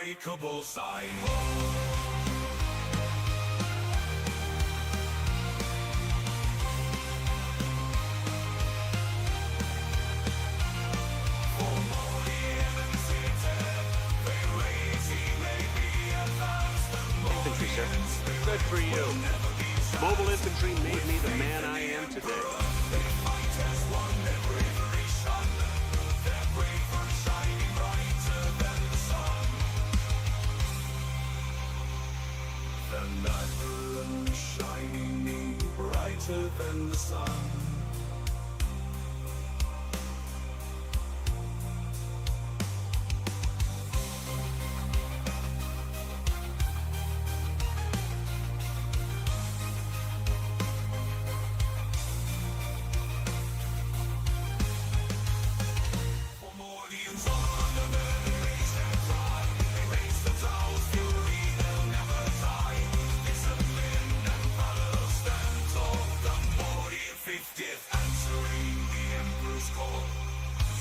unbreakable sign. Infantry, sir. Good for you. Mobile infantry made me the man I am today. The night shining brighter than the sun.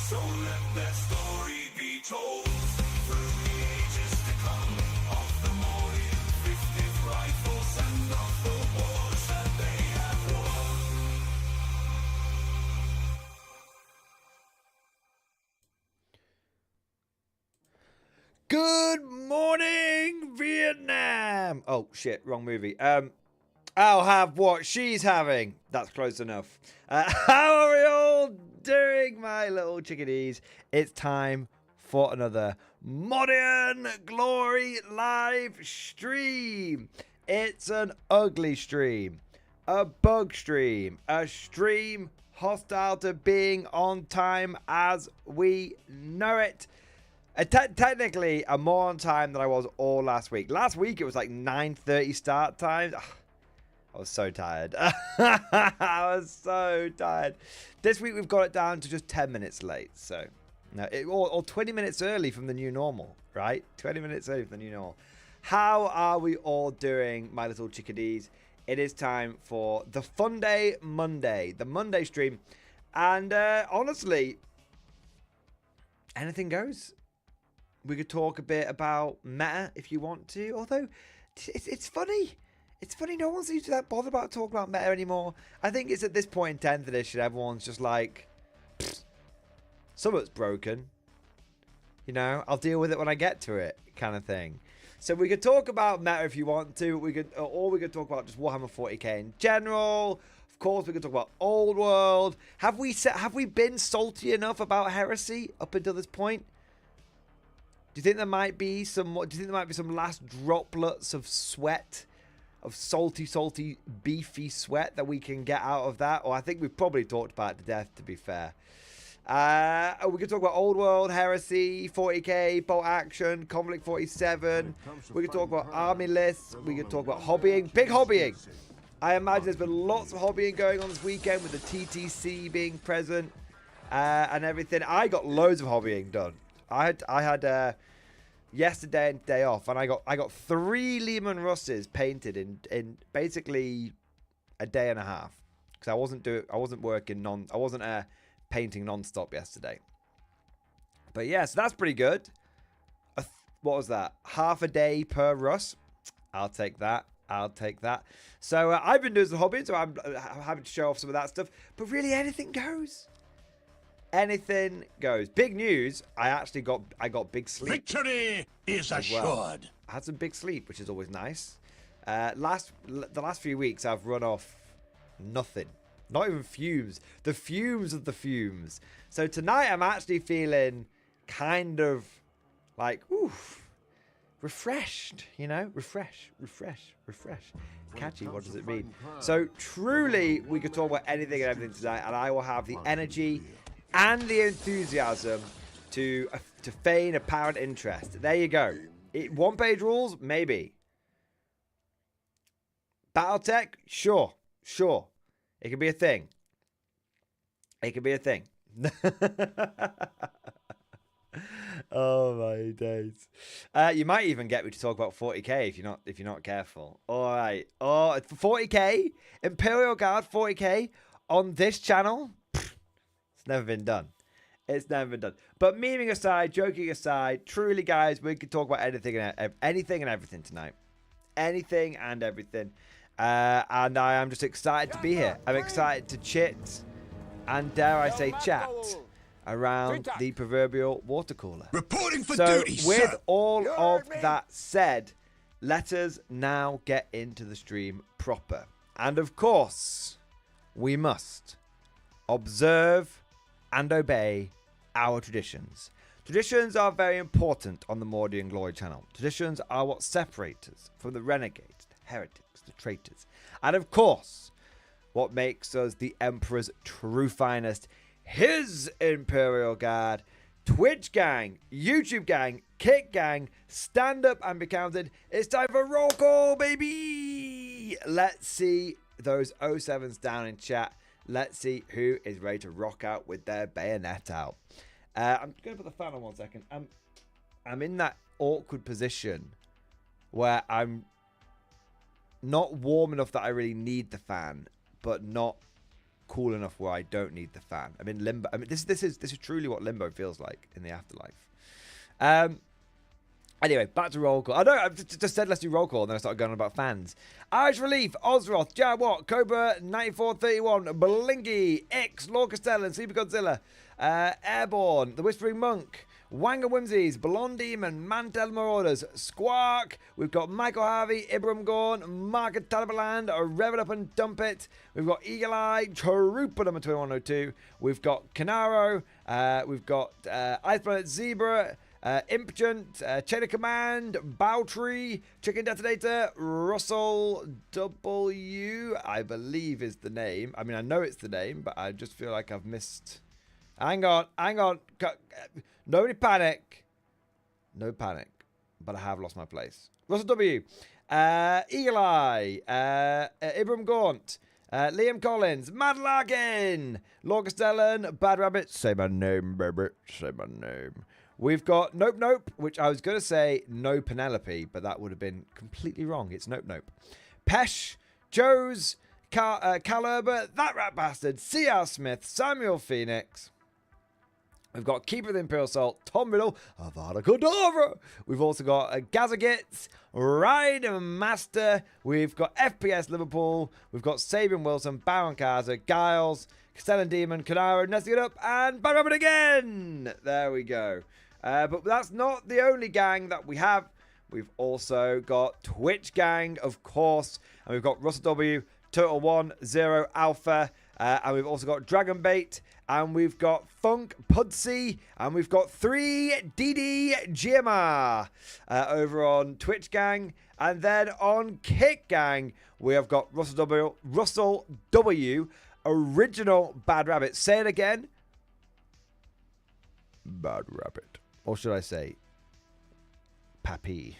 So let that story be told through the ages to come of the Mordian 50th rifles and of the wars that they have won. Good morning, Vietnam. Oh shit, wrong movie. I'll have what she's having. That's close enough. How are we all doing, my little chickadees? It's time for another Mordian Glory live stream. It's an ugly stream, a bug stream, a stream hostile to being on time as we know it. Technically, I'm more on time than I was all last week. Last week, it was like 9:30 start times. I was so tired. I was so tired. This week, we've got it down to just 10 minutes late. So, no, or 20 minutes early from the new normal, right? 20 minutes early from the new normal. How are we all doing, my little chickadees? It is time for the Fun Day Monday, the Monday stream. And honestly, anything goes. We could talk a bit about meta if you want to. Although, it's funny. It's funny, no one seems to be that bothered about talking about meta anymore. I think it's at this point in 10th edition, everyone's just like, something's broken. You know, I'll deal with it when I get to it, kind of thing. So we could talk about meta if you want to. Or we could talk about just Warhammer 40k in general. Of course, we could talk about Old World. Have we been salty enough about Heresy up until this point? Do you think there might be some last droplets of sweat? Of salty, beefy sweat that we can get out of that? Or I think we've probably talked about it to death, to be fair. We could talk about Old World, Heresy, 40k, Bolt Action, Conflict 47. We could talk about army lists. We could talk about hobbying. Big hobbying. I imagine there's been lots of hobbying going on this weekend with the TTC being present and everything. I got loads of hobbying done. I had yesterday and day off, and I got 3 Lehman Russes painted in basically a day and a half because I wasn't painting non-stop yesterday. But yeah, so that's pretty good. What was that? Half a day per Russ. I'll take that. So I've been doing some hobbying, so I'm having to show off some of that stuff. But really, anything goes. Anything goes. Big news, I got big sleep. Victory is assured. Well. I had some big sleep, which is always nice. The last few weeks, I've run off nothing. Not even fumes. The fumes of the fumes. So tonight, I'm actually feeling kind of like, oof, refreshed, you know? Refresh. Catchy, what does it mean? So truly, we could talk about anything and everything tonight, and I will have the energy and the enthusiasm to feign apparent interest. There you go. One-page rules? Maybe. Battletech? Sure. It could be a thing. Oh my days. You might even get me to talk about 40k if you're not careful. All right. Oh, 40k, Imperial Guard 40k on this channel. It's never been done. It's never been done. But memeing aside, joking aside, truly, guys, we could talk about anything and everything tonight. Anything and everything. And I am just excited to be here. I'm excited to chit and, dare I say, chat around the proverbial water cooler. Reporting for So, duty, with sir. all of that said, let us now get into the stream proper. And of course, we must observe and obey our traditions. Traditions are very important on the Mordian Glory channel. Traditions are what separate us from the renegades, the heretics, the traitors. And of course, what makes us the Emperor's true finest, his Imperial Guard, Twitch gang, YouTube gang, Kick gang, stand up and be counted. It's time for roll call, baby! Let's see those 07s down in chat. Let's see who is ready to rock out with their bayonet out. I'm going to put the fan on 1 second. I'm in that awkward position where I'm not warm enough that I really need the fan, but not cool enough where I don't need the fan. I'm in limbo. I mean, this is truly what limbo feels like in the afterlife. Anyway, back to roll call. I know I just said let's do roll call, and then I started going on about fans. Irish Relief, Ozroth, Jawat, Cobra 9431, Blinky, X, Lord Castellan, Sleepy Godzilla, Airborne, The Whispering Monk, Wanga Whimsies, Blonde Demon, Mantel Marauders, Squawk. We've got Michael Harvey, Ibram Gorn, Margaret Talabaland, Rev It Up and Dump It. We've got Eagle Eye, Trooper number 2102. We've got Canaro. We've got Ice Planet Zebra. Impotent, Chain of Command, Bowtree, Chicken Detonator, Russell W, I believe is the name. I mean, I know it's the name, but I just feel like I've missed. Hang on. Nobody panic. No panic. But I have lost my place. Russell W, Eagle Eye, Ibram Gaunt, Liam Collins, Mad Larkin, Lord Castellan, Bad Rabbit. Say my name, baby. Say my name. We've got Nope, which I was going to say No Penelope, but that would have been completely wrong. It's Nope. Pesh, Joe's, Calurba, That Rat Bastard, C.R. Smith, Samuel Phoenix. We've got Keeper of the Imperial Salt, Tom Riddle, Avada Kedavra. We've also got Gazagits, Ride Master. We've got FPS Liverpool. We've got Sabian Wilson, Baron Kaza, Giles, Castellan Demon, Canaro, Nesting It Up, and Bad Rabbit again. There we go. But that's not the only gang that we have. We've also got Twitch gang, of course. And we've got Russell W, Total 1, 0, Alpha. And we've also got Dragon Bait. And we've got Funk Pudsey. And we've got 3DD GMR over on Twitch gang. And then on Kick gang, we have got Russell W, original Bad Rabbit. Say it again. Bad Rabbit. Or should I say, Pappy.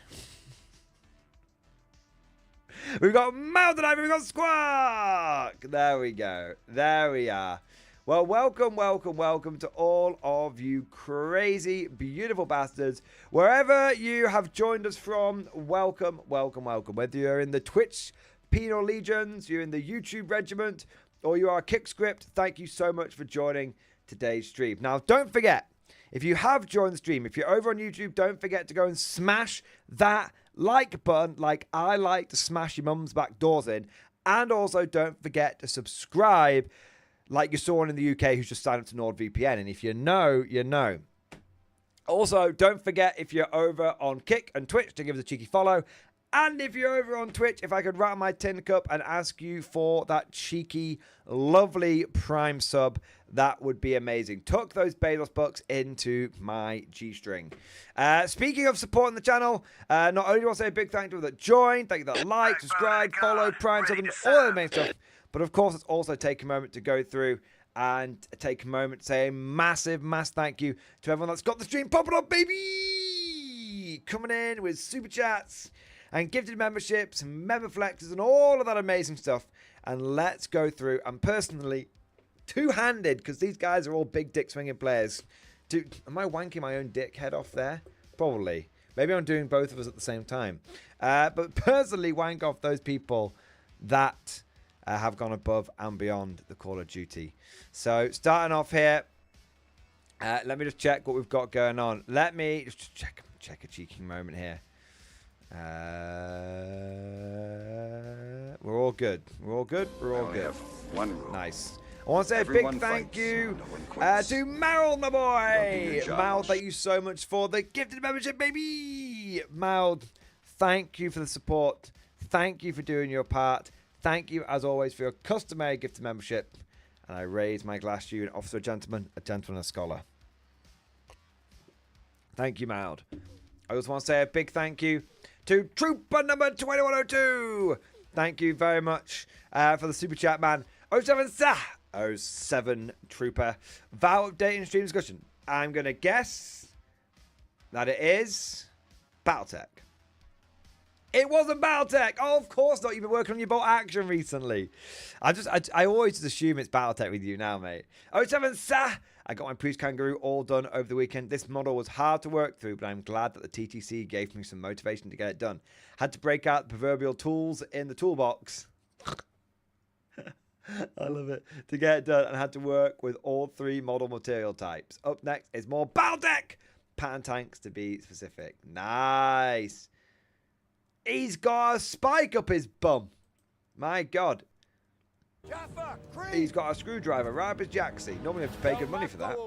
We've got Mountain Ivy, we've got Squawk. There we go. There we are. Well, welcome to all of you crazy, beautiful bastards. Wherever you have joined us from, welcome. Whether you're in the Twitch Penal Legions, you're in the YouTube Regiment, or you are a Kick Script, thank you so much for joining today's stream. Now, don't forget, if you have joined the stream, if you're over on YouTube, don't forget to go and smash that like button like I like to smash your mum's back doors in. And also, don't forget to subscribe like you saw one in the UK who's just signed up to NordVPN. And if you know, you know. Also, don't forget, if you're over on Kick and Twitch, to give us a cheeky follow. And if you're over on Twitch, if I could rattle my tin cup and ask you for that cheeky, lovely Prime sub, that would be amazing. Tuck those Bezos bucks into my G-string. Speaking of supporting the channel, not only do I say a big thank you that joined, thank you that like, subscribe, follow, Prime sub, and all the main stuff. But of course, let's also take a moment to go through and take a moment to say a massive thank you to everyone that's got the stream popping up, baby! Coming in with super chats and gifted memberships, member flexes, and all of that amazing stuff. And let's go through. And personally, two-handed, because these guys are all big dick swinging players. Dude, am I wanking my own dick head off there? Probably. Maybe I'm doing both of us at the same time. But personally, wank off those people that have gone above and beyond the Call of Duty. So, starting off here, Let me just check what we've got going on. Let me just check a cheeky moment here. We're all good. We're all good. We're all good. One rule. Nice. I want to say Everyone a big thank fights, you no one quits. to Meryl, my boy. do your job. Mal, thank you so much for the gifted membership, baby. Mal, thank you for the support. Thank you for doing your part. Thank you, as always, for your customary gifted membership. And I raise my glass to you, an officer, a gentleman, a scholar. Thank you, Mal. I also want to say a big thank you to Trooper number 2102. Thank you very much for the super chat, man. 07 Trooper. Vow update and stream discussion. I'm going to guess that it is Battletech. It wasn't Battletech. Oh, of course not. You've been working on your bolt action recently. I always just assume it's Battletech with you now, mate. 07 Sa. I got my Priest Kangaroo all done over the weekend. This model was hard to work through, but I'm glad that the TTC gave me some motivation to get it done. Had to break out the proverbial tools in the toolbox. I love it. To get it done, and had to work with all 3 model material types. Up next is more Battletech pattern tanks, to be specific. Nice. He's got a spike up his bum. My God. He's got a screwdriver right up his jacksie. Normally you have to pay good money for that.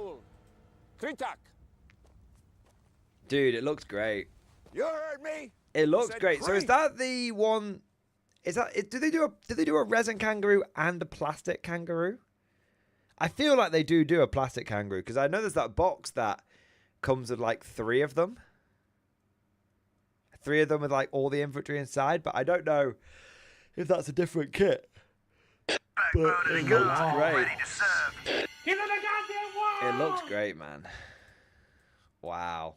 Dude, it looks great. You heard me. It looks great. So is that the one? Is that? Did they do a resin kangaroo and a plastic kangaroo? I feel like they do a plastic kangaroo because I know there's that box that comes with like 3 of them. 3 of them with like all the infantry inside, but I don't know if that's a different kit. But it looks great. It looks great, man. Wow.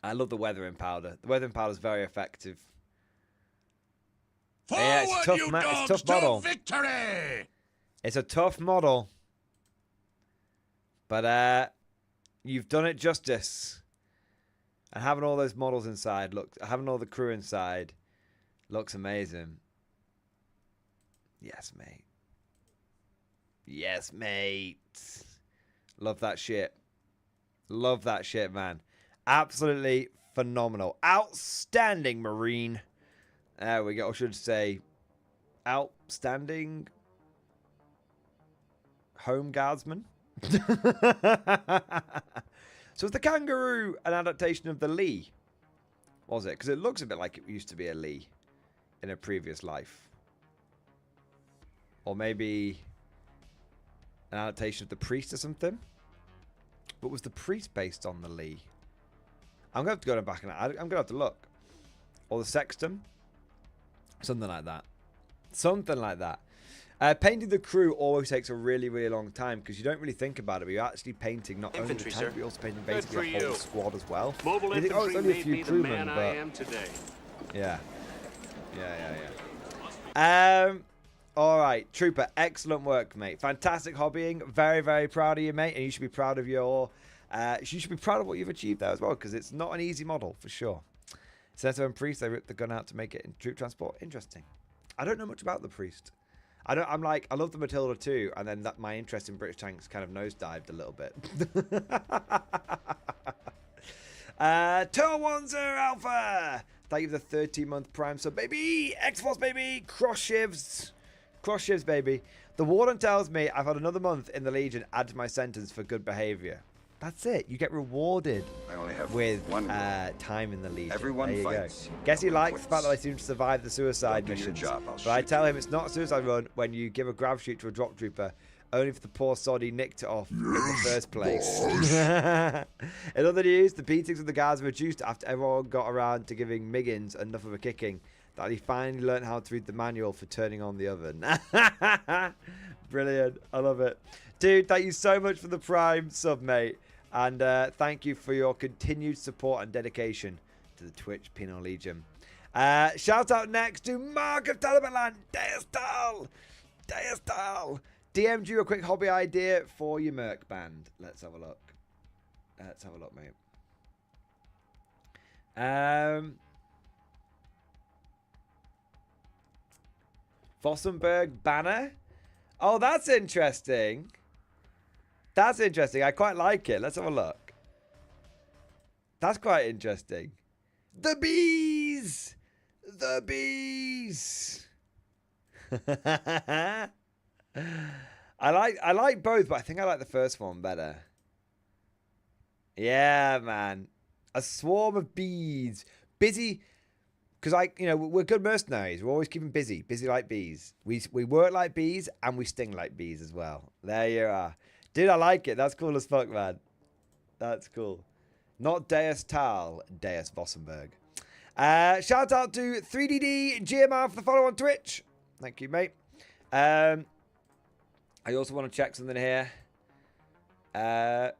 I love the weathering powder. The weathering powder is very effective. Yeah, it's a tough, it's a tough model. Victory! It's a tough model. But you've done it justice. And having all those models inside, having all the crew inside, looks amazing. Yes, mate. Yes, mate. Love that shit. Love that shit, man. Absolutely phenomenal. Outstanding Marine. There we go. I should say outstanding Home Guardsman. So is the Kangaroo an adaptation of the Lee? Was it? Because it looks a bit like it used to be a Lee in a previous life. Or maybe an adaptation of the Priest or something. But was the Priest based on the Lee? I'm going to have to go back and I'm going to have to look. Or the Sexton. Something like that. Something like that. Painting the crew always takes a really, really long time because you don't really think about it, but you're actually painting not only the tank, but you're also painting basically a whole squad as well. Mobile you think, oh, it's only a few crewmen, I am today. Yeah. Yeah. All right, Trooper, excellent work, mate. Fantastic hobbying. Very, very proud of you, mate, and you should be proud of your... you should be proud of what you've achieved there as well because it's not an easy model, for sure. Senator and Priest, they ripped the gun out to make it in troop transport. Interesting. I don't know much about the Priest. I love the Matilda too, and then my interest in British tanks kind of nosedived a little bit. Turtle 10 Alpha! Thank you for the 13-month Prime sub, baby! X-Force, baby! Cross shivs, baby. The Warden tells me I've had another month in the Legion add to my sentence for good behavior. That's it. You get rewarded with time in the Legion. Everyone fights. Guess he likes the fact that I seem to survive the suicide missions. But I tell him it's not a suicide run when you give a grab shoot to a drop trooper, only for the poor sod he nicked it off in the first place. In other news, the beatings of the guards were reduced after everyone got around to giving Miggins enough of a kicking that he finally learned how to read the manual for turning on the oven. Brilliant. I love it. Dude, thank you so much for the Prime sub, mate. And thank you for your continued support and dedication to the Twitch Penal Legion. Shout out next to Mark of Talibanland. Deustal. DM'd you a quick hobby idea for your Merc band. Let's have a look. Mate. Vossenberg banner. Oh, that's interesting. That's interesting. I quite like it. Let's have a look. That's quite interesting. The bees! The bees! I like both, but I think I like the first one better. Yeah, man. A swarm of bees. Busy. Because we're good mercenaries. We're always keeping busy. Busy like bees. We work like bees and we sting like bees as well. There you are. Dude, I like it. That's cool as fuck, man. That's cool. Not Deus Tal, Deus Vossenberg. Shout out to 3DD GMR for the follow on Twitch. Thank you, mate. I also want to check something here. Nobody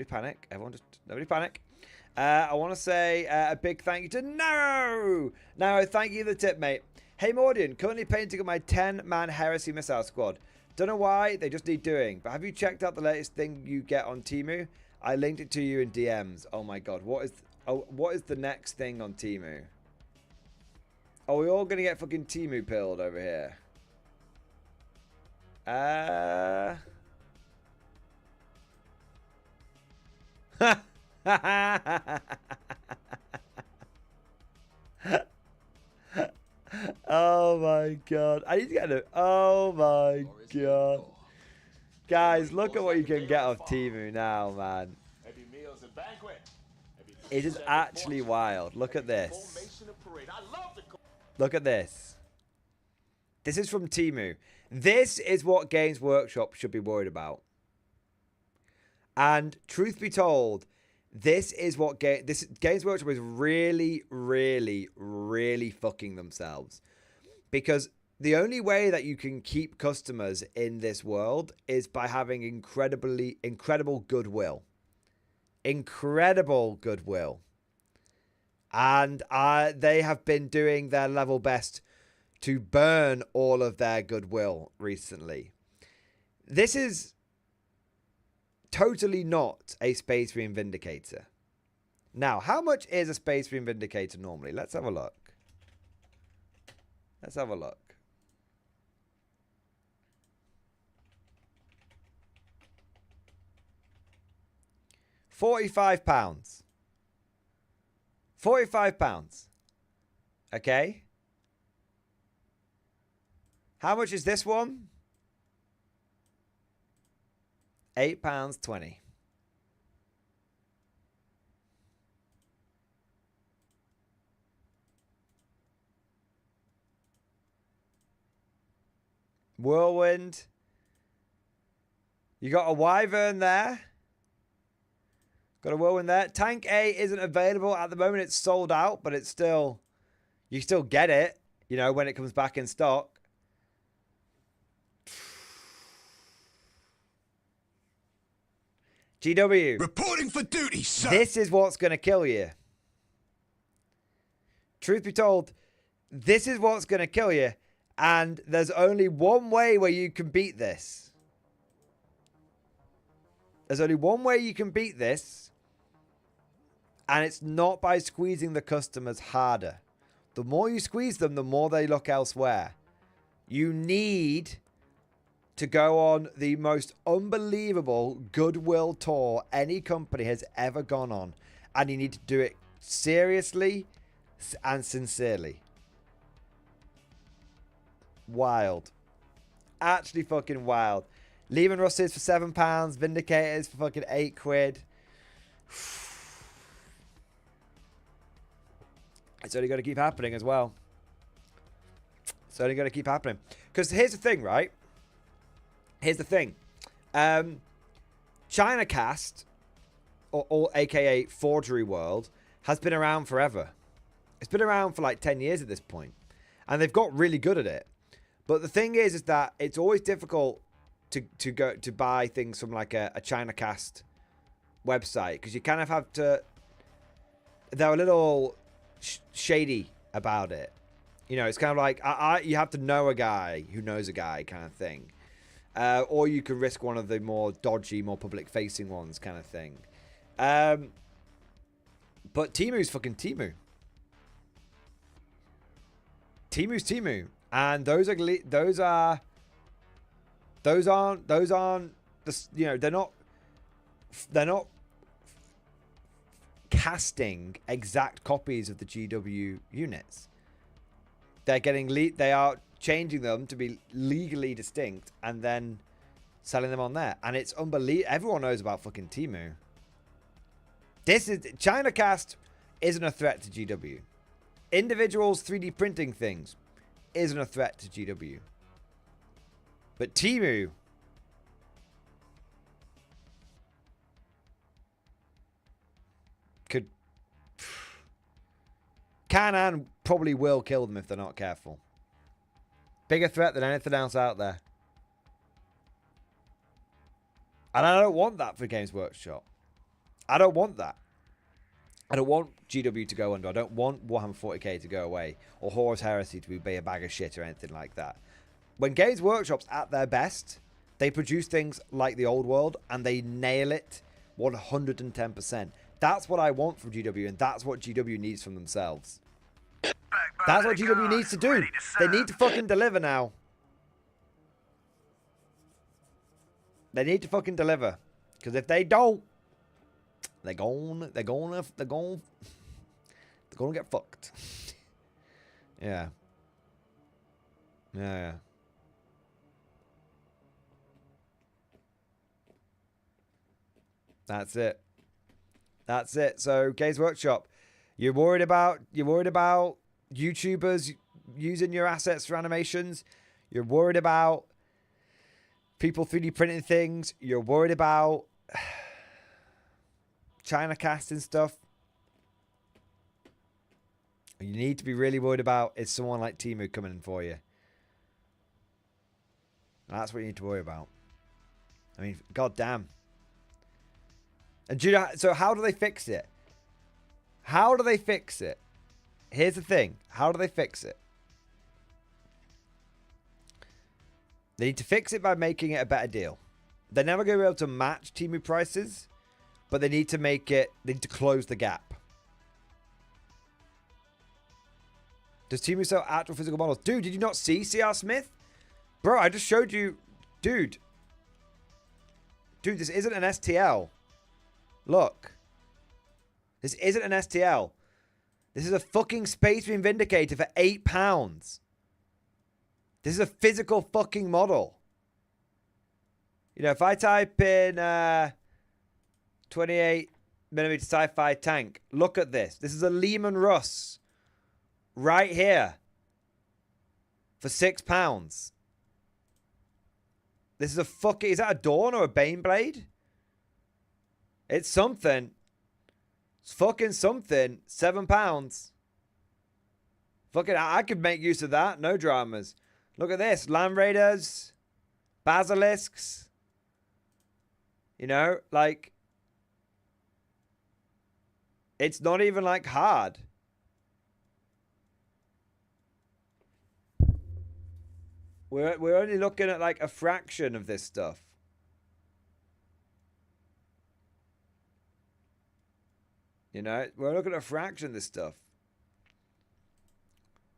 panic. Nobody panic. I want to say a big thank you to Narrow. Narrow, thank you for the tip, mate. Hey, Mordian, currently painting up my 10-man Heresy missile squad. Don't know why, they just need doing. But have you checked out the latest thing you get on Temu? I linked it to you in DMs. Oh my god, what is the next thing on Temu? Are we all gonna get fucking Temu pilled over here? Oh my god. I need to get it. Oh my god. Guys, look at what you can get off Temu now, man. It is actually wild. Look at this. Look at this. This is from Temu. This is what Games Workshop should be worried about. And truth be told, this is what Games Workshop is really, really, really fucking themselves. Because the only way that you can keep customers in this world is by having incredible goodwill. Incredible goodwill. And they have been doing their level best to burn all of their goodwill recently. This is totally not a Space Marine Vindicator. Now, how much is a Space Marine Vindicator normally? Let's have a look. Let's have a look. £45. £45. Okay. How much is this one? £8.20. Whirlwind. You got a Wyvern there. Got a Whirlwind there. Tank A isn't available at the moment. It's sold out, but it's still... You still get it, when it comes back in stock. GW. Reporting for duty, sir. This is what's going to kill you. Truth be told, this is what's going to kill you. And there's only one way where you can beat this. There's only one way you can beat this. And it's not by squeezing the customers harder. The more you squeeze them, the more they look elsewhere. You need to go on the most unbelievable goodwill tour any company has ever gone on. And you need to do it seriously and sincerely. Wild. Actually fucking wild. Lehman Russes for £7. Vindicators for fucking £8. It's only going to keep happening as well. It's only going to keep happening. Because here's the thing, right? Here's the thing. ChinaCast, or aka Forgery World, has been around forever. It's been around for like 10 years at this point. And they've got really good at it. But the thing is that it's always difficult to go to buy things from like a ChinaCast website. Because you kind of have to... They're a little shady about it. It's kind of like you have to know a guy who knows a guy kind of thing. Or you can risk one of the more dodgy, more public-facing ones kind of thing. But Temu's fucking Temu. Temu's Temu. And those Those aren't they're not casting exact copies of the GW units. They are changing them to be legally distinct and then selling them on there. And it's unbelievable. Everyone knows about fucking Temu. ChinaCast isn't a threat to GW. Individuals 3D printing things isn't a threat to GW. But Temu can and probably will kill them if they're not careful. Bigger threat than anything else out there. And I don't want that for Games Workshop. I don't want that. I don't want GW to go under. I don't want Warhammer 40k to go away. Or Horus Heresy to be a bag of shit or anything like that. When Games Workshop's at their best, they produce things like the old world and they nail it 110%. That's what I want from GW, and that's what GW needs from themselves. That's what GW needs to do. They need to fucking deliver now. They need to fucking deliver. Because if they don't, they're gonna get fucked. Yeah. Yeah. That's it. That's it. So, Games Workshop, you're worried about YouTubers using your assets for animations. You're worried about people 3D printing things. You're worried about China casting stuff. You need to be really worried about is someone like Temu coming in for you. That's what you need to worry about. I mean, goddamn. And do you know, so how do they fix it? How do they fix it? Here's the thing. How do they fix it? They need to fix it by making it a better deal. They're never going to be able to match Temu prices, but they need to make it, they need to close the gap. Does Temu sell actual physical models? Dude, did you not see CR Smith? Bro, I just showed you. Dude, this isn't an STL. Look. This isn't an STL. This is a fucking Space Marine Vindicator for £8. This is a physical fucking model. You know, if I type in 28mm sci-fi tank, look at this. This is a Lehman Russ. Right here. For £6. This is a fucking... Is that a Dawn or a Baneblade? It's something. It's fucking something. £7. Fucking, I could make use of that. No dramas. Look at this. Land Raiders. Basilisks. You know, like... It's not even, like, hard. We're only looking at, like, a fraction of this stuff. You know, we're looking at a fraction of this stuff.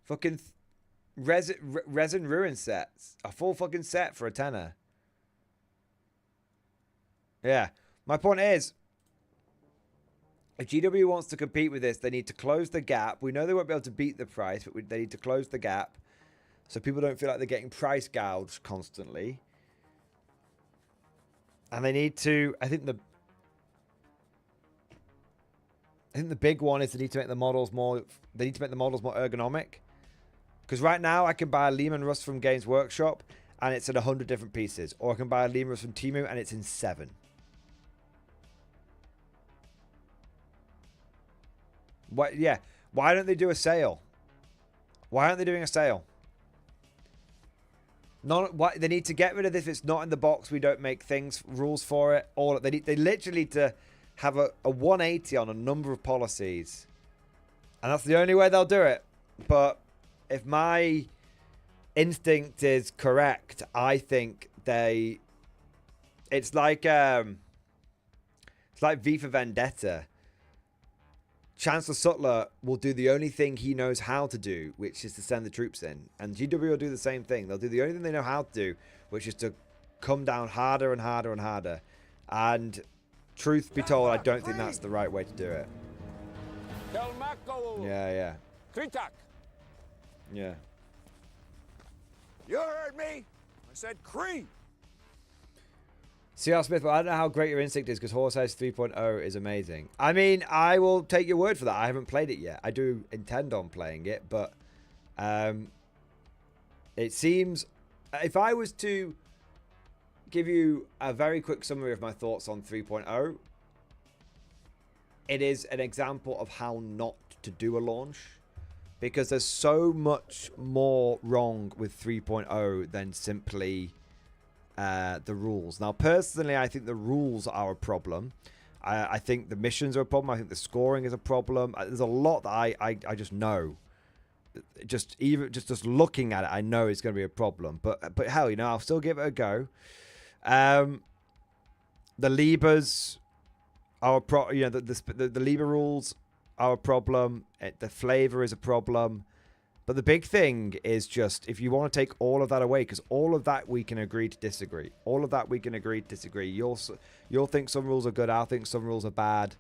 Fucking resin ruin sets. A full fucking set for a tenner. Yeah. My point is, if GW wants to compete with this, they need to close the gap. We know they won't be able to beat the price, but they need to close the gap so people don't feel like they're getting price gouged constantly. And they need to, I think the big one is they need to make the models more ergonomic. Because right now I can buy a Lehman Russ from Games Workshop and it's in 100 different pieces. Or I can buy a Lehman Russ from Temu and it's in 7. What? Yeah. Why don't they do a sale? Why aren't they doing a sale? They need to get rid of this. If it's not in the box, we don't make rules for it. They literally need to have a 180 on a number of policies. And that's the only way they'll do it. But if my instinct is correct, I think it's like V for Vendetta. Chancellor Sutler will do the only thing he knows how to do, which is to send the troops in. And GW will do the same thing. They'll do the only thing they know how to do, which is to come down harder and harder and harder. And truth be told, I don't think that's the right way to do it. Yeah. Yeah. You heard me? I said Cree. C.R. Smith, well, I don't know how great your instinct is because Horse House 3.0 is amazing. I mean, I will take your word for that. I haven't played it yet. I do intend on playing it, but it seems... If I was to give you a very quick summary of my thoughts on 3.0, it is an example of how not to do a launch. Because there's so much more wrong with 3.0 than simply... the rules. Now, personally, I think the rules are a problem. I think the missions are a problem. I think the scoring is a problem. There's a lot that I just know. Just looking at it, I know it's going to be a problem. But hell, you know, I'll still give it a go. The Libras are a problem. You know, the Libra rules are a problem. The flavor is a problem. But the big thing is just, if you want to take all of that away, because all of that we can agree to disagree. All of that we can agree to disagree. You'll think some rules are good. I'll think some rules are bad.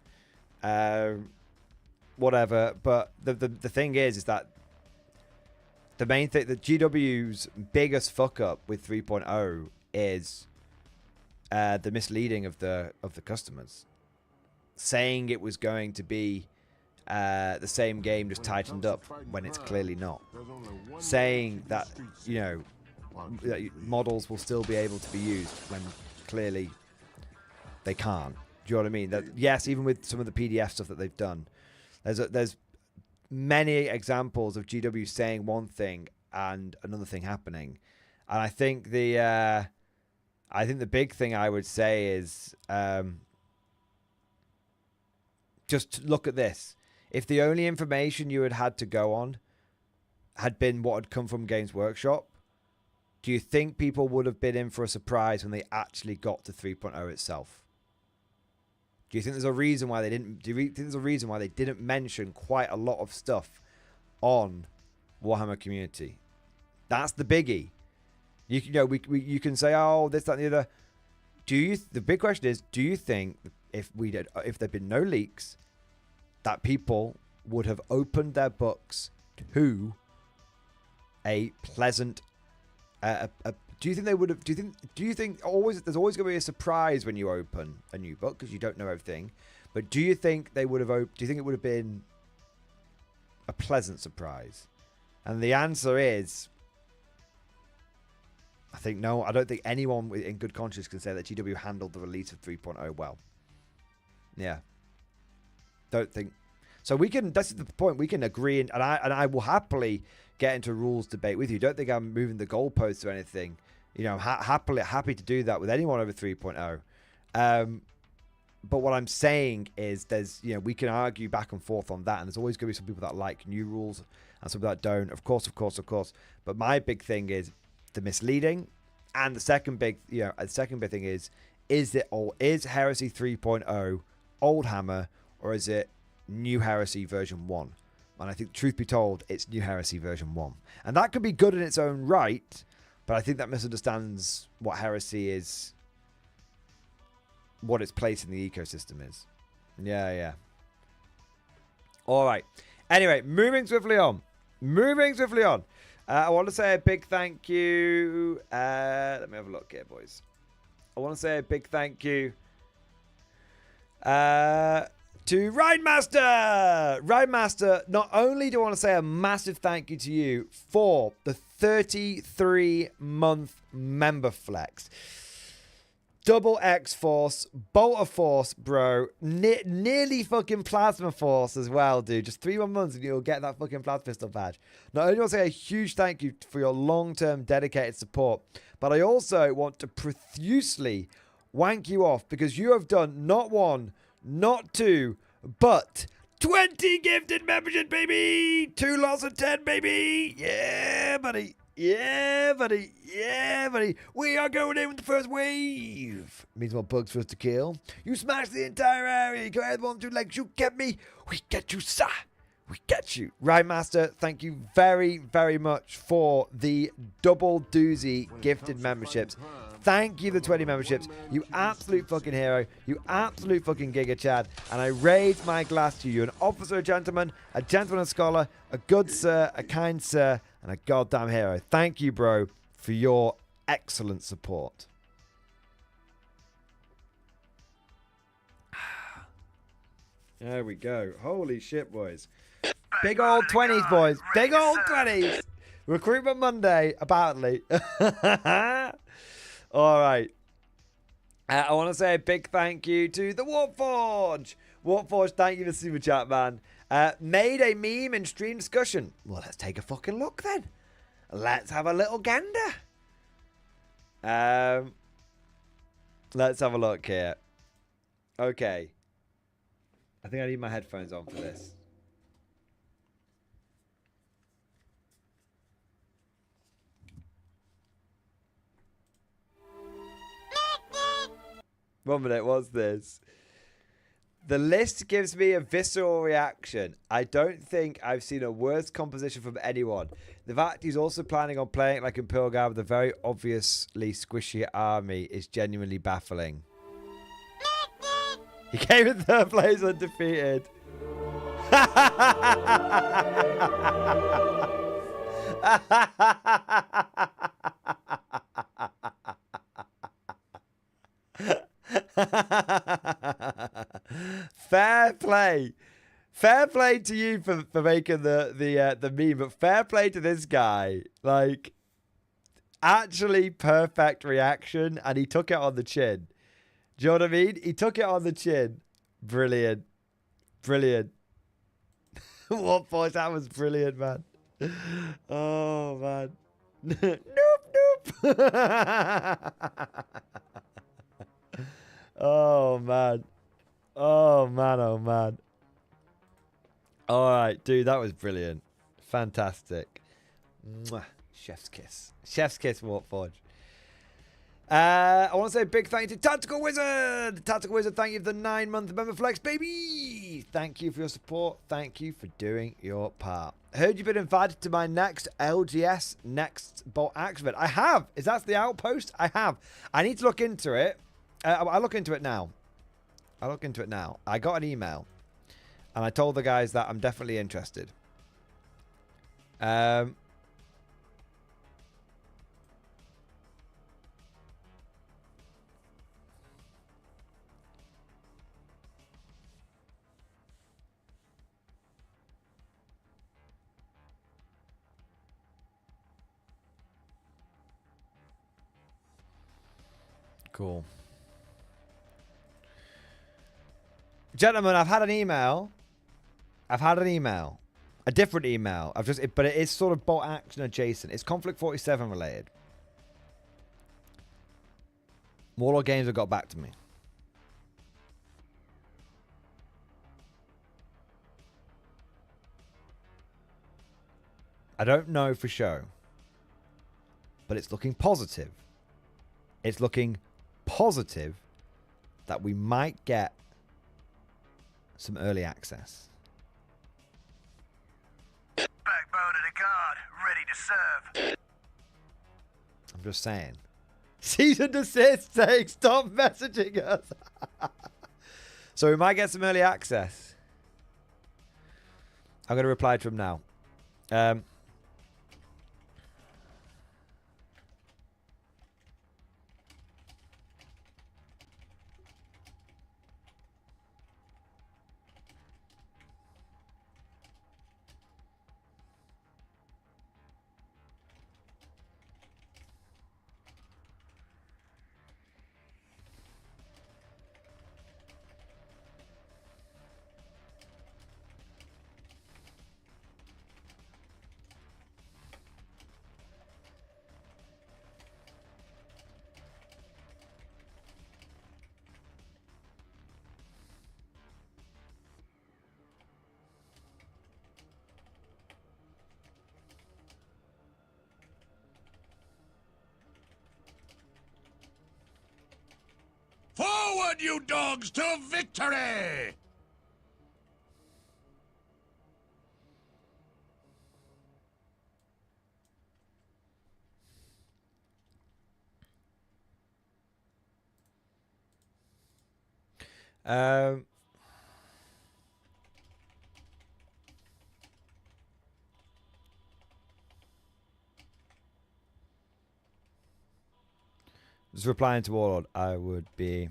Whatever. But the thing is that the main thing, the GW's biggest fuck up with 3.0 is the misleading of the customers, saying it was going to be the same game just tightened up when it's clearly not. Saying that, you know, that models will still be able to be used when clearly they can't. Do you know what I mean? That yes, even with some of the PDF stuff that they've done, there's many examples of GW saying one thing and another thing happening. And I think the big thing I would say is just look at this. If the only information you had to go on had been what had come from Games Workshop, do you think people would have been in for a surprise when they actually got to 3.0 itself? Do you think there's a reason why they didn't? Do you think there's a reason why they didn't mention quite a lot of stuff on Warhammer Community? That's the biggie. You can say, oh, this, that, and the other. The big question is, do you think if there'd been no leaks, that people would have opened their books to a pleasant do you think they would have? Do you think there's always going to be a surprise when you open a new book because you don't know everything? But do you think they would have? Do you think it would have been a pleasant surprise? And the answer is, I think no. I don't think anyone in good conscience can say that GW handled the release of 3.0 well. Yeah, don't think. So we can. That's the point. We can agree, and I will happily get into rules debate with you. Don't think I'm moving the goalposts or anything. You know, happy to do that with anyone over 3.0. But what I'm saying is, we can argue back and forth on that, and there's always going to be some people that like new rules and some that don't. Of course. But my big thing is the misleading, and the second big thing is Heresy 3.0 old Hammer, or is it New Heresy version 1? And I think, truth be told, it's New Heresy version 1. And that could be good in its own right, but I think that misunderstands what Heresy is, what its place in the ecosystem is. Yeah. All right. Anyway, moving swiftly on. I want to say a big thank you. Let me have a look here, boys. I want to say a big thank you to Ridemaster. Ridemaster, not only do I want to say a massive thank you to you for the 33-month member flex. Double X-Force, Bolt of Force, bro. Nearly fucking Plasma Force as well, dude. Just 3 more months and you'll get that fucking Plasma Pistol badge. Not only do I want to say a huge thank you for your long-term dedicated support, but I also want to profusely wank you off because you have done not 1, not 2, but 20 gifted membership, baby! 2 lots of 10, baby! Yeah, buddy! Yeah, buddy! We are going in with the first wave! Means more bugs for us to kill. You smash the entire area! You go ahead, 1, 2 legs, you get me! We get you, sir! we get you. Right, Master, thank you very, very much for the double doozy gifted memberships. Thank you for the 20 memberships. You absolute fucking hero. You absolute fucking Giga Chad. And I raise my glass to you. An officer, a gentleman a scholar, a good sir, a kind sir, and a goddamn hero. Thank you, bro, for your excellent support. There we go. Holy shit, boys. Big old 20s, boys. Big old 20s. Recruitment Monday, apparently. All right. I want to say a big thank you to the Warforge. Warforge, thank you for super chat, man. Made a meme in stream discussion. Well, let's take a fucking look then. Let's have a little gander. Let's have a look here. Okay. I think I need my headphones on for this. One minute, what's this? The list gives me a visceral reaction. I don't think I've seen a worse composition from anyone. The fact he's also planning on playing it like Imperial Guard with a very obviously squishy army is genuinely baffling. He came in third place undefeated. Fair play. Fair play to you for making the meme, but fair play to this guy. Like, actually perfect reaction, and he took it on the chin. Do you know what I mean? He took it on the chin. Brilliant. Brilliant. What voice? That was brilliant, man. Oh, man. Nope. Oh, man. Oh, man. Oh, man. All right, dude, that was brilliant. Fantastic. Mwah. Chef's kiss. Chef's kiss, Warforge. I want to say a big thank you to Tactical Wizard. Tactical Wizard, thank you for the 9-month member flex, baby. Thank you for your support. Thank you for doing your part. I heard you've been invited to my next LGS next bolt accident. I have. Is that the outpost? I have. I need to look into it. I'll look into it now. I got an email. And I told the guys that I'm definitely interested. Cool. Gentlemen, I've had an email. A different email. But it is sort of bolt action adjacent. It's Conflict 47 related. Warlord Games have got back to me. I don't know for sure. But it's looking positive. It's looking positive that we might get some early access. Backbone of the guard, ready to serve. I'm just saying. Cease and desist saying stop messaging us. So we might get some early access. I'm going to reply to him now. Forward, you dogs, to victory! Um, just replying to Warlord, I would be.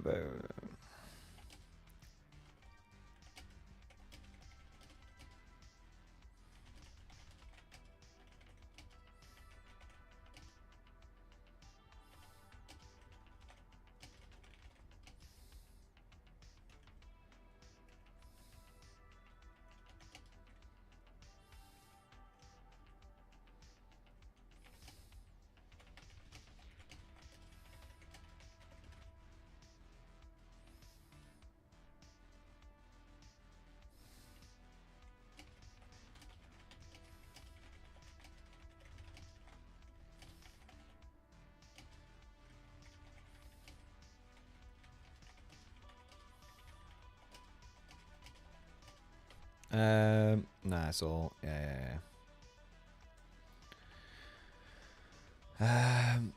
But, nah, it's all. Yeah. Um.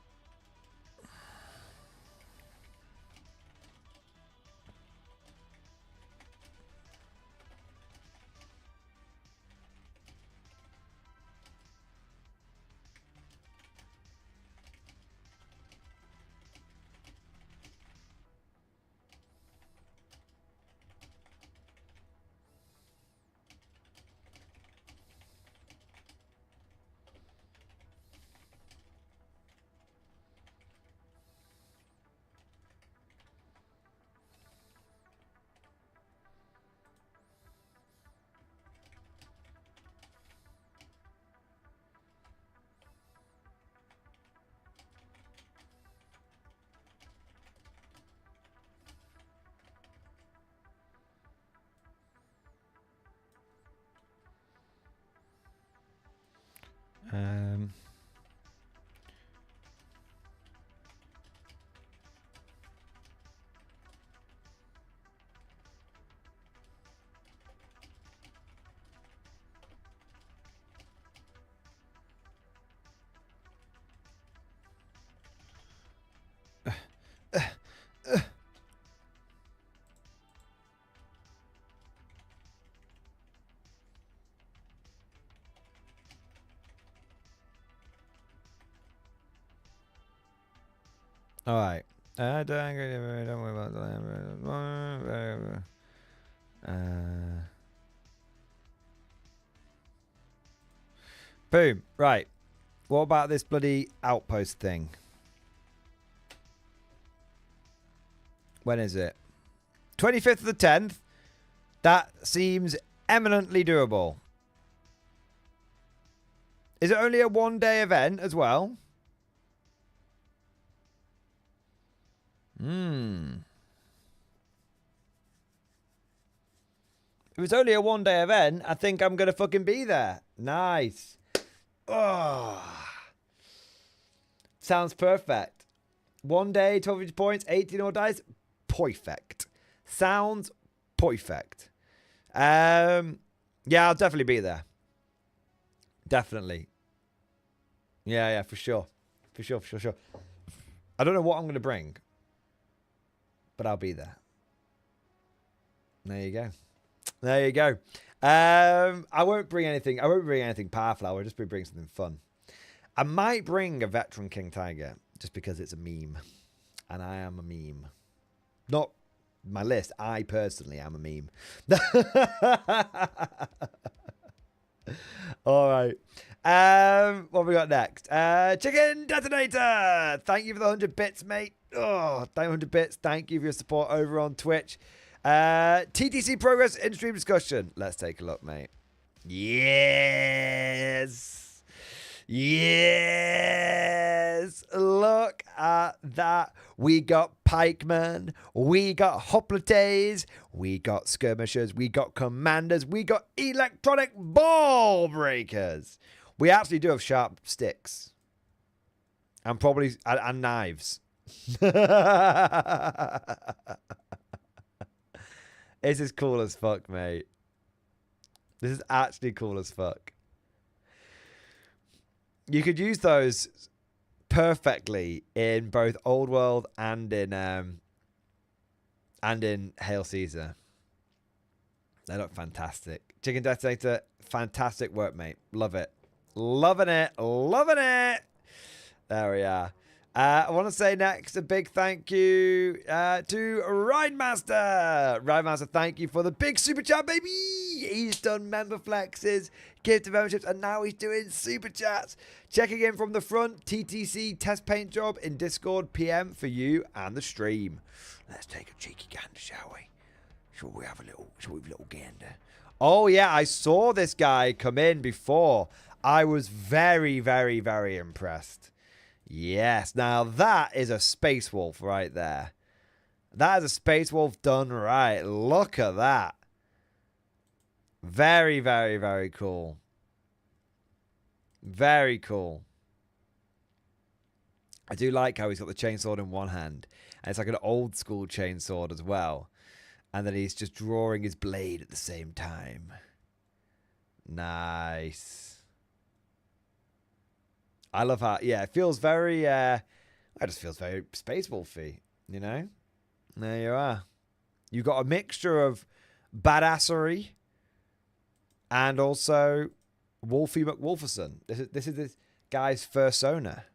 All right. Don't worry about that. Boom. Right. What about this bloody outpost thing? When is it? 25th of the 10th. That seems eminently doable. Is it only a one-day event as well? If it's only a one-day event, I think I'm going to fucking be there. Nice. Oh. Sounds perfect. One day, 12 points, 18 or dice. Perfect. Sounds perfect. Yeah, I'll definitely be there. Definitely. Yeah, for sure. For sure. I don't know what I'm going to bring, but I'll be there. There you go. I won't bring anything powerful. I'll just bring something fun. I might bring a veteran King Tiger just because it's a meme, and I am a meme. Not my list. I personally am a meme. All right. What have we got next? Chicken Detonator. Thank you for the 100 bits, mate. Oh, 100 bits. Thank you for your support over on Twitch. TTC progress in stream discussion. Let's take a look, mate. Yes. Yes. Look at that. We got pikemen. We got hoplites. We got skirmishers. We got commanders. We got electronic ball breakers. We actually do have sharp sticks. And probably and knives. This is cool as fuck, mate. This is actually cool as fuck. You could use those perfectly in both Old World and in Hail Caesar. They look fantastic. Chicken Detonator, fantastic work, mate. Love it. Loving it. Loving it. There we are. I want to say next a big thank you to Ridemaster. Ridemaster, thank you for the big super chat, baby. He's done member flexes, gift memberships, and now he's doing super chats. Checking in from the front, TTC test paint job in Discord PM for you and the stream. Let's take a cheeky gander, shall we? Shall we have a little gander? Oh yeah, I saw this guy come in before. I was very, very, very impressed. Yes, now that is a Space Wolf right there. That is a Space Wolf done right. Look at that. Very, very, very cool. Very cool. I do like how he's got the chainsaw in one hand. And it's like an old school chainsaw as well. And then he's just drawing his blade at the same time. Nice. I love how, yeah, it feels very, it just feels very Space Wolfy, you know? There you are. You got a mixture of badassery and also Wolfie McWolferson. This is this guy's fursona.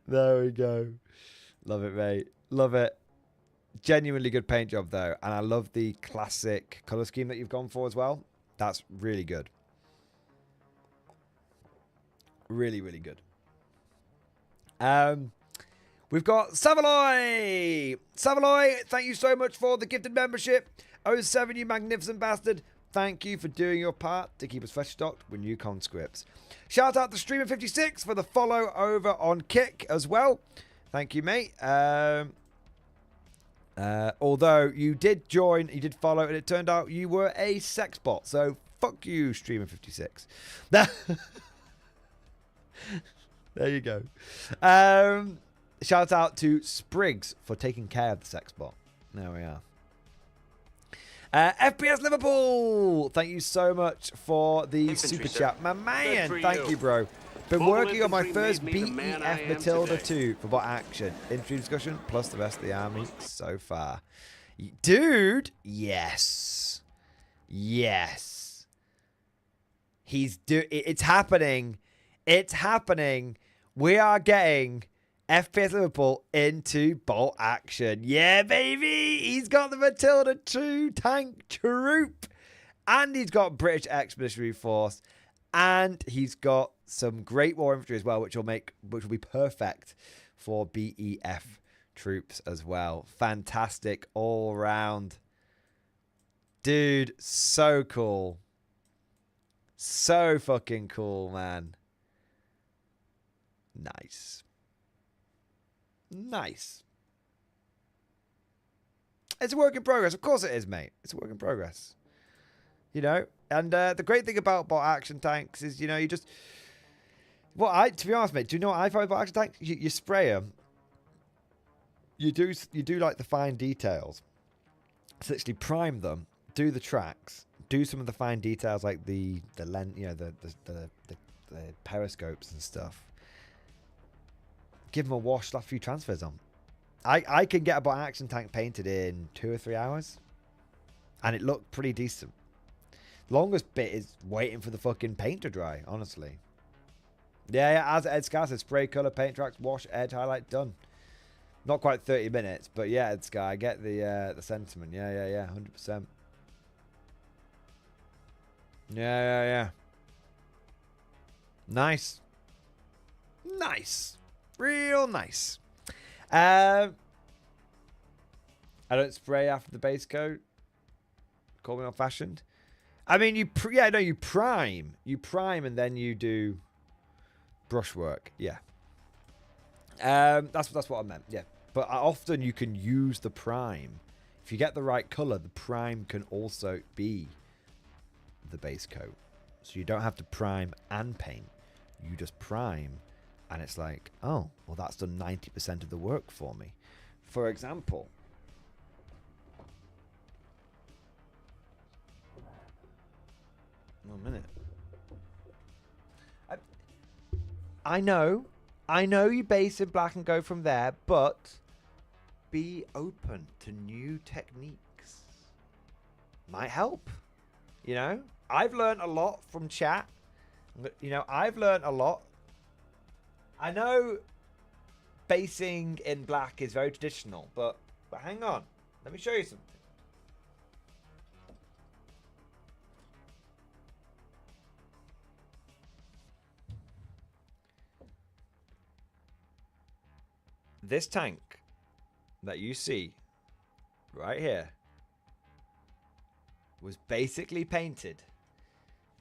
There we go. Love it, mate. Love it. Genuinely good paint job, though. And I love the classic color scheme that you've gone for as well. That's really good. Really, really good. We've got Savaloy. Savaloy, thank you so much for the gifted membership. 07, you magnificent bastard. Thank you for doing your part to keep us fresh stocked with new conscripts. Shout out to Streamer56 for the follow over on Kick as well. Thank you, mate. Although you did join, you did follow, and it turned out you were a sex bot. So fuck you, Streamer56. There you go. Shout out to Spriggs for taking care of the sex bot. There we are. FPS Liverpool, thank you so much for the super chat. My man, thank you, bro. Been working on my first BEF Matilda 2 for bot action. Infantry discussion plus the rest of the army so far. Dude, yes. Yes. It's happening. It's happening. We are getting FPS Liverpool into bolt action. Yeah, baby. He's got the Matilda 2 tank troop. And he's got British Expeditionary Force. And he's got some Great War infantry as well, which will be perfect for BEF troops as well. Fantastic all round. Dude, so cool. So fucking cool, man. Nice. Nice. It's a work in progress. Of course it is, mate. It's a work in progress. You know? And the great thing about bot action tanks is, you know, you just... Well, to be honest, mate, do you know what I find about action tanks? You spray them. You do like the fine details. So literally prime them, do the tracks, do some of the fine details like the lens, you know, the periscopes and stuff. Give them a wash, slap a few transfers on. I can get a bot action tank painted in 2 or 3 hours, and it looked pretty decent. Longest bit is waiting for the fucking paint to dry, honestly. Yeah, as Ed Scar said, spray, colour, paint tracks, wash, edge, highlight, done. Not quite 30 minutes, but yeah, it's guy. I get the sentiment. Yeah, 100%. Yeah. Nice. Real nice. I don't spray after the base coat. Call me old-fashioned. I mean, you prime. You prime and then you do brushwork. Yeah. That's what I meant. Yeah. But often you can use the prime. If you get the right color, the prime can also be the base coat. So you don't have to prime and paint. You just prime and it's like, oh, well, that's done 90% of the work for me. For example, one minute. I know you base in black and go from there, but be open to new techniques. Might help. You know, I've learned a lot from chat. You know, I've learned a lot. I know basing in black is very traditional, but hang on. Let me show you something. This tank that you see right here was basically painted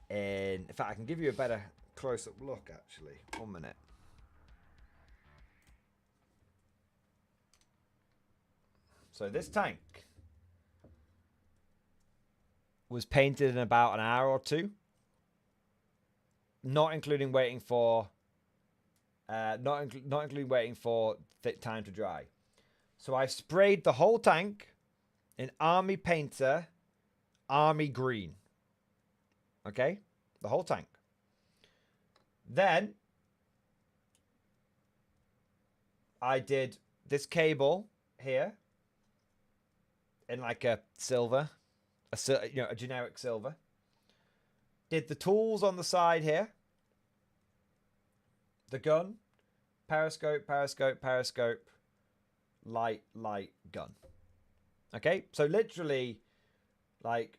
in fact, I can give you a better close-up look, actually. 1 minute. So this tank was painted in about an hour or two, not including waiting for not including waiting for the time to dry. So I sprayed the whole tank in Army Painter Army Green. Okay? The whole tank. Then I did this cable here in like a silver, a generic silver. Did the tools on the side here. The gun, periscope, light, gun. Okay, so literally like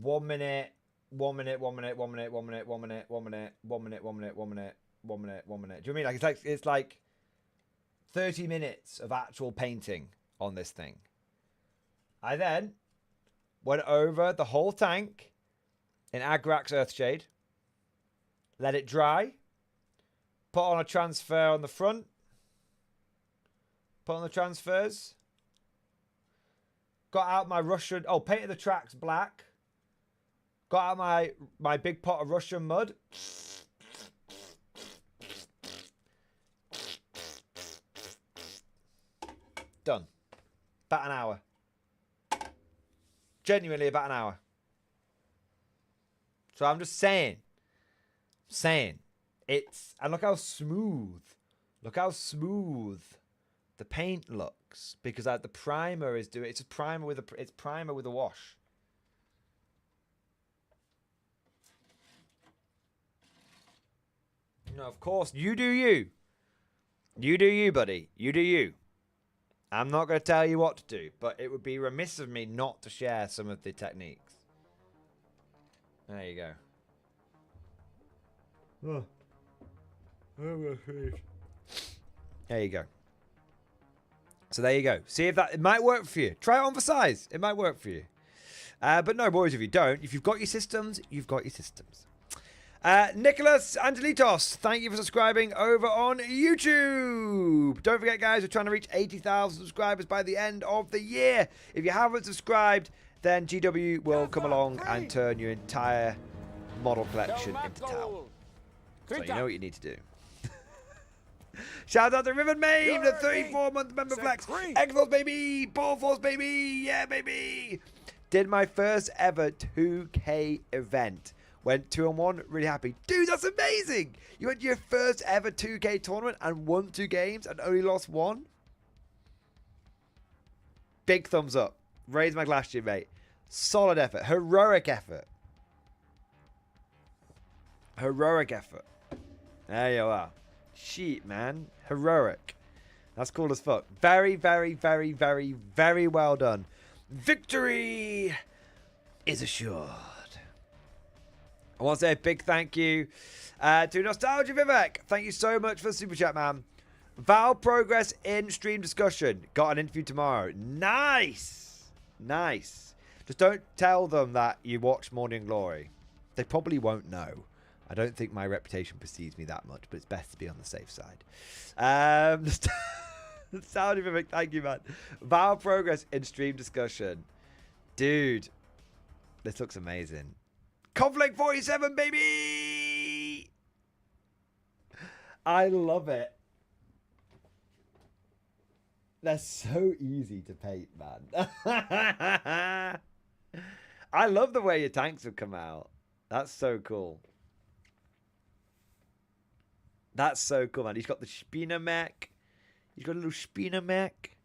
1 minute, 1 minute, 1 minute, 1 minute, 1 minute, 1 minute, 1 minute, 1 minute, 1 minute, 1 minute, 1 minute, 1 minute. Do you know what I mean? It's like 30 minutes of actual painting on this thing. I then went over the whole tank in Agrax Earthshade, let it dry, put on a transfer on the front, put on the transfers, got out my Russian, painted the tracks black, got out my big pot of Russian mud, done. About an hour. Genuinely about an hour. So I'm just saying, it's, and look how smooth the paint looks, because the primer is doing, it's primer with a wash. No, of course, you do you. You do you, buddy. You do you. I'm not going to tell you what to do, but it would be remiss of me not to share some of the techniques. There you go. Oh. There you go. So there you go. See if it might work for you. Try it on for size. It might work for you. But no, boys, if you don't, if you've got your systems, you've got your systems. Nicholas Angelitos, thank you for subscribing over on YouTube. Don't forget, guys, we're trying to reach 80,000 subscribers by the end of the year. If you haven't subscribed, then GW will come along and turn your entire model collection into towel. So you know what you need to do. Shout out to Riven Main, the 34-month member flex. X-Force, baby. Ball Force, baby. Yeah, baby. Did my first ever 2K event. Went 2-on-1, really happy. Dude, that's amazing. You went to your first ever 2K tournament and won 2 games and only lost 1? Big thumbs up. Raise my glass to you, mate. Solid effort. Heroic effort. Heroic effort. There you are. Shit, man. Heroic. That's cool as fuck. Very, very, very, very, very well done. Victory is assured. I want to say a big thank you to Nostalgia Vivek. Thank you so much for the super chat, man. Val progress in stream discussion. Got an interview tomorrow. Nice. Nice. Just don't tell them that you watch Morning Glory. They probably won't know. I don't think my reputation precedes me that much, but it's best to be on the safe side. Nostalgia Vivek, thank you, man. Val progress in stream discussion. Dude, this looks amazing. Conflict 47, baby! I love it. They're so easy to paint, man. I love the way your tanks have come out. That's so cool. That's so cool, man. He's got the Spina mech. He's got a little Spina mech.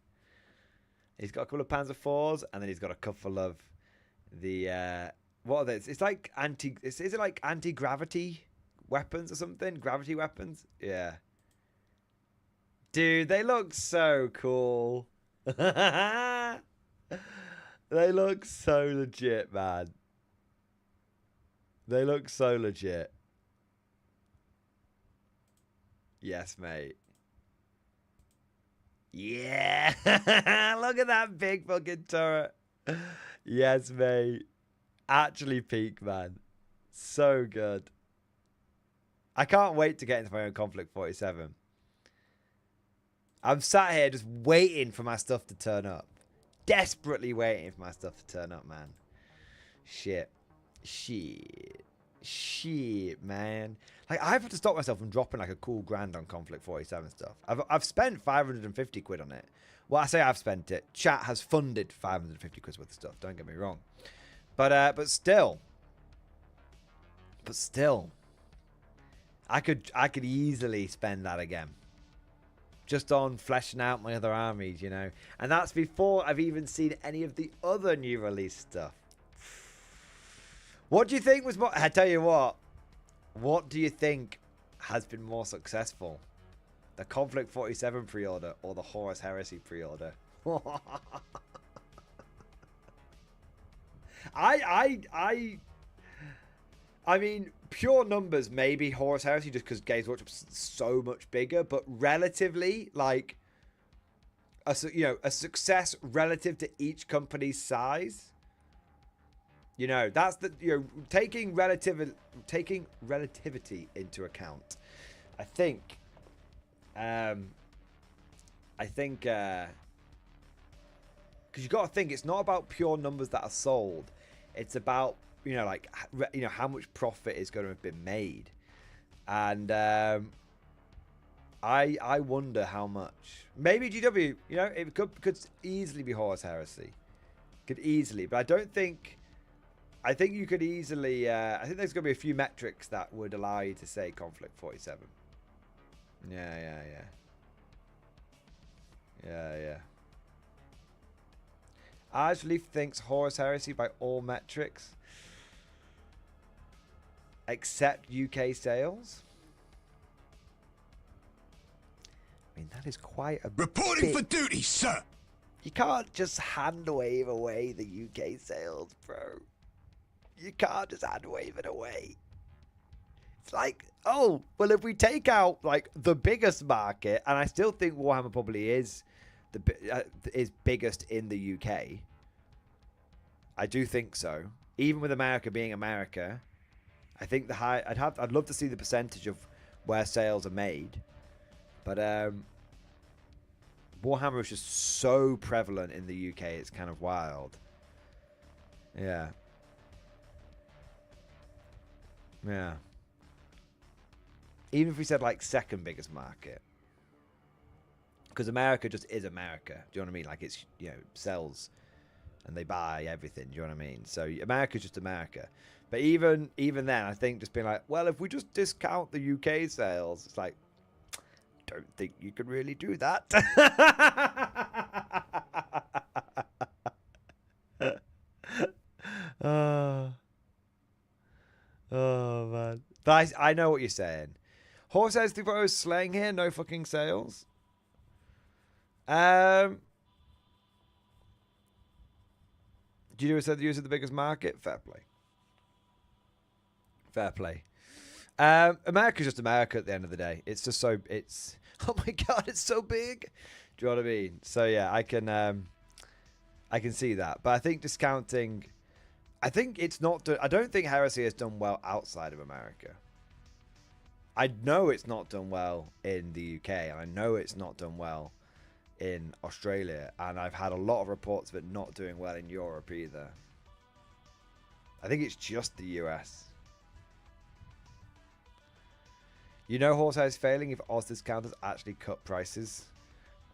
He's got a couple of Panzer IVs, and then he's got a couple of the what are these? It's like is it like anti-gravity weapons or something? Gravity weapons? Yeah. Dude, they look so cool. They look so legit, man. They look so legit. Yes, mate. Yeah. Look at that big fucking turret. Yes, mate. Actually peak, man. So good. I can't wait to get into my own Conflict 47. I'm sat here just waiting for my stuff to turn up. Desperately waiting for my stuff to turn up, man. Shit. Shit, man. Like, I've had to stop myself from dropping like a cool grand on Conflict 47 stuff. I've spent 550 quid on it. Well, I say I've spent it. Chat has funded 550 quid worth of stuff. Don't get me wrong. But still. I could easily spend that again. Just on fleshing out my other armies, you know. And that's before I've even seen any of the other new release stuff. What do you think was more... I tell you what. What do you think has been more successful? The Conflict 47 pre-order or the Horus Heresy pre-order? I mean, pure numbers, maybe Horus Heresy, just because Games Workshop's so much bigger, but relatively, like, a success relative to each company's size. You know, that's the, you know, taking relativity into account. I think, because you got to think it's not about pure numbers that are sold. It's about, you know, like, you know, how much profit is going to have been made. And I wonder how much. Maybe GW, you know, it could easily be Horus Heresy. Could easily, but I don't think. I think you could easily. I think there's going to be a few metrics that would allow you to say Conflict 47. Yeah. Arjleaf thinks Horus Heresy by all metrics except UK sales. I mean, that is quite a Reporting for duty, sir. You can't just hand wave away the UK sales, bro. You can't just hand wave it away. It's like, oh, well, if we take out like the biggest market, and I still think Warhammer probably is is biggest in the UK. I do think so. Even with America being America, I think I'd love to see the percentage of where sales are made. But Warhammer is just so prevalent in the UK, it's kind of wild. Yeah. Even if we said like second biggest market. Because America just is America. Do you know what I mean? Like, it's, you know, sells and they buy everything. Do you know what I mean? So America's just America. But even then, I think just being like, well, if we just discount the UK sales, it's like, don't think you can really do that. Oh man. But I know what you're saying. Horse has the slang here, no fucking sales. Do you said the US is the biggest market? Fair play. Fair play. America's just America at the end of the day. It's just so it's oh my god, it's so big. Do you know what I mean? So yeah, I can see that. But I think discounting, I think it's not I don't think Heresy has done well outside of America. I know it's not done well in the UK, and I know it's not done well in Australia, and I've had a lot of reports of it not doing well in Europe either. I think it's just the US. You know Horsehair is failing if Oz discounters actually cut prices.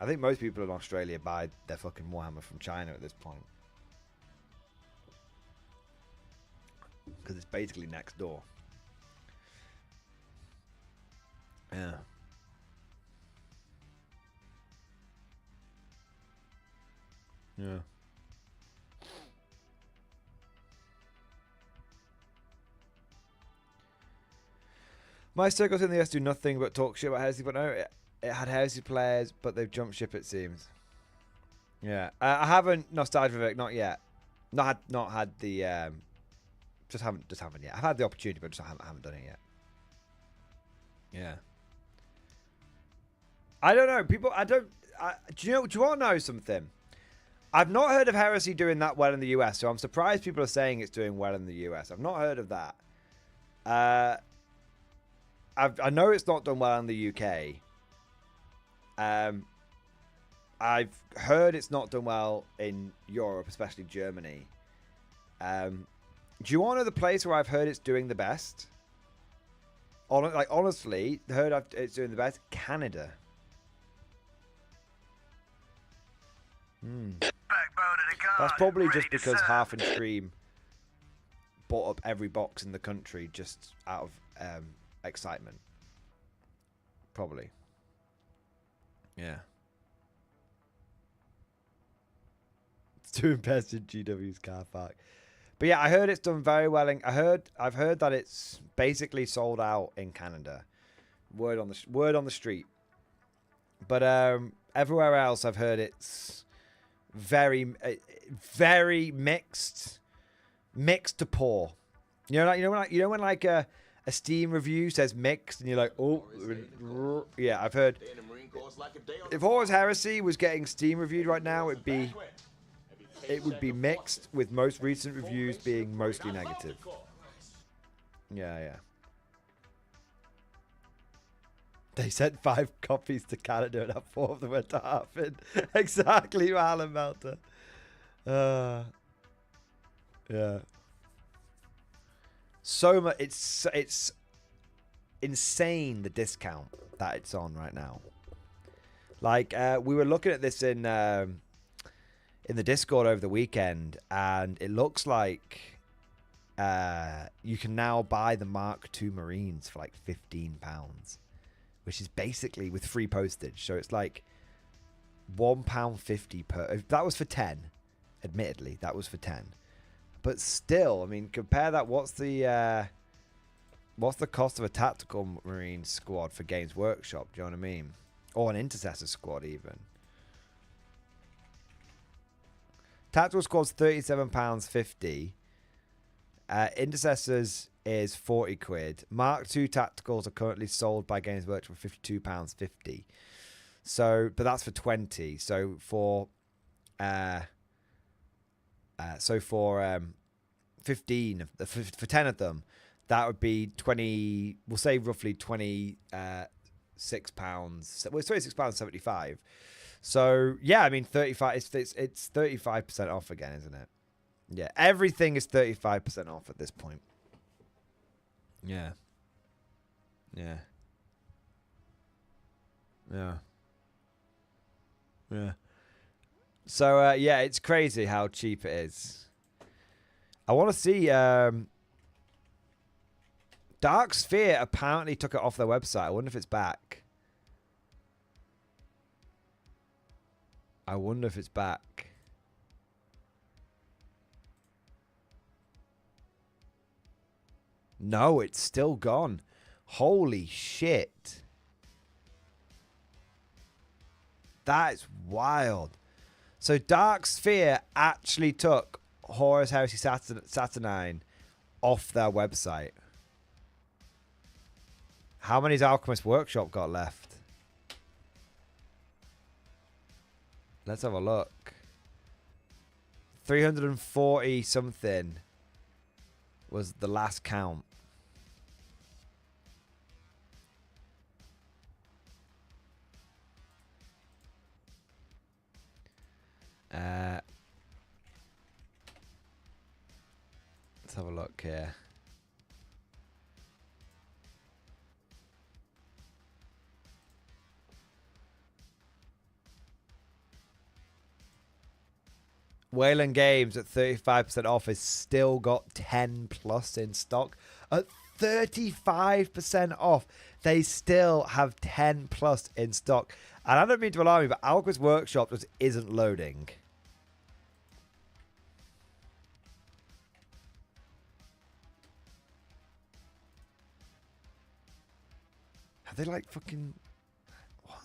I think most people in Australia buy their fucking Warhammer from China at this point. Because it's basically next door. Yeah. Yeah. My circles in the US do nothing but talk shit about Heresy, but no, it had Heresy players, but they've jumped ship, it seems. Yeah. I haven't Nostalgia Vic, not yet. Not had the just haven't yet. I've had the opportunity, but just haven't done it yet. Yeah. I don't know. People, do you want to know something? I've not heard of Heresy doing that well in the US, so I'm surprised people are saying it's doing well in the US. I've not heard of that. I know it's not done well in the UK. I've heard it's not done well in Europe, especially Germany. Do you want to know the place where I've heard it's doing the best? Honestly, it's doing the best. Canada. That's probably just because Half and Stream bought up every box in the country just out of excitement. Probably. Yeah. It's too invested in GW's car park. But yeah, I heard it's done very well. I've heard that it's basically sold out in Canada. Word on the street. But everywhere else, I've heard it's very mixed to poor. You know when a Steam review says mixed, and you're like, oh, yeah. I've heard if Horus Heresy was getting Steam reviewed right now, it would be mixed, with most recent reviews being mostly negative. Yeah. They sent 5 copies to Canada and 4 of them went to Hartford. Exactly, Alan Melter. Yeah. So much. It's insane, the discount that it's on right now. Like we were looking at this in the Discord over the weekend, and it looks like you can now buy the Mark II Marines for like £15, which is basically with free postage. So it's like £1.50 per. That was for 10. Admittedly, that was for 10. But still, I mean, compare that. What's the cost of a tactical Marine squad for Games Workshop? Do you know what I mean? Or an Intercessor squad even. Tactical squad's £37.50. Intercessors is 40 quid. Mark II tacticals are currently sold by Games Workshop for £52.50. So, but that's for 20. So for 15 for 10 of them, that would be 20. We'll say roughly £26. Well, it's £26.75. So yeah, I mean 35. It's 35% off again, isn't it? Yeah, everything is 35% off at this point. Yeah. So yeah, it's crazy how cheap it is. I want to see. Dark Sphere apparently took it off their website. I wonder if it's back. No, it's still gone. Holy shit. That's wild. So Dark Sphere actually took Horus Heresy Saturnine off their website. How many's Alchemist Workshop got left? Let's have a look. 340 something was the last count. Let's have a look here. Wayland Games at 35% off has still got 10 plus in stock. At 35% off, they still have 10 plus in stock. And I don't mean to alarm you, but Alchemist Workshop just isn't loading. Have they like fucking... What?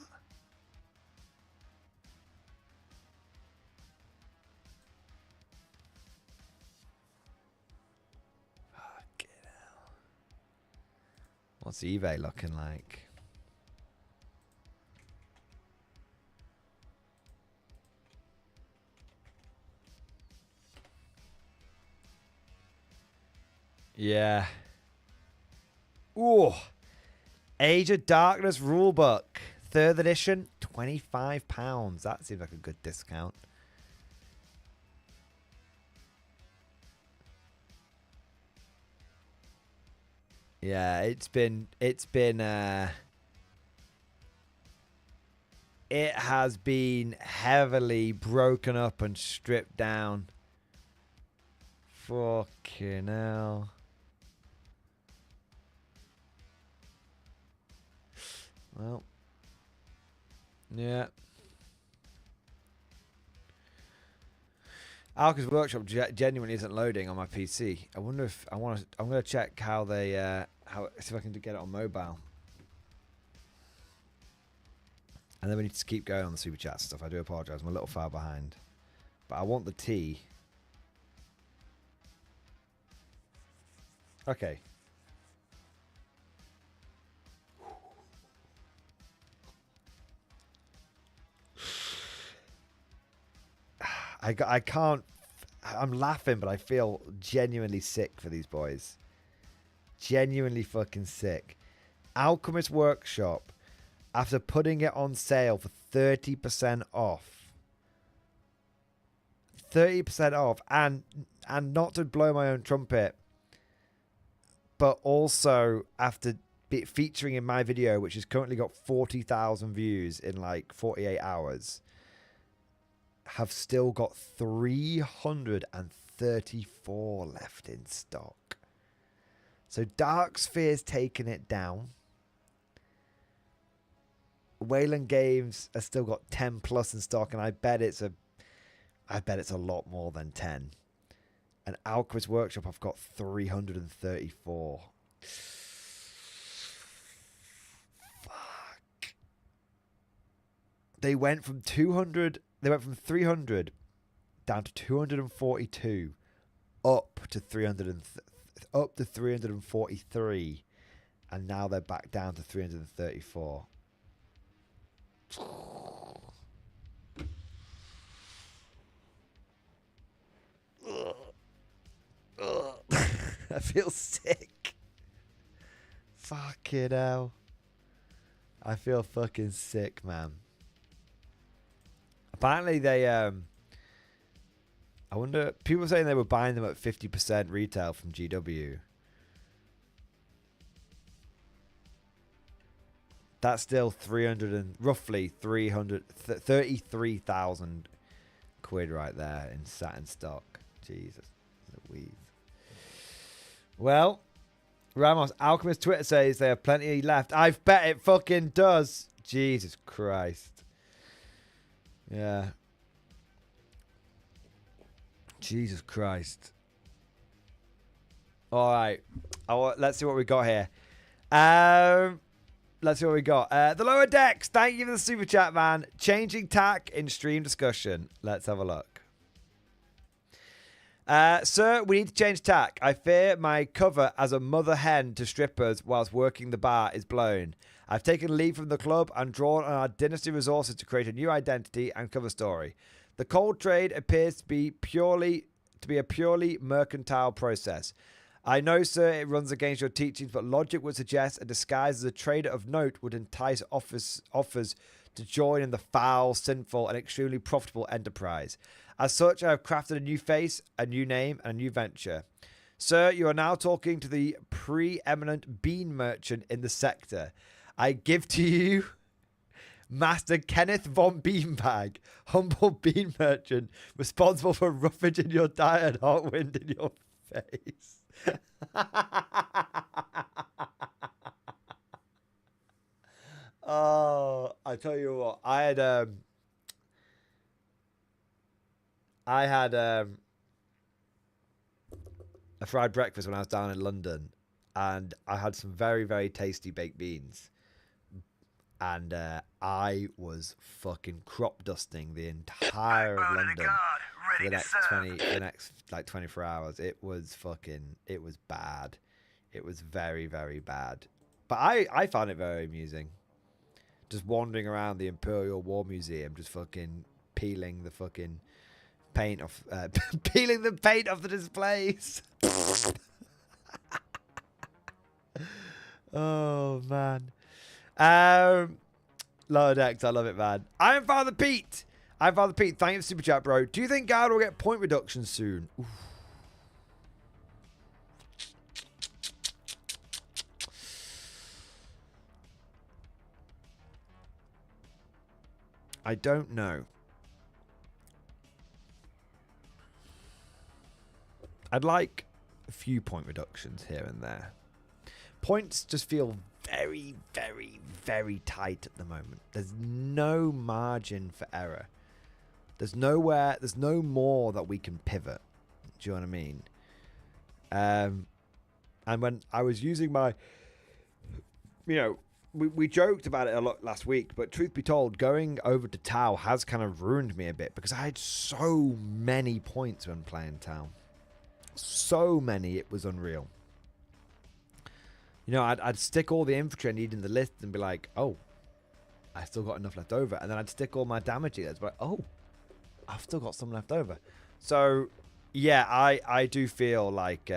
Fucking hell. What's eBay looking like? Yeah. Ooh. Age of Darkness Rulebook. 3rd edition, £25. That seems like a good discount. Yeah, it has been heavily broken up and stripped down. Fucking hell. Well, yeah. Alchemist Workshop genuinely isn't loading on my PC. I wonder if I'm gonna check how they see if I can get it on mobile. And then we need to keep going on the super chat stuff. I do apologize. I'm a little far behind, but I want the tea. Okay. I can't. I'm laughing, but I feel genuinely sick for these boys. Genuinely fucking sick. Alchemist Workshop, after putting it on sale for 30% off. 30% off, and not to blow my own trumpet, but also after featuring in my video, which has currently got 40,000 views in like 48 hours. Have still got 334 left in stock. So Dark Sphere's taking it down. Wayland Games has still got 10 plus in stock, and I bet it's a lot more than 10. And Alchemist Workshop, I've got 334. Fuck. They went from 200. They went from 300 down to 242, up to 343, and now they're back down to 334. I feel sick. Fucking hell. I feel fucking sick, man. Apparently they, I wonder, people were saying they were buying them at 50% retail from GW. That's still roughly 33,000 quid right there in satin stock. Jesus Louise. Well, Ramos, Alchemist Twitter says they have plenty left. I bet it fucking does. Jesus Christ. Yeah. Jesus Christ. All right. Let's see what we got here. let's see what we got. The lower decks. Thank you for the super chat, man. Changing tack in stream discussion. Let's have a look. Sir, we need to change tack. I fear my cover as a mother hen to strippers whilst working the bar is blown. I've taken leave from the club and drawn on our dynasty resources to create a new identity and cover story. The cold trade appears to be a purely mercantile process. I know, sir, it runs against your teachings, but logic would suggest a disguise as a trader of note would entice offers to join in the foul, sinful, and extremely profitable enterprise. As such, I have crafted a new face, a new name, and a new venture. Sir, you are now talking to the preeminent bean merchant in the sector. I give to you Master Kenneth von Beanbag, humble bean merchant, responsible for roughaging your diet and hot wind in your face. Oh, I tell you what, I had a fried breakfast when I was down in London, and I had some very, very tasty baked beans. And I was fucking crop dusting the entire of London for the next like 24 hours. It was bad. It was very, very bad. But I found it very amusing. Just wandering around the Imperial War Museum, just fucking peeling the fucking paint off, peeling the paint off the displays. Oh man. Lower decks, I love it, man. I'm Father Pete. Thank you for the super chat, bro. Do you think Guard will get point reduction soon? Oof. I don't know. I'd like a few point reductions here and there. Points just feel very, very, very tight at the moment. There's no margin for error. There's no more that we can pivot. Do you know what I mean? And when I was using my, we joked about it a lot last week, but truth be told, going over to Tau has kind of ruined me a bit because I had so many points when playing Tau. So many, it was unreal. I'd stick all the infantry I need in the list and be like, oh, I still got enough left over. And then I'd stick all my damage dealers, but like, oh, I've still got some left over. So, yeah, I do feel like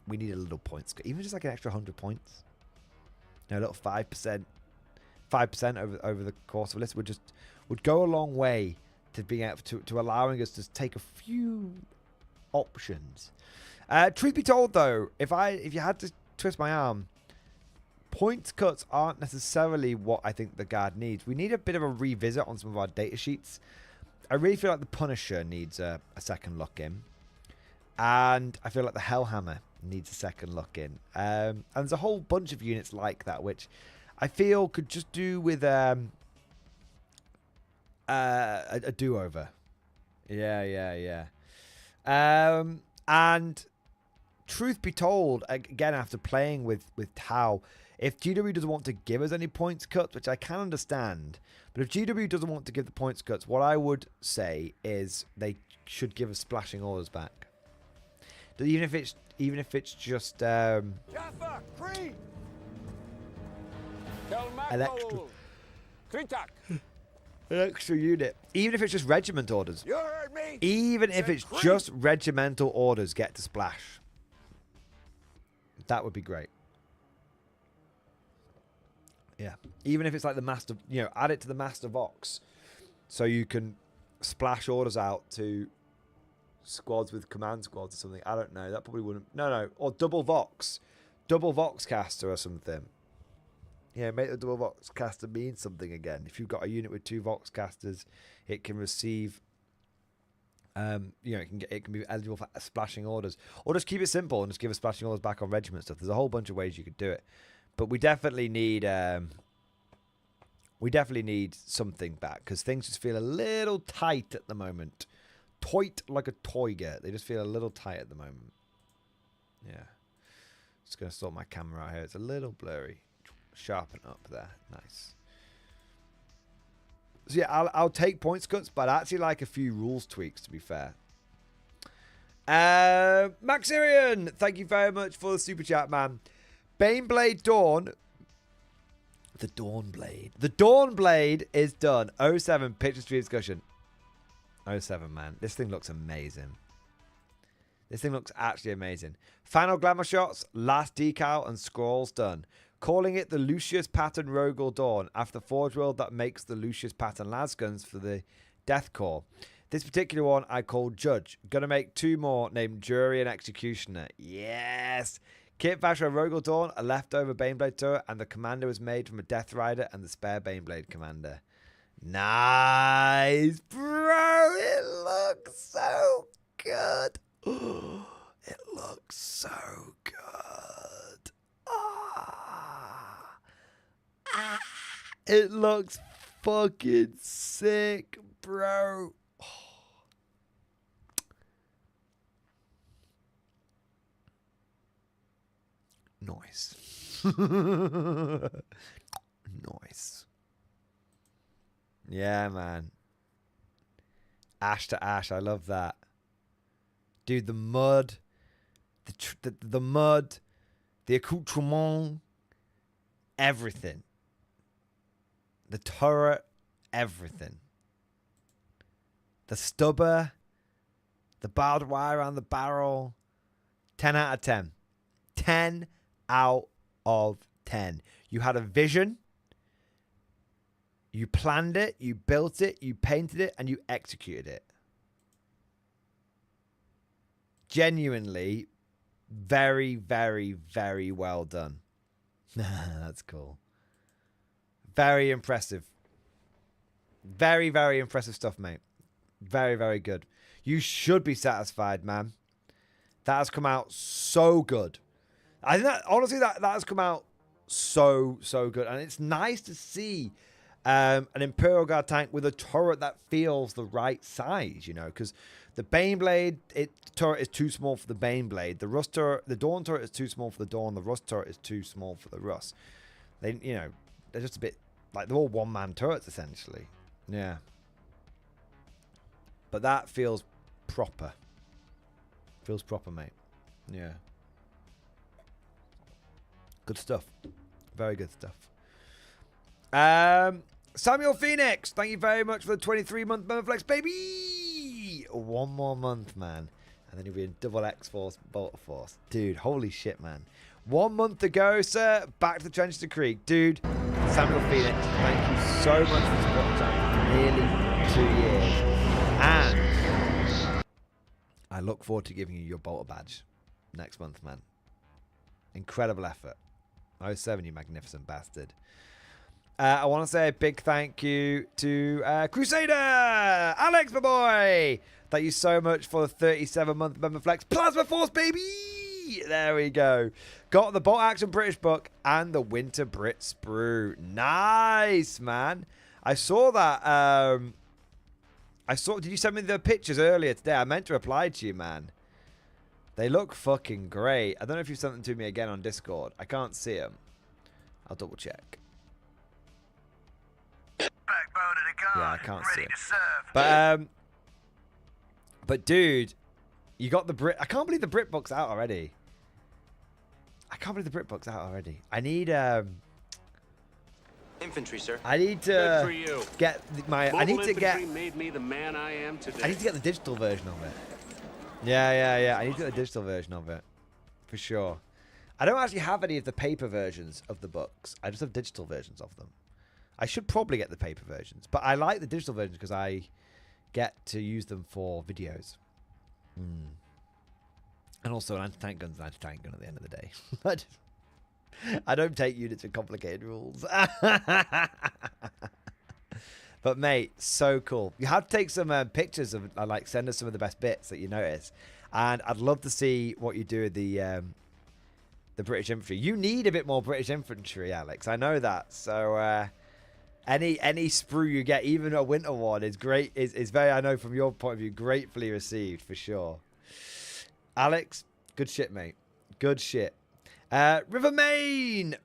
we need a little points. Even just like an extra 100 points. A little 5%. 5% over the course of a list would go a long way to being able to allowing us to take a few options. Truth be told, though, if you had to twist my arm, points cuts aren't necessarily what I think the Guard needs. We need a bit of a revisit on some of our data sheets. I really feel like the Punisher needs a second look in, and I feel like the Hellhammer needs a second look in, and there's a whole bunch of units like that which I feel could just do with a do-over. Yeah. And truth be told, again, after playing with Tau, if GW doesn't want to give us any points cuts, which I can understand, but if GW doesn't want to give the points cuts, what I would say is they should give us splashing orders back. Even if it's just Jaffa, Creed. an extra unit. Even if it's just regiment orders. You heard me. Even if it's just regimental orders get to splash. That would be great. Yeah. Even if it's like the Master, add it to the Master Vox. So you can splash orders out to squads with command squads or something. I don't know. That probably wouldn't. No. Or double Vox. Double Vox caster or something. Yeah, make the double Vox caster mean something again. If you've got a unit with 2 Vox casters, it can receive it can be eligible for splashing orders, or just keep it simple and just give us splashing orders back on regiment stuff. There's a whole bunch of ways you could do it, but we definitely need something back because things just feel a little tight at the moment. Toit like a toiger. They just feel a little tight at the moment. Yeah, just gonna sort my camera out here. It's a little blurry. Sharpen up there. Nice. So yeah, I'll take points cuts, but I actually like a few rules tweaks, to be fair. Maxirian, thank you very much for the super chat, man. Baneblade Dawn. The Dawn Blade. The Dawn Blade is done. 07 picture stream discussion. 07, man. This thing looks amazing. This thing looks actually amazing. Final glamour shots, last decal, and scrolls done. Calling it the Lucius pattern Rogel Dawn after the Forge World that makes the Lucius pattern lasguns for the Death Corps. This particular one I call Judge. Gonna make 2 more named Jury and Executioner. Yes! Kit Vasher Rogel Dawn, a leftover Baneblade turret, and the commander was made from a Death Rider and the spare Baneblade commander. Nice! Bro, it looks so good. It looks so good. It looks fucking sick, bro. Nice. Nice. Yeah, man. Ash to ash. I love that. Dude, the mud. The mud. The accoutrement. Everything. The turret. Everything. The stubber. The barbed wire around the barrel. 10 out of 10. 10 out of 10. You had a vision. You planned it. You built it. You painted it. And you executed it. Genuinely, very, very, very well done. That's cool. Very impressive. Very, very impressive stuff, mate. Very, very good. You should be satisfied, man. That has come out so good. I think that, honestly, that has come out so good. And it's nice to see an Imperial Guard tank with a turret that feels the right size, you know, because the Baneblade, turret is too small for the Baneblade. The Rust turret, the Dawn turret is too small for the Dawn. The Rust turret is too small for the Rust. They, you know, they're just a bit like they're all one-man turrets essentially. Yeah. But that feels proper. Feels proper, mate. Yeah. Good stuff. Very good stuff. Samuel Phoenix, thank you very much for the 23-month member flex, baby. 1 more month, man. And then he'll be in double X-Force, Bolter Force. Dude, holy shit, man. 1 month to go, sir. Back to the Trenches of Creek. Dude, Samuel Phoenix, thank you so much for supporting the channel for nearly 2 years. And I look forward to giving you your Bolter badge next month, man. Incredible effort. 07, you magnificent bastard. I want to say a big thank you to Crusader! Alex, my boy! Thank you so much for the 37-month member flex. Plasma Force, baby! There we go. Got the Bolt Action British book and the Winter Brit Sprue. Nice, man. I saw that. Did you send me the pictures earlier today? I meant to reply to you, man. They look fucking great. I don't know if you sent them to me again on Discord. I can't see them. I'll double check. Backbone of the guard, Yeah, I can't see ready it. to serve. But dude, you got the Brit. I can't believe the Brit book's out already. I need infantry, sir. I need Good for to you. get my. I need Mobile to get. infantry made me the man I am today. I need to get the digital version of it. Yeah. I need to get the digital version of it, for sure. I don't actually have any of the paper versions of the books. I just have digital versions of them. I should probably get the paper versions, but I like the digital versions because I get to use them for videos. And also an anti-tank gun's an anti-tank gun at the end of the day. I don't take units with complicated rules. But mate, so cool. You have to take some pictures of, like, send us some of the best bits that you notice. And I'd love to see what you do with the British infantry. You need a bit more British infantry, Alex. I know that. So any sprue you get, even a winter one, is great. Is very, I know from your point of view, gratefully received for sure. Alex, good shit, mate. Good shit. Rivermain,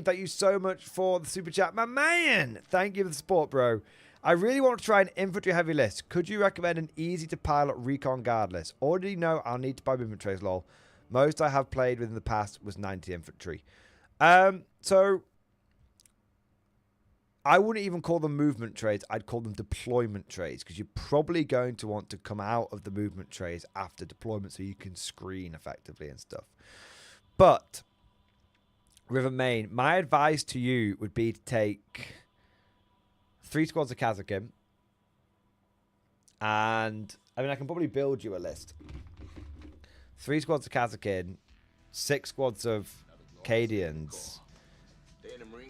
thank you so much for the super chat, my man. Thank you for the support, bro. I really want to try an infantry heavy list. Could you recommend an easy to pilot recon guard list? Already know I'll need to buy movement trays, lol. Most I have played with in the past was 90 infantry. So I wouldn't even call them movement trays. I'd call them deployment trays, because you're probably going to want to come out of the movement trays after deployment so you can screen effectively and stuff. But Rivermain, my advice to you would be to take 3 squads of Kazakin. And I mean, I can probably build you a list. 3 squads of Kazakin, 6 squads of Cadians.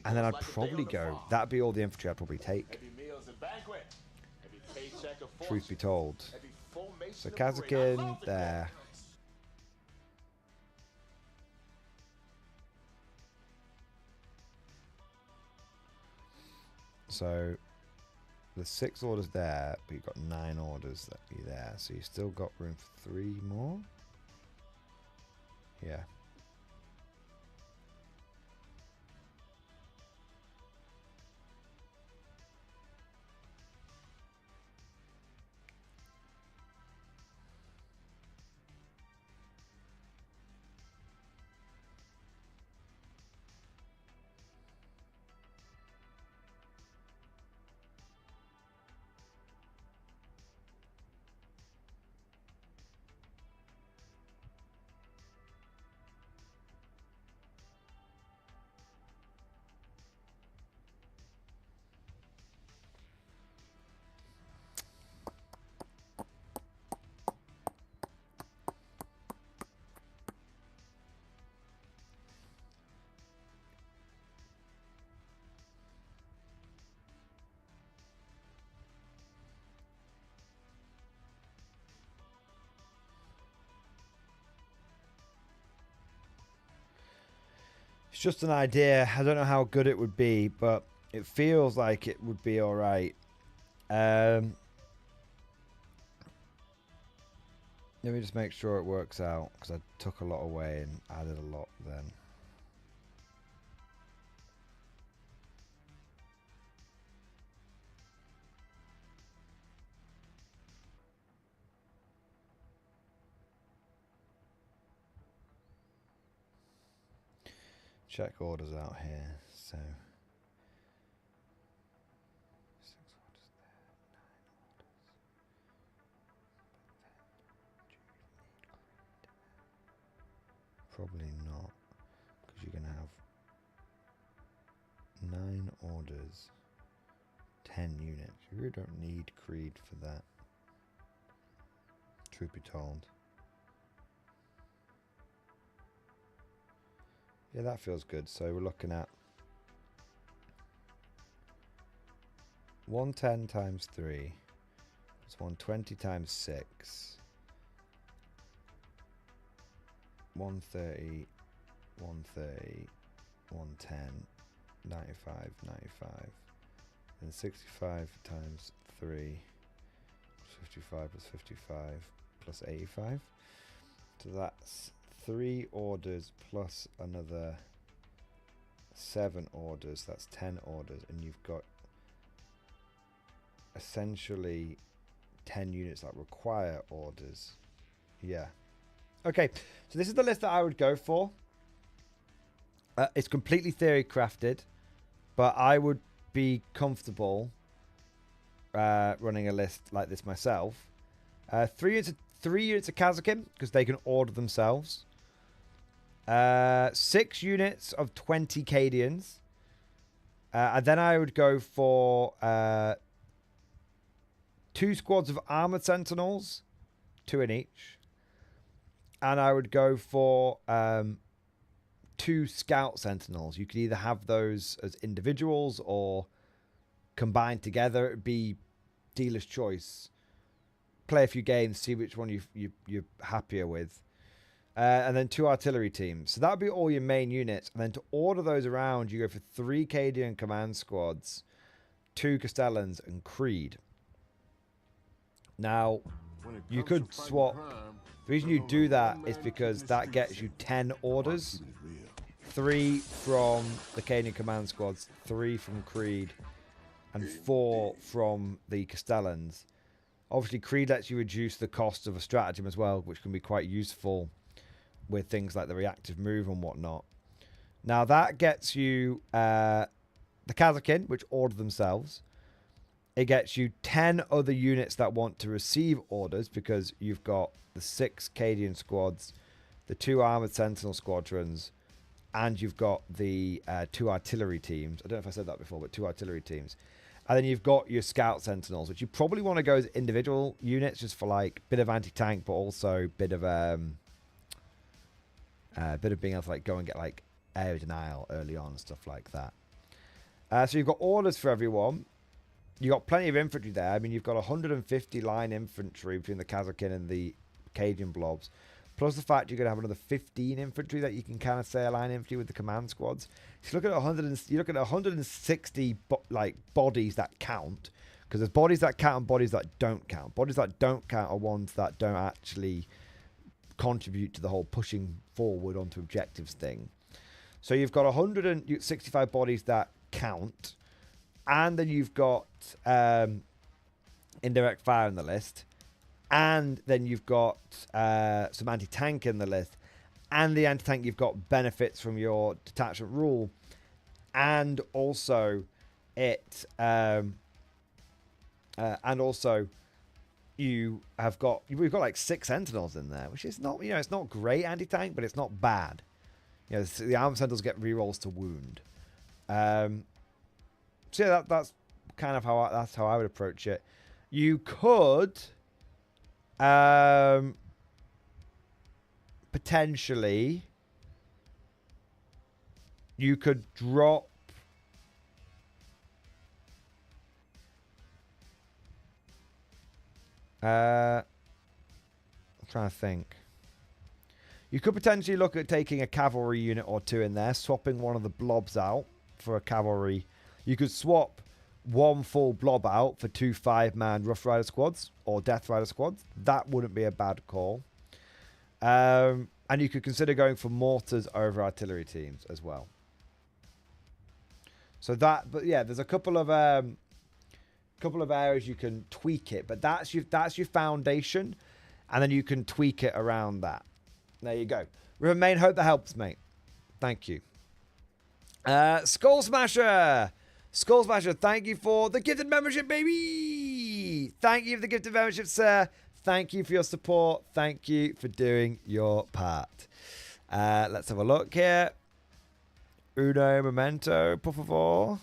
And then I'd probably go. That'd be all the infantry I'd probably take. Truth be told. So Kazakin there. So there's 6 orders there, but you've got 9 orders that be there. So you've still got room for 3 more. Yeah. It's just an idea. I don't know how good it would be, but it feels like it would be all right. Let me just make sure it works out, because I took a lot away and added a lot then. Check orders out here. So 6 orders there, 9 orders. Probably not, because you're going to have 9 orders, 10 units. You really don't need Creed for that, truth be told. Yeah, that feels good. So we're looking at 110 times 3. It's 120 times 6. 130, 130, 110, 95, 95. And 65 times 3. 55 plus 55 plus 85. So that's 3 orders plus another 7 orders. That's 10 orders, and you've got essentially 10 units that require orders. Yeah. Okay, so this is the list that I would go for. It's completely theory crafted, but I would be comfortable running a list like this myself. 3 units of Kazakin, because they can order themselves. 6 units of 20 Cadians. And then I would go for 2 squads of Armored Sentinels, 2 in each. And I would go for 2 Scout Sentinels. You could either have those as individuals or combined together. It would be dealer's choice. Play a few games, see which one you're happier with. And then 2 artillery teams. So that would be all your main units. And then to order those around, you go for 3 Cadian command squads, 2 Castellans, and Creed. Now, you could swap. The reason you do that is because that gets you 10 orders. 3 from the Cadian Command Squads, 3 from Creed, and 4 from the Castellans. Obviously, Creed lets you reduce the cost of a stratagem as well, which can be quite useful with things like the reactive move and whatnot. Now, that gets you the Kazakin, which order themselves. It gets you 10 other units that want to receive orders, because you've got the 6 Cadian squads, the 2 armored sentinel squadrons, and you've got the 2 artillery teams. I don't know if I said that before, but 2 artillery teams. And then you've got your scout sentinels, which you probably want to go as individual units, just for like bit of anti-tank, but also bit of being able to like go and get like air denial early on and stuff like that. So you've got orders for everyone. You've got plenty of infantry there. I mean, you've got 150 line infantry between the Kazakin and the Cadian blobs. Plus the fact you're going to have another 15 infantry that you can kind of say line infantry with the command squads. So you look at 160 bodies that count, because there's bodies that count and bodies that don't count. Bodies that don't count are ones that don't actually contribute to the whole pushing forward onto objectives thing. So you've got 165 bodies that count, and then you've got indirect fire in the list. And then you've got some anti-tank in the list. And the anti-tank, you've got benefits from your detachment rule. And also we've got like 6 sentinels in there, which is not, it's not great anti-tank, but it's not bad. The armored sentinels get rerolls to wound. So yeah, that's kind of how I would approach it. You could potentially, you could drop I'm trying to think. You could potentially look at taking a cavalry unit or 2 in there, swapping one of the blobs out for a cavalry. You could swap 1 full blob out for 2 5-man Rough Rider squads or Death Rider squads. That wouldn't be a bad call. And you could consider going for mortars over artillery teams as well. So that, but yeah, there's a couple of areas you can tweak it, but that's your foundation, and then you can tweak it around that. There you go. Remain hope that helps, mate. Thank you. Skull Smasher, thank you for the gifted membership, baby. Thank you for the gifted membership, sir. Thank you for your support. Thank you for doing your part. Let's have a look here. Uno momento, por favor.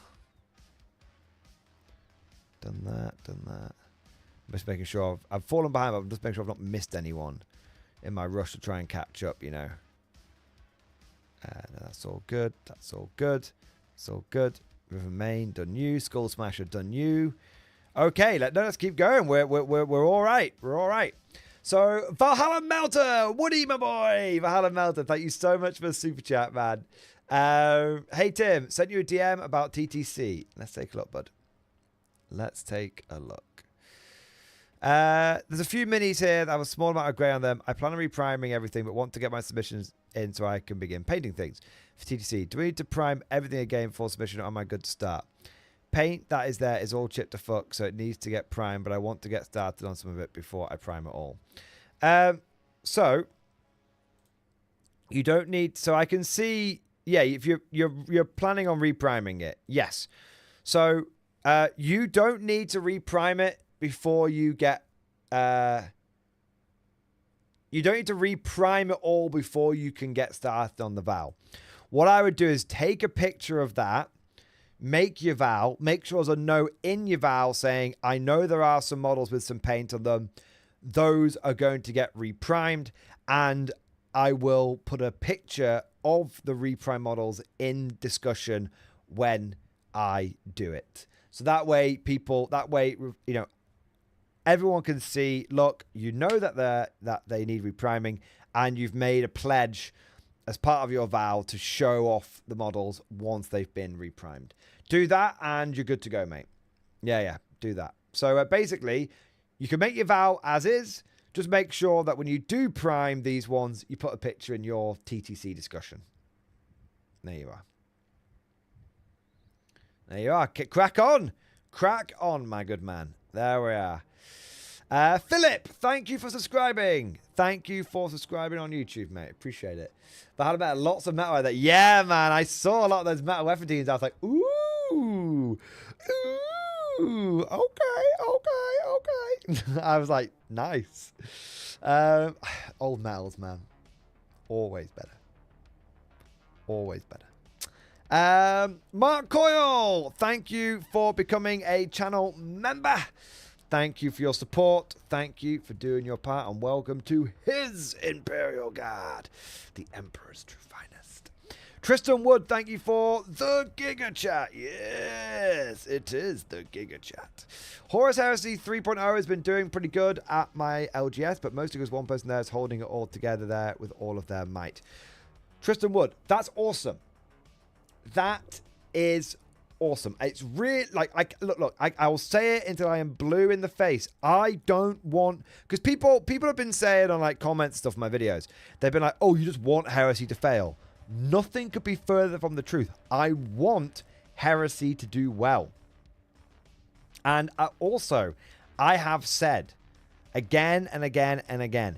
Done that. I'm just making sure I've fallen behind, but I'm just making sure I've not missed anyone in my rush to try and catch up, No, that's all good. It's all good. River Main, done you. Skull Smasher, done you. Okay, let's keep going. We're all right. We're all right. So, Valhalla Melter, Woody, my boy. Valhalla Melter, thank you so much for the super chat, man. Hey, Tim, sent you a DM about TTC. Let's take a look, bud. Let's take a look. There's a few minis here that have a small amount of grey on them. I plan on repriming everything, but want to get my submissions in so I can begin painting things. For TTC, do we need to prime everything again for submission, or am I good to start? Paint that is there is all chipped to fuck, so it needs to get primed, but I want to get started on some of it before I prime it all. So you don't need, so I can see, yeah, if you're planning on repriming it, yes. So you don't need to reprime it before you get you don't need to reprime it all before you can get started on the Val. What I would do is take a picture of that, make your Val, make sure there's a note in your Val saying, I know there are some models with some paint on them. Those are going to get reprimed, and I will put a picture of the reprime models in discussion when I do it. So that way everyone can see, look, that they need repriming, and you've made a pledge as part of your vow to show off the models once they've been reprimed. Do that and you're good to go, mate. Yeah, do that. So basically, you can make your vow as is. Just make sure that when you do prime these ones, you put a picture in your TTC discussion. There you are. There you are. Crack on. Crack on, my good man. There we are. Philip, thank you for subscribing. Thank you for subscribing on YouTube, mate. Appreciate it. But how about lots of metal like that? Yeah, man. I saw a lot of those metal weapon teams. I was like, ooh. Ooh. Okay. I was like, nice. Old metals, man. Always better. Always better. Mark Coyle, thank you for becoming a channel member. Thank you for your support. Thank you for doing your part. And welcome to his Imperial Guard, the Emperor's true finest. Tristan Wood, thank you for the Giga Chat. Yes, it is the Giga Chat. Horus Heresy 3.0 has been doing pretty good at my LGS, but mostly because one person there is holding it all together there with all of their might. Tristan Wood, that's awesome. That is awesome. It's really like look. I will say it until I am blue in the face. I don't want, because people have been saying on like comments stuff in my videos. They've been like, oh, you just want Heresy to fail. Nothing could be further from the truth. I want Heresy to do well. And I have said again and again and again,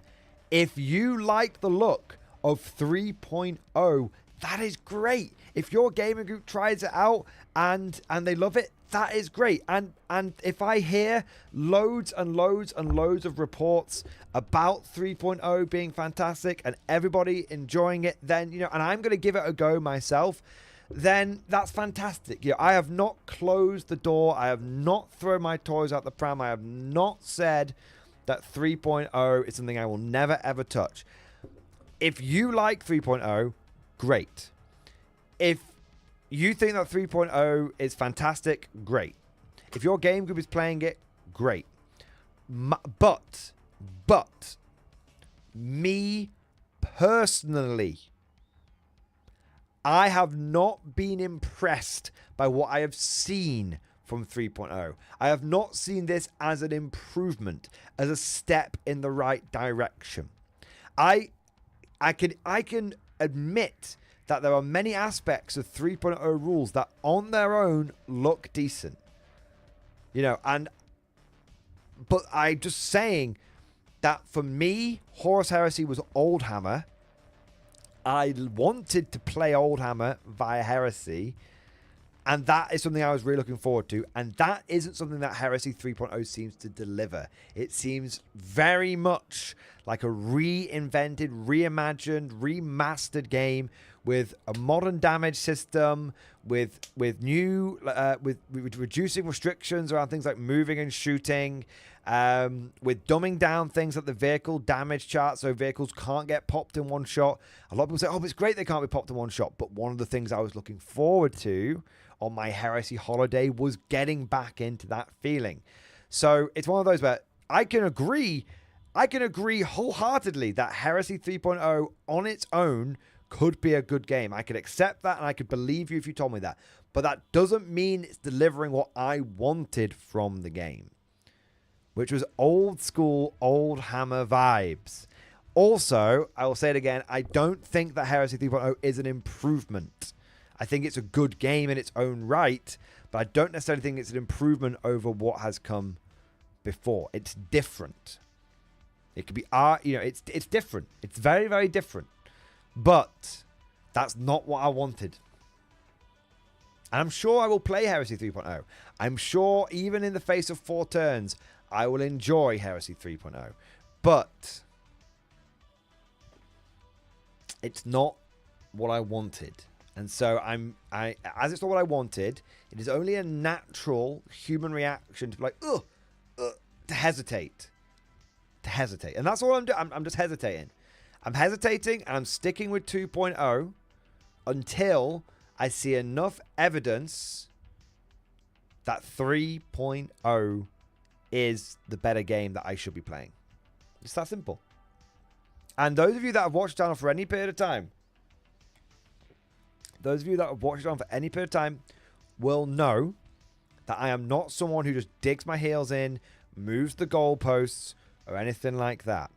if you like the look of 3.0, that is great. If your gaming group tries it out and they love it, that is great. And if I hear loads and loads and loads of reports about 3.0 being fantastic and everybody enjoying it, then, you know, and I'm going to give it a go myself, then that's fantastic. You know, I have not closed the door. I have not thrown my toys out the pram. I have not said that 3.0 is something I will never ever touch. If you like 3.0, great. If you think that 3.0 is fantastic, great. If your game group is playing it, great. But me personally, I have not been impressed by what I have seen from 3.0. I have not seen this as an improvement, as a step in the right direction. I can admit that there are many aspects of 3.0 rules that on their own look decent. You know, but I'm just saying that for me, Horus Heresy was Old Hammer. I wanted to play Old Hammer via Heresy, and that is something I was really looking forward to, and that isn't something that Heresy 3.0 seems to deliver. It seems very much like a reinvented, reimagined, remastered game with a modern damage system, with new with reducing restrictions around things like moving and shooting, with dumbing down things like the vehicle damage chart so vehicles can't get popped in one shot. A lot of people say, oh, but it's great they can't be popped in one shot. But one of the things I was looking forward to on my Heresy holiday was getting back into that feeling. So it's one of those where I can agree wholeheartedly that Heresy 3.0 on its own could be a good game. I could accept that and I could believe you if you told me that. But that doesn't mean it's delivering what I wanted from the game, which was old school, Old Hammer vibes. Also, I will say it again, I don't think that Heresy 3.0 is an improvement. I think it's a good game in its own right, but I don't necessarily think it's an improvement over what has come before. It's different. It could be art, you know, it's different. It's very, very different. But that's not what I wanted. And I'm sure I will play Heresy 3.0. I'm sure even in the face of 4 turns, I will enjoy Heresy 3.0. But it's not what I wanted. And so as it's not what I wanted, it is only a natural human reaction to be like, to hesitate. To hesitate. And that's all I'm doing. I'm just hesitating. I'm hesitating and I'm sticking with 2.0 until I see enough evidence that 3.0 is the better game that I should be playing. It's that simple. And those of you that have watched the channel for any period of time, will know that I am not someone who just digs my heels in, moves the goalposts, or anything like that.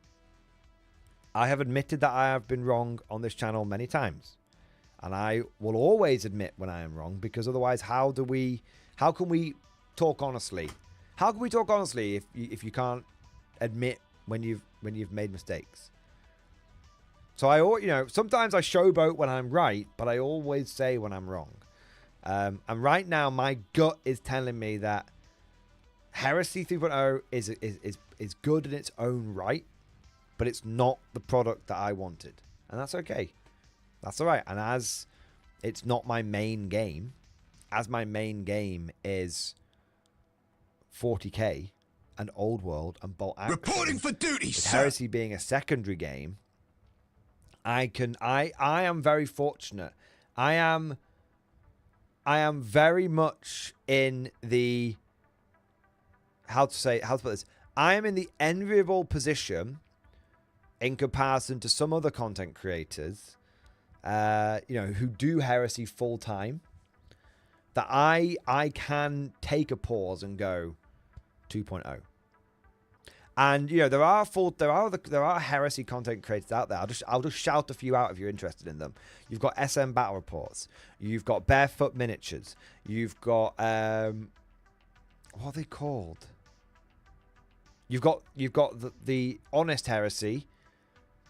I have admitted that I have been wrong on this channel many times. And I will always admit when I am wrong, because otherwise how can we talk honestly? How can we talk honestly if you can't admit when you've made mistakes? So sometimes I showboat when I'm right, but I always say when I'm wrong. And right now my gut is telling me that Heresy 3.0 is good in its own right, but it's not the product that I wanted. And that's okay. That's all right. And as it's not my main game, as my main game is 40k and Old World and Bolt Action, Reporting for duty, with sir. Heresy being a secondary game, I am very fortunate. I am very much in the how to put this. I am in the enviable position in comparison to some other content creators, who do Heresy full time, that I can take a pause and go 2.0. And there are Heresy content creators out there. I'll just shout a few out if you're interested in them. You've got SM Battle Reports. You've got Barefoot Miniatures. You've got what are they called? You've got the Honest Heresy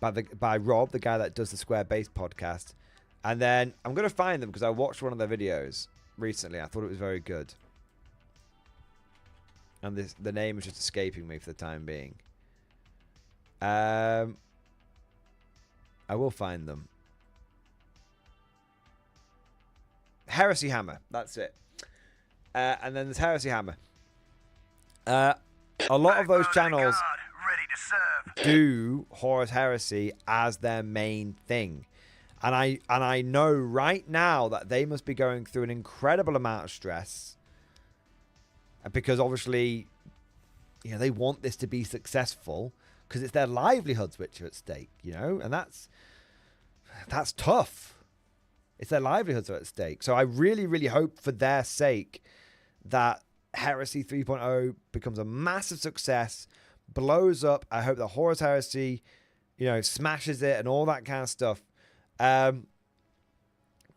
by Rob, the guy that does the Square Base podcast. And then I'm going to find them because I watched one of their videos recently. I thought it was very good. And the name is just escaping me for the time being. I will find them. Heresy Hammer. That's it. And then there's Heresy Hammer. A lot of those channels do Horus Heresy as their main thing. And I know right now that they must be going through an incredible amount of stress. Because obviously, they want this to be successful because it's their livelihoods which are at stake, and that's tough. It's their livelihoods are at stake. So I really, really hope for their sake that Heresy 3.0 becomes a massive success, blows up. I hope that Horus Heresy, smashes it and all that kind of stuff.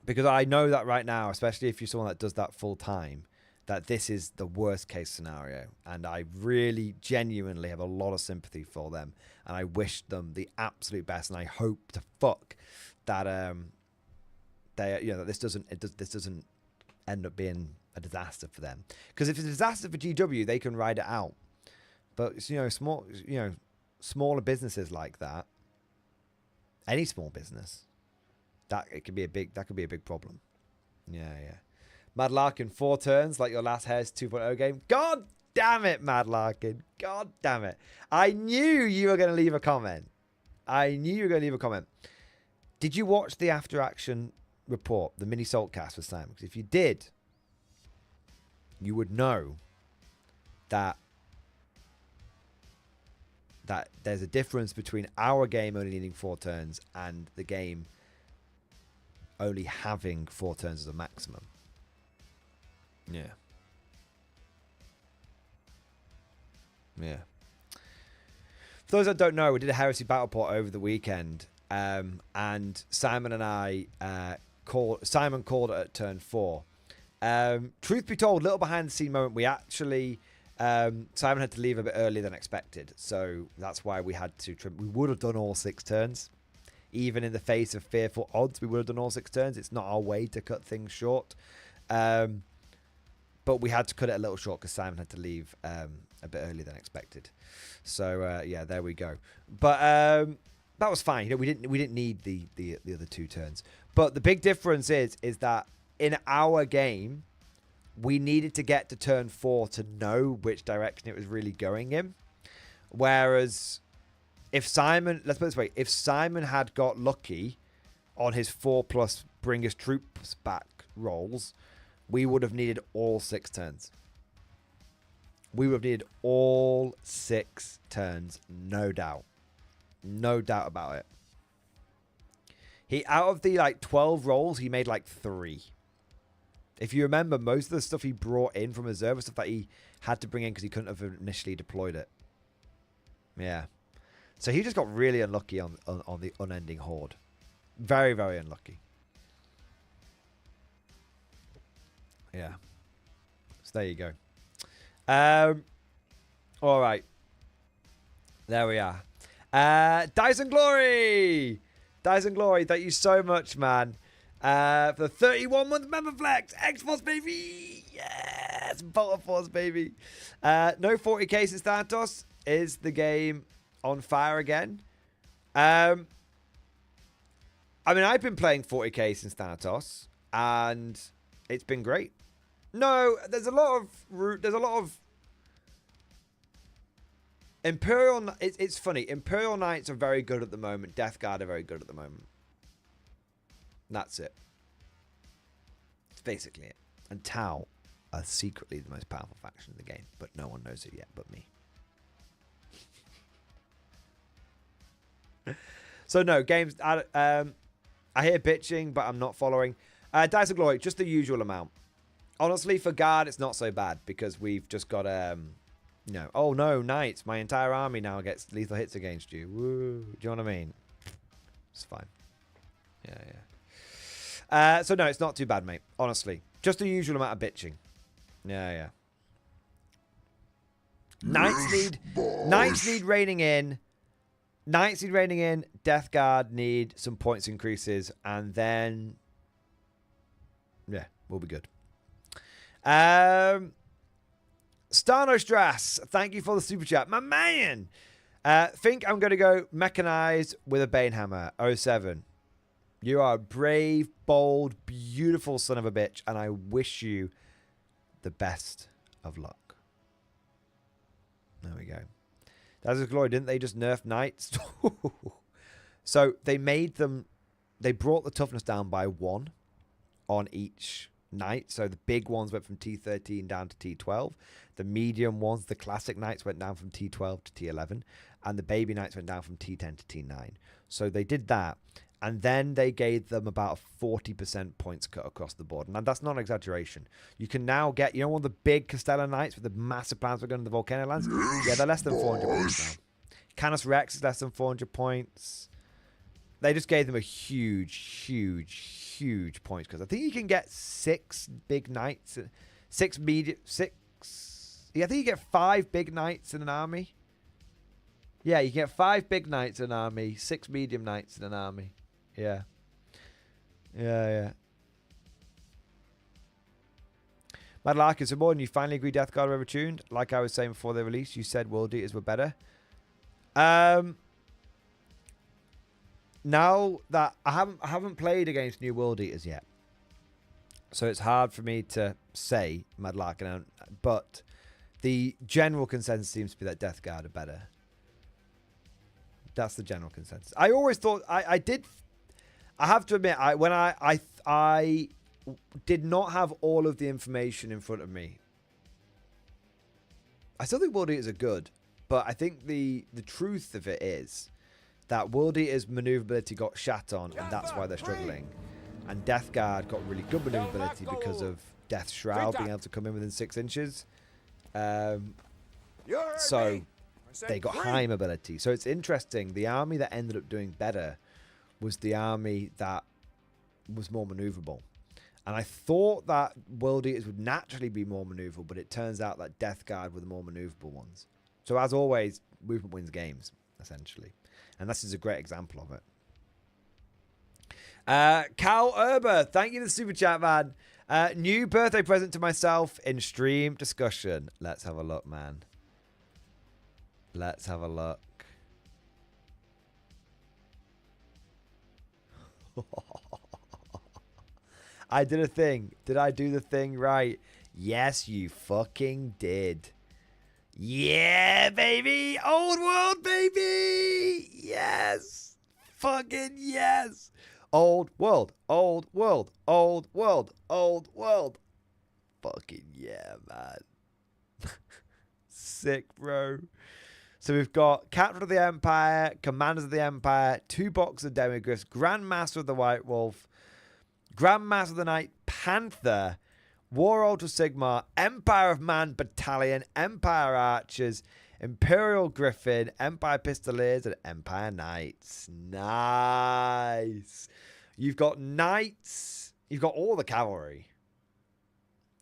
Because I know that right now, especially if you're someone that does that full time, that this is the worst case scenario. And I really genuinely have a lot of sympathy for them. And I wish them the absolute best. And I hope to fuck that that this doesn't end up being a disaster for them. Because if it's a disaster for GW, they can ride it out. But it's, smaller businesses like that, any small business, that could be a big problem. Yeah. Mad Larkin, 4 turns like your last Heresy 2.0 game. God damn it, Mad Larkin. God damn it. I knew you were going to leave a comment. Did you watch the after action report, the mini Saltcast with Simon? Because if you did, you would know that there's a difference between our game only needing 4 turns and the game only having 4 turns as a maximum. Yeah. For those that don't know, we did a Heresy Battle Port over the weekend, and Simon and I Simon called it at turn 4. Truth be told, little behind the scene moment, we actually Simon had to leave a bit earlier than expected, so that's why we had to trim. We would have done all 6 turns, even in the face of fearful odds. We would have done all 6 turns. It's not our way to cut things short. But we had to cut it a little short because Simon had to leave a bit earlier than expected. So there we go. But that was fine. We didn't need the other 2 turns. But the big difference is that in our game, we needed to get to turn 4 to know which direction it was really going in. Whereas if Simon, let's put it this way, if Simon had got lucky on his 4+ bring his troops back rolls, we would have needed all 6 turns. We would have needed all 6 turns, no doubt. No doubt about it. Out of the 12 rolls, he made 3. If you remember, most of the stuff he brought in from reserve was stuff that he had to bring in because he couldn't have initially deployed it. Yeah. So he just got really unlucky on the unending horde. Very, very unlucky. Yeah. So there you go. All right. There we are. Dyson Glory! Dyson Glory, thank you so much, man. For the 31-month member flex. X-Force, baby! Yes! Bolter Force, baby. No 40k since Thanatos. Is the game on fire again? I mean, I've been playing 40k since Thanatos, and it's been great. No, there's a lot of Imperial. It's funny. Imperial Knights are very good at the moment. Death Guard are very good at the moment. And that's it. It's basically it. And Tau are secretly the most powerful faction in the game, but no one knows it yet but me. So no games. I hear bitching, but I'm not following. Dice of Glory, just the usual amount. Honestly, for guard, it's not so bad because we've just got no. Oh no, knights! My entire army now gets lethal hits against you. Woo! Do you know what I mean? It's fine. Yeah. So no, it's not too bad, mate. Honestly, just the usual amount of bitching. Yeah. Knights need reining in. Knights need reining in. Death Guard need some points increases, and then yeah, we'll be good. Starnostras, thank you for the super chat, my man. Think I'm going to go mechanized with a Banehammer 07. You are a brave, bold, beautiful son of a bitch, and I wish you the best of luck. There we go. That's a glory. Didn't they just nerf knights? So they made them. They brought the toughness down by 1 on each knight. So the big ones went from T13 down to T12. The medium ones, the classic knights, went down from T12 to T11, and the baby knights went down from T10 to T9. So they did that, and then they gave them about a 40% points cut across the board. And that's not an exaggeration. You can now get, one of the big Castellan knights with the massive plans for going to the Volcano Lands? Yeah, they're less than 400 points now. Canis Rex is less than 400 points. They just gave them a huge points because I think you can get 6 big knights, 6 medium, 6. Yeah, I think you get 5 big knights in an army. Yeah, you get 5 big knights in an army, 6 medium knights in an army. Yeah. Mad Larkin, so Mordian, you finally agree Death Guard are overtuned? Like I was saying before they released, you said World Eaters were better. Now that I haven't played against new World Eaters yet, so it's hard for me to say Mad Larkin, but the general consensus seems to be that Death Guard are better. That's the general consensus. I always thought I have to admit when I did not have all of the information in front of me. I still think World Eaters are good, but I think the truth of it is that World Eaters' maneuverability got shat on, and that's why they're struggling. And Death Guard got really good maneuverability because of Death Shroud being able to come in within 6 inches. So they got high mobility. So it's interesting. The army that ended up doing better was the army that was more maneuverable. And I thought that World Eaters would naturally be more maneuverable, but it turns out that Death Guard were the more maneuverable ones. So as always, movement wins games, essentially. And this is a great example of it. Karl Erber, thank you for the super chat, man. New birthday present to myself in stream discussion. Let's have a look, man. Let's have a look. I did a thing. Did I do the thing right? Yes, you fucking did. Yeah, baby. Old world, baby. Yes. Fucking yes. Old world. Old world. Old world. Old world. Fucking yeah, man. Sick, bro. So we've got Captain of the Empire, Commanders of the Empire, 2 boxes of Demigryphs, Grandmaster of the White Wolf, Grandmaster of the Night Panther, War Ultra Sigmar, Empire of Man Battalion, Empire Archers, Imperial Griffin, Empire Pistoliers, and Empire Knights. Nice. You've got Knights. You've got all the cavalry.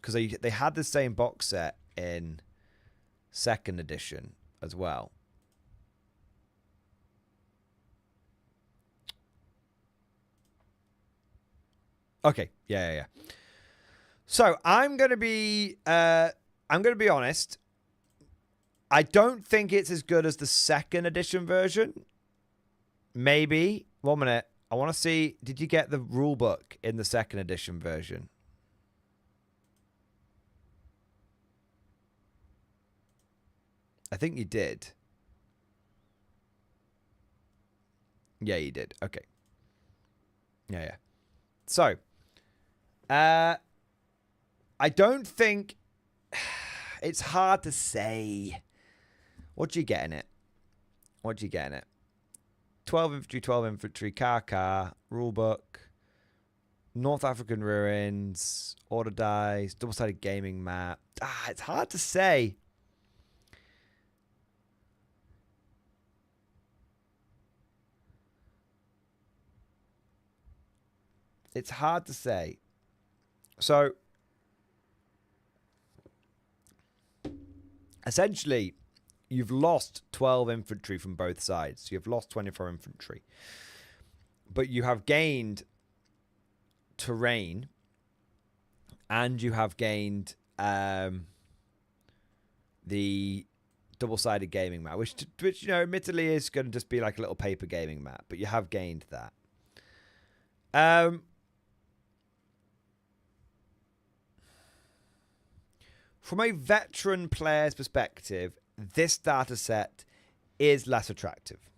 because they had the same box set in 2nd edition as well. Okay, yeah. So I'm gonna be honest. I don't think it's as good as the 2nd edition version. Maybe. 1 minute. I want to see. Did you get the rule book in the 2nd edition version? I think you did. Yeah, you did. Okay. Yeah. So, I don't think it's hard to say. What do you get in it? 12 infantry, car, rulebook, North African ruins, order dice, double-sided gaming map. It's hard to say. It's hard to say. So, essentially, you've lost 12 infantry from both sides. You've lost 24 infantry. But you have gained terrain. And you have gained the double-sided gaming map. Which, you know, admittedly is going to just be like a little paper gaming map. But you have gained that. From a veteran player's perspective, this data set is less attractive.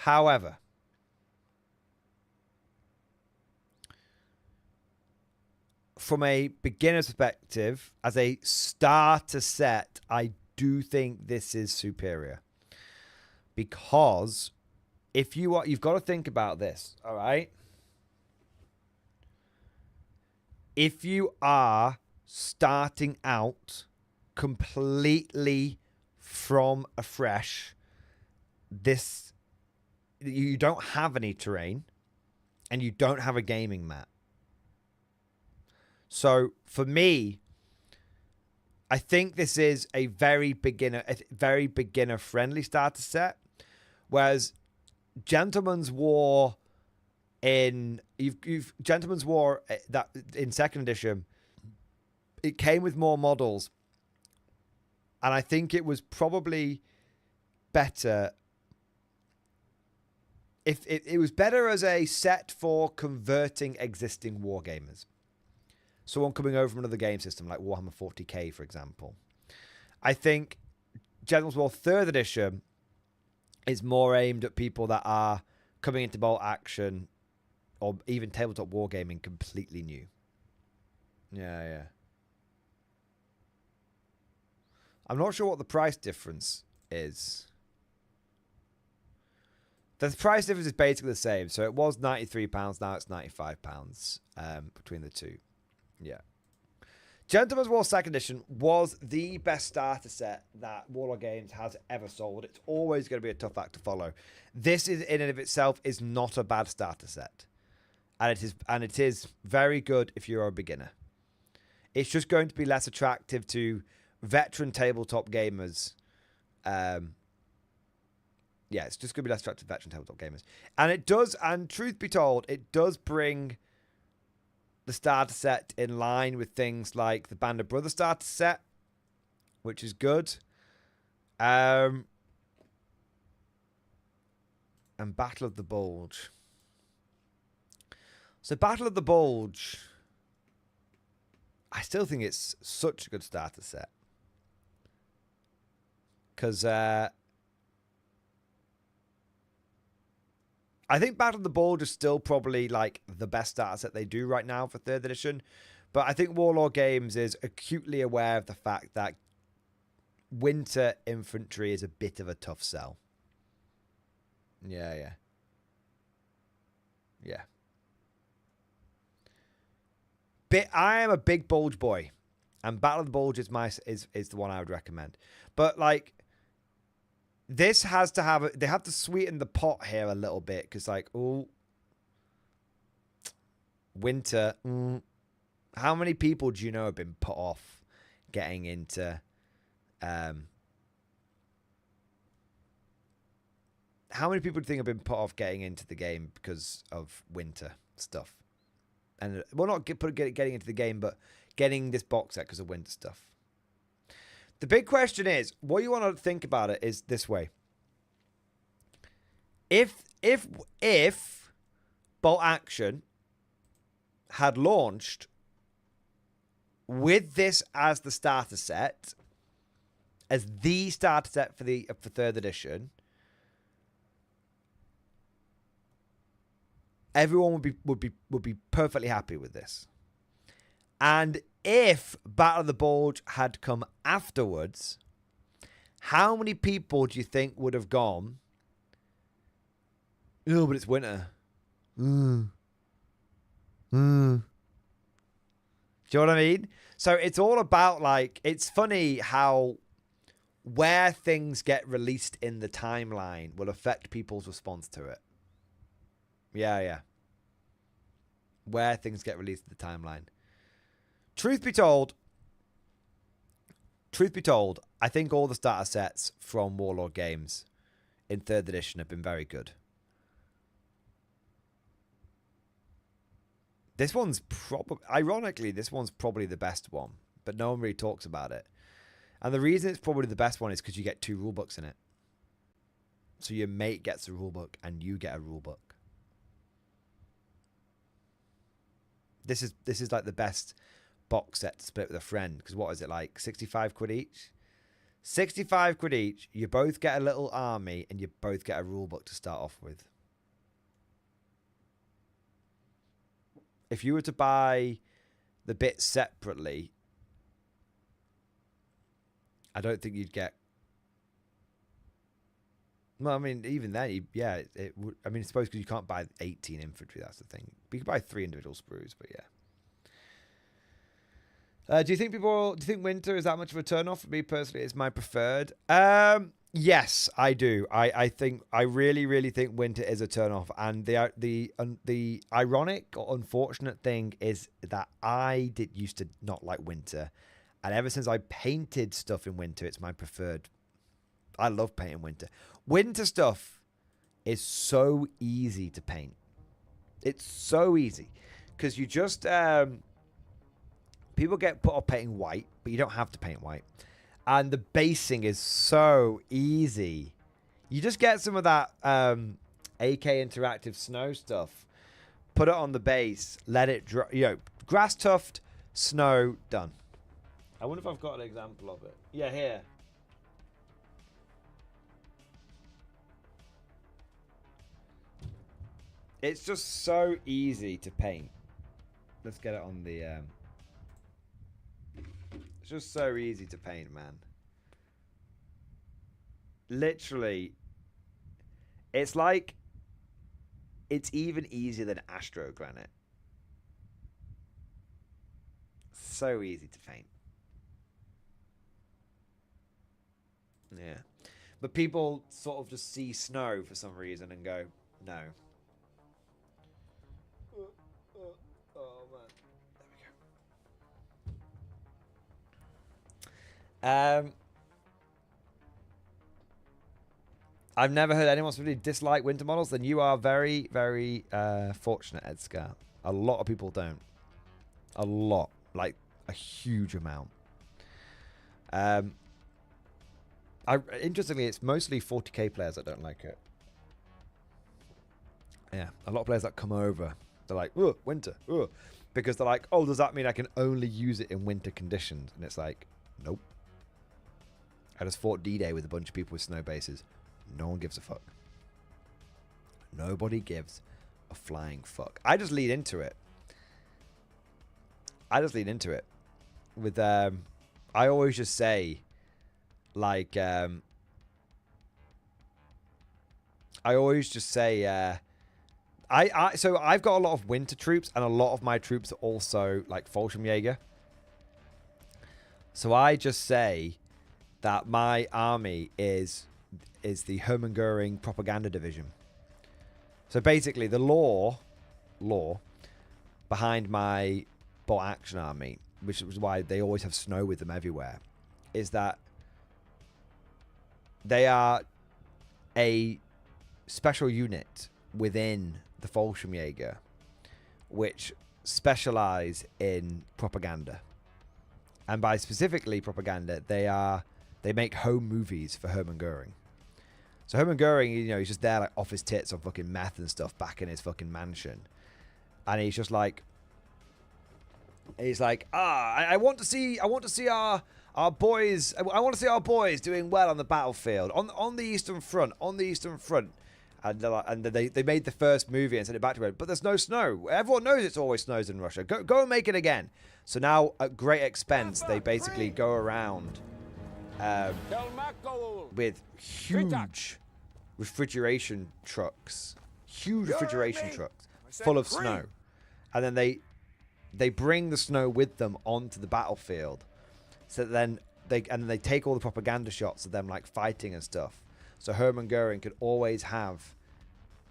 However, from a beginner's perspective, as a starter set, I do think this is superior. Because if you've got to think about this, all right? If you are starting out completely from afresh, you don't have any terrain and you don't have a gaming map. So for me, I think this is a very beginner friendly starter set, whereas Gentleman's War Gentleman's War that in 2nd edition, it came with more models, and I think it was probably better. If it was better as a set for converting existing wargamers, someone coming over from another game system like Warhammer 40k, for example. I think Gentleman's War 3rd edition is more aimed at people that are coming into bolt action or even tabletop wargaming completely new. Yeah. I'm not sure what the price difference is. The price difference is basically the same. So it was £93, now it's £95 between the two. Yeah. Gentleman's War 2nd edition was the best starter set that Warlord Games has ever sold. It's always going to be a tough act to follow. This is in and of itself is not a bad starter set. And it is very good if you're a beginner. It's just going to be less attractive to veteran tabletop gamers. Yeah, it's just going to be less attractive to veteran tabletop gamers. And it does, and truth be told, it does bring the starter set in line with things like the Band of Brothers starter set, which is good. And Battle of the Bulge. So Battle of the Bulge, I still think it's such a good starter set. Because I think Battle of the Bulge is still probably like the best starter set they do right now for 3rd edition. But I think Warlord Games is acutely aware of the fact that winter infantry is a bit of a tough sell. Yeah. I am a big Bulge boy, and Battle of the Bulge is the one I would recommend. But like, this has to have they have to sweeten the pot here a little bit, because like, winter. How many people do you know have been put off getting into? How many people do you think have been put off getting into the game because of winter stuff? And well, not getting into the game, but getting this box set because of winter stuff. The big question is, what you want to think about it is this way. If Bolt Action had launched with this as the starter set, as the starter set for 3rd edition, everyone would be perfectly happy with this. And if Battle of the Bulge had come afterwards, how many people do you think would have gone, oh, but it's winter? Do you know what I mean? So it's all about, like, it's funny how where things get released in the timeline will affect people's response to it. Yeah. Where things get released in the timeline. Truth be told, I think all the starter sets from Warlord games in 3rd edition have been very good. This one's ironically, this one's probably the best one, but no one really talks about it. And the reason it's probably the best one is because you get 2 rulebooks in it. So your mate gets a rulebook and you get a rulebook. This is like the best box set to split with a friend, because what is it, like 65 quid each? 65 quid each. You both get a little army and you both get a rulebook to start off with. If you were to buy the bits separately, I don't think you'd get. Well, I mean, even then, it would. I mean, I suppose because you can't buy 18 infantry, that's the thing. But you can buy 3 individual sprues, but yeah. Do you think winter is that much of a turn off? For me personally, it's my preferred. Yes, I do. I really think winter is a turn off, and the ironic or unfortunate thing is that I used to not like winter, and ever since I painted stuff in winter, it's my preferred. I love painting winter. Winter stuff is so easy to paint. It's so easy because you just people get put off painting white, but you don't have to paint white. And the basing is so easy. You just get some of that AK Interactive snow stuff, put it on the base, let it dry. Grass tuft, snow, done. I wonder if I've got an example of it. Yeah, here. It's just so easy to paint. Let's get it on the... It's just so easy to paint, man. Literally. It's like... It's even easier than Astro Granite. So easy to paint. Yeah. But people sort of just see snow for some reason and go, no. Oh, man. There we go. I've never heard anyone really dislike winter models. Then you are very, very fortunate, Edgar. A lot of people don't. A lot. Like, a huge amount. Interestingly, it's mostly 40k players that don't like it. Yeah, a lot of players that come over, they're like, ugh, winter, ugh. Because they're like, oh, does that mean I can only use it in winter conditions? And it's like, nope. I just fought D-Day with a bunch of people with snow bases. No one gives a fuck. Nobody gives a flying fuck. I just lead into it. With, I always just say, like, so I've got a lot of winter troops, and a lot of my troops are also like Fallschirmjäger. So I just say that my army is the Hermann Goering propaganda division. So basically, the law behind my bot action army, which is why they always have snow with them everywhere, is that they are a special unit within the Fallschirmjäger, which specialize in propaganda. And by specifically propaganda, they make home movies for Hermann Goering. So Hermann Goering, you know, he's just there like off his tits on fucking meth and stuff back in his fucking mansion. And he's just like, I want to see our boys. I want to see our boys doing well on the battlefield, on the Eastern Front, And they made the first movie and sent it back to him, but there's no snow. Everyone knows it's always snows in Russia. Go and make it again. So now, at great expense, they basically go around with huge refrigeration trucks, full of snow, and then they bring the snow with them onto the battlefield. So then they take all the propaganda shots of them like fighting and stuff. So Hermann Goering could always have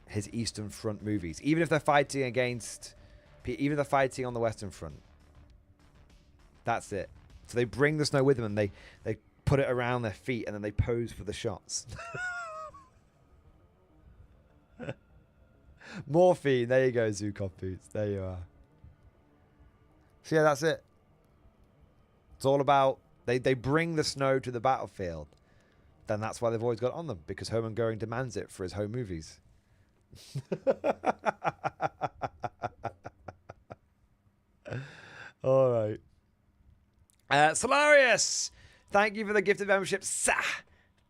his Eastern Front movies, even if they're fighting on the Western Front. That's it. So they bring the snow with them and they put it around their feet and then they pose for the shots. Morphine. There you go, Zukov Boots. There you are. So yeah, that's it. It's all about they bring the snow to the battlefield. Then that's why they've always got it on them, because Hermann Goering demands it for his home movies. All right. Solarius, thank you for the gifted membership.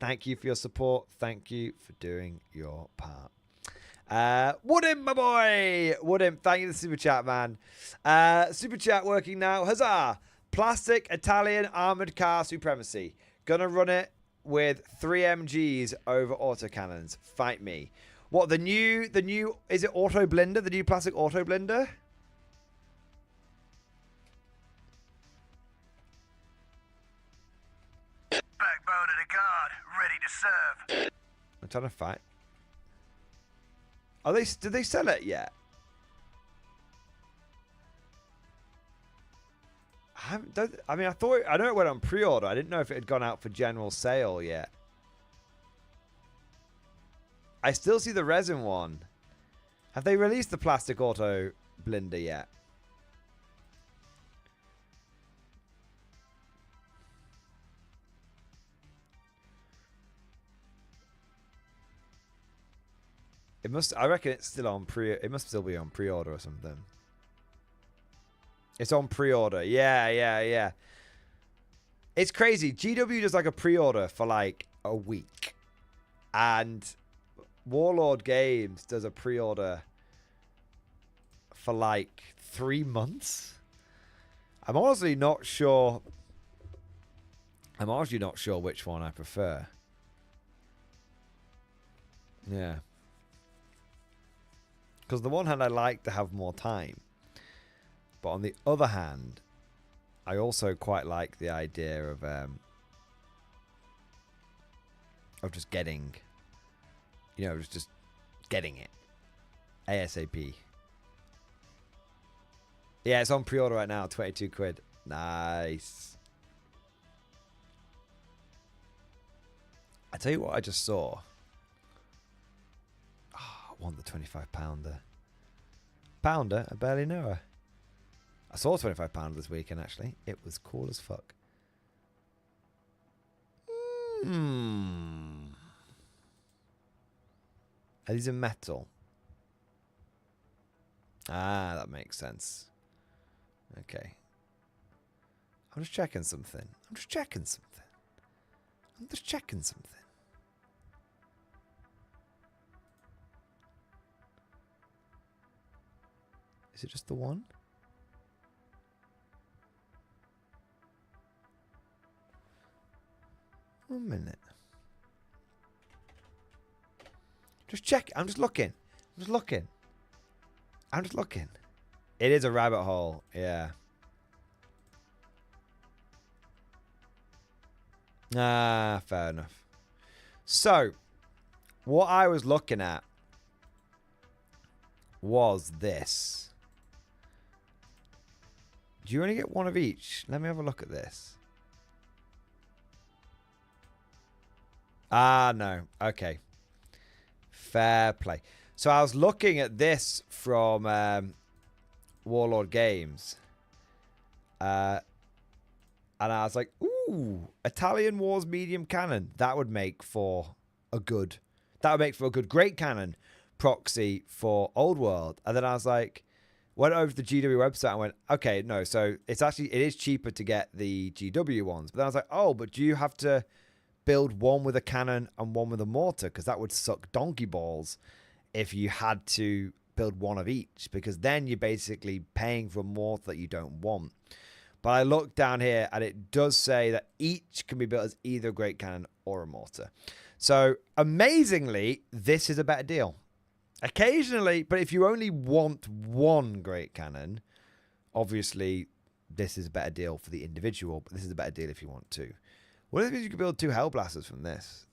Thank you for your support. Thank you for doing your part. Woodham, my boy. Woodham, thank you for the super chat, man. Super chat working now. Huzzah. Plastic Italian armored car supremacy. Gonna run it with 3 MGs over autocannons. Fight me. What, the new, is it Auto Blinder? The new plastic Auto Blinder? Backbone of the guard, ready to serve. I'm trying to fight. Did they sell it yet? I know it went on pre-order. I didn't know if it had gone out for general sale yet. I still see the resin one. Have they released the plastic Auto Blinder yet? It must. I reckon it's still on pre. It must still be on pre-order or something. It's on pre-order. Yeah. It's crazy. GW does like a pre-order for like a week, and Warlord Games does a pre-order for like 3 months. I'm honestly not sure. Which one I prefer. Yeah. Because on the one hand, I like to have more time. But on the other hand, I also quite like the idea of just getting, just getting it ASAP. Yeah, it's on pre-order right now, 22 quid. Nice. I tell you what I just saw. Oh, I want the 25 pounder. Pounder? I barely know her. I saw a 25 pounder this weekend, actually. It was cool as fuck. Are these in metal? Ah, that makes sense. Okay. I'm just checking something. Is it just the one? One minute. Just check. I'm just looking. It is a rabbit hole. Yeah. Ah, fair enough. So, what I was looking at was this. Do you only get one of each? Let me have a look at this. Ah, no. Okay. Fair play. So I was looking at this from Warlord Games. And I was like, ooh, Italian Wars medium cannon. That would make for a good... That would make for a good great cannon proxy for Old World. And then I was like... Went over to the GW website and went, okay, no, so it is cheaper to get the GW ones. But then I was like, oh, but do you have to build one with a cannon and one with a mortar? Because that would suck donkey balls if you had to build one of each. Because then you're basically paying for a mortar that you don't want. But I looked down here and it does say that each can be built as either a great cannon or a mortar. So amazingly, this is a better deal. Occasionally, but if you only want one great cannon, obviously this is a better deal for the individual, but this is a better deal if you want two. What if you could build 2 Hellblasters from this?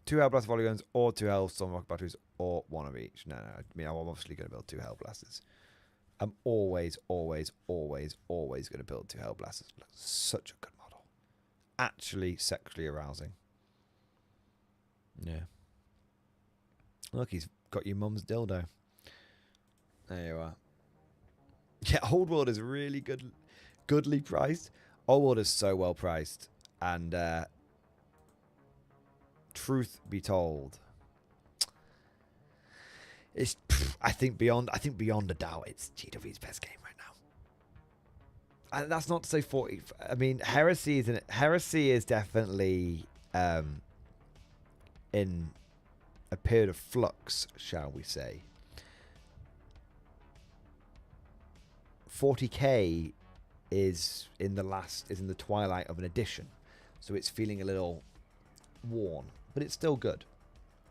Two Hellblaster volley guns or 2 Hellstorm rocket batteries or one of each. No. I mean, I'm obviously going to build 2 Hellblasters. I'm always going to build 2 Hellblasters. Such a good model. Actually sexually arousing. Yeah. Look, he's got your mum's dildo. There you are. Yeah, Old World is really goodly priced. Old World is so well priced. And truth be told, it's I think beyond a doubt it's GW's best game right now. And that's not to say 40. I mean, Heresy is definitely in a period of flux, shall we say. 40k is in the twilight of an edition, so it's feeling a little worn, but it's still good.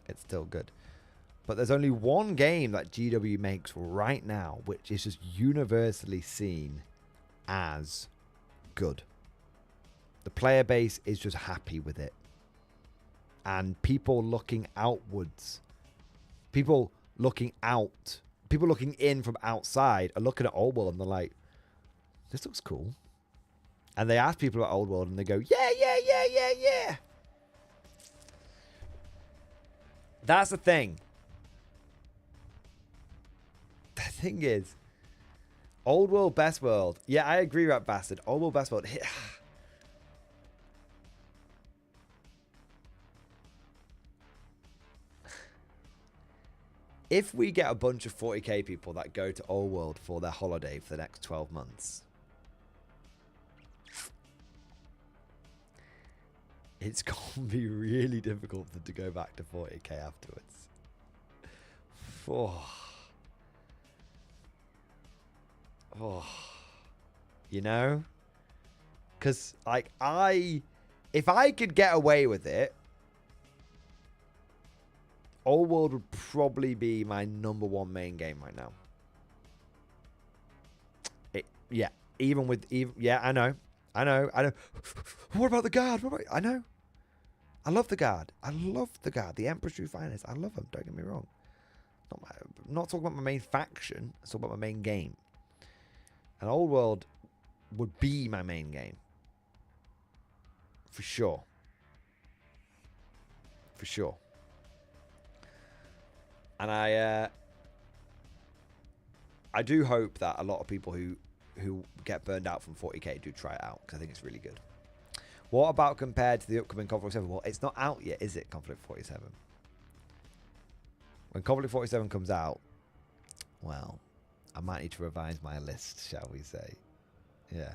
It's still good. But there's only one game that GW makes right now, which is just universally seen as good. The player base is just happy with it. And people looking outwards, people looking in from outside are looking at Old World and they're like, this looks cool. And they ask people about Old World and they go, yeah. That's the thing. The thing is, Old World, Best World. Yeah, I agree, Rat Bastard. Old World, Best World. If we get a bunch of 40k people that go to Old World for their holiday for the next 12 months, it's going to be really difficult for them to go back to 40k afterwards. You know? Because, like, if I could get away with it, Old World would probably be my #1 main game right now. I know. What about the Guard? I know. I love the Guard. The Emperor's True Finest. I love them. Don't get me wrong. I'm not talking about my main faction. I'm talking about my main game. And Old World would be my main game. For sure. And I do hope that a lot of people who get burned out from 40k do try it out, because I think it's really good. What about compared to the upcoming Conflict 47? Well, it's not out yet, is it, Conflict 47? When Conflict 47 comes out, well, I might need to revise my list, shall we say. Yeah.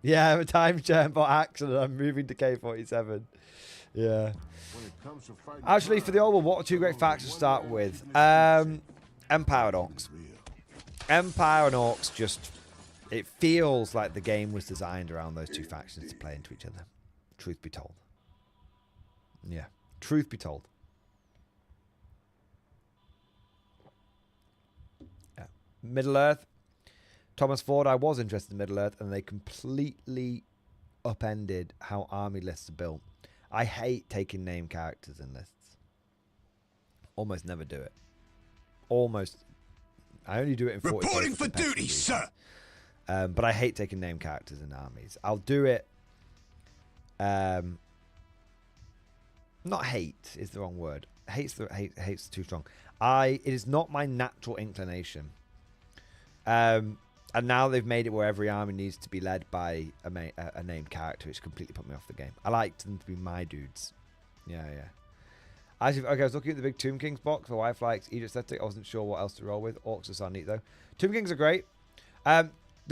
Yeah, I'm a time champ or action and I'm moving to K47. Yeah. Actually, for the Old World, what are 2 great factions to start with? Empire and Orcs. Empire and Orcs just... It feels like the game was designed around those 2 factions to play into each other. Truth be told. Yeah. Truth be told. Yeah. Middle-earth. Thomas Ford, I was interested in Middle-earth, and they completely upended how army lists are built. I hate taking name characters in lists. Almost never do it. Almost. I only do it in 40 Reporting for duty, sir. But I hate taking name characters in armies. I'll do it. Not hate is the wrong word. Hate's too strong. It is not my natural inclination. And now they've made it where every army needs to be led by a named character, which completely put me off the game. I like them to be my dudes. Yeah. Actually, okay, I was looking at the big Tomb Kings box. My wife likes Egypt aesthetic. I wasn't sure what else to roll with. Orcs are so neat, though. Tomb Kings are great. The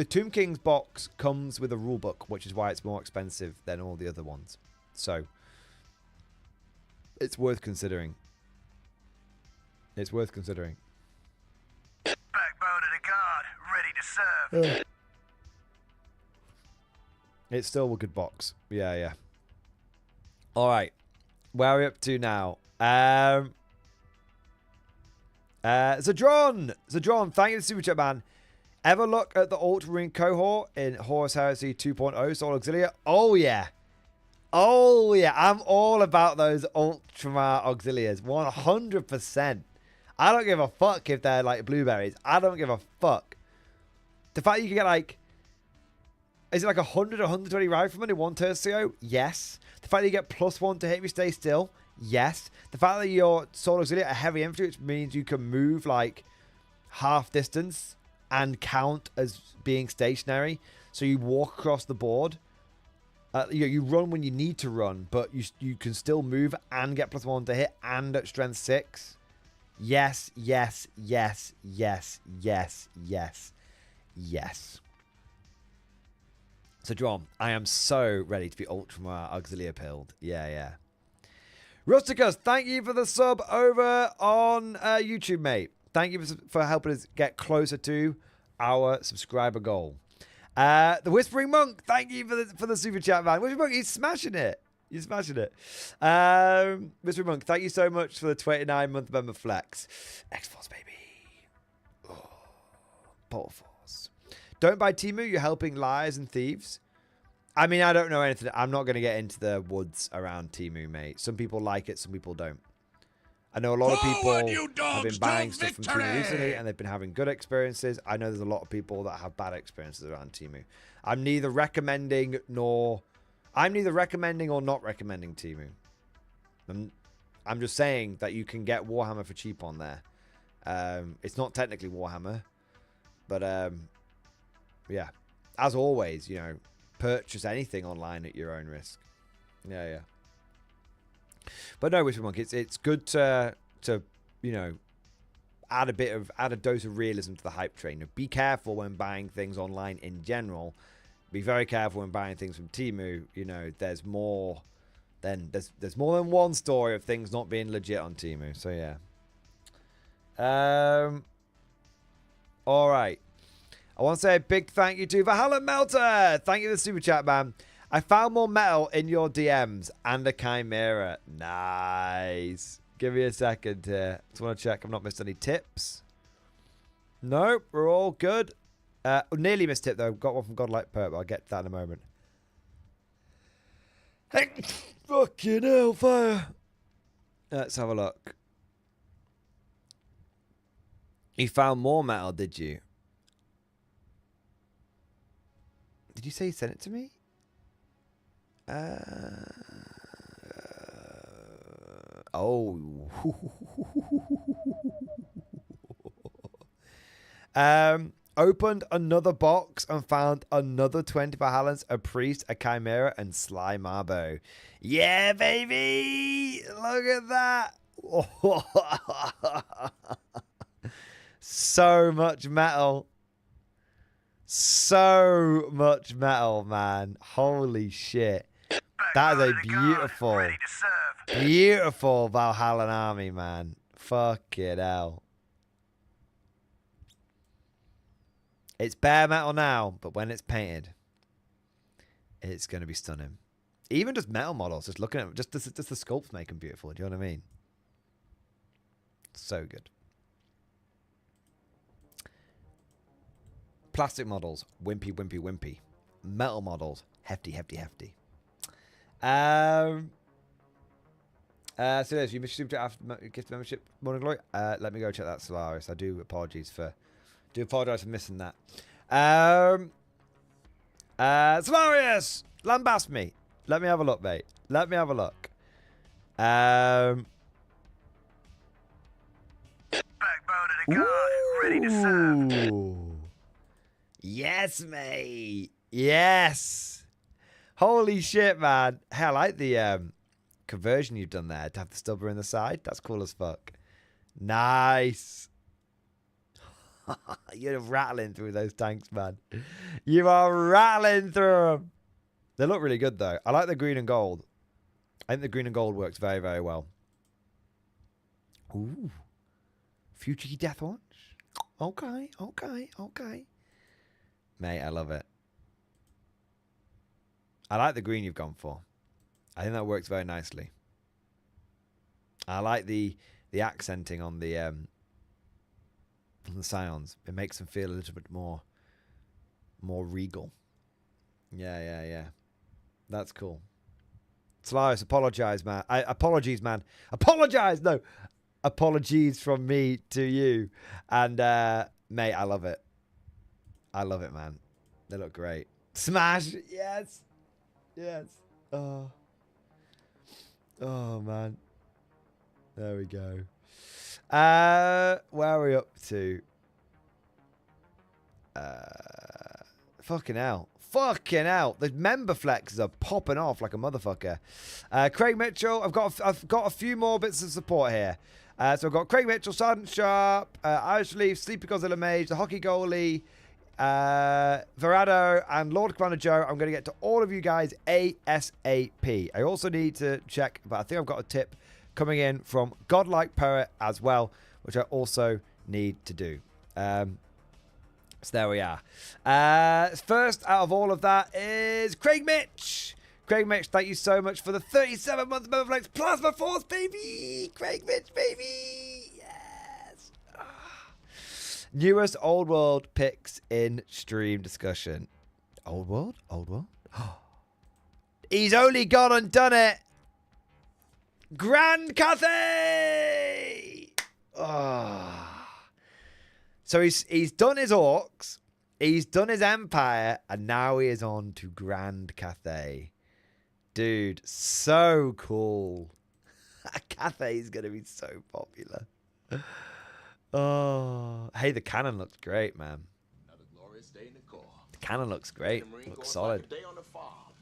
Tomb Kings box comes with a rule book, which is why it's more expensive than all the other ones. So, it's worth considering. It's worth considering. Backbone of the guard, ready to serve. It's still a good box. Yeah. All right. Where are we up to now? Zadron, thank you for the super chat, man. Ever look at the Ultramarine cohort in Horus Heresy 2.0 Soul Auxilia? Oh yeah, I'm all about those Ultramar Auxiliars, 100%. I don't give a fuck if they're like blueberries. I don't give a fuck. The fact you can get like, is it like 100 or 120 riflemen in one tercio? Yes. The fact that you get +1 to hit me stay still? Yes. The fact that your Soul Auxiliary are heavy infantry, which means you can move like half distance and count as being stationary. So you walk across the board. You run when you need to run, but you can still move and get +1 to hit and at strength 6. Yes. So, John, I am so ready to be Ultramar Auxilia pilled. Yeah. Rusticus, thank you for the sub over on YouTube, mate. Thank you for helping us get closer to our subscriber goal. The Whispering Monk, thank you for the super chat, man. Whispering Monk, he's smashing it. Whispering Monk, thank you so much for the 29-month member flex. X-Force, baby. Oh, Pole Force. Don't buy Temu, you're helping liars and thieves. I mean, I don't know anything. I'm not going to get into the woods around Temu, mate. Some people like it, some people don't. I know a lot of people have been buying stuff from Temu recently, and they've been having good experiences. I know there's a lot of people that have bad experiences around Temu. I'm neither recommending or not recommending Temu. I'm just saying that you can get Warhammer for cheap on there. It's not technically Warhammer, but yeah. As always, purchase anything online at your own risk. Yeah. But no, Whisper Monk, it's good to add a dose of realism to the hype train. Be careful when buying things online in general. Be very careful when buying things from Temu. There's more than one story of things not being legit on Temu. So yeah. All right. I want to say a big thank you to Valhalla Melter. Thank you for the super chat, man. I found more metal in your DMs and a chimera. Nice. Give me a second here. Just want to check I've not missed any tips. Nope, we're all good. Nearly missed tip though. Got one from Godlike Perp. I'll get to that in a moment. Hey, fucking hellfire. Let's have a look. You found more metal, did you? Did you say you sent it to me? Opened another box and found another 25 Helens, a priest, a chimera, and Sly Marbo. Yeah, baby! Look at that! So much metal. So much metal, man. Holy shit. That is a beautiful Valhallan army, man. Fucking hell. It's bare metal now, but when it's painted, it's going to be stunning. Even just metal models, just looking at them, just the sculpts make them beautiful. Do you know what I mean? So good. Plastic models, wimpy. Metal models, hefty. So there's you super chat after gift membership. Morning glory. Let me go check that Solaris. I do apologize for missing that. Solaris, lambast me. Let me have a look, mate. Let me have a look. Backbone of the guard, ready to serve. Ooh. Yes, mate. Yes. Holy shit, man. Hey, I like the conversion you've done there to have the stubber in the side. That's cool as fuck. Nice. You're rattling through those tanks, man. You are rattling through them. They look really good, though. I like the green and gold. I think the green and gold works very, very well. Ooh. Future Death Watch. Okay, okay, okay. Mate, I love it. I like the green you've gone for. I think that works very nicely. I like the accenting on the scions. It makes them feel a little bit more regal. Yeah. That's cool. Solaris, apologize, man. Apologies, man. Apologize, no. Apologies from me to you. And mate, I love it. I love it, man. They look great. Smash! Yes. Yes. Oh. Oh, man. There we go. Where are we up to? Fucking hell. Fucking hell. The member flexes are popping off like a motherfucker. Craig Mitchell. I've got a few more bits of support here. So I've got Craig Mitchell, Sergeant Sharp, Irish Leaf, Sleepy Godzilla Mage, the hockey goalie, Verado, and Lord Commander Joe. I'm going to get to all of you guys ASAP. I also need to check, but I think I've got a tip coming in from Godlike Poet as well, which I also need to do. So there we are. First out of all of that is Craig Mitch. Craig Mitch, thank you so much for the 37-month member flex Plasma Force, baby. Craig Mitch, baby. Yes. Newest Old World picks in stream discussion. Old World? Old World? He's only gone and done it. Grand Cathay. So he's done his Orcs, he's done his Empire, and now he is on to Grand Cathay. Dude, so cool. Cathay is going to be so popular. Oh, hey, the cannon looks great, man. Another glorious day in the Corps. The cannon looks great. Looks solid. Day on the farm.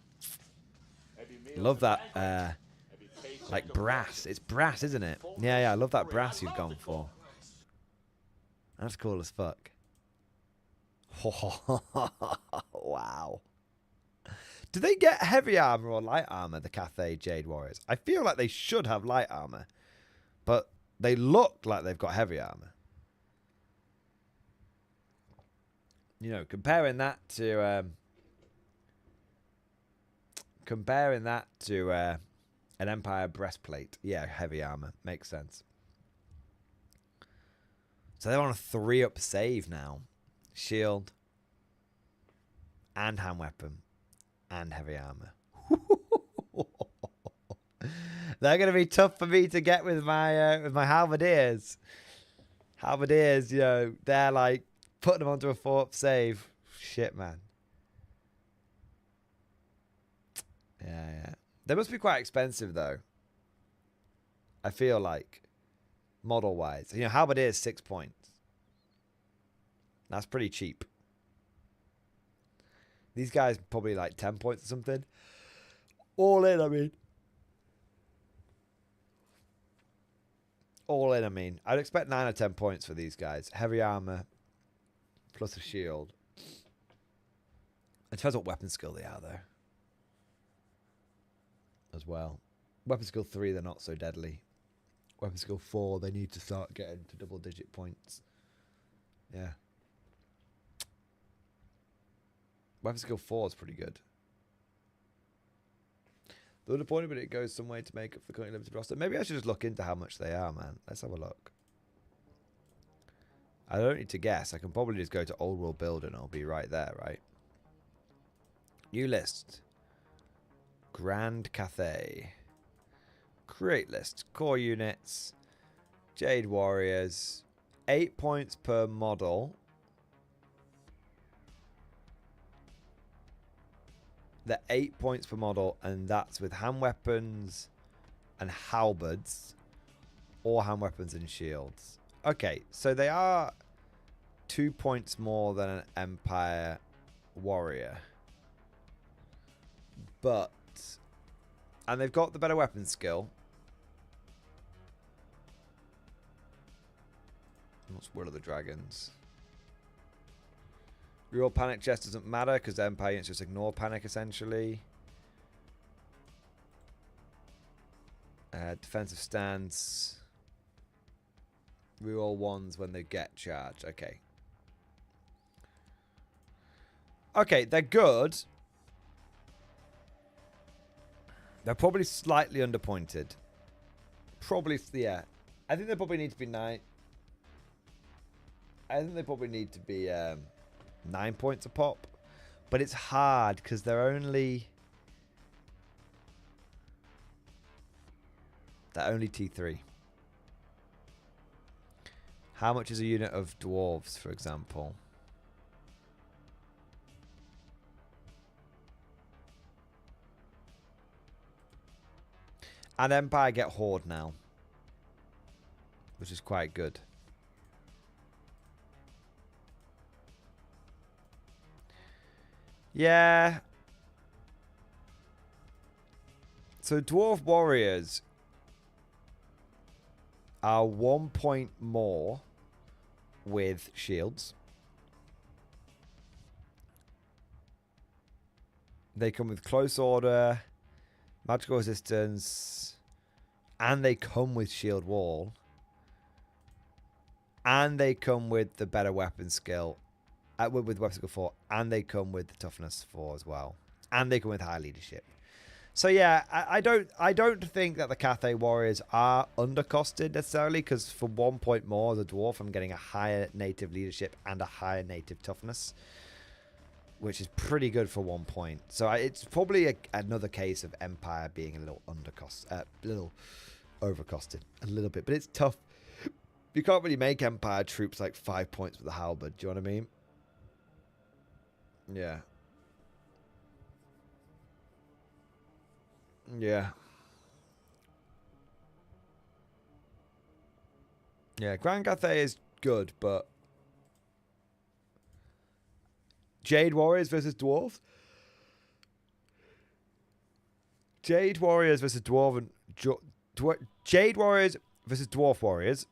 Heavy meal Love that, heavy paycheck like of brass. It's brass, isn't it? Yeah, I love that brass you've gone for. That's cool as fuck. Wow. Do they get heavy armor or light armor, the Cathay Jade Warriors? I feel like they should have light armor, but they look like they've got heavy armor. You know, comparing that to an Empire breastplate. Yeah, heavy armor. Makes sense. So they're on a 3-up save now. Shield. And hand weapon. And heavy armor. They're going to be tough for me to get with my halberdiers. Halberdiers, you know, they're like putting them onto a 4-up save. Shit, man. Yeah. They must be quite expensive, though. I feel like. Model-wise. You know, halberdiers 6 points. That's pretty cheap. These guys probably like 10 points or something. All in, I mean. All in, I mean. I'd expect 9 or 10 points for these guys. Heavy armor plus a shield. It depends what weapon skill they are, though. As well. Weapon skill 3, they're not so deadly. Weapon skill 4, they need to start getting to double-digit points. Yeah. Weapon skill 4 is pretty good. The other point, but it goes some way to make up for the current limited roster. Maybe I should just look into how much they are, man. Let's have a look. I don't need to guess. I can probably just go to Old World Builder and I'll be right there, right? New list. Grand Cathay. Create list. Core units. Jade Warriors. 8 points per model. They're 8 points per model, and that's with hand weapons and halberds, or hand weapons and shields. Okay, so they are 2 points more than an Empire Warrior. But, and they've got the better weapon skill. What's Will of the Dragons? Real panic chest doesn't matter because the Empire units just ignore panic essentially. Defensive stance. Reroll ones when they get charged. Okay. Okay, they're good. They're probably slightly underpointed. Probably, yeah. I think they probably need to be 9. I think they probably need to be 9 points a pop. But it's hard because they're only T3. How much is a unit of dwarves, for example? And Empire get Horde now, which is quite good. Yeah. So Dwarf Warriors are 1 point more with shields. They come with close order, magical resistance, and they come with shield wall. And they come with the better weapon skill. With weapon skill 4, and they come with the toughness 4 as well, and they come with high leadership. So yeah, I don't think that the Cathay Warriors are undercosted necessarily, because for 1 point more as a dwarf, I'm getting a higher native leadership and a higher native toughness, which is pretty good for 1 point. So it's probably another case of Empire being a little little overcosted a little bit, but it's tough. You can't really make Empire troops like 5 points with a halberd. Do you know what I mean? Yeah. Yeah. Yeah, Grand Cathay is good, but Jade Warriors versus Dwarves? Jade Warriors versus Dwarf and Jade Warriors versus Dwarf Warriors.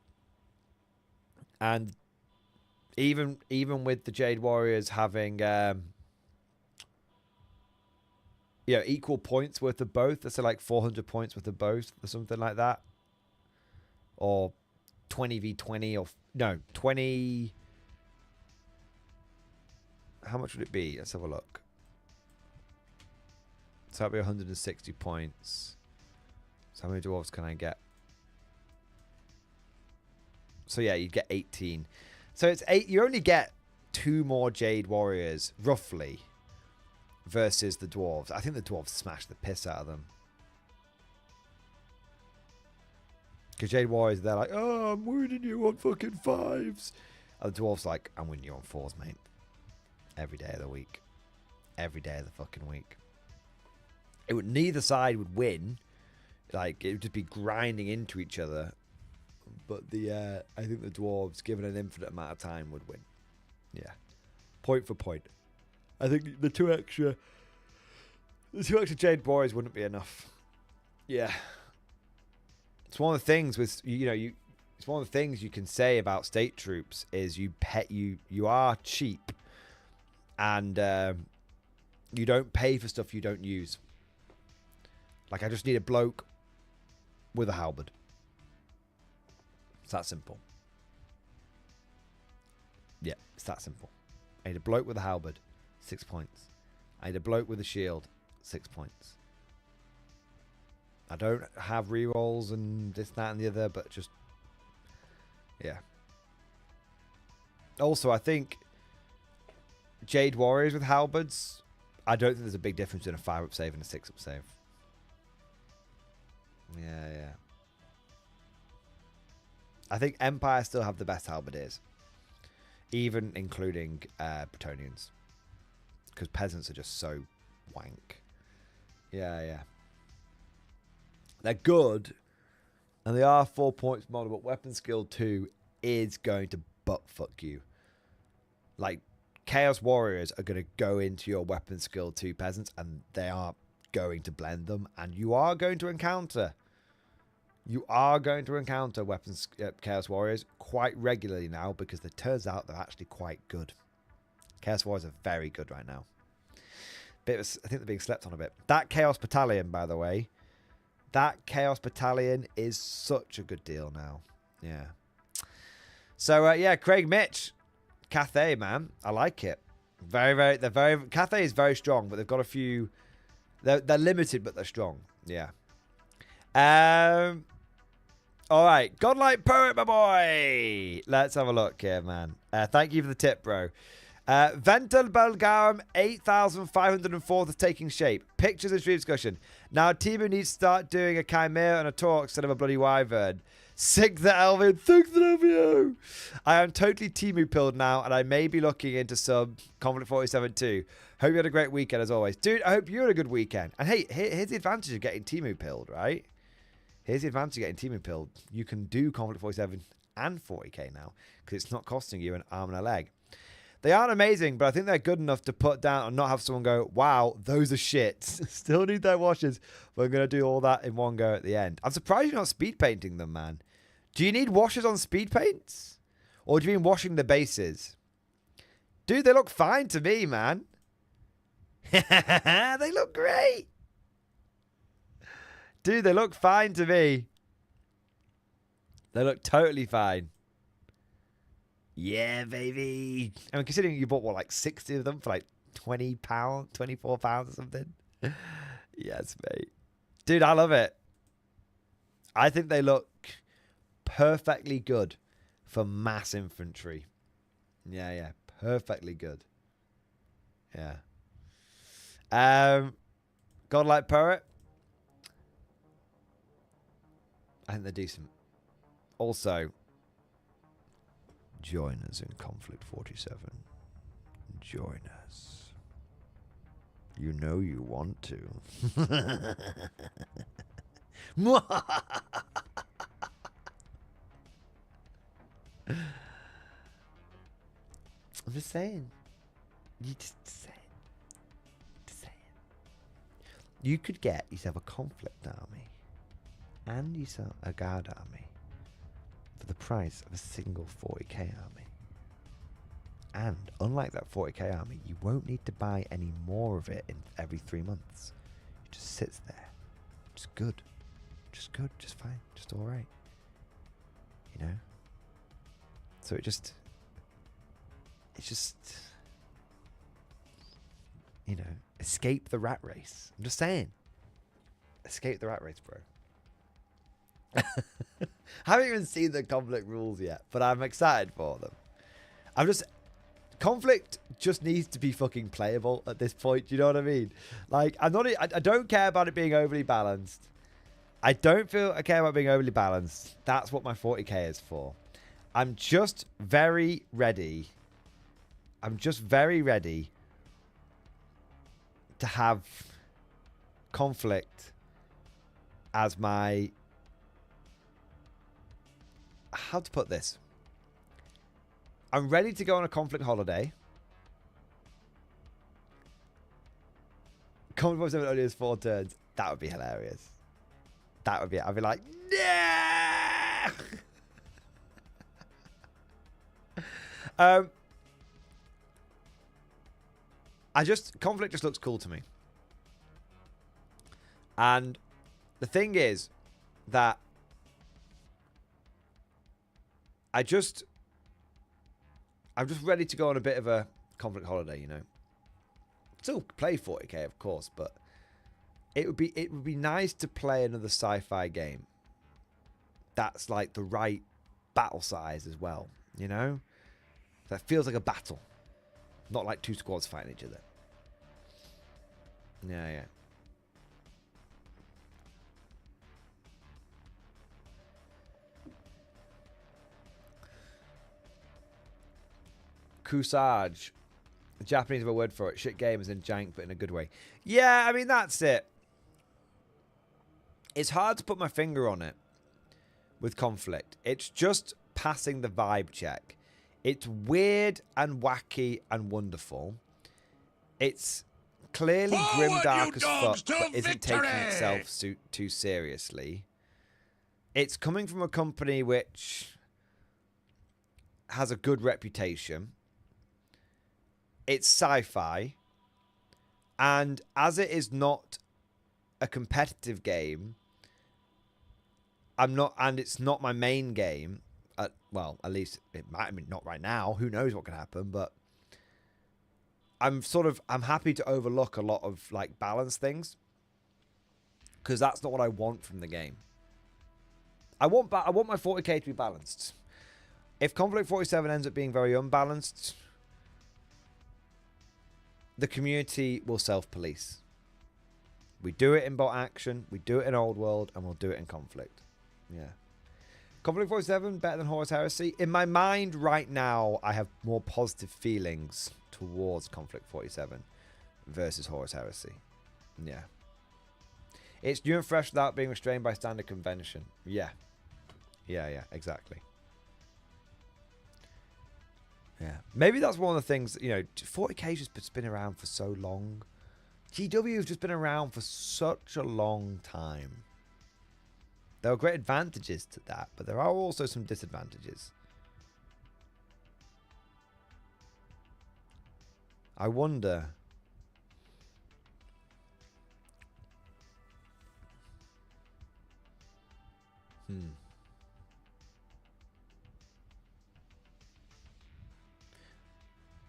And even with the Jade Warriors having equal points worth of both, let's say like 400 points worth of both or something like that, or 20v20, or no 20, how much would it be? Let's have a look. So that'd be 160 points. So how many dwarves can I get? So yeah, you'd get 18. So it's 8. You only get 2 more Jade Warriors, roughly, versus the dwarves. I think the dwarves smash the piss out of them. Because Jade Warriors, they're like, oh, I'm winning you on fucking 5s. And the dwarves like, I'm winning you on 4s, mate. Every day of the week. Every day of the fucking week. Neither side would win. Like, it would just be grinding into each other. But I think the dwarves, given an infinite amount of time, would win. Yeah. Point for point. I think the two extra Jade Warriors wouldn't be enough. Yeah. It's one of the things with it's one of the things you can say about state troops is you are cheap, and you don't pay for stuff you don't use. Like, I just need a bloke with a halberd. It's that simple. Yeah, it's that simple. I need a bloke with a halberd, 6 points. I need a bloke with a shield, 6 points. I don't have rerolls and this, that, and the other, but just, yeah. Also, I think Jade Warriors with halberds, I don't think there's a big difference in a 5-up save and a 6-up save. Yeah, yeah. I think Empire still have the best halberdiers. Even including Bretonnians. Because peasants are just so wank. Yeah, yeah. They're good. And they are 4 points model, but weapon skill 2 is going to butt fuck you. Like, Chaos Warriors are going to go into your weapon skill 2 peasants, and they are going to blend them, and you are going to encounter weapons Chaos Warriors quite regularly now, because it turns out they're actually quite good. Chaos Warriors are very good right now. I think they're being slept on a bit. That Chaos Battalion, by the way, that Chaos Battalion is such a good deal now. Yeah. So, yeah, Craig Mitch. Cathay, man. I like it. Cathay is very strong, but they've got a few... They're limited, but they're strong. Yeah. All right. Godlike Poet, my boy. Let's have a look here, man. Thank you for the tip, bro. Vental Belgarum 8504 is taking shape. Pictures and stream discussion. Now Timu needs to start doing a chimera and a talk instead of a bloody wyvern. Sick the Elvin. Thanks the LVO. I am totally Timu pilled now, and I may be looking into some Conflict 47 too. Hope you had a great weekend as always. Dude, I hope you had a good weekend. And hey, here's the advantage of getting Timu pilled, right? Here's the advantage of getting Timu pilled. You can do Conflict 47 and 40k now, because it's not costing you an arm and a leg. They aren't amazing, but I think they're good enough to put down and not have someone go, wow, those are shit. Still need their washes. We're going to do all that in one go at the end. I'm surprised you're not speed painting them, man. Do you need washes on speed paints? Or do you mean washing the bases? Dude, they look fine to me, man. They look great. Dude, they look fine to me. They look totally fine. Yeah, baby. I mean, considering you bought, what, like 60 of them for like £20, £24 or something? Yes, mate. Dude, I love it. I think they look perfectly good for mass infantry. Yeah, yeah. Perfectly good. Yeah. Godlike Poet. I think they're decent. Also, join us in Conflict 47. Join us. You know you want to. I'm just saying. You just say it. Just say it. You could get yourself a conflict army and yourself a guard army for the price of a single 40k army. And unlike that 40k army, you won't need to buy any more of it in every 3 months. It just sits there. Just good. Just good. Just fine. Just alright. You know? So it's just, you know, escape the rat race. I'm just saying. Escape the rat race, bro. I haven't even seen the conflict rules yet, but I'm excited for them. Conflict just needs to be fucking playable at this point. Do you know what I mean? Like, I don't care about it being overly balanced. I care about being overly balanced. That's what my 40k is for. I'm just very ready. To have conflict as my... How to put this? I'm ready to go on a conflict holiday. Conflict 47 only has 4 turns. That would be hilarious. That would be... I'd be like, yeah! Conflict just looks cool to me. And the thing is that I'm just ready to go on a bit of a conflict holiday, you know. Still play 40k, of course, but it would be nice to play another sci-fi game that's like the right battle size as well, you know? That feels like a battle. Not like 2 squads fighting each other. Yeah, yeah. Kusage. The Japanese have a word for it. Shit game is in jank, but in a good way. Yeah, I mean, that's it. It's hard to put my finger on it with Conflict. It's just passing the vibe check. It's weird and wacky and wonderful. It's clearly grimdark as fuck, but isn't taking itself too seriously. It's coming from a company which has a good reputation. It's sci-fi. And as it is not a competitive game, and it's not my main game. Well, at least it might. I mean, not right now. Who knows what can happen? But I'm happy to overlook a lot of like balance things because that's not what I want from the game. I want my 40k to be balanced. If Conflict 47 ends up being very unbalanced, the community will self-police. We do it in bot action, we do it in Old World, and we'll do it in Conflict. Yeah. Conflict 47, better than Horus Heresy? In my mind right now, I have more positive feelings towards Conflict 47 versus Horus Heresy. Yeah. It's new and fresh without being restrained by standard convention. Yeah. Yeah, exactly. Yeah. Maybe that's one of the things, 40k's just been around for so long. GW has just been around for such a long time. There are great advantages to that, but there are also some disadvantages. I wonder.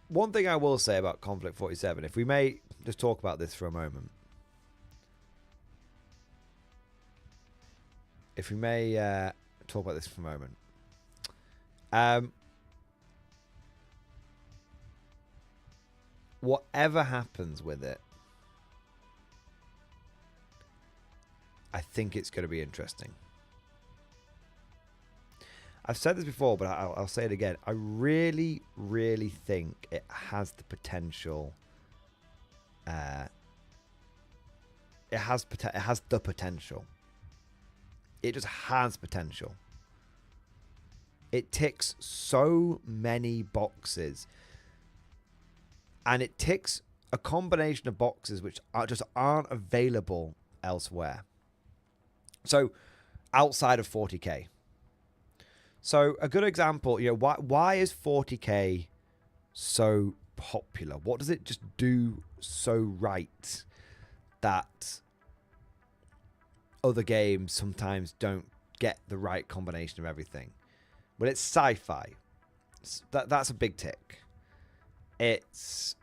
One thing I will say about Conflict 47, if we may just talk about this for a moment. If we may talk about this for a moment. Whatever happens with it, I think it's going to be interesting. I've said this before, but I'll say it again. I really, really think it has the potential. It has the potential. It just has potential. It ticks so many boxes. And it ticks a combination of boxes which aren't available elsewhere. So, outside of 40k. So, a good example, why is 40k so popular? What does it just do so right that other games sometimes don't get the right combination of everything? Well, it's sci-fi. That's a big tick. It's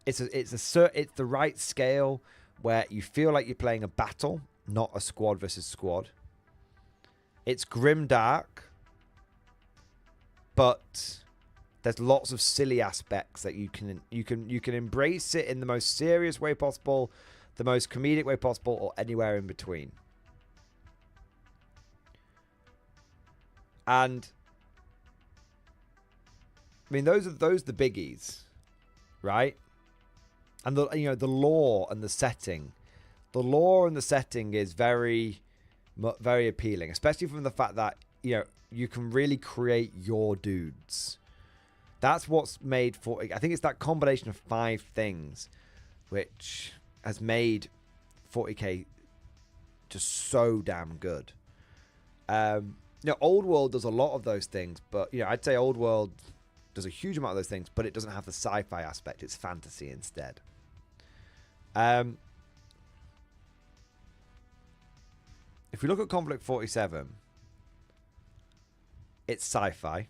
the right scale where you feel like you're playing a battle, not a squad versus squad. It's grimdark, but there's lots of silly aspects that you can embrace it in the most serious way possible, the most comedic way possible, or anywhere in between. And I mean, those are the biggies, right? And the lore and the setting. The lore and the setting is very, very appealing, especially from the fact that you can really create your dudes. That's what's made I think it's that combination of 5 things which has made 40k just so damn good. Old World does a lot of those things, but I'd say Old World does a huge amount of those things, but it doesn't have the sci-fi aspect. It's fantasy instead. If we look at Conflict 47, it's sci-fi.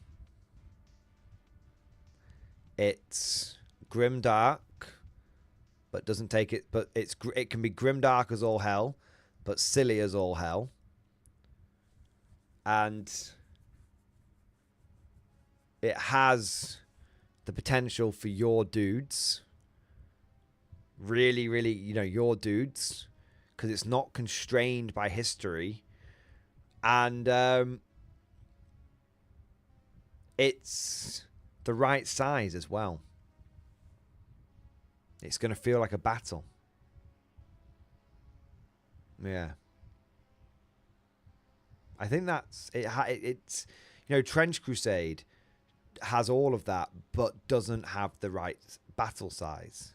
It's grimdark, but doesn't take it. But it can be grimdark as all hell, but silly as all hell. And it has the potential for your dudes. Really, really, your dudes. Because it's not constrained by history. And it's the right size as well. It's going to feel like a battle. Yeah. I think that's it. It's, you know, Trench Crusade has all of that, but doesn't have the right battle size.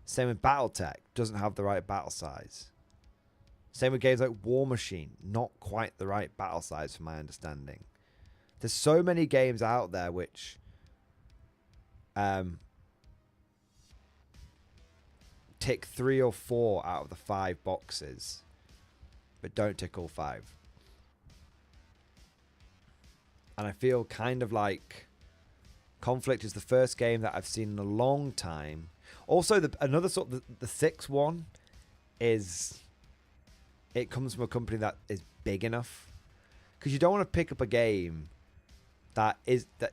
Same with BattleTech, doesn't have the right battle size. Same with games like War Machine, not quite the right battle size from my understanding. There's so many games out there which tick 3 or 4 out of the 5 boxes, but don't tick all 5. And I feel kind of like Conflict is the first game that I've seen in a long time. Also, another sort of the 6th one is, it comes from a company that is big enough, because you don't want to pick up a game that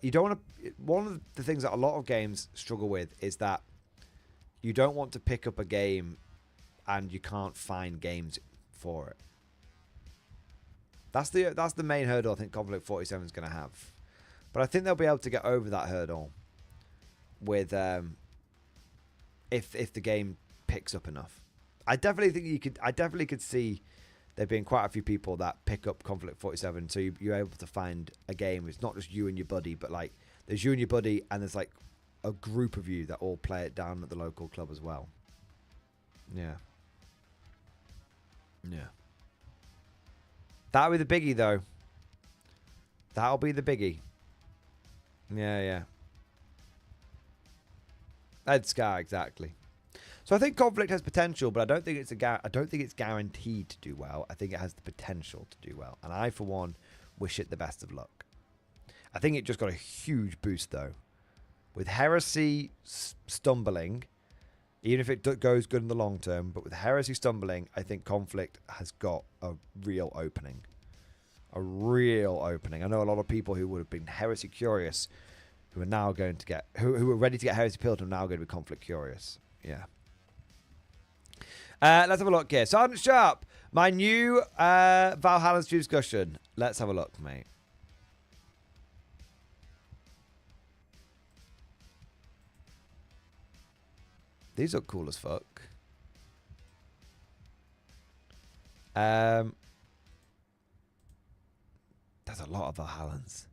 you don't want to. One of the things that a lot of games struggle with is that you don't want to pick up a game and you can't find games for it. That's the main hurdle I think Conflict 47 is going to have. But I think they'll be able to get over that hurdle with if the game picks up enough. I definitely think I definitely could see there being quite a few people that pick up Conflict 47, so you're able to find a game. It's not just you and your buddy, but like there's you and your buddy, and there's like a group of you that all play it down at the local club as well. Yeah. Yeah. That'll be the biggie, though. That'll be the biggie. Yeah, yeah. Ed Scar, exactly. So I think Conflict has potential, but I don't think it's guaranteed to do well. I think it has the potential to do well, and I, for one, wish it the best of luck. I think it just got a huge boost, though, with Heresy stumbling. Even if it goes good in the long term, but with Heresy stumbling, I think Conflict has got a real opening. A real opening. I know a lot of people who would have been Heresy curious, who are now going to get, who were ready to get Heresy Pilled, are now going to be Conflict curious. Yeah. Let's have a look here. Sergeant Sharp, my new Valhalla stream discussion. Let's have a look, mate. These look cool as fuck. There's a lot of Helens.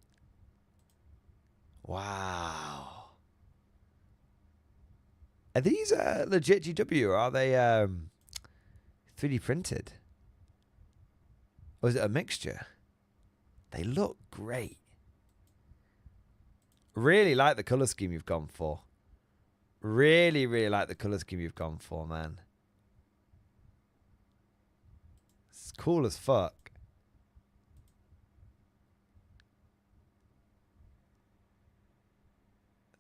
Wow. Are these legit GW, or are they 3D printed? Or is it a mixture? They look great. Really like the colour scheme you've gone for. Really, really like the colour scheme you've gone for, man. It's cool as fuck.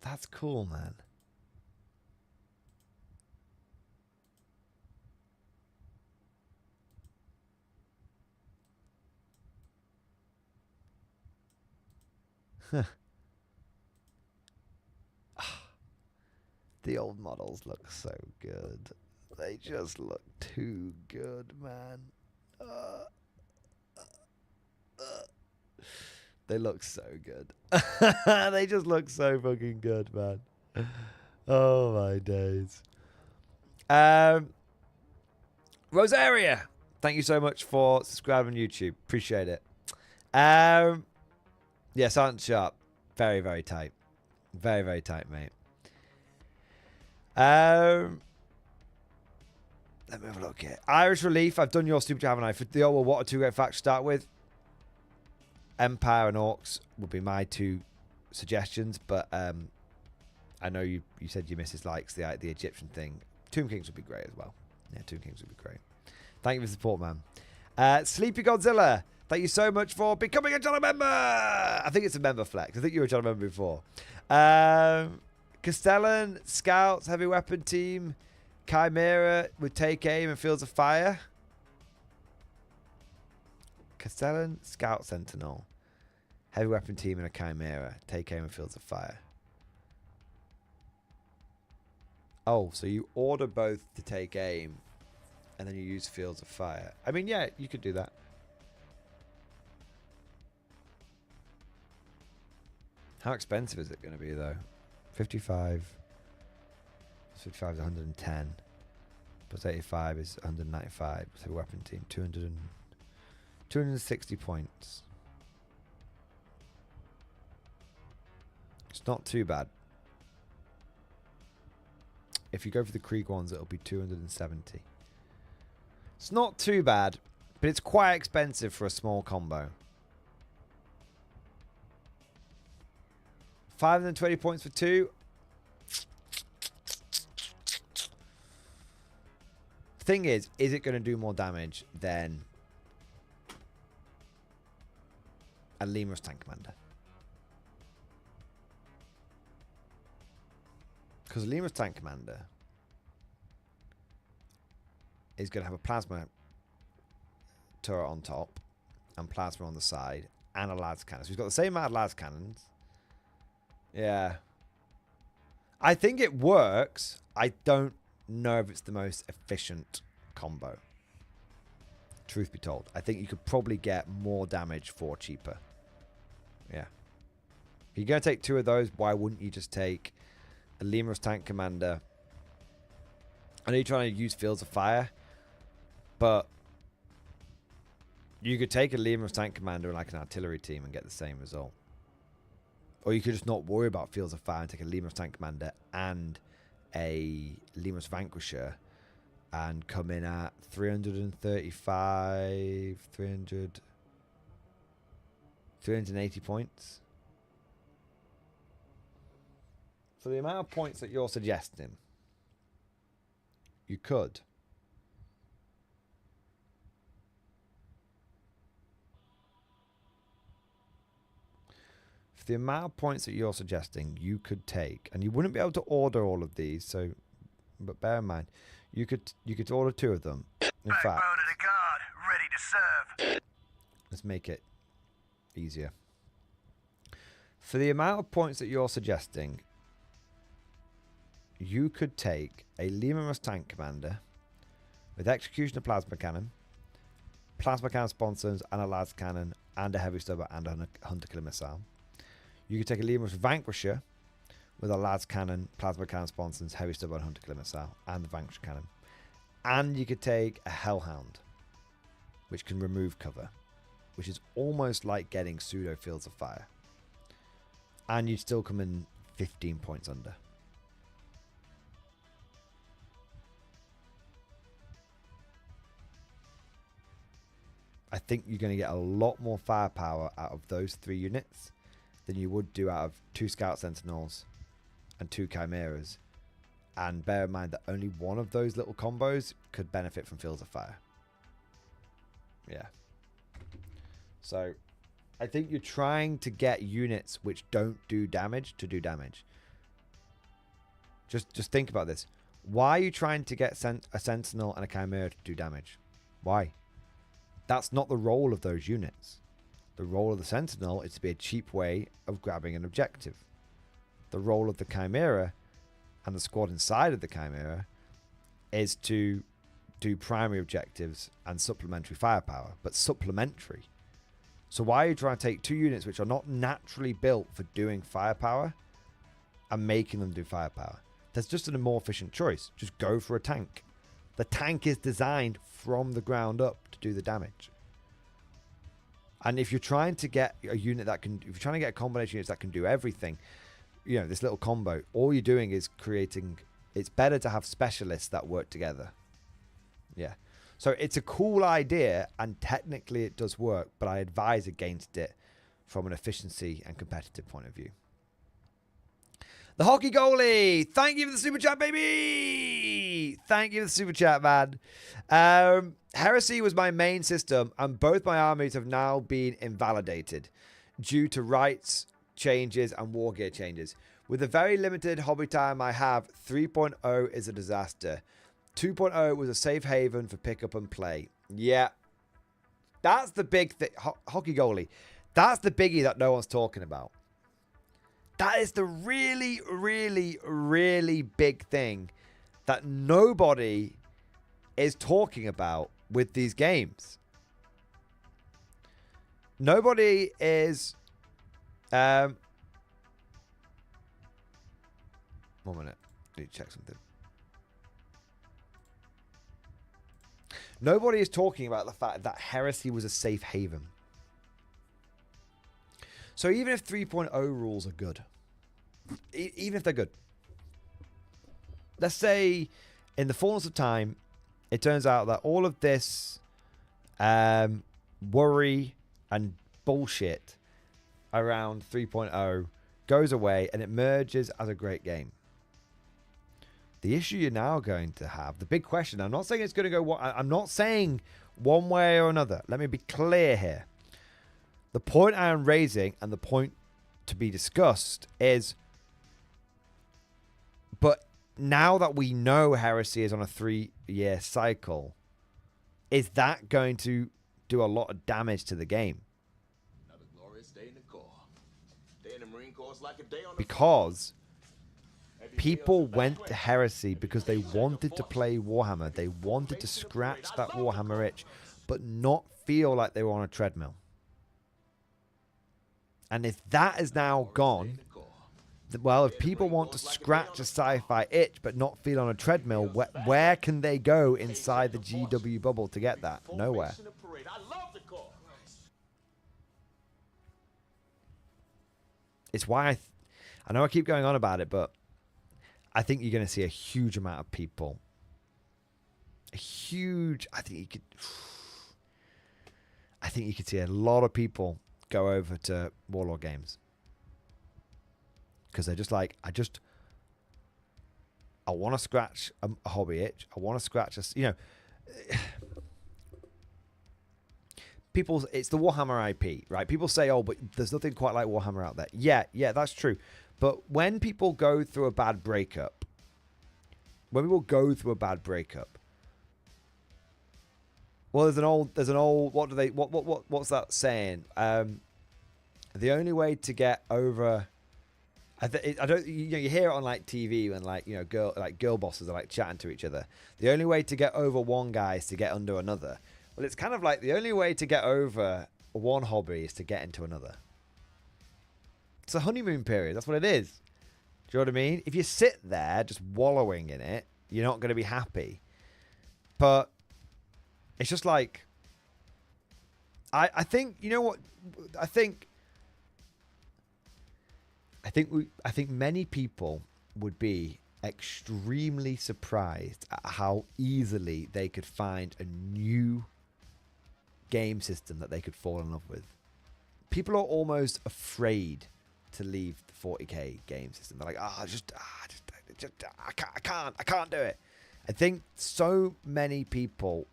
That's cool, man. The old models look so good. They just look too good, man. They look so good. They just look so fucking good, man. Oh my days. Rosaria, thank you so much for subscribing on YouTube. Appreciate it. Yes, Sergeant Sharp. Very, very tight. Very, very tight, mate. Let me have a look here. Irish Relief, I've done your super chat, haven't I? For the what are two great facts to start with? Empire and Orcs would be my two suggestions, but I know you said your missus likes the Egyptian thing. Tomb Kings would be great as well. Yeah, Tomb Kings would be great. Thank you for the support, man. Sleepy Godzilla, thank you so much for becoming a channel member. I think it's a member flex. I think you were a channel member before. Castellan, Scouts, Heavy Weapon Team, Chimera with Take Aim and Fields of Fire. Castellan, Scout Sentinel, Heavy Weapon Team and a Chimera, Take Aim and Fields of Fire. Oh, so you order both to take aim and then you use Fields of Fire. I mean, yeah, you could do that. How expensive is it going to be, though? 55. 55 is 110. Plus 85 is 195. So weapon team, 260 points. It's not too bad. If you go for the Krieg ones, it'll be 270. It's not too bad, but it's quite expensive for a small combo. 520 points for 2. Thing is it going to do more damage than a Lemur's Tank Commander? Because Lemur's Tank Commander is going to have a plasma turret on top and plasma on the side and a las cannon. So he's got the same amount of las cannons. Yeah. I think it works. I don't know if it's the most efficient combo. Truth be told. I think you could probably get more damage for cheaper. Yeah. If you're going to take 2 of those, why wouldn't you just take a Lemur's Tank Commander? I know you're trying to use Fields of Fire, but you could take a Lemur's Tank Commander and like an artillery team and get the same result. Or you could just not worry about Fields of Fire and take a Lemur's Tank Commander and a Lemur's Vanquisher and come in at 335, 380 points. For the amount of points that you're suggesting, you could. For the amount of points that you're suggesting, you could take, and you wouldn't be able to order all of these, so, but bear in mind, you could order 2 of them. In fact, Backbone of the guard, ready to serve. let's make it easier. For the amount of points that you're suggesting, you could take a Lemur's Tank Commander with Executioner Plasma Cannon, Plasma Cannon Sponsons, and a las cannon, and a heavy stubber, and a Hunter Killer Missile. You could take a Lemur's Vanquisher with a las cannon, Plasma Cannon Sponsons, heavy stubber, and Hunter Killer Missile, and the Vanquisher Cannon. And you could take a Hellhound, which can remove cover, which is almost like getting pseudo Fields of Fire. And you'd still come in 15 points under. I think you're going to get a lot more firepower out of those 3 units than you would do out of 2 Scout Sentinels and 2 Chimeras. And bear in mind that only one of those little combos could benefit from Fields of Fire. Yeah. So, I think you're trying to get units which don't do damage to do damage. Just think about this. Why are you trying to get a Sentinel and a Chimera to do damage? Why? That's not the role of those units. The role of the Sentinel is to be a cheap way of grabbing an objective. The role of the Chimera and the squad inside of the Chimera is to do primary objectives and supplementary firepower, but supplementary. So why are you trying to take 2 units which are not naturally built for doing firepower and making them do firepower? That's just a more efficient choice. Just go for a tank. The tank is designed from the ground up to do the damage. And if you're trying to get a unit that can, if you're trying to get a combination of units that can do everything, you know, this little combo, all you're doing is creating, it's better to have specialists that work together. Yeah. So it's a cool idea, and technically it does work, but I advise against it from an efficiency and competitive point of view. The Hockey Goalie, thank you for the super chat, baby. Thank you for the super chat, man. Heresy was my main system, and both my armies have now been invalidated due to rights changes and war gear changes. With the very limited hobby time I have, 3.0 is a disaster. 2.0 was a safe haven for pick up and play. Yeah, that's the big thing. Hockey Goalie, that's the biggie that no one's talking about. That is the really, really, really big thing that nobody is talking about with these games. Nobody is 1 minute. Need to check something. Nobody is talking about the fact that Heresy was a safe haven. So even if 3.0 rules are good, even if they're good, let's say in the fullness of time, it turns out that all of this worry and bullshit around 3.0 goes away and it merges as a great game. The issue you're now going to have, the big question, I'm not saying it's going to go, I'm not saying one way or another. Let me be clear here. The point I am raising and the point to be discussed is, but now that we know Heresy is on a 3-year cycle, is that going to do a lot of damage to the game? Another glorious day in the Corps. Day in the Marine Corps is like a day on the Because people went to Heresy because they wanted to play Warhammer. They wanted to scratch that Warhammer itch, but not feel like they were on a treadmill. And if that is now gone, well, if people want to scratch a sci-fi itch but not feel on a treadmill, where can they go inside the GW bubble to get that? Nowhere. It's why I know I keep going on about it, but I think you're going to see a huge amount of people. I think you could see a lot of people go over to Warlord games. Because they're just like, I want to scratch a hobby itch. I want to scratch people, it's the Warhammer IP, right? People say, oh, but there's nothing quite like Warhammer out there. Yeah, that's true. But when people go through a bad breakup, what's that saying? The only way to get over, you hear it on like TV when girl bosses are like chatting to each other. The only way to get over one guy is to get under another. Well, it's kind of like the only way to get over one hobby is to get into another. It's a honeymoon period. That's what it is. Do you know what I mean? If you sit there just wallowing in it, you're not going to be happy. But it's just like, I think, you know what? I think many people would be extremely surprised at how easily they could find a new game system that they could fall in love with. People are almost afraid to leave the 40k game system. They're like, I can't do it. I think so many people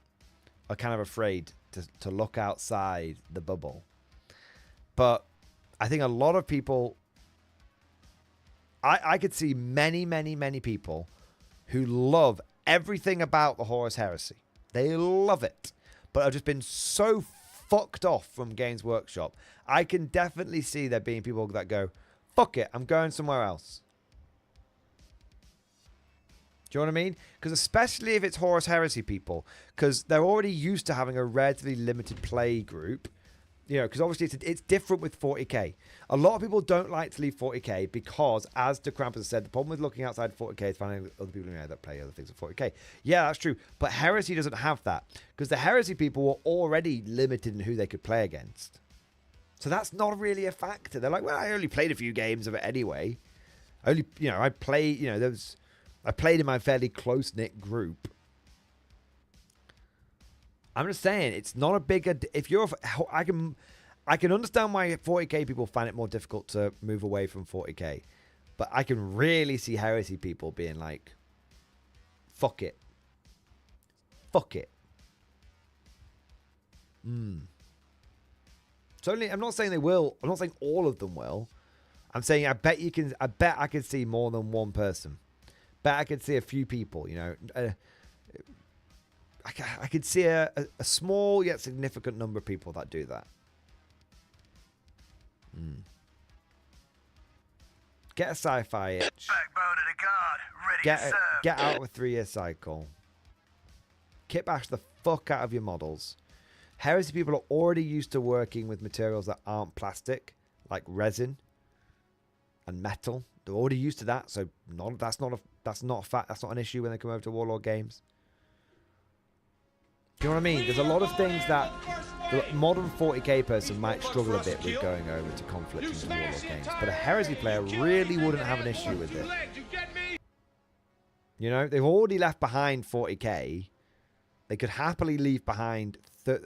are kind of afraid to look outside the bubble. But I think a lot of people, I could see many people who love everything about the Horus Heresy. They love it, but have just been so fucked off from Games Workshop. I can definitely see there being people that go, fuck it, I'm going somewhere else. Do you know what I mean? Because especially if it's Horus Heresy people, because they're already used to having a relatively limited play group. You know, because obviously it's different with 40k. A lot of people don't like to leave 40k because, as De Krampus said, the problem with looking outside 40k is finding other people that play other things at 40k. Yeah, that's true. But Heresy doesn't have that because the Heresy people were already limited in who they could play against. So that's not really a factor. They're like, well, I only played a few games of it anyway. I played in my fairly close-knit group. I'm just saying, it's not a bigger. If you're, I can understand why 40k people find it more difficult to move away from 40k, but I can really see Heresy people being like, "Fuck it." Certainly, I'm not saying they will. I'm not saying all of them will. I'm saying I bet I could see more than one person. Bet I could see a few people. You know. I could see a small yet significant number of people that do that. Get a sci-fi itch. Backbone of the guard, ready to serve. Get out of a 3-year cycle. Kit bash the fuck out of your models. Heresy people are already used to working with materials that aren't plastic, like resin and metal. They're already used to that, so that's not a fact. That's not an issue when they come over to Warlord games. Do you know what I mean? There's a lot of things that the modern 40k person might struggle a bit with going over to conflict into Warlord games, but a Heresy player really wouldn't have an issue with it. You know, they've already left behind 40k. They could happily leave behind.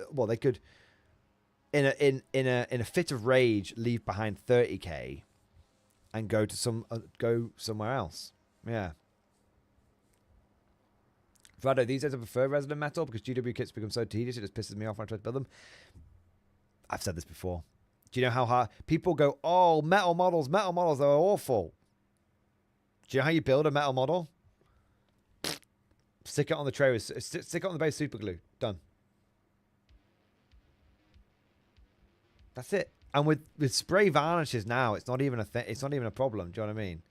Well, they could, in a fit of rage, leave behind 30k, and go to go somewhere else. Yeah. Frado, these days I prefer Resonant Metal because GW kits become so tedious it just pisses me off when I try to build them. I've said this before. Do you know how hard people go? Oh, metal models, they're awful. Do you know how you build a metal model? Stick it on the tray with stick it on the base super glue. Done. That's it. And with spray varnishes now, it's not even a thing. It's not even a problem. Do you know what I mean?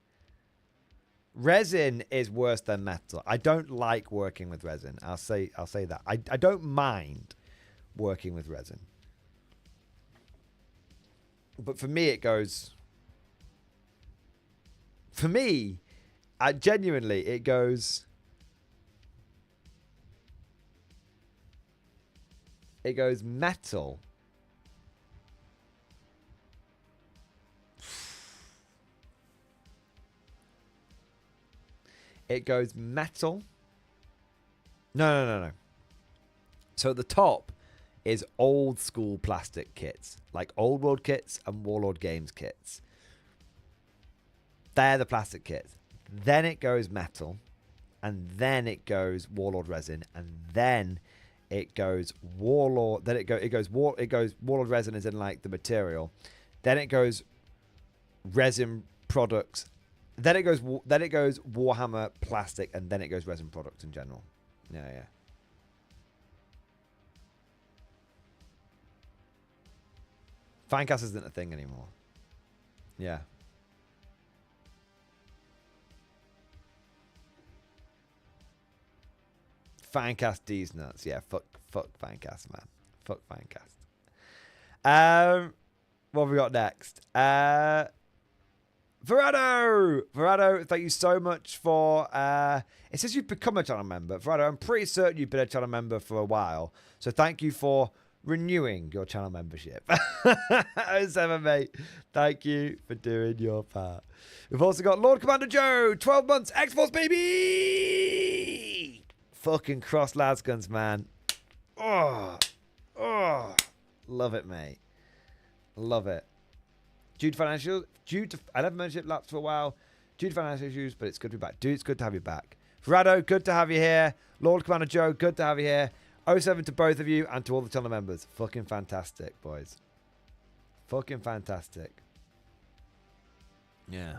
Resin is worse than metal. I don't like working with resin. I'll say that. I don't mind working with resin. But for me, it goes. For me, genuinely, it goes. It goes metal. It goes metal. No. So at the top is old school plastic kits, like Old World kits and Warlord Games kits. They're the plastic kits. Then it goes metal, and then it goes Warlord resin, and then it goes Warlord. Then it goes Warlord resin is in like the material. Then it goes resin products. Then it goes Warhammer plastic, and then it goes resin products in general. Yeah. Finecast isn't a thing anymore. Yeah. Finecast D's nuts. Yeah, fuck Finecast, man. Fuck Finecast. What have we got next? Verado, thank you so much for it says you've become a channel member. Verado, I'm pretty certain you've been a channel member for a while. So thank you for renewing your channel membership. 07, mate. Thank you for doing your part. We've also got Lord Commander Joe, 12 months, X-Force baby! Fucking cross lasguns, man. Oh, love it, mate. Love it. Due to I have membership lapsed for a while. Due to financial issues, but it's good to be back. Dude, it's good to have you back. Verado, good to have you here. Lord Commander Joe, good to have you here. 07 to both of you and to all the channel members. Fucking fantastic, boys. Fucking fantastic. Yeah.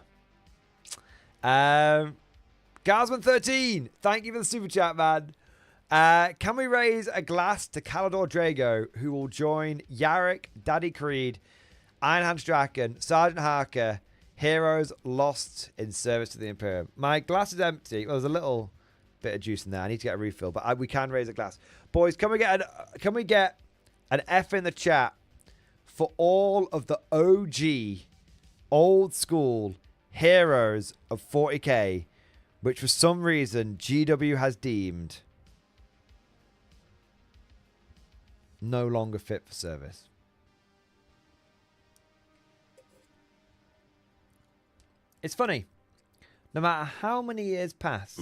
Garsman13, thank you for the super chat, man. Can we raise a glass to Calador Drago, who will join Yarrick, Daddy Creed, Ironhand Draken, Sergeant Harker, heroes lost in service to the Imperium? My glass is empty. Well, there's a little bit of juice in there. I need to get a refill, but we can raise a glass. Boys, can we get an F in the chat for all of the OG, old school heroes of 40k, which for some reason GW has deemed no longer fit for service? It's funny. No matter how many years pass,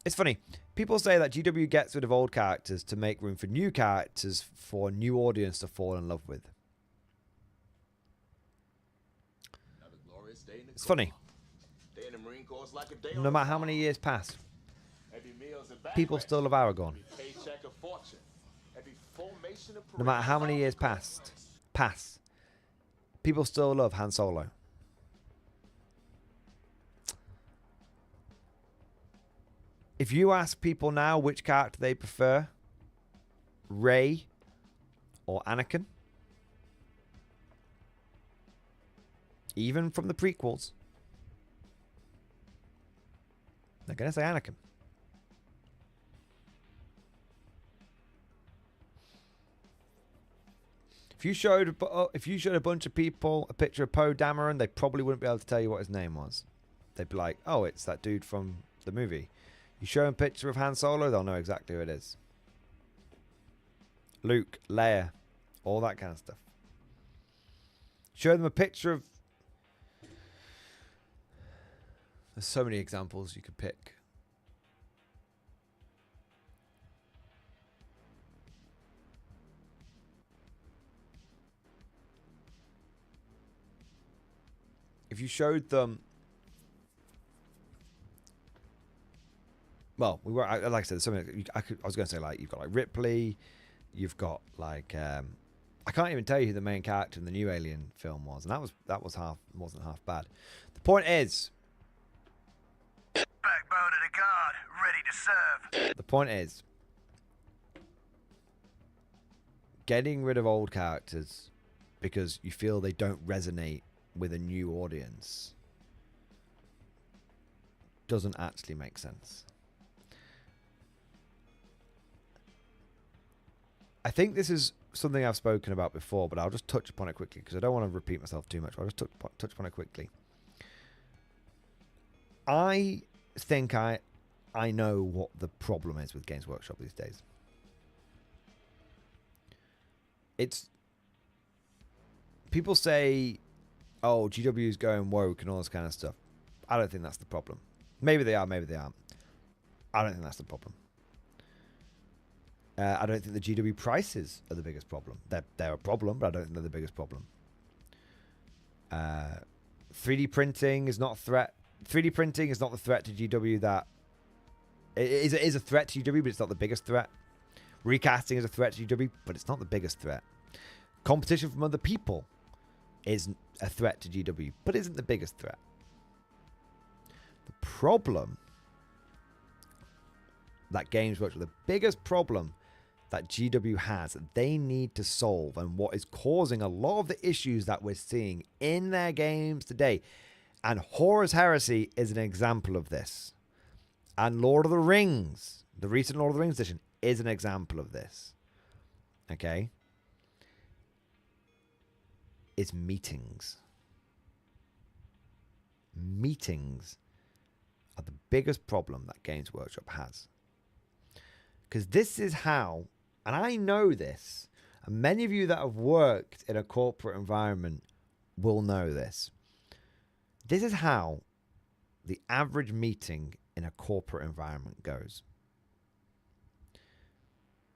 it's funny. People say that GW gets rid of old characters to make room for new characters for a new audience to fall in love with. It's funny. No matter how many years pass, people still love Aragorn. No matter how many years pass, people still love Han Solo. If you ask people now which character they prefer, Rey or Anakin, even from the prequels, they're going to say Anakin. If you showed a bunch of people a picture of Poe Dameron, they probably wouldn't be able to tell you what his name was. They'd be like, "Oh, it's that dude from the movie." You show them a picture of Han Solo, they'll know exactly who it is. Luke, Leia, all that kind of stuff. Show them a picture of... There's so many examples you could pick. If you showed them... Well, we were, like I said, something I was going to say, like, you've got like Ripley, you've got like I can't even tell you who the main character in the new Alien film was, and that wasn't half bad. The point is, Backbone of the guard, ready to serve. the point is, getting rid of old characters because you feel they don't resonate with a new audience doesn't actually make sense. I think this is something I've spoken about before, but I'll just touch upon it quickly because I don't want to repeat myself too much. I'll just touch upon it quickly. I think I know what the problem is with Games Workshop these days. It's... People say, oh, GW is going woke and all this kind of stuff. I don't think that's the problem. Maybe they are, maybe they aren't. I don't think that's the problem. I don't think the GW prices are the biggest problem. They're a problem, but I don't think they're the biggest problem. 3D printing is not a threat. 3D printing is not the threat to GW that... It is a threat to GW, but it's not the biggest threat. Recasting is a threat to GW, but it's not the biggest threat. Competition from other people is a threat to GW, but isn't the biggest threat. The problem that Games Workshop, the biggest problem that GW has that they need to solve, and what is causing a lot of the issues that we're seeing in their games today, and Horus Heresy is an example of this, and Lord of the Rings, the recent Lord of the Rings edition, is an example of this, okay, is meetings. Meetings are the biggest problem that Games Workshop has. Because this is how, and I know this, and many of you that have worked in a corporate environment will know this. This is how the average meeting in a corporate environment goes.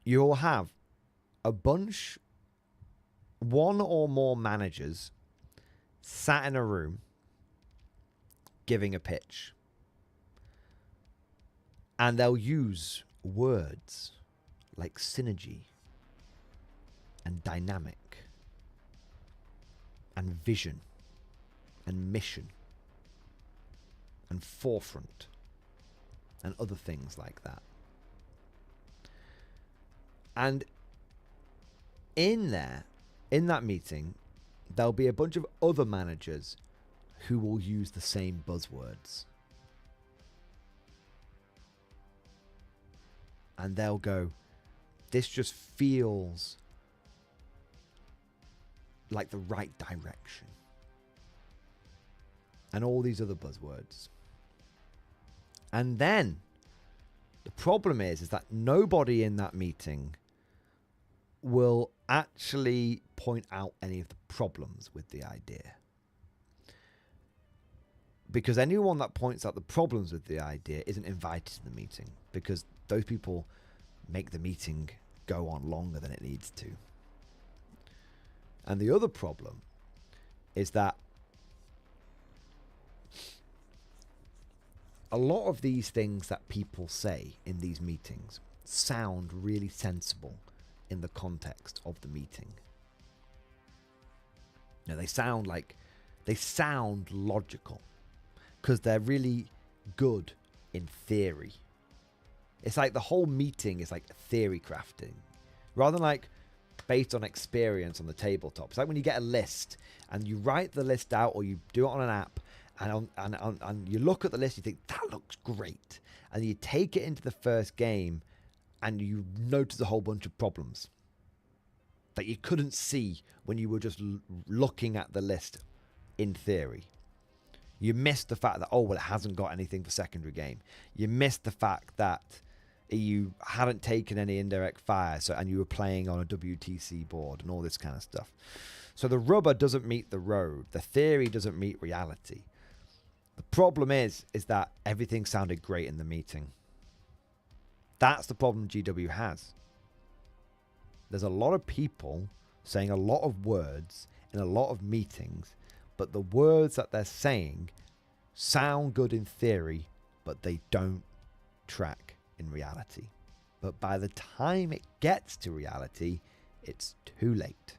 You'll have a bunch, one or more managers sat in a room giving a pitch. And they'll use words like synergy and dynamic and vision and mission and forefront and other things like that. And in that meeting, there'll be a bunch of other managers who will use the same buzzwords. And they'll go, this just feels like the right direction. And all these other buzzwords. And then the problem is that nobody in that meeting will actually point out any of the problems with the idea. Because anyone that points out the problems with the idea isn't invited to the meeting, because those people make the meeting go on longer than it needs to. And the other problem is that a lot of these things that people say in these meetings sound really sensible in the context of the meeting. You know, they sound logical because they're really good in theory. It's like the whole meeting is like theory crafting rather than like based on experience on the tabletop. It's like when you get a list and you write the list out, or you do it on an app, and you look at the list, you think that looks great, and you take it into the first game and you notice a whole bunch of problems that you couldn't see when you were just looking at the list in theory. You missed the fact that, oh, well, it hasn't got anything for secondary game. You missed the fact that you hadn't taken any indirect fire, and you were playing on a WTC board and all this kind of stuff. So the rubber doesn't meet the road. The theory doesn't meet reality. The problem is that everything sounded great in the meeting. That's the problem GW has. There's a lot of people saying a lot of words in a lot of meetings, but the words that they're saying sound good in theory, but they don't track in reality. But by the time it gets to reality, it's too late.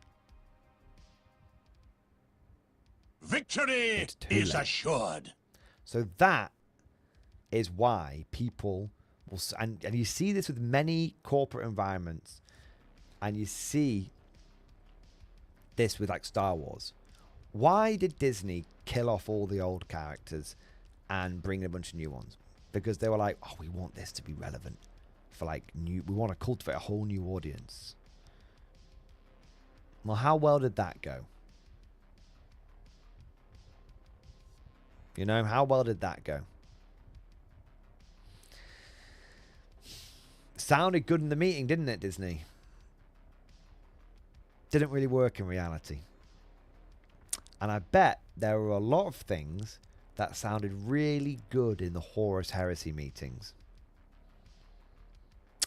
Victory is assured. So that is why people will, and you see this with many corporate environments, and you see this with like Star Wars. Why did Disney kill off all the old characters and bring in a bunch of new ones? Because they were like, oh, we want this to be relevant for like new, we want to cultivate a whole new audience. Well, how well did that go? You know, how well did that go? Sounded good in the meeting, didn't it, Disney? Didn't really work in reality. And I bet there were a lot of things that sounded really good in the Horus Heresy meetings.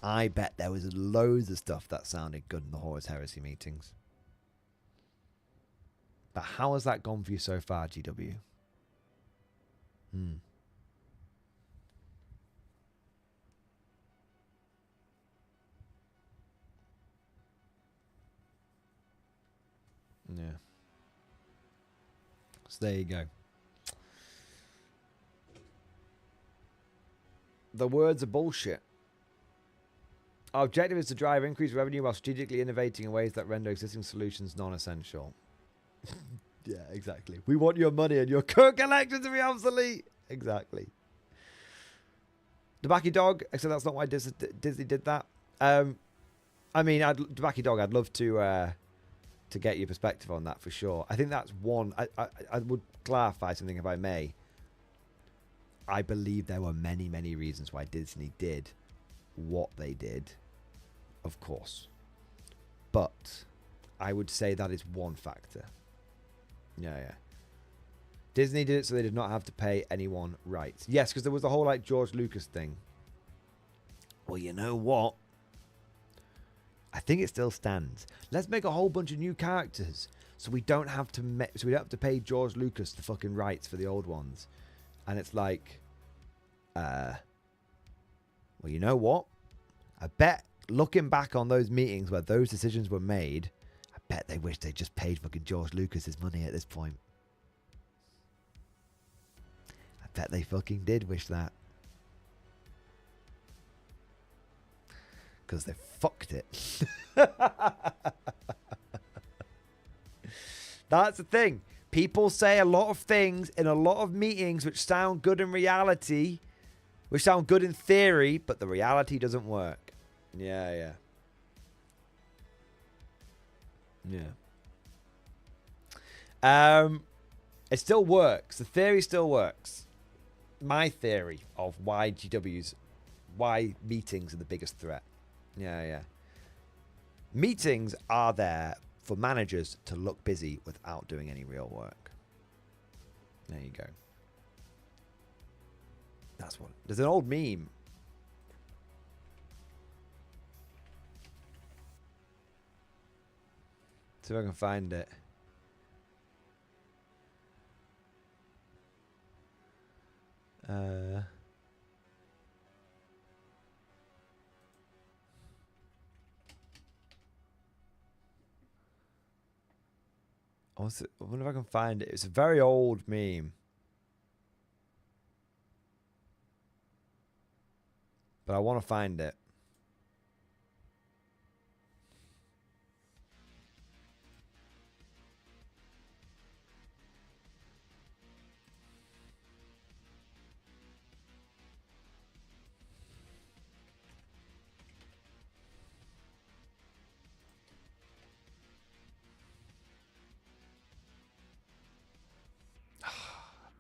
I bet there was loads of stuff that sounded good in the Horus Heresy meetings. But how has that gone for you so far, GW? Yeah. So there you go. The words are bullshit. Our objective is to drive increased revenue while strategically innovating in ways that render existing solutions non-essential. Yeah, exactly. We want your money and your current collection to be obsolete. Exactly. Debaki Dog, except that's not why Disney did that. I mean, Debaki Dog, I'd love to get your perspective on that for sure. I think that's one. I would clarify something if I may. I believe there were many, many reasons why Disney did what they did, of course. But I would say that is one factor. Yeah. Disney did it so they did not have to pay anyone rights. Yes, because there was the whole like George Lucas thing. Well, you know what? I think it still stands. Let's make a whole bunch of new characters so we don't have to pay George Lucas the fucking rights for the old ones. And it's like, well, you know what? I bet looking back on those meetings where those decisions were made, I bet they wish they just paid fucking George Lucas his money at this point. I bet they fucking did wish that. Because they fucked it. That's the thing. People say a lot of things in a lot of meetings which sound good in reality, which sound good in theory, but the reality doesn't work. Yeah. It still works. The theory still works. My theory of why meetings are the biggest threat. Yeah. Meetings are there for managers to look busy without doing any real work. There you go. That's what. There's an old meme. See if I can find it. I wonder if I can find it. It's a very old meme. But I want to find it.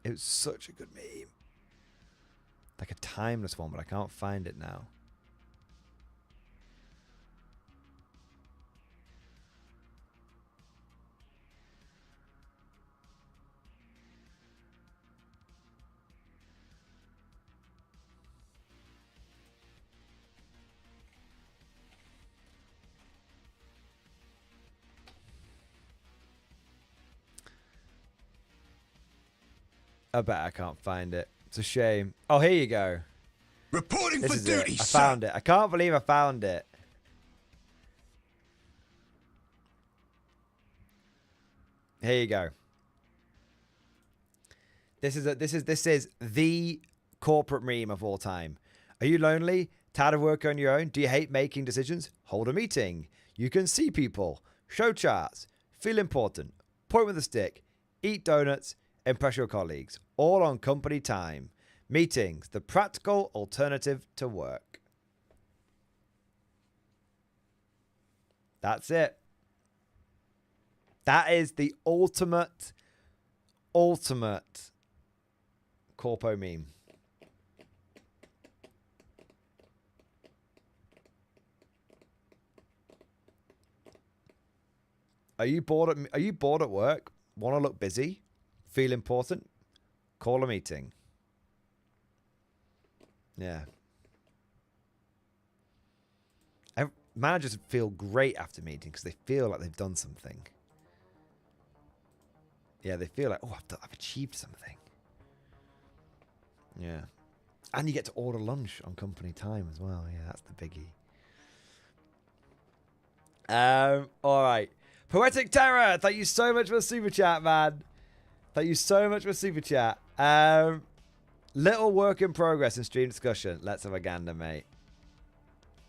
It was such a good meme. Like a timeless one, but I can't find it now. I bet I can't find it. It's a shame. Oh, here you go. Reporting This for is duty, it. I sir. found it. I can't believe I found it. Here you go. This is the corporate meme of all time. Are you lonely? Tired of work on your own? Do you hate making decisions? Hold a meeting. You can see people, show charts, feel important, point with a stick, eat donuts, impress your colleagues, all on company time. Meetings, the practical alternative to work. That's it. That is the ultimate corpo meme. Are you bored at work? Want to look busy? Feel important? Call a meeting. Yeah. Managers feel great after meetings because they feel like they've done something. Yeah, they feel like, oh, I've achieved something. Yeah. And you get to order lunch on company time as well. Yeah, that's the biggie. All right. Poetic Terror, thank you so much for the super chat, man. Thank you so much for the super chat. Little work in progress in stream discussion. Let's have a gander, mate.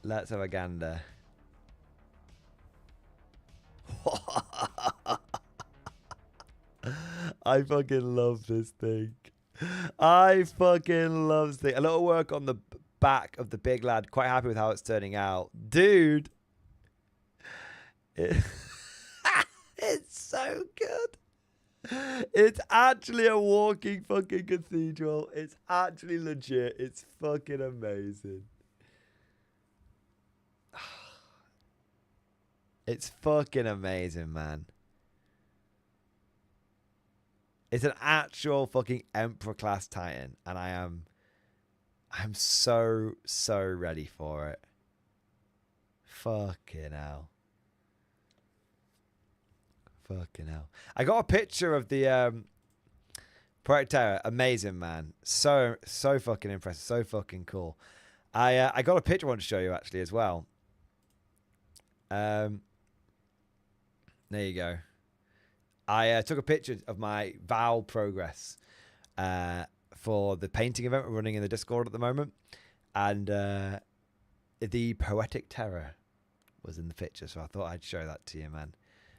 Let's have a gander. I fucking love this thing. I fucking love this thing. A little work on the back of the big lad. Quite happy with how it's turning out. Dude. It's so good. It's actually a walking fucking cathedral. It's actually legit. It's fucking amazing. It's fucking amazing, man. It's an actual fucking Emperor class Titan, and I'm so ready for it. Fucking hell. Fucking hell. I got a picture of the Project Terror. Amazing, man. So fucking impressive. So fucking cool. I got a picture I want to show you actually as well. There you go. I took a picture of my Vow progress for the painting event we're running in the Discord at the moment. And the Poetic Terror was in the picture. So I thought I'd show that to you, man.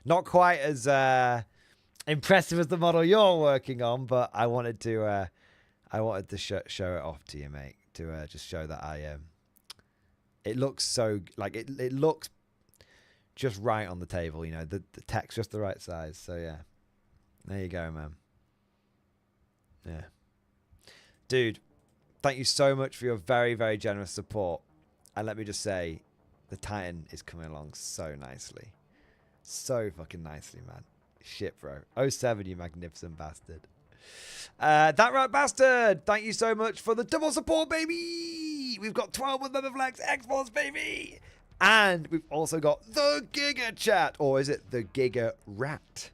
Not quite as impressive as the model you're working on, but I wanted to show it off to you, mate. To just show that it looks so like it looks just right on the table, you know, the text just the right size. So yeah, there you go, man. Yeah, dude, thank you so much for your very, very generous support. And let me just say, the Titan is coming along so nicely. So fucking nicely, man. Shit, bro. 07, you magnificent bastard. That right bastard. Thank you so much for the double support, baby. We've got 12 with member flex, X-Force, baby. And we've also got the Giga Chat. Or is it the Giga Rat?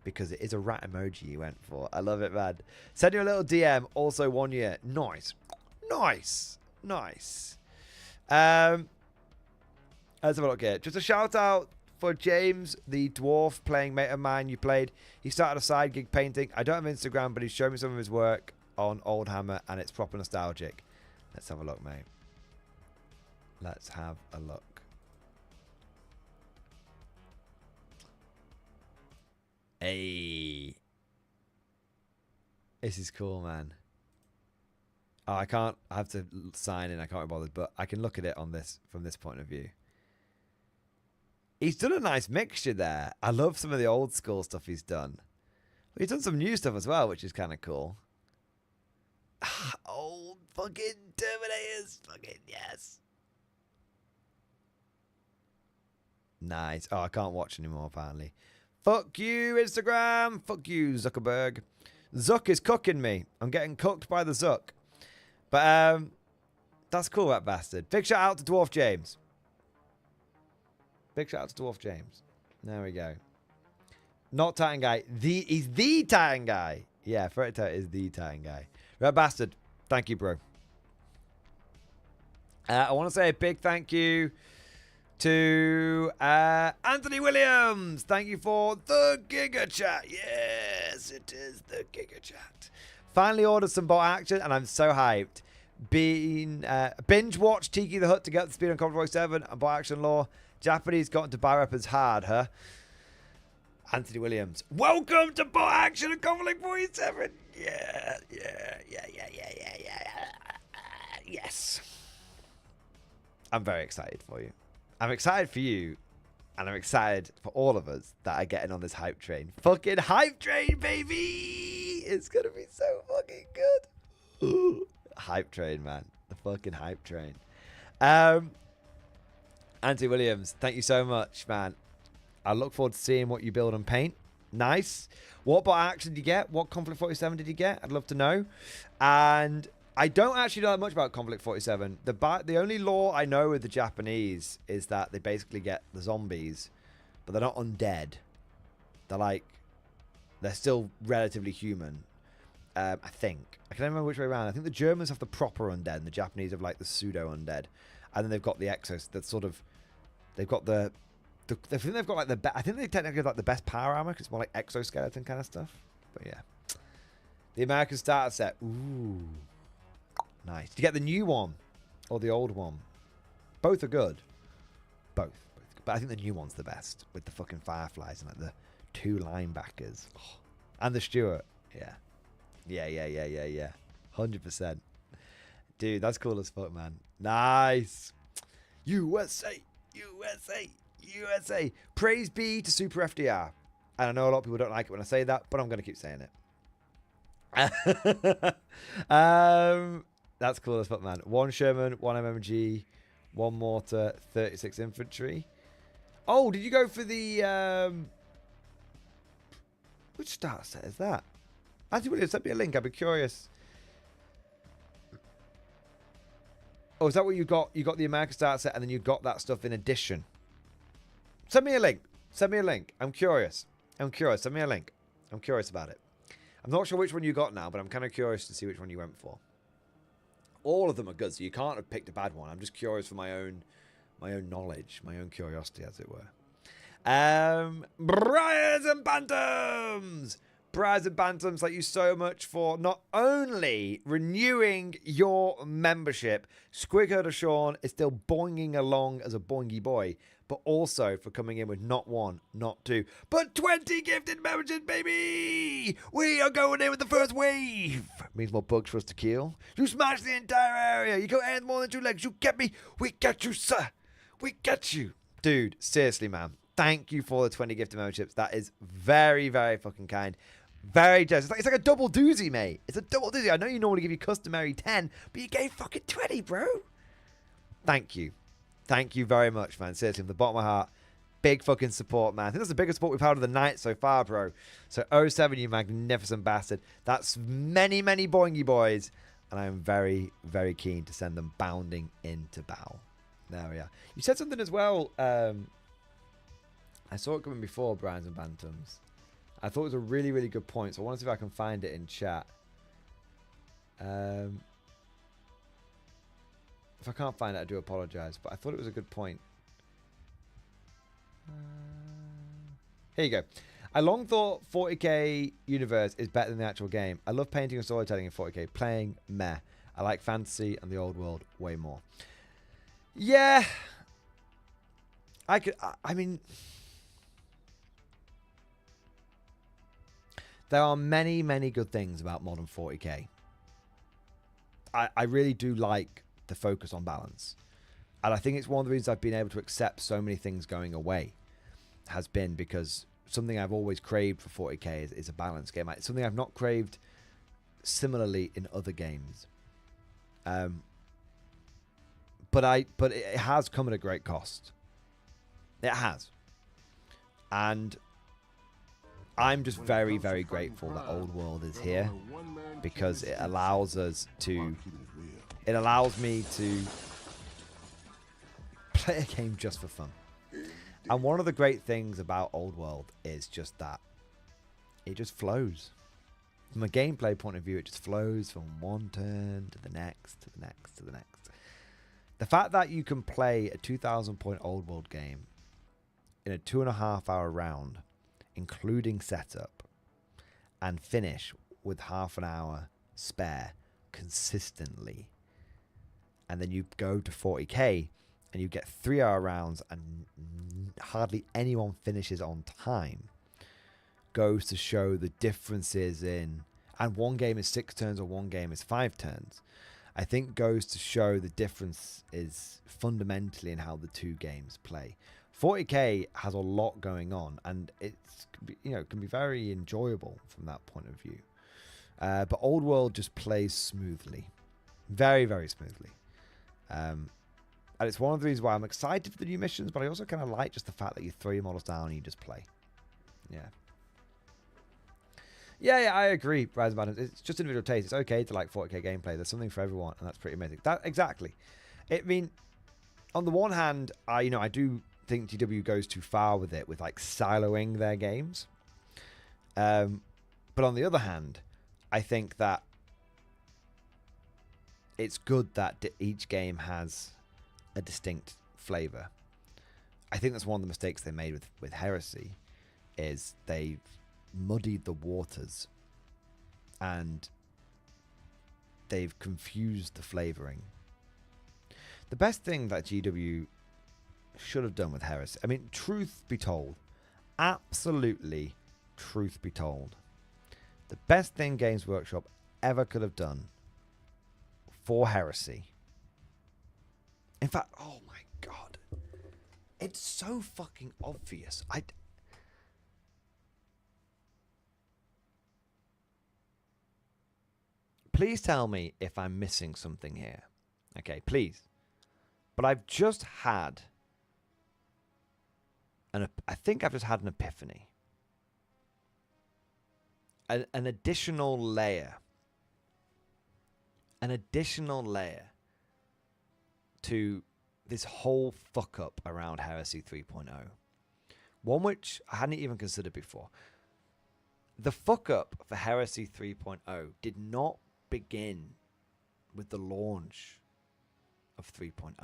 Because it is a rat emoji you went for. I love it, man. Send you a little DM. Also 1 year. Nice. Nice. Nice. Let's have a look here. Just a shout out for James, the dwarf playing Mate of Mine you played. He started a side gig painting. I don't have Instagram, but he's shown me some of his work on Old Hammer, and it's proper nostalgic. Let's have a look, mate. Let's have a look. Hey. This is cool, man. Oh, I have to sign in. I can't be bothered, but I can look at it on this from this point of view. He's done a nice mixture there. I love some of the old school stuff he's done. He's done some new stuff as well, which is kind of cool. Old fucking Terminators. Fucking yes. Nice. Oh, I can't watch anymore, apparently. Fuck you, Instagram. Fuck you, Zuckerberg. Zuck is cooking me. I'm getting cooked by the Zuck. But, that's cool, that bastard. Big shout out to Dwarf James. Big shout out to Dwarf James. There we go. Not Titan Guy. He's the Titan Guy. Yeah, Ferrito is the Titan Guy. Right, bastard. Thank you, bro. I want to say a big thank you to Anthony Williams. Thank you for the Giga Chat. Yes, it is the Giga Chat. Finally ordered some bot action, and I'm so hyped. Binge watch Tiki the Hut to get the speed on Conflict 47 and bot action law. Japanese got into buy weapons hard, huh? Anthony Williams. Welcome to bot action and Conflict 47. Yeah. Yes. I'm very excited for you. I'm excited for you. And I'm excited for all of us that are getting on this hype train. Fucking hype train, baby! It's gonna be so fucking good. Hype train, man. The fucking hype train. Anthony Williams, thank you so much, man. I look forward to seeing what you build and paint. Nice. What bot action did you get? What Conflict 47 did you get? I'd love to know. And I don't actually know that much about Conflict 47. The only lore I know with the Japanese is that they basically get the zombies, but they're not undead. They're still relatively human. I think. I can't remember which way around. I think the Germans have the proper undead, and the Japanese have like the pseudo undead. And then they've got the exos. That sort of, they've got I think they've got like I think they technically have like the best power armor, because it's more like exoskeleton kind of stuff. But yeah, the American starter set. Ooh. Nice. Did you get the new one or the old one? Both are good. Both. But I think the new one's the best, with the fucking fireflies and like the 2 linebackers. Oh. And the Stewart. Yeah. 100%. Dude, that's cool as fuck, man. Nice. USA. Praise be to Super FDR. And I know a lot of people don't like it when I say that, but I'm going to keep saying it. That's cool as fuck, man. 1 Sherman, 1 MMG, 1 mortar, 36 infantry. Oh, did you go for the... which starter set is that? Anthony Williams, send me a link. I'd be curious. Oh, is that what you got? You got the American starter set and then you got that stuff in addition. Send me a link. I'm curious. Send me a link. I'm curious about it. I'm not sure which one you got now, but I'm kind of curious to see which one you went for. All of them are good, so you can't have picked a bad one. I'm just curious for my own knowledge, my own curiosity, as it were. Briars and Bantams! Briars and Bantams, thank you so much for not only renewing your membership, Squigherder Sean is still boinging along as a boingy boy, but also for coming in with not 1, not 2, but 20 gifted memberships, baby! We are going in with the first wave! Means more bugs for us to kill. You smash the entire area! You go and more than 2 legs! You get me! We get you, sir! We get you! Dude, seriously, man. Thank you for the 20 gifted memberships. That is very, very fucking kind. Very generous. It's like a double doozy, mate. It's a double doozy. I know you normally give you customary 10, but you gave fucking 20, bro. Thank you. Thank you very much, man. Seriously, from the bottom of my heart, big fucking support, man. I think that's the biggest support we've had of the night so far, bro. So 07, you magnificent bastard. That's many, many boingy boys, and I am very, very keen to send them bounding into battle. There we are. You said something as well. I saw it coming before, Brians and Bantams. I thought it was a really, really good point, so I want to see if I can find it in chat. If I can't find it, I do apologise, but I thought it was a good point. Here you go. I long thought 40k universe is better than the actual game. I love painting and storytelling in 40k. Playing, meh. I like fantasy and the old world way more. Yeah. I mean... There are many, many good things about modern 40k. I really do like the focus on balance. And I think it's one of the reasons I've been able to accept so many things going away has been because something I've always craved for 40k is a balanced game. It's something I've not craved similarly in other games. But it has come at a great cost. It has. And I'm just very, very grateful that Old World is here, because it allows us to... It allows me to play a game just for fun. And one of the great things about Old World is just that it just flows. From a gameplay point of view, it just flows from one turn to the next, to the next, to the next. The fact that you can play a 2,000 point Old World game in a 2.5 hour round, including setup, and finish with half an hour spare consistently, and then you go to 40k and you get 3 hour rounds and hardly anyone finishes on time, goes to show the differences in, and one game is 6 turns or one game is 5 turns, I think goes to show the difference is fundamentally in how the two games play. 40k has a lot going on, and it's, you know, can be very enjoyable from that point of view. But Old World just plays smoothly, very, very smoothly. And it's one of the reasons why I'm excited for the new missions, but I also kind of like just the fact that you throw your models down and you just play. Yeah, I agree, Rise of Madness. It's just individual taste. It's okay to like 40k gameplay. There's something for everyone, and that's pretty amazing. Exactly. I mean, on the one hand, I do think GW goes too far with it, with like siloing their games. But on the other hand, I think that it's good that each game has a distinct flavor. I think that's one of the mistakes they made with Heresy, is they've muddied the waters and they've confused the flavoring. The best thing that GW should have done with Heresy, I mean, truth be told, absolutely truth be told, the best thing Games Workshop ever could have done for Heresy, in fact, oh my god, it's so fucking obvious. Please tell me if I'm missing something here. Okay, please. But I've just had I think I've just had an epiphany. An additional layer. An additional layer to this whole fuck up around Heresy 3.0. One which I hadn't even considered before. The fuck up for Heresy 3.0 did not begin with the launch of 3.0.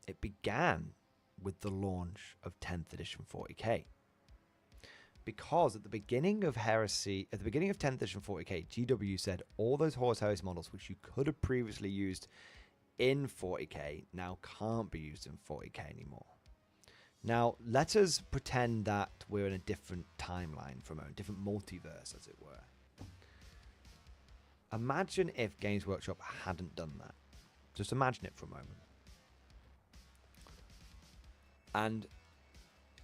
It began with the launch of 10th edition 40k. Because at the beginning of 10th edition 40k, GW said all those Horus Heresy models which you could have previously used in 40k now can't be used in 40k anymore. Now, let us pretend that we're in a different timeline from a different multiverse, as it were. Imagine if Games Workshop hadn't done that. Just imagine it for a moment. And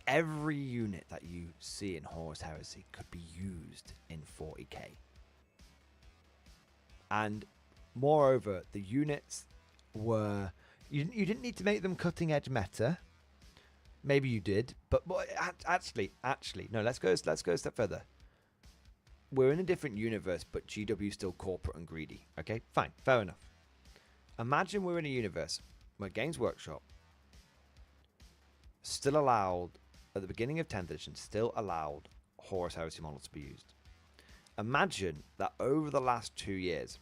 every unit that you see in Horus Heresy could be used in 40k. And moreover, the units were... You didn't need to make them cutting edge meta. Maybe you did, but actually, no. Let's go a step further. We're in a different universe, but GW is still corporate and greedy. Okay, fine, fair enough. Imagine we're in a universe where Games Workshop still allowed, at the beginning of 10th edition, still allowed Horus Heresy models to be used. Imagine that over the last 2 years,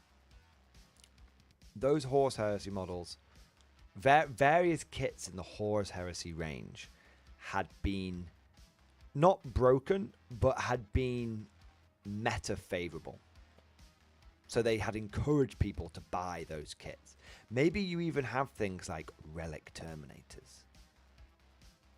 those Horus Heresy models, various kits in the Horus Heresy range had been not broken, but had been meta favorable. So they had encouraged people to buy those kits. Maybe you even have things like relic terminators.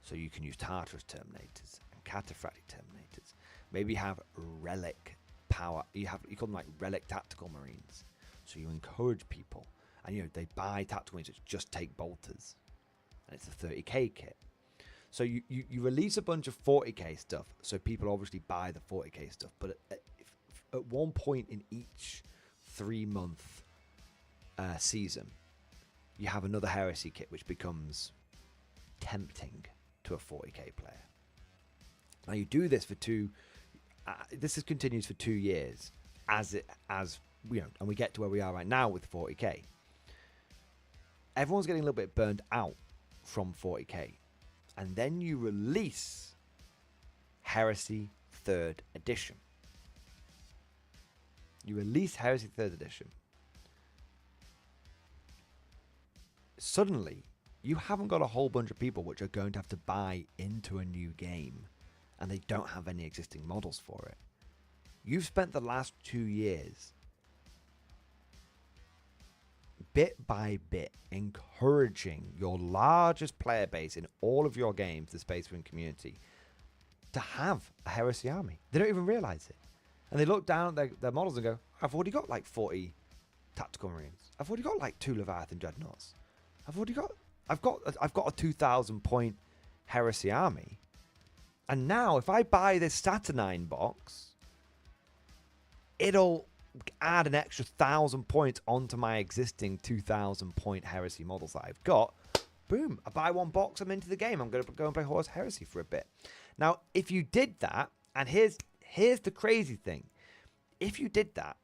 So you can use Tartarus terminators and Cataphractic terminators. Maybe you have relic power. You call them like relic tactical marines. So you encourage people. And they buy tactical marines that just take bolters. And it's a 30k kit. So you release a bunch of 40k stuff. So people obviously buy the 40k stuff. But at one point in each 3-month season, you have another Heresy kit, which becomes tempting to a 40k player. Now you do this for continues for 2 years, as you know, and we get to where we are right now with 40k. Everyone's getting a little bit burned out from 40k, and then you release Heresy 3rd Edition. You release Heresy 3rd Edition. Suddenly, you haven't got a whole bunch of people which are going to have to buy into a new game, and they don't have any existing models for it. You've spent the last 2 years, bit by bit, encouraging your largest player base in all of your games, the Space Marine community, to have a Heresy army. They don't even realize it. And they look down at their models and go, I've already got like 40 Tactical Marines. I've already got like 2 Leviathan Dreadnoughts. I've got a 2,000 point Heresy army. And now if I buy this Saturnine box, it'll add an extra 1,000 points onto my existing 2,000 point Heresy models that I've got. Boom, I buy one box, I'm into the game. I'm going to go and play Horus Heresy for a bit. Now, if you did that, and here's the crazy thing. If you did that,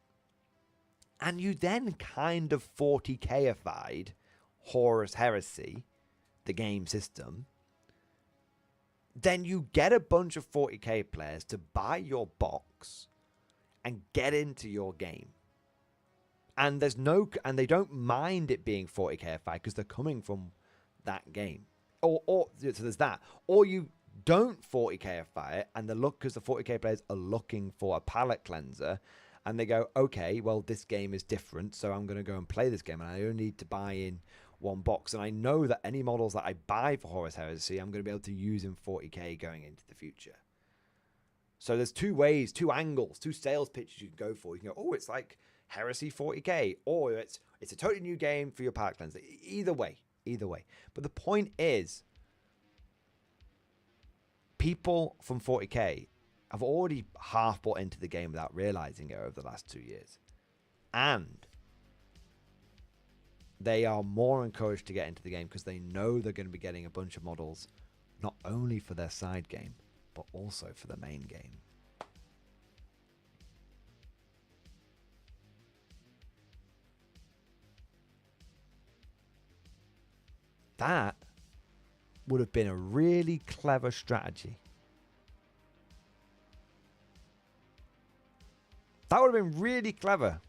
and you then kind of 40k-ified Horus Heresy, the game system, then you get a bunch of 40k players to buy your box and get into your game. And they don't mind it being 40k-ified because they're coming from that game. So there's that. Or you don't 40k-ify it, and because the 40k players are looking for a palette cleanser, and they go, okay, well, this game is different, so I'm going to go and play this game, and I only need to buy in one box, and I know that any models that I buy for Horus Heresy, I'm going to be able to use in 40k going into the future. So there's 2 ways, 2 angles, 2 sales pitches you can go for. You can go, oh, it's like Heresy 40k, or it's a totally new game for your palette cleanser. Either way. But the point is, people from 40k have already half bought into the game without realizing it over the last 2 years. And they are more encouraged to get into the game because they know they're going to be getting a bunch of models, not only for their side game, but also for the main game. That would have been a really clever strategy. That would have been really clever.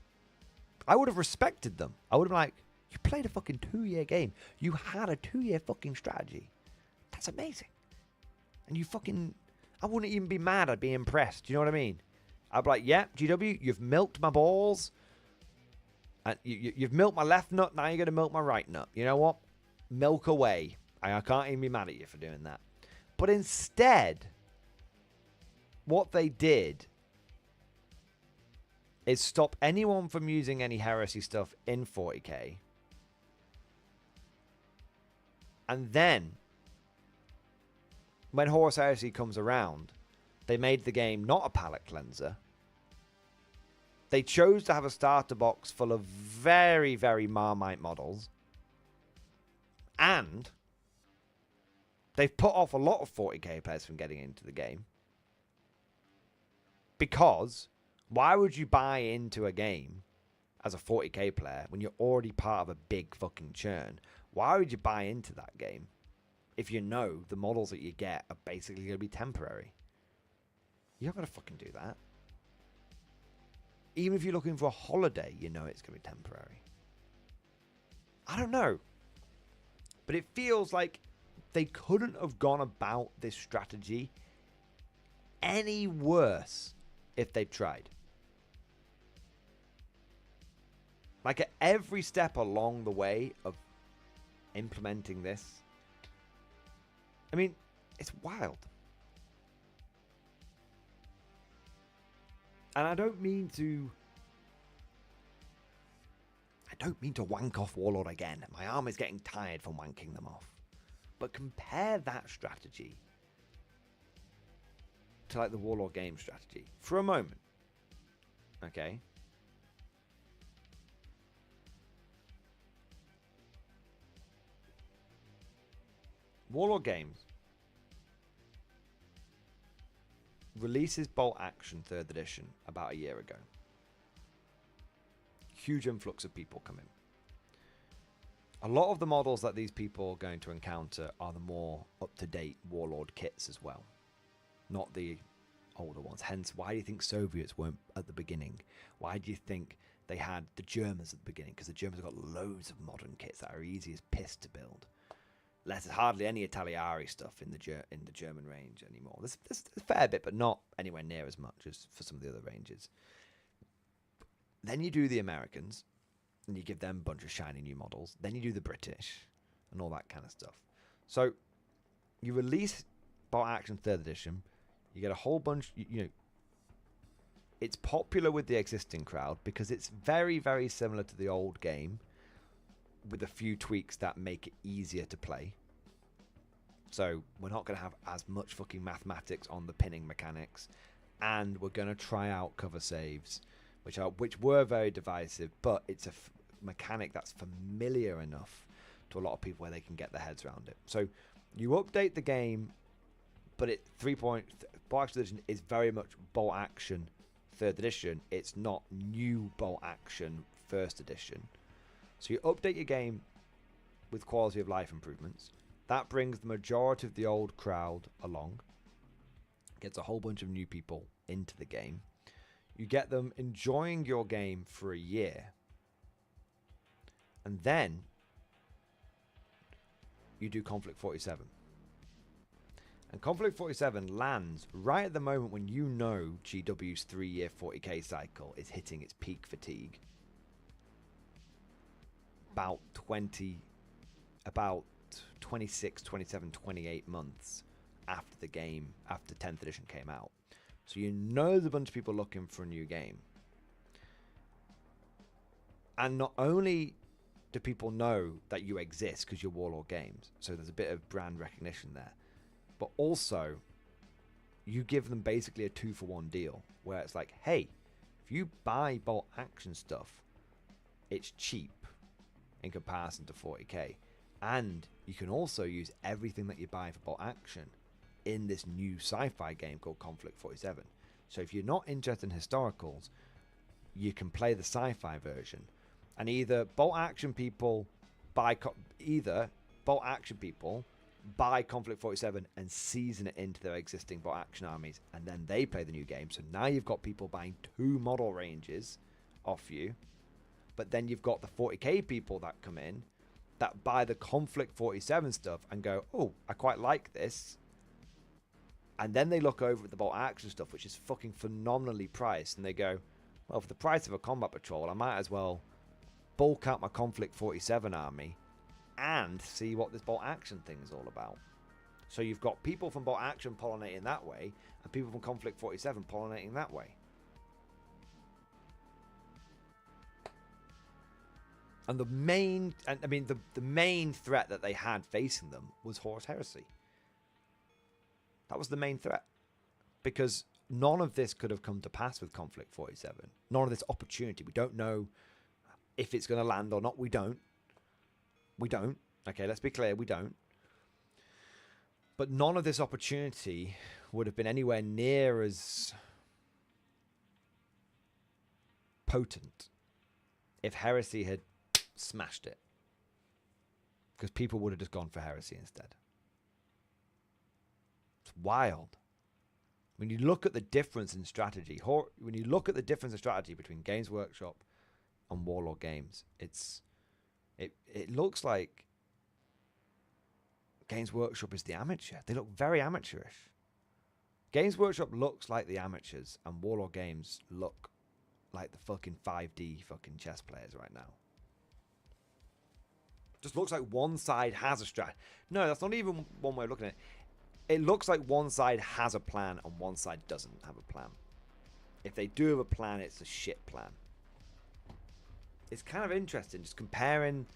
I would have respected them. I would have been like, you played a fucking 2-year game. You had a 2-year fucking strategy. That's amazing. And you fucking... I wouldn't even be mad. I'd be impressed. Do you know what I mean? I'd be like, yeah, GW, you've milked my balls. And you've milked my left nut. Now you're going to milk my right nut. You know what? Milk away. I can't even be mad at you for doing that. But instead, what they did is stop anyone from using any Heresy stuff in 40k. And then, when Horus Heresy comes around, they made the game not a palette cleanser. They chose to have a starter box full of very, very Marmite models. And they've put off a lot of 40k players from getting into the game. Because why would you buy into a game as a 40k player when you're already part of a big fucking churn? Why would you buy into that game if you know the models that you get are basically going to be temporary? You're not going to fucking do that. Even if you're looking for a holiday, you know it's going to be temporary. I don't know. But it feels like they couldn't have gone about this strategy any worse if they tried. Like at every step along the way of implementing this, I mean, it's wild. And I don't mean to wank off Warlord again. My arm is getting tired from wanking them off. But compare that strategy to like the Warlord game strategy for a moment. Okay. Warlord Games releases Bolt Action 3rd edition about a year ago. Huge influx of people come in. A lot of the models that these people are going to encounter are the more up-to-date Warlord kits as well, not the older ones. Hence, why do you think Soviets weren't at the beginning? Why do you think they had the Germans at the beginning? Because the Germans have got loads of modern kits that are easy as piss to build. There's hardly any Italiari stuff in the German range anymore. There's a fair bit, but not anywhere near as much as for some of the other ranges. Then you do the Americans, and you give them a bunch of shiny new models. Then you do the British, and all that kind of stuff. So you release Bolt Action 3rd edition. You get a whole bunch. It's popular with the existing crowd because it's very, very similar to the old game, with a few tweaks that make it easier to play. So we're not going to have as much fucking mathematics on the pinning mechanics, and we're going to try out cover saves, which were very divisive, but it's a mechanic that's familiar enough to a lot of people where they can get their heads around it. So you update the game, but Bolt Action Edition is very much Bolt Action 3rd edition. It's not new Bolt Action 1st edition. So you update your game with quality of life improvements. That brings the majority of the old crowd along. Gets a whole bunch of new people into the game. You get them enjoying your game for a year. And then you do Conflict 47. And Conflict 47 lands right at the moment when you know GW's 3-year 40k cycle is hitting its peak fatigue. About 26, 27, 28 months after the game, after 10th edition came out. So you know there's a bunch of people looking for a new game. And not only do people know that you exist because you're Warlord Games, so there's a bit of brand recognition there, but also you give them basically a 2-for-1 deal where it's like, hey, if you buy Bolt Action stuff, it's cheap in comparison to 40k, and you can also use everything that you buy for Bolt Action in this new sci-fi game called Conflict 47. So if you're not interested in historicals, you can play the sci-fi version, and either Bolt Action people buy Conflict 47 and season it into their existing Bolt Action armies, and then they play the new game. So now you've got people buying 2 model ranges off you. But then you've got the 40k people that come in that buy the Conflict 47 stuff and go, oh, I quite like this. And then they look over at the Bolt Action stuff, which is fucking phenomenally priced. And they go, well, for the price of a combat patrol, I might as well bulk out my Conflict 47 army and see what this Bolt Action thing is all about. So you've got people from Bolt Action pollinating that way, and people from Conflict 47 pollinating that way. And the main threat that they had facing them was Horus Heresy. That was the main threat. Because none of this could have come to pass with Conflict 47. None of this opportunity. We don't know if it's going to land or not. We don't. Okay, let's be clear. We don't. But none of this opportunity would have been anywhere near as potent if Heresy had smashed it, because people would have just gone for Heresy instead. It's wild when you look at the difference in strategy. When you look at the difference in strategy between Games Workshop and Warlord Games, it looks like Games Workshop is the amateur. They look very amateurish. Games Workshop looks like the amateurs, and Warlord Games look like the fucking 5D fucking chess players right now. Just looks like one side has a strat. No, that's not even one way of looking at it. It looks like one side has a plan and one side doesn't have a plan. If they do have a plan, it's a shit plan. It's kind of interesting just comparing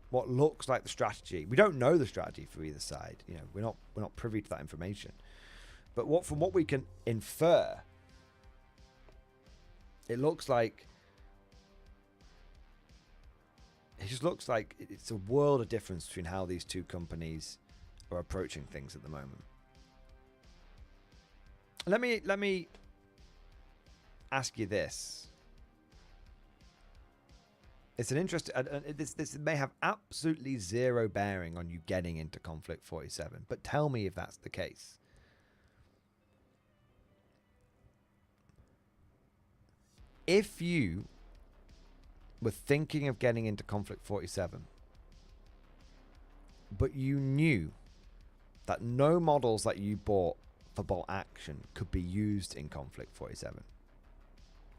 what looks like the strategy. We don't know the strategy for either side. You know, we're not privy to that information. But from what we can infer, it looks like it's a world of difference between how these two companies are approaching things at the moment. Let me ask you this. It's an interesting. This may have absolutely zero bearing on you getting into Conflict 47, but tell me if that's the case. If you were thinking of getting into Conflict 47, but you knew that no models that you bought for bolt action could be used in Conflict 47,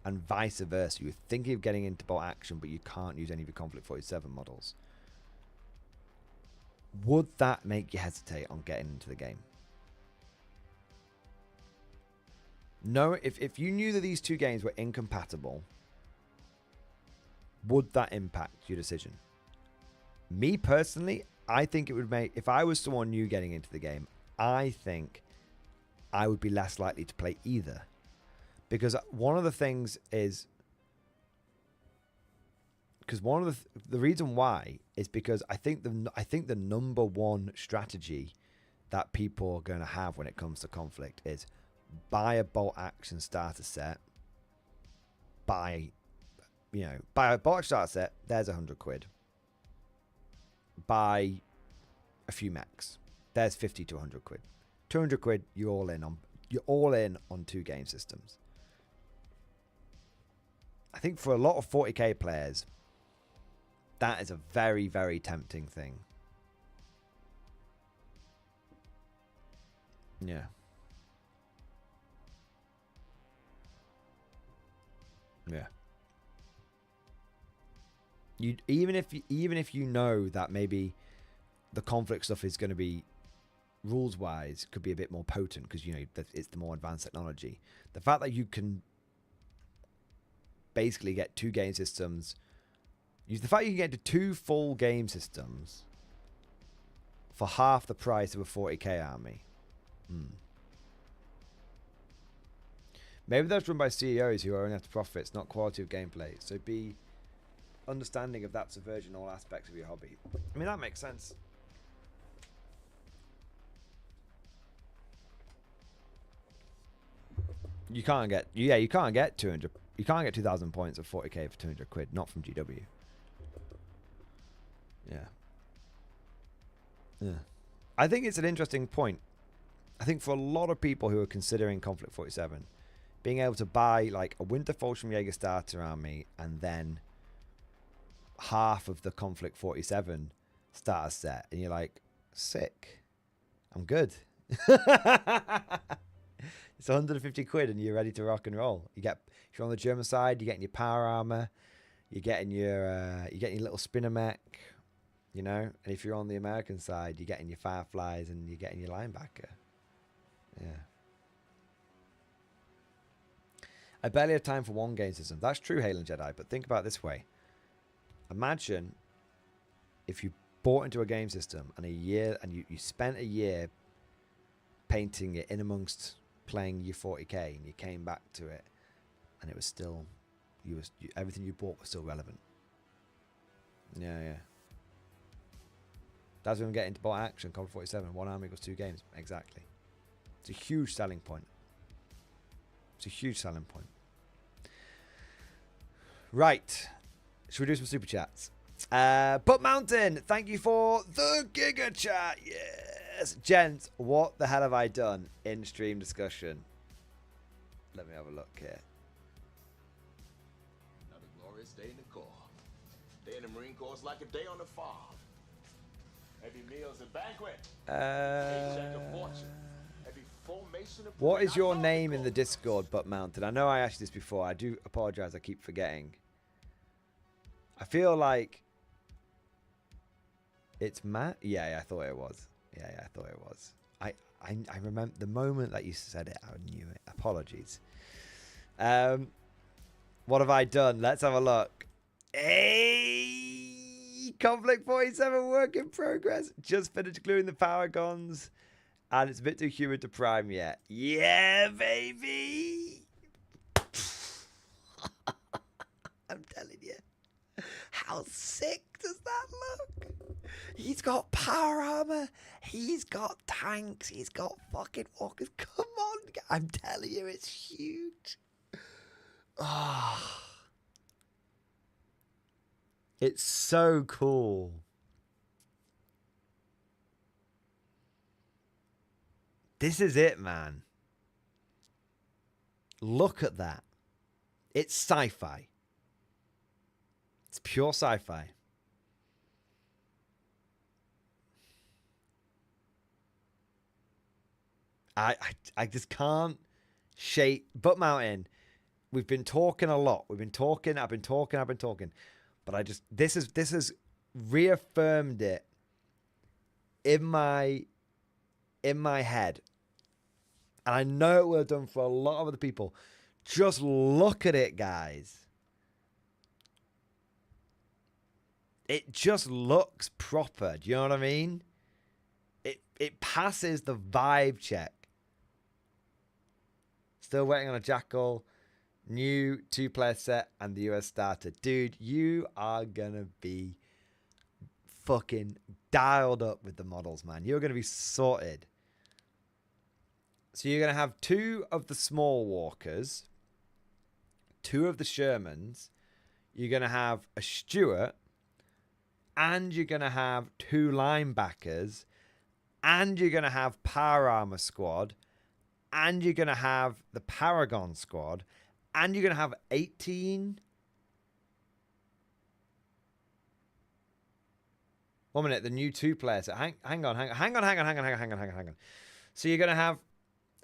and vice versa, you're thinking of getting into bolt action, but you can't use any of your Conflict 47 models, would that make you hesitate on getting into the game? No, if you knew that these two games were incompatible, would that impact your decision? Me personally, I think it would make, if I was someone new getting into the game, I think I would be less likely to play either. Because one of the things is, because one of the reason why is because I think the number one strategy that people are going to have when it comes to Conflict is buy a bolt action starter set, buy a bolt action starter set, there's £100. Buy a few mechs, there's 50 to £100. £200, you're all in on two game systems. I think for a lot of 40k players, that is a very, very tempting thing. Yeah. Yeah. Even if you know that maybe the Conflict stuff is going to be rules wise could be a bit more potent because that it's the more advanced technology. The fact that you can basically get two game systems, the fact you can get to two full game systems for half the price of a 40k army. Maybe that's run by CEOs who are only after profits, not quality of gameplay. So be understanding of that subversion all aspects of your hobby. I mean, that makes sense. You can't get 200. You can't get 2,000 points of 40k for £200, not from GW. Yeah. Yeah. I think it's an interesting point. I think for a lot of people who are considering Conflict 47, being able to buy like a Winterfall from Jaeger starter army and then half of the Conflict 47 starter set, and you're like, sick, I'm good. It's £150 and you're ready to rock and roll. If you're on the German side, you're getting your power armor, you're getting your little spinner mech, and if you're on the American side, you're getting your Fireflies and you're getting your linebacker. Yeah. I barely have time for one game system. That's true, Halen Jedi, but think about it this way. Imagine if you bought into a game system and you spent a year painting it in amongst playing your 40k, and you came back to it and it was still everything you bought was still relevant. Yeah. That's when we get into bolt action. Conflict 47, one army equals two games. Exactly. It's a huge selling point. Right. Should we do some super chats? But Mountain, thank you for the Giga Chat. Yes. Gents, what the hell have I done in stream discussion? Let me have a look here. Another glorious day in the Corps. Day in the Marine Corps is like a day on the farm. Every meal's a banquet. Paycheck a fortune. Every formation of What is your name in the Discord, But Mountain? I know I asked you this before. I do apologize. I keep forgetting. I feel like it's Matt. Yeah, I thought it was. Yeah, I thought it was. I remember the moment that you said it. I knew it. Apologies. What have I done? Let's have a look. Hey, Conflict 47 work in progress. Just finished gluing the power guns. And it's a bit too humid to prime yet. Yeah, baby. I'm telling you. How sick does that look? He's got power armor. He's got tanks. He's got fucking walkers. Come on. I'm telling you, it's huge. Oh. It's so cool. This is it, man. Look at that. It's sci-fi. It's pure sci-fi. I just can't shake. Butt Mountain, we've been talking a lot. I've been talking. But this has reaffirmed it in my head. And I know it will have done for a lot of other people. Just look at it, guys. It just looks proper. Do you know what I mean? It passes the vibe check. Still waiting on a Jackal. New 2-player set and the US starter. Dude, you are going to be fucking dialed up with the models, man. You're going to be sorted. So you're going to have 2 of the small walkers, 2 of the Shermans. You're going to have a Stuart. And you're going to have 2 linebackers. And you're going to have Power Armor Squad. And you're going to have the Paragon Squad. And you're going to have 18. 1 minute, the new 2-player set. Hang on. So you're going to have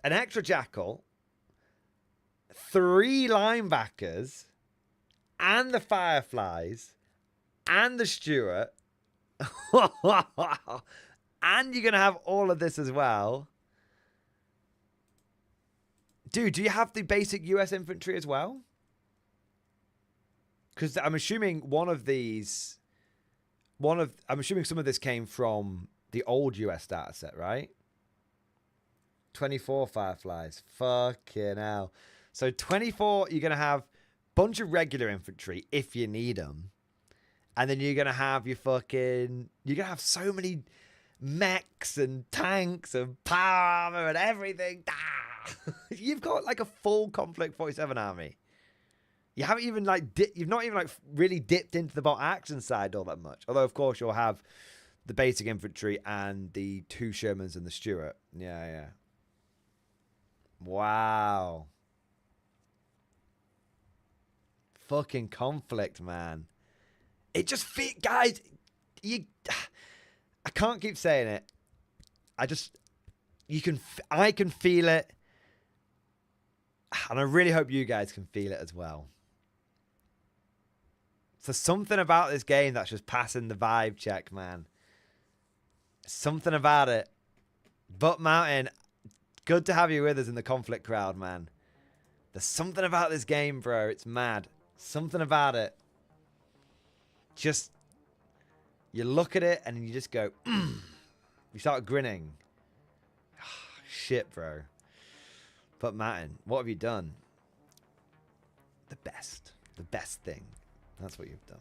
an extra Jackal, 3 linebackers, and the Fireflies, and the Stuart. And you're going to have all of this as well. Dude, do you have the basic US infantry as well? Because I'm assuming I'm assuming some of this came from the old US data set, right? 24 Fireflies. Fucking hell. So 24, you're going to have a bunch of regular infantry if you need them. And then you're going to have you're going to have so many mechs and tanks and power armor and everything. You've got like a full Conflict 47 army. You haven't even you've not even really dipped into the bot action side all that much. Although of course you'll have the basic infantry and the 2 Shermans and the Stuart. Yeah. Wow. Fucking Conflict, man. It just guys, I can't keep saying it. I can feel it. And I really hope you guys can feel it as well. So something about this game that's just passing the vibe check, man. Something about it. Butt Mountain, good to have you with us in the Conflict crowd, man. There's something about this game, bro. It's mad. Something about it. Just, you look at it and you just go, You start grinning. Shit, bro. But Martin, what have you done? The best. The best thing. That's what you've done.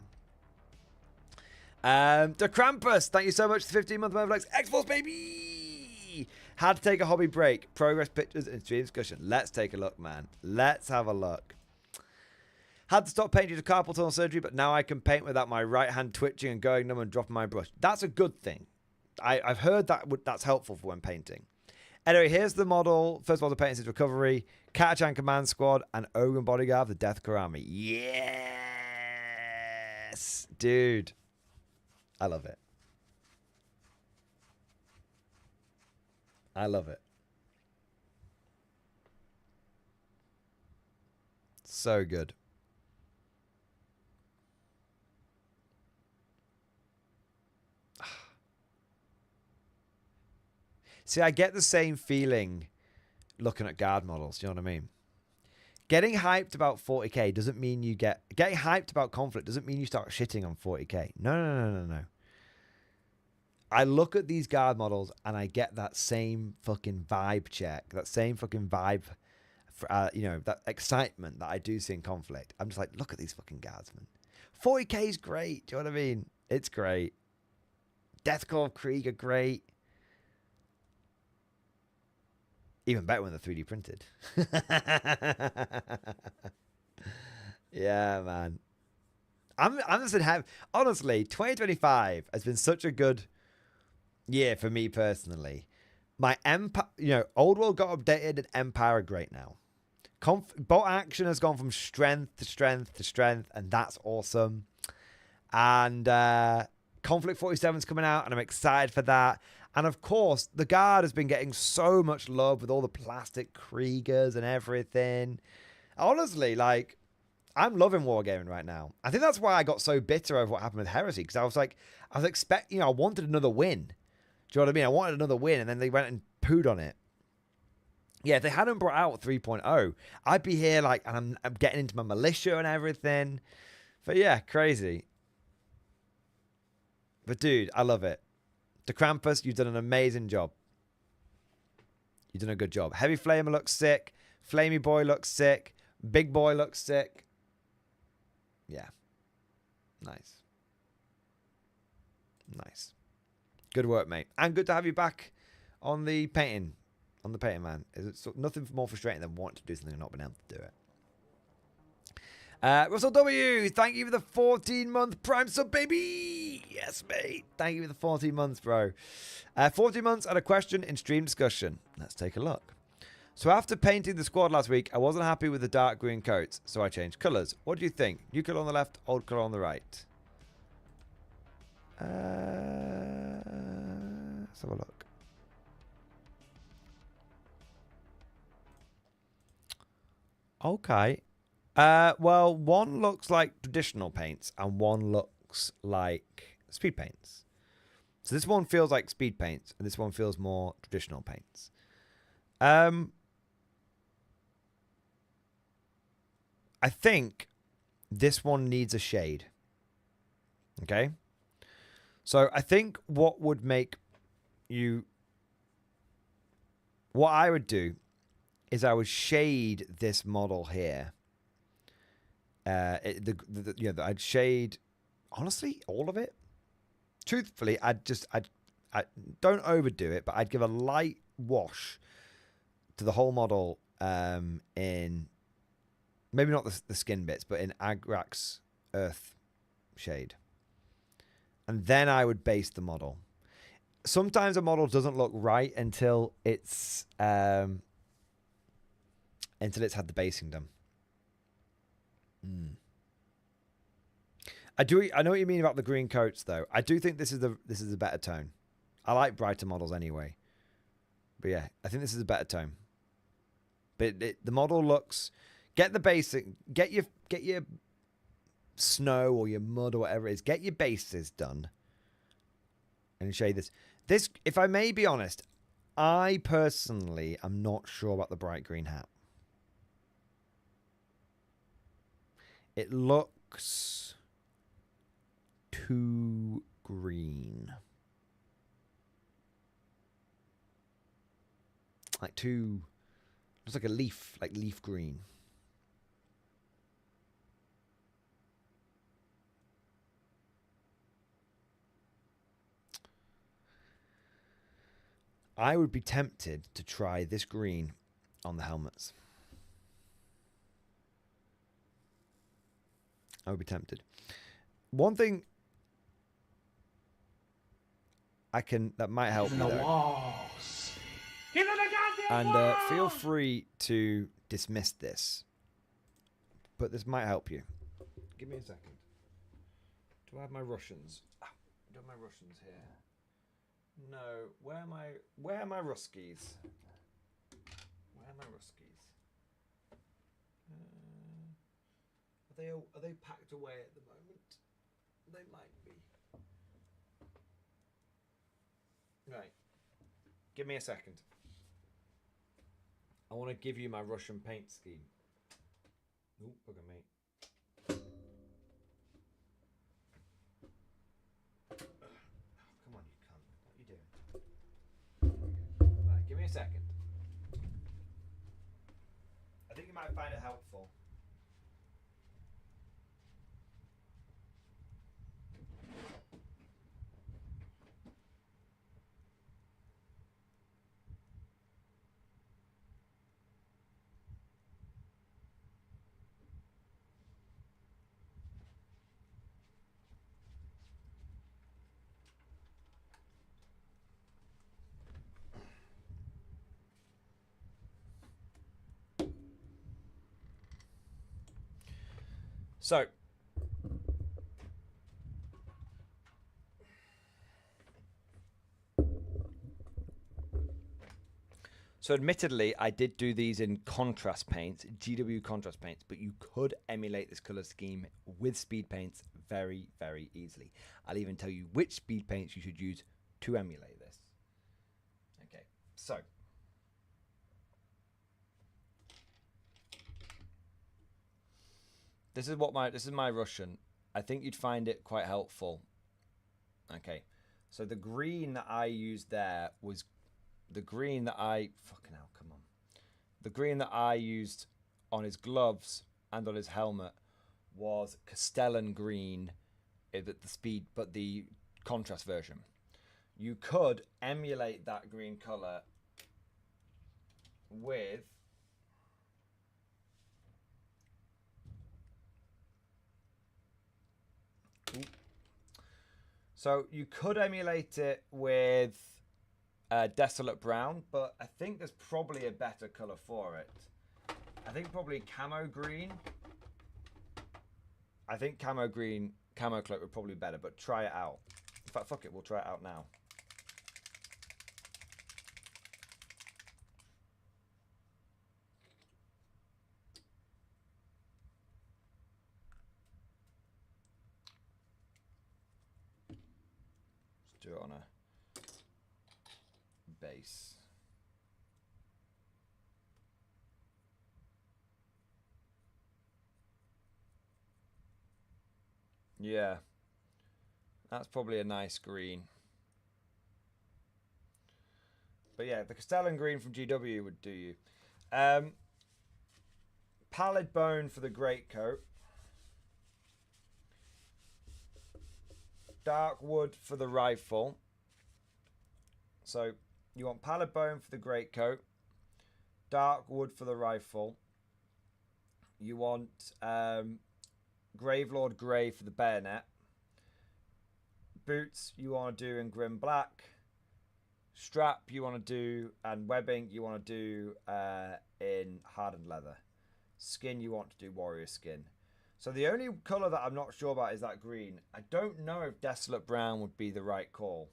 The Krampus, thank you so much for the 15-month Mervlex. X-Force, baby! Had to take a hobby break. Progress pictures and stream discussion. Let's take a look, man. Let's have a look. Had to stop painting due to carpal tunnel surgery, but now I can paint without my right hand twitching and going numb and dropping my brush. That's a good thing. I've heard that's helpful for when painting. Anyway, here's the model. First of all, the painting since recovery. Katachan Command Squad and Ogun Bodyguard of the Death Karami. Yes! Dude. I love it. I love it. So good. See, I get the same feeling looking at guard models. Do you know what I mean? Getting hyped about 40k doesn't mean you getting hyped about Conflict doesn't mean you start shitting on 40k. No. I look at these guard models and I get that same fucking vibe check, that same fucking vibe, for, you know, that excitement that I do see in Conflict. I'm just like, look at these fucking guardsmen. 40k is great. Do you know what I mean? It's great. Deathclaw of Krieg are great. Even better when they're 3D printed. Yeah, man. I'm just in heaven. Honestly, 2025 has been such a good year for me personally. My Empire, you know, Old World got updated and Empire are great now. Bot action has gone from strength to strength to strength, and that's awesome. And Conflict 47 is coming out, and I'm excited for that. And of course, the Guard has been getting so much love with all the plastic Kriegers and everything. Honestly, like, I'm loving Wargaming right now. I think that's why I got so bitter over what happened with Heresy, because I was expecting, you know, I wanted another win. Do you know what I mean? I wanted another win, and then they went and pooed on it. Yeah, if they hadn't brought out 3.0, I'd be here, like, and I'm getting into my militia and everything. But yeah, crazy. But dude, I love it. The Krampus, you've done an amazing job. You've done a good job. Heavy Flamer looks sick. Flamey Boy looks sick. Big Boy looks sick. Yeah. Nice. Nice. Good work, mate. And good to have you back on the painting. On the painting, man. It's nothing more frustrating than wanting to do something and not being able to do it. Russell W, thank you for the 14-month Prime sub, baby. Yes, mate. Thank you for the 14 months, bro. 14 months and a question in stream discussion. Let's take a look. So after painting the squad last week, I wasn't happy with the dark green coats, so I changed colours. What do you think? New colour on the left, old colour on the right. Let's have a look. Okay. Well, one looks like traditional paints and one looks like speed paints. So this one feels like speed paints and this one feels more traditional paints. I think this one needs a shade. Okay? So I think what would make you... What I would do is I would shade this model here. I'd shade, honestly, all of it. Truthfully, I don't overdo it, but I'd give a light wash to the whole model in, maybe not the skin bits, but in Agrak's earth shade. And then I would base the model. Sometimes a model doesn't look right until it's had the basing done. I know what you mean about the green coats, though. I do think this is a better tone. I like brighter models anyway, but yeah, I think this is a better tone. But the model looks. Get the basic. Get your snow or your mud or whatever it is. Get your bases done, and shade this. This, if I may be honest, I personally am not sure about the bright green hat. It looks too green. Like too... Looks like a leaf, like leaf green. I would be tempted to try this green on the helmets. I would be tempted. One thing that might help you, though, and feel free to dismiss this, but this might help you. Give me a second. Do I have my Russians? Do I have my Russians here? No. Where are my Ruskies? Where are my Ruskies? Are they packed away at the moment? They might be. Right. Give me a second. I want to give you my Russian paint scheme. Ooh, look at me. Come on, you cunt. might find it helpful. So admittedly, I did do these in contrast paints, GW contrast paints, but you could emulate this color scheme with speed paints very, very easily. I'll even tell you which speed paints you should use to emulate this. Okay, so this is my Russian. I think you'd find it quite helpful. Okay, so the green that I used there was the green that I the green that I used on his gloves and on his helmet was Castellan green, but the contrast version. You could emulate that green color with so you could emulate it with Desolate Brown, but I think there's probably a better color for it. I think probably Camo Green. I think Camo Green, Camo Cloak would probably be better, but try it out. In fact, fuck it, we'll try it out now. Let's do it on a base. Yeah, that's probably a nice green. But yeah, the Castellan green from GW would do you. Pallid Bone for the greatcoat. Dark Wood for the rifle. So you want Pallid Bone for the greatcoat, Dark Wood for the rifle. You want Gravelord Grey for the bayonet. Boots you want to do in Grim Black. Strap you want to do, and webbing you want to do in Hardened Leather. Skin you want to do Warrior Skin. So the only colour that I'm not sure about is that green. I don't know if Desolate Brown would be the right call.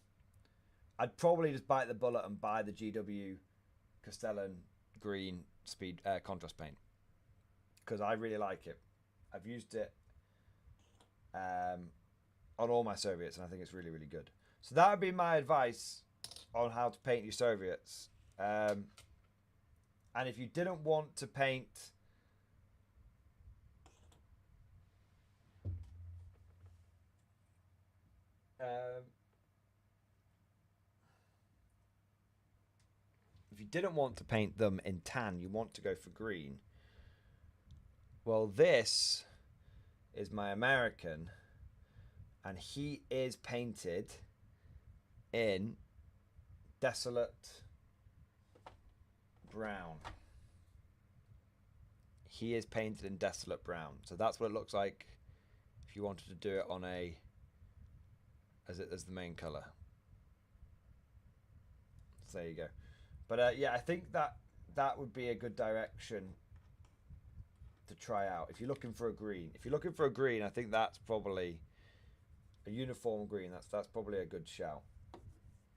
I'd probably just bite the bullet and buy the GW Castellan green speed contrast paint because I really like it. I've used it on all my Soviets and I think it's really, really good. So that would be my advice on how to paint your Soviets. And if you didn't want to paint them in tan, you want to go for green. Well, this is my American, and he is painted in Desolate Brown. He is painted in Desolate Brown. So that's what it looks like if you wanted to do it on a as the main color. So there you go. But yeah, I think that would be a good direction to try out if you're looking for a green. If you're looking for a green, I think that's probably a uniform green. That's probably a good shout.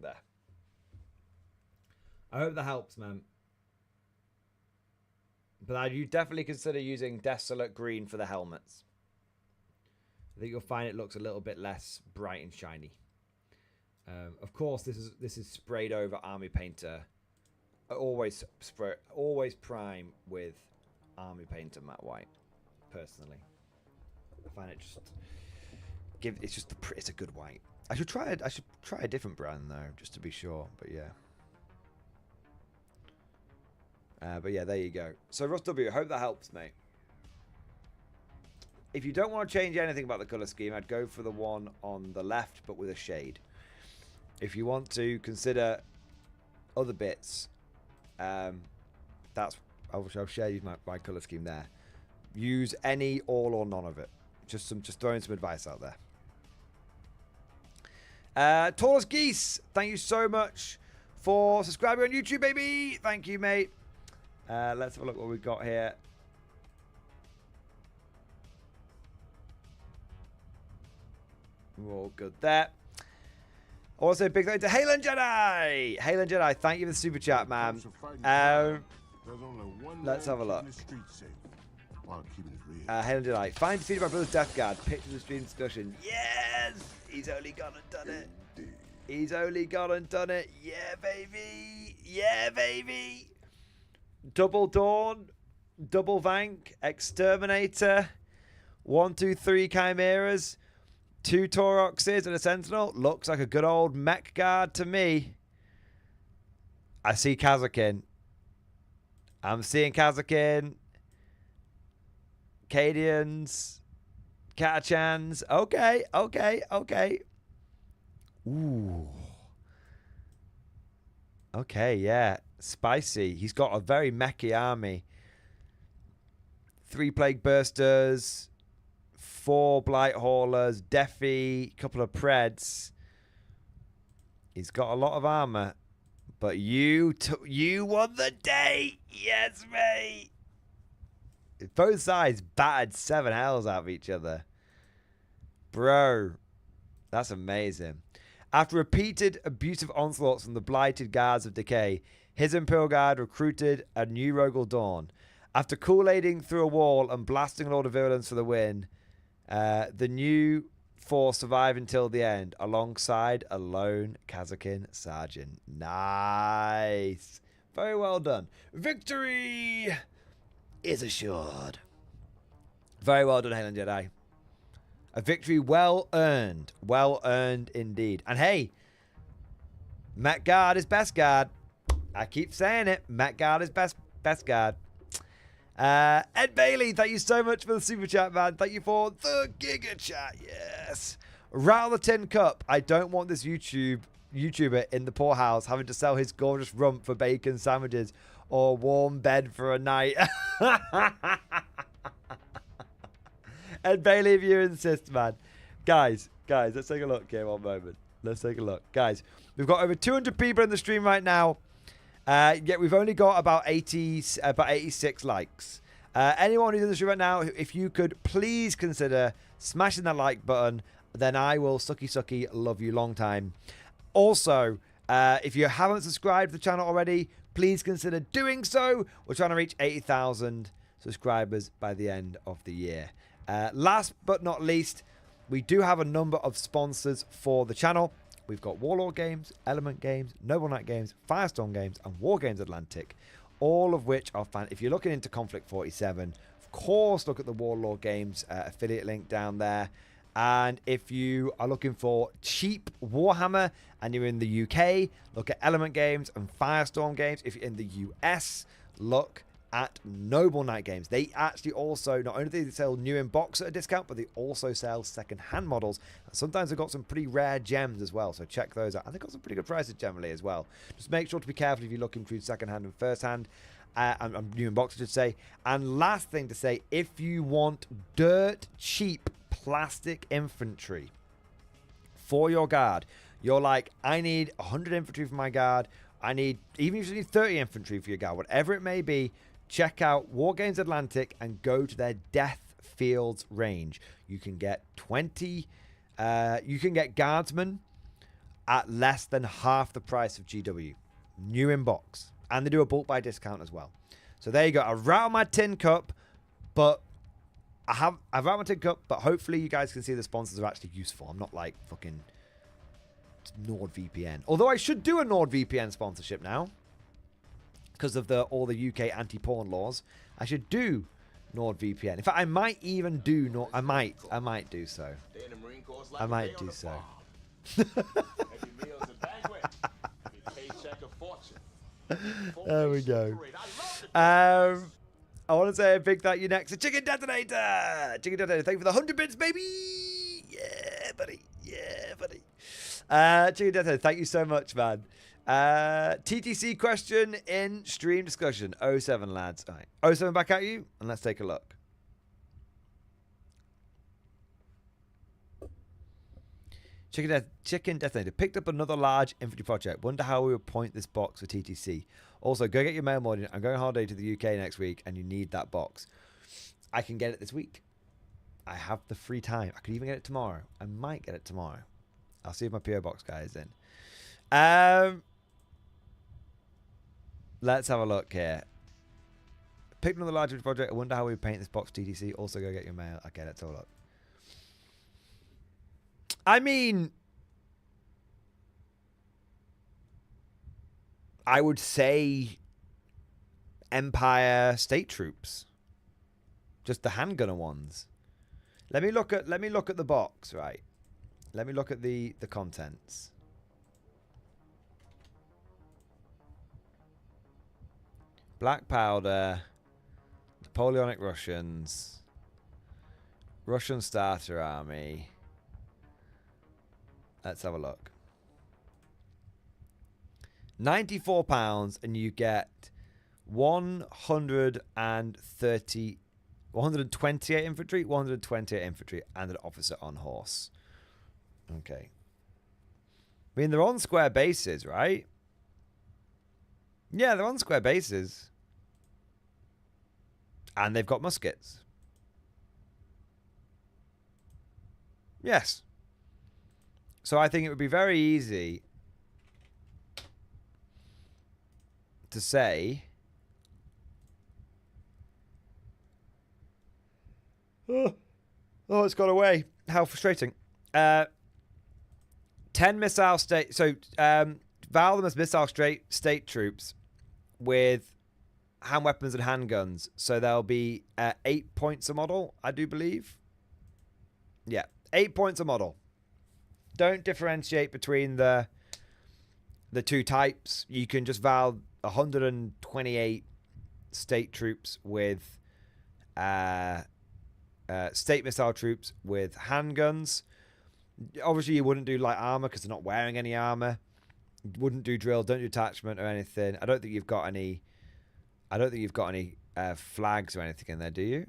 There. I hope that helps, man. But you definitely consider using Desolate Green for the helmets. I think you'll find it looks a little bit less bright and shiny. Of course, this is sprayed over Army Painter. Always prime with Army Painter matte white. Personally, I find it it's a good white. I should try a different brand though, just to be sure. But yeah. But yeah, there you go. So Russ W, hope that helps, mate. If you don't want to change anything about the colour scheme, I'd go for the one on the left, but with a shade. If you want to consider other bits, I'll share you my colour scheme there. Use any, all, or none of it. Just throwing some advice out there. Tallest Geese, thank you so much for subscribing on YouTube, baby. Thank you, mate. Let's have a look what we've got here. We're all good there. Also, big thank you to Halen Jedi. Halen Jedi, thank you for the super chat, man. Let's have a look. Helen Jedi, find defeated my brother's death guard. Picture the stream discussion. Yes! He's only gone and done it. He's only gone and done it. Yeah, baby. Yeah, baby. Double Dawn. Double Vank. Exterminator. 1, 2, 3 Chimeras. 2 Tauroxes and a Sentinel. Looks like a good old mech guard to me. I see Kazakin. I'm seeing Kazakin. Cadians. Katachans. Okay, okay, okay. Ooh. Okay, yeah. Spicy. He's got a very mechy army. 3 Plague Bursters. 4 Blight Haulers. Deafy. Couple of Preds. He's got a lot of armor. But you won the day. Yes, mate. Both sides battered 7 hells out of each other. Bro. That's amazing. After repeated abusive onslaughts from the blighted guards of Decay, his Imperial Guard recruited a new Rogal Dawn. After Kool-Aiding through a wall and blasting a Lord of Virulence for the win, the new force survived until the end, alongside a lone Kazakin Sergeant. Nice. Very well done. Victory is assured. Very well done, Helen Jedi. A victory well earned. Well earned indeed. And hey, Met Guard is best guard. I keep saying it. Met Guard is best guard. Ed Bailey, thank you so much for the super chat, man. Thank you for the Giga Chat. Yes. Rattle the Tin Cup. I don't want this YouTuber in the poorhouse having to sell his gorgeous rump for bacon sandwiches or warm bed for a night. Ed Bailey, if you insist, man. Guys, let's take a look here one moment. Let's take a look. Guys, we've got over 200 people in the stream right now. Yet we've only got about 86 likes. Anyone who's in the stream right now, if you could please consider smashing that like button, then I will sucky love you long time. Also, if you haven't subscribed to the channel already, please consider doing so. We're trying to reach 80,000 subscribers by the end of the year. Last but not least, we do have a number of sponsors for the channel. We've got Warlord Games, Element Games, Noble Knight Games, Firestone Games, and War Games Atlantic, all of which are fan. If you're looking into Conflict 47, of course, look at the Warlord Games affiliate link down there. And if you are looking for cheap Warhammer and you're in the UK, look at Element Games and Firestorm Games. If you're in the US, look at Noble Knight Games. They actually also, not only do they sell new in box at a discount, but they also sell second-hand models. And sometimes they've got some pretty rare gems as well, so check those out. And they've got some pretty good prices generally as well. Just make sure to be careful if you're looking through second-hand and first-hand. And new in box, I should say. And last thing to say, if you want dirt cheap plastic infantry for your guard, you're like, I need 100 infantry for my guard. I need, even if you need 30 infantry for your guard, whatever it may be, check out War Games Atlantic and go to their Death Fields range. You can get 20, you can get guardsmen at less than half the price of GW. New in box. And they do a bulk buy discount as well. So there you go. I rattle my tin cup, but I've rattled my tin cup, but hopefully you guys can see the sponsors are actually useful. I'm not like fucking NordVPN. Although I should do a NordVPN sponsorship now. Because of all the UK anti-porn laws. I should do NordVPN. In fact, I might even do I might do so. I might do so. There we go. I want to say a big thank you next to Chicken Detonator. Chicken Detonator, thank you for the 100 bits, baby. Yeah, buddy. Yeah, buddy. Chicken Detonator, thank you so much, man. TTC question in stream discussion. 07, lads. All right. 07 back at you, and let's take a look. Chicken Detonator picked up another large infantry project. Wonder how we would point this box for TTC. Also, go get your mail, Mordian. I'm going on holiday to the UK next week, and you need that box. I can get it this week. I have the free time. I could even get it tomorrow. I might get it tomorrow. I'll see if my PO box guy is in. Let's have a look here. Picked another large infantry project. I wonder how we would paint this box for TTC. Also, go get your mail. Okay, let's have a look. I mean, I would say Empire state troops, just the handgunner ones. Let me look at the box, right? Let me look at the contents. Black powder, Napoleonic Russians, Russian starter army. Let's have a look. £94 and you get 128 infantry, 128 infantry, and an officer on horse. Okay. I mean, they're on square bases, right? Yeah, they're on square bases. And they've got muskets. Yes. So I think it would be very easy to say, oh, it's got away. How frustrating. 10 missile state. So Val them as missile state troops with hand weapons and handguns. So there'll be 8 points a model, I do believe. Yeah, 8 points a model. Don't differentiate between the two types. You can just Val 128 state troops with state missile troops with handguns. Obviously, you wouldn't do light armor because they're not wearing any armor. You wouldn't do drill. Don't do attachment or anything. I don't think you've got any. Flags or anything in there, do you?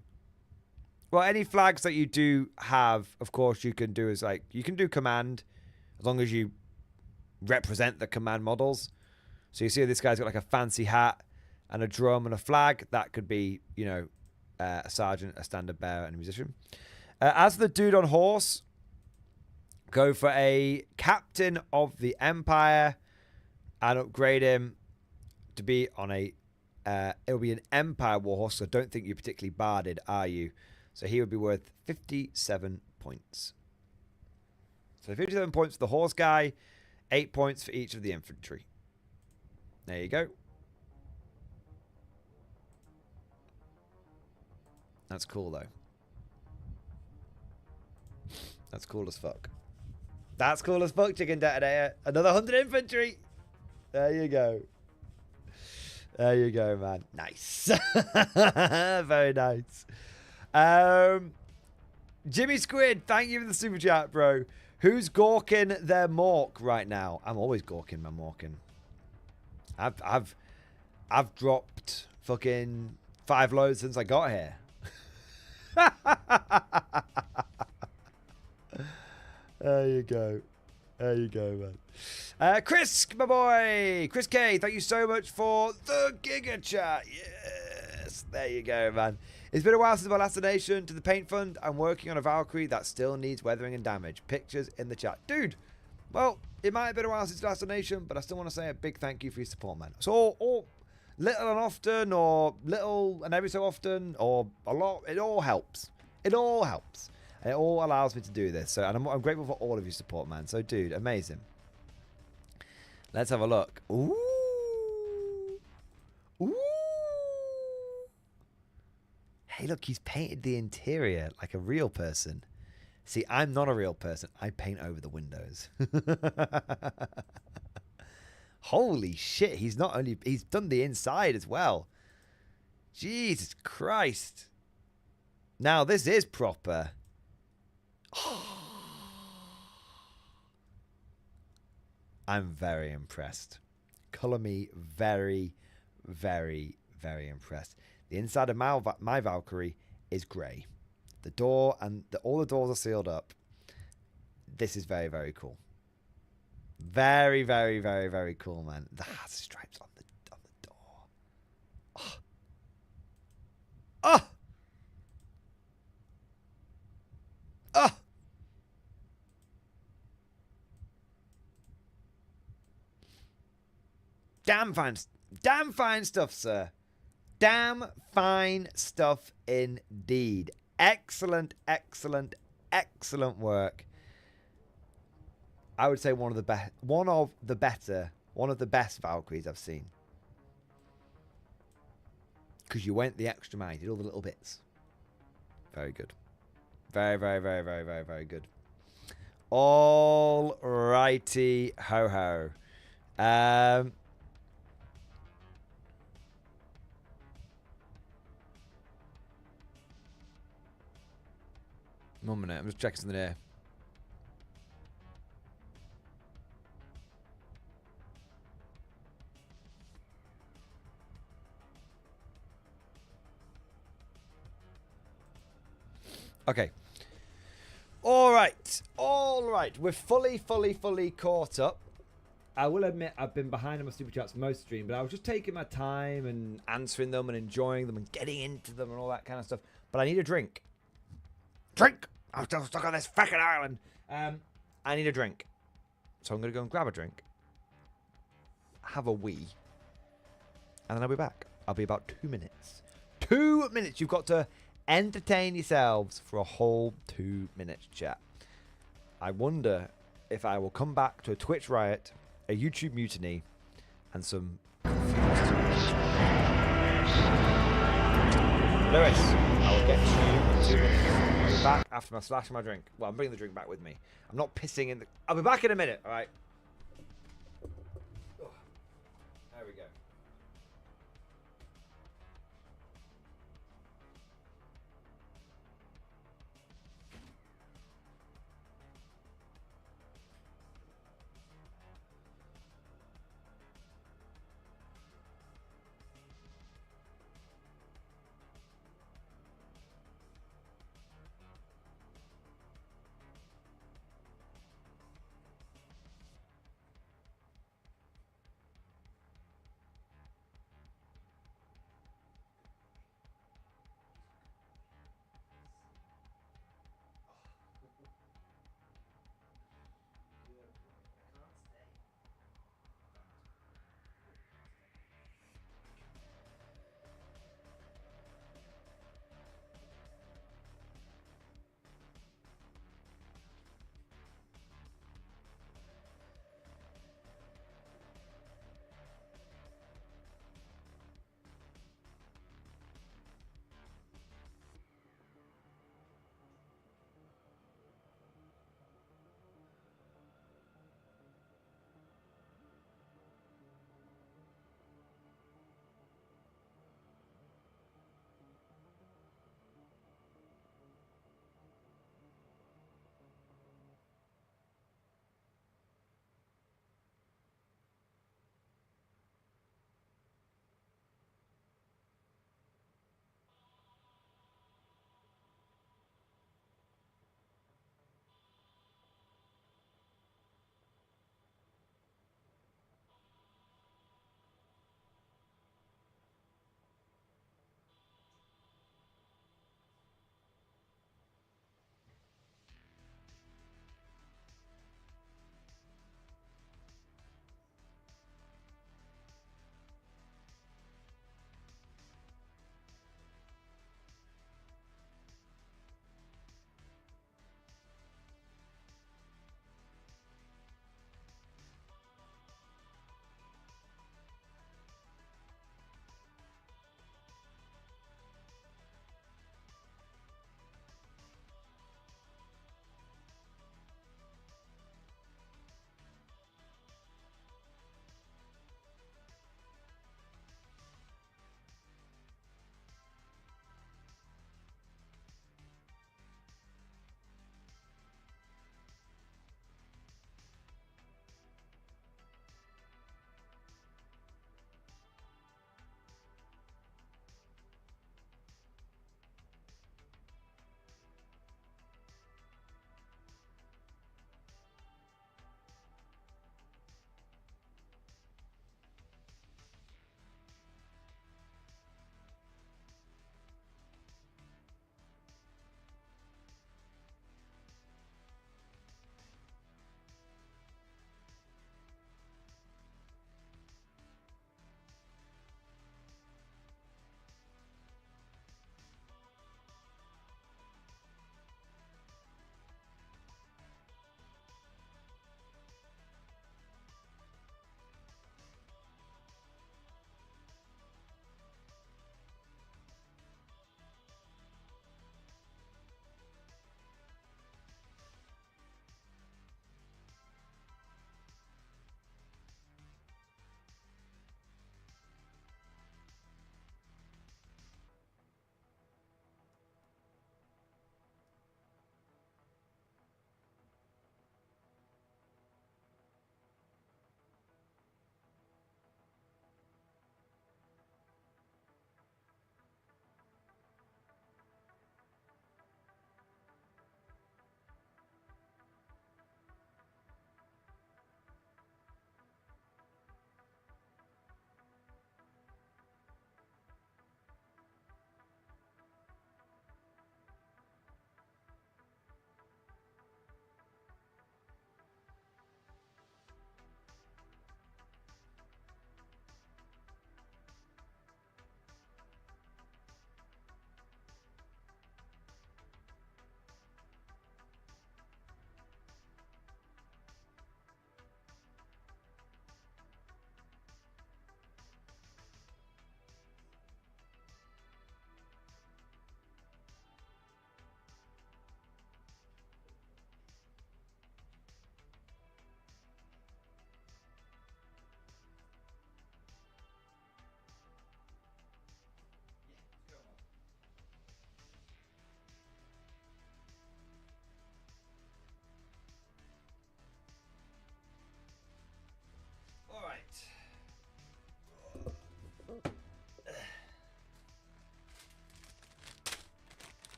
Well, any flags that you do have, of course, you can do you can do command, as long as you represent the command models. So you see this guy's got like a fancy hat and a drum and a flag. That could be, a sergeant, a standard bearer, and a musician. As the dude on horse, go for a captain of the Empire and upgrade him to be on a... it'll be an Empire warhorse, so I don't think you're particularly barded, are you? So he would be worth 57 points. So 57 points for the horse guy, 8 points for each of the infantry. There you go. That's cool, though. That's cool as fuck. That's cool as fuck, Chicken Detonator. Another 100 infantry. There you go. There you go, man. Nice. Very nice. Jimmy Squid, thank you for the super chat, bro. Who's gawking their mork right now? I'm always gawking my morking. I've dropped fucking 5 loads since I got here. There you go. There you go, man. Chris, my boy. Chris K, thank you so much for the Giga Chat. Yes. There you go, man. It's been a while since my last donation to the Paint Fund. I'm working on a Valkyrie that still needs weathering and damage. Pictures in the chat. Dude, well, it might have been a while since last donation, but I still want to say a big thank you for your support, man. So, or little and often, or little and every so often, or a lot, it all helps. It all helps. And it all allows me to do this. So, and I'm grateful for all of your support, man. So, dude, amazing. Let's have a look. Ooh. Ooh. Hey, look, he's painted the interior like a real person. See, I'm not a real person. I paint over the windows. Holy shit, he's done the inside as well. Jesus Christ. Now this is proper. I'm very impressed. Colour me very, very, very impressed. The inside of my Valkyrie is grey. The door and all the doors are sealed up. This is very, very cool. Very, very, very, very cool, man. The stripes on the door. Oh. Oh. Oh. Damn fine stuff, sir. Damn fine stuff indeed. Excellent, excellent, excellent work. I would say one of the best Valkyries I've seen. Because you went the extra mile, you did all the little bits. Very good. Very, very, very, very, very, very good. All righty ho ho. 1 minute, I'm just checking something here. Okay. All right. We're fully caught up. I will admit I've been behind on my super chats most stream, but I was just taking my time and answering them and enjoying them and getting into them and all that kind of stuff. But I need a drink. Drink! I'm still stuck on this fucking island. I need a drink. So I'm going to go and grab a drink. Have a wee. And then I'll be back. I'll be about 2 minutes. 2 minutes. You've got to entertain yourselves for a whole 2 minutes, chat. I wonder if I will come back to a Twitch riot, a YouTube mutiny, and some confused. Lewis, I will get to you in 2 minutes. I'll be back after my slash my drink. Well, I'm bringing the drink back with me. I'm not pissing in the... I'll be back in a minute, all right? There we go.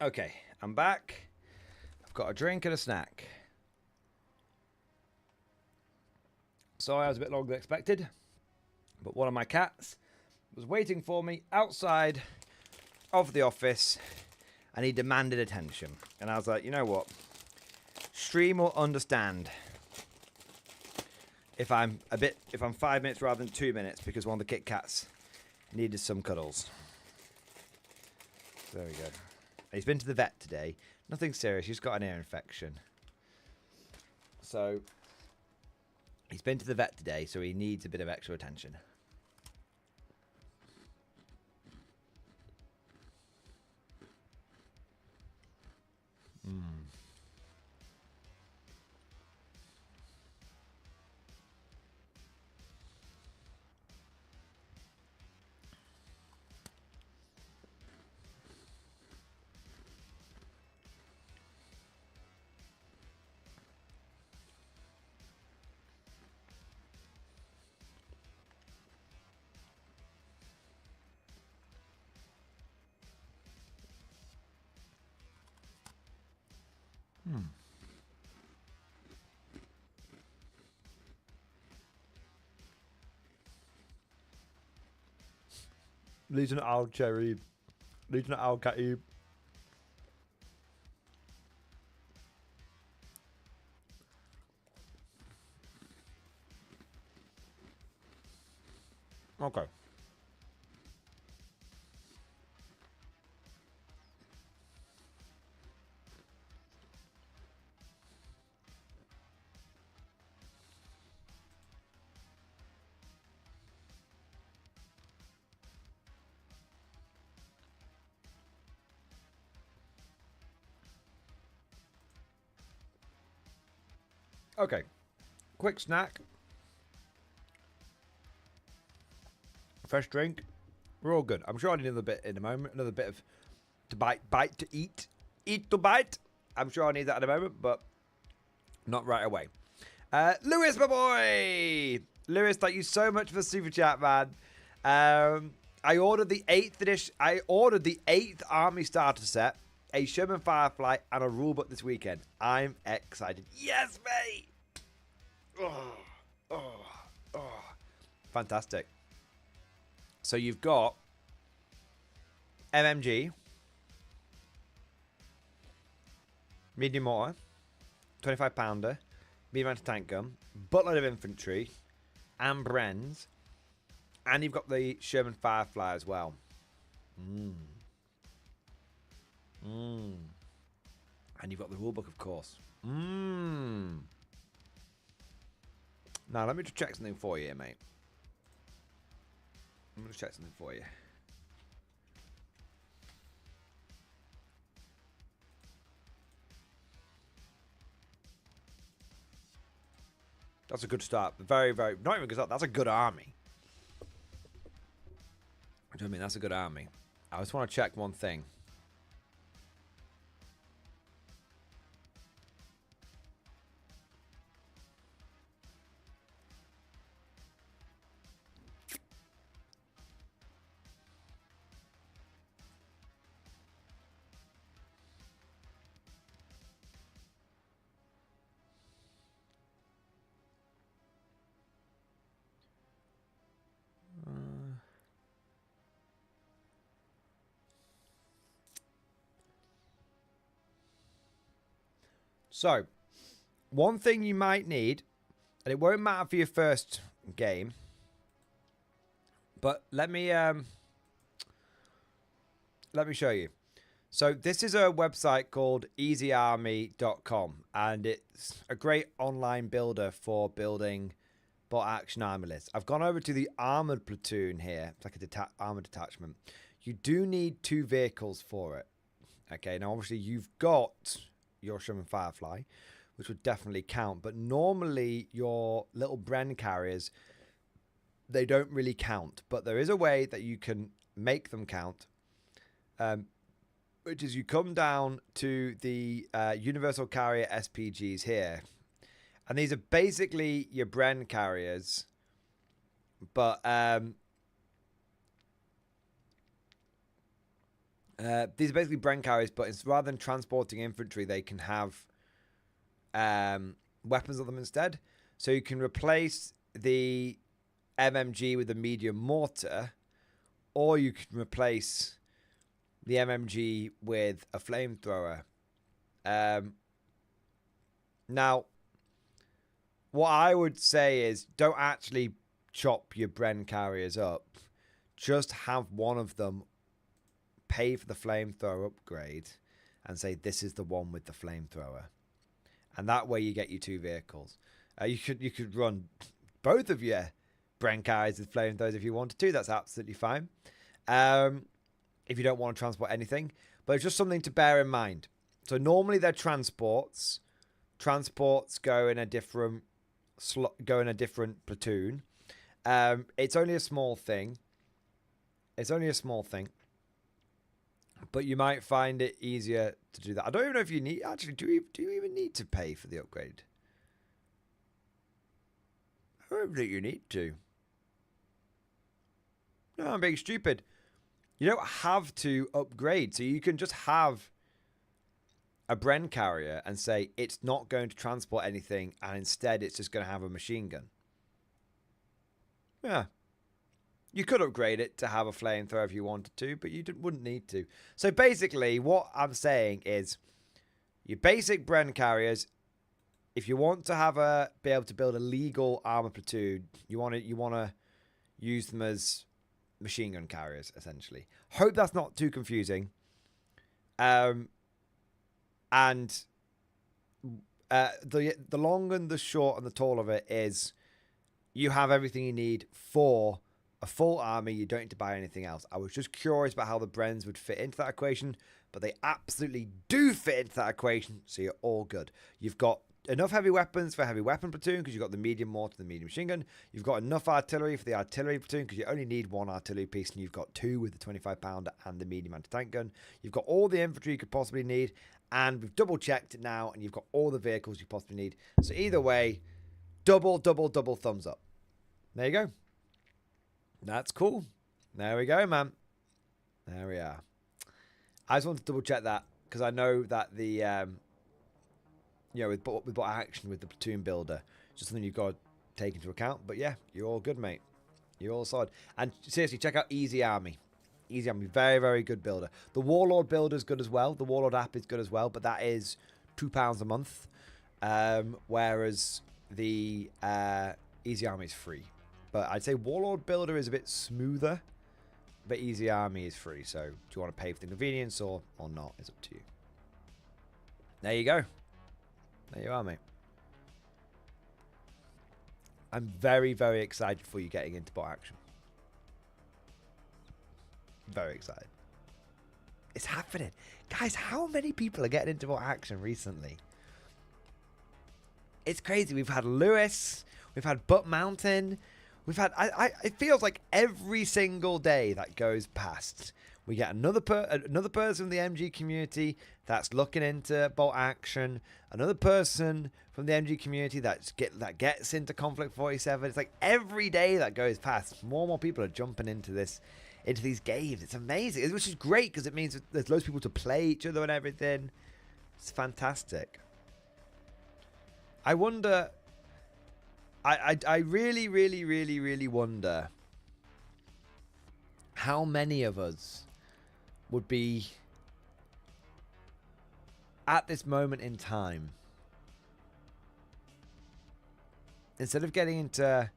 Okay, I'm back. I've got a drink and a snack. Sorry, I was a bit longer than expected, but one of my cats was waiting for me outside of the office, and he demanded attention. And I was like, you know what? Stream will understand if I'm 5 minutes rather than 2 minutes, because one of the Kit Kats needed some cuddles. There we go. He's been to the vet today. Nothing serious. He's got an ear infection. So he's been to the vet today, so he needs a bit of extra attention. Lieutenant Al Cherry. Lieutenant Al Khatib. Okay. Okay. Quick snack. Fresh drink. We're all good. I'm sure I need another bit in a moment. Another bit of to bite to eat. Eat to bite. I'm sure I need that in a moment, but not right away. Lewis, my boy! Lewis, thank you so much for the super chat, man. I ordered the 8th edition. I ordered the 8th Army starter set, a Sherman Firefly, and a rulebook this weekend. I'm excited. Yes, mate! Oh. Fantastic. So you've got MMG, medium mortar, 25 pounder, medium anti-tank gun, buttload of infantry, and Brens, and you've got the Sherman Firefly as well. And you've got the rulebook, of course. Now, let me just check something for you, mate. I'm going to check something for you. That's a good start. Very, very... Not even a good start. That's a good army. Do you know what I mean? That's a good army. I just want to check one thing. So, one thing you might need, and it won't matter for your first game, but let me show you. So this is a website called easyarmy.com, and it's a great online builder for building bot action army lists. I've gone over to the armored platoon here. It's like a armored detachment. You do need 2 vehicles for it. Okay, now obviously you've got your Sherman Firefly, which would definitely count, but normally your little Bren carriers, they don't really count, but there is a way that you can make them count, which is you come down to the Universal Carrier SPGs here, and these are basically your Bren carriers, but These are basically Bren carriers, but rather than transporting infantry, they can have weapons on them instead. So you can replace the MMG with a medium mortar, or you can replace the MMG with a flamethrower. Now, what I would say is don't actually chop your Bren carriers up. Just have one of them pay for the flamethrower upgrade and say this is the one with the flamethrower. And that way you get your 2 vehicles. You could run both of your Bren carriers with flamethrowers if you wanted to. That's absolutely fine. If you don't want to transport anything. But it's just something to bear in mind. So normally they're transports. Transports go in a different platoon. It's only a small thing. But you might find it easier to do that. I don't even know if you need... Actually, do you even need to pay for the upgrade? I don't think you need to. No, I'm being stupid. You don't have to upgrade. So you can just have a Bren carrier and say it's not going to transport anything, and instead it's just going to have a machine gun. Yeah. You could upgrade it to have a flamethrower if you wanted to, but you wouldn't need to. So basically, what I'm saying is, your basic Bren carriers, if you want to be able to build a legal armor platoon, you want to use them as machine gun carriers, essentially. Hope that's not too confusing. And the long and the short and the tall of it is, you have everything you need for a full army. You don't need to buy anything else. I was just curious about how the Brens would fit into that equation, but they absolutely do fit into that equation, so you're all good. You've got enough heavy weapons for a heavy weapon platoon because you've got the medium mortar and the medium machine gun. You've got enough artillery for the artillery platoon because you only need 1 artillery piece, and you've got 2 with the 25-pounder and the medium anti-tank gun. You've got all the infantry you could possibly need, and we've double-checked it now, and you've got all the vehicles you possibly need. So either way, double thumbs up. There you go. That's cool. There we go, man. There we are. I just want to double check that because I know that the with bot action with the platoon builder, it's just something you've got to take into account. But yeah, you're all good, mate. You're all solid. And seriously, check out Easy Army. Easy Army, very, very good builder. The Warlord builder is good as well. The Warlord app is good as well, but that is £2 a month, whereas the Easy Army is free. But I'd say Warlord Builder is a bit smoother, but Easy Army is free. So do you want to pay for the convenience or not? It's up to you. There you go. There you are, mate. I'm very, very excited for you getting into bot action. Very excited. It's happening. Guys, how many people are getting into bot action recently? It's crazy. We've had Lewis. We've had Butt Mountain. We've had, it feels like every single day that goes past, we get another person from the MG community that's looking into bot action, another person from the MG community that gets into Conflict 47. It's like every day that goes past, more and more people are jumping into these games. It's amazing, which is great because it means there's loads of people to play each other and everything. It's fantastic. I wonder... I really, really, really, really wonder how many of us would be at this moment in time, instead of getting into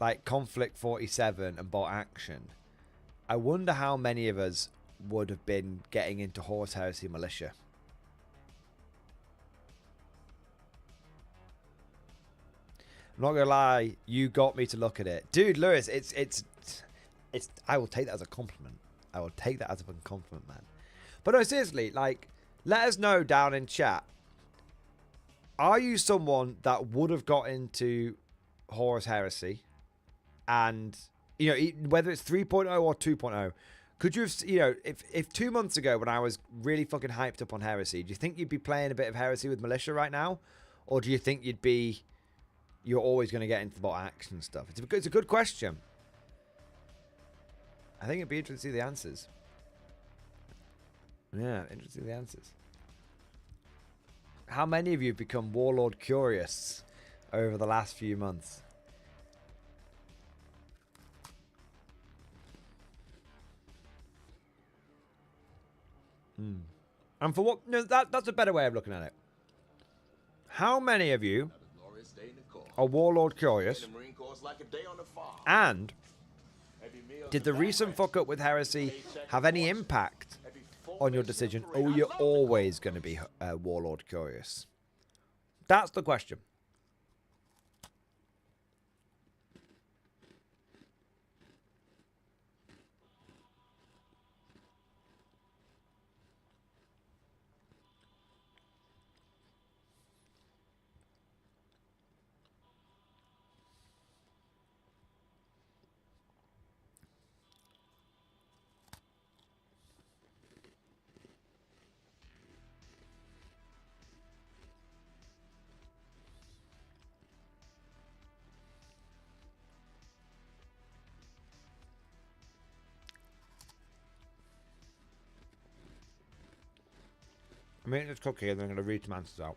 like Conflict 47 and bot action, I wonder how many of us would have been getting into Horse Heresy Militia. I'm not gonna lie, you got me to look at it, dude. Lewis, it's. I will take that as a compliment. I will take that as a compliment, man. But no, seriously, like, let us know down in chat. Are you someone that would have got into Horus Heresy, and whether it's 3.0 or 2.0? Could you have, if 2 months ago when I was really fucking hyped up on Heresy, do you think you'd be playing a bit of Heresy with Militia right now, or do you think you're always going to get into the bot action stuff? It's a good question. I think it'd be interesting to see the answers. Yeah, interesting the answers. How many of you have become Warlord curious over the last few months? And for what? No, that's a better way of looking at it. How many of you Glorious day in the Corps. are Warlord curious? The Marine Corps like a day on the farm. And Heavy meals did the and recent banquets. fuck up with Heresy have any impact on your decision, or you're always going to be Warlord curious? That's the question. I'm eating this cookie and then I'm going to read some answers out.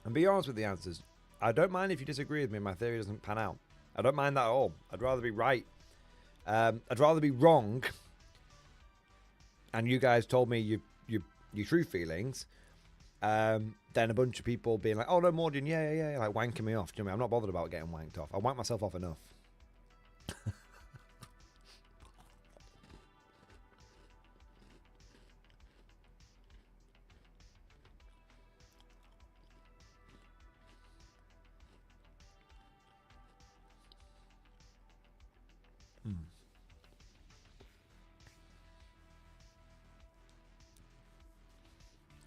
And be honest with the answers. I don't mind if you disagree with me and my theory doesn't pan out. I don't mind that at all. I'd rather be right. I'd rather be wrong. And you guys told me your true feelings. Then a bunch of people being like, oh no, Mordian, yeah, like wanking me off. Do you know what I mean? I'm not bothered about getting wanked off. I wank myself off enough.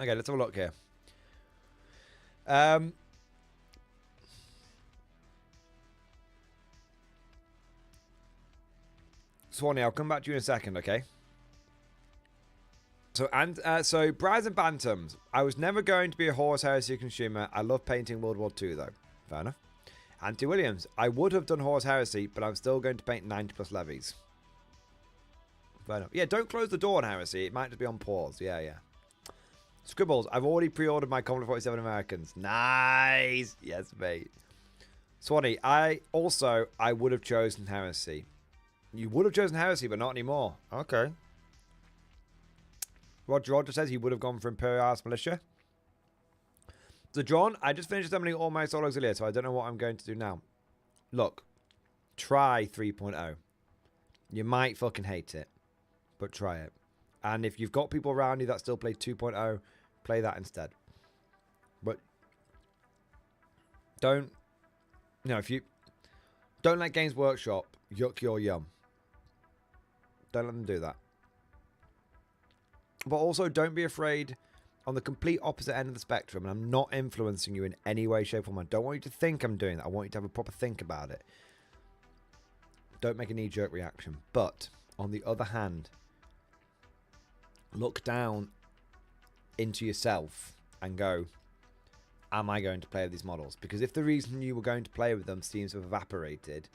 Okay, let's have a look here. Swanee, I'll come back to you in a second, okay? So, so Brides and Bantams. I was never going to be a Horus Heresy consumer. I love painting World War II, though. Fair enough. Anti Williams. I would have done Horus Heresy, but I'm still going to paint 90 plus levies. Fair enough. Yeah, don't close the door on Heresy. It might just be on pause. Yeah. Scribbles. I've already pre-ordered my Commodore 47 Americans. Nice. Yes, mate. Swanee. I would have chosen Heresy. You would have chosen Heresy, but not anymore. Okay. Roger says he would have gone for Imperial Militia. So, John, I just finished assembling all my Solo Auxilia, so I don't know what I'm going to do now. Look, try 3.0. You might fucking hate it, but try it. And if you've got people around you that still play 2.0, play that instead. But if you don't let Games Workshop yuck your yum. Don't let them do that. But also, don't be afraid on the complete opposite end of the spectrum, and I'm not influencing you in any way, shape, or form. I don't want you to think I'm doing that. I want you to have a proper think about it. Don't make a knee-jerk reaction. But, on the other hand, look down into yourself and go, am I going to play with these models? Because if the reason you were going to play with them seems to have evaporated,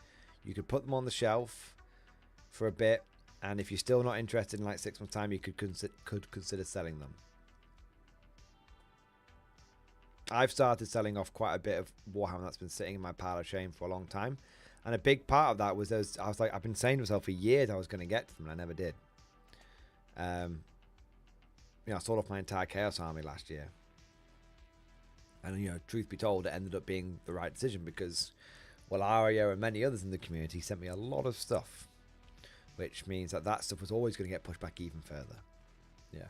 you could put them on the shelf for a bit, and if you're still not interested in like 6 months' time, you could consider selling them. I've started selling off quite a bit of Warhammer that's been sitting in my pile of shame for a long time, and a big part of that was I've been saying to myself for years I was going to get to them, and I never did. I sold off my entire Chaos Army last year, and truth be told, it ended up being the right decision because, well, Ario and many others in the community sent me a lot of stuff, which means that stuff was always going to get pushed back even further. Yeah.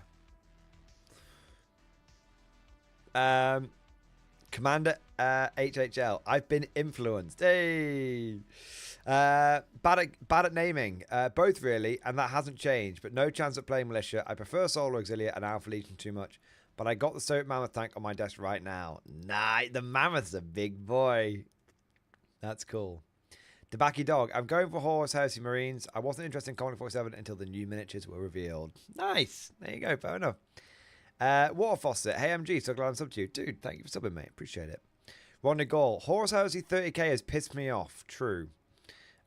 Commander HHL. I've been influenced. Hey. Bad at naming. Both really, and that hasn't changed. But no chance of playing Militia. I prefer Solar Auxilia and Alpha Legion too much. But I got the Stoic Mammoth tank on my desk right now. Nice. The Mammoth's a big boy. That's cool. Tobacco Dog. I'm going for Horus Heresy Marines. I wasn't interested in Commodore 47 until the new miniatures were revealed. Nice. There you go. Fair enough. Water Faucet. Hey, MG, so glad I'm sub to you. Dude, thank you for subbing, mate. Appreciate it. Ron Gall. Horus Heresy 30k has pissed me off. True.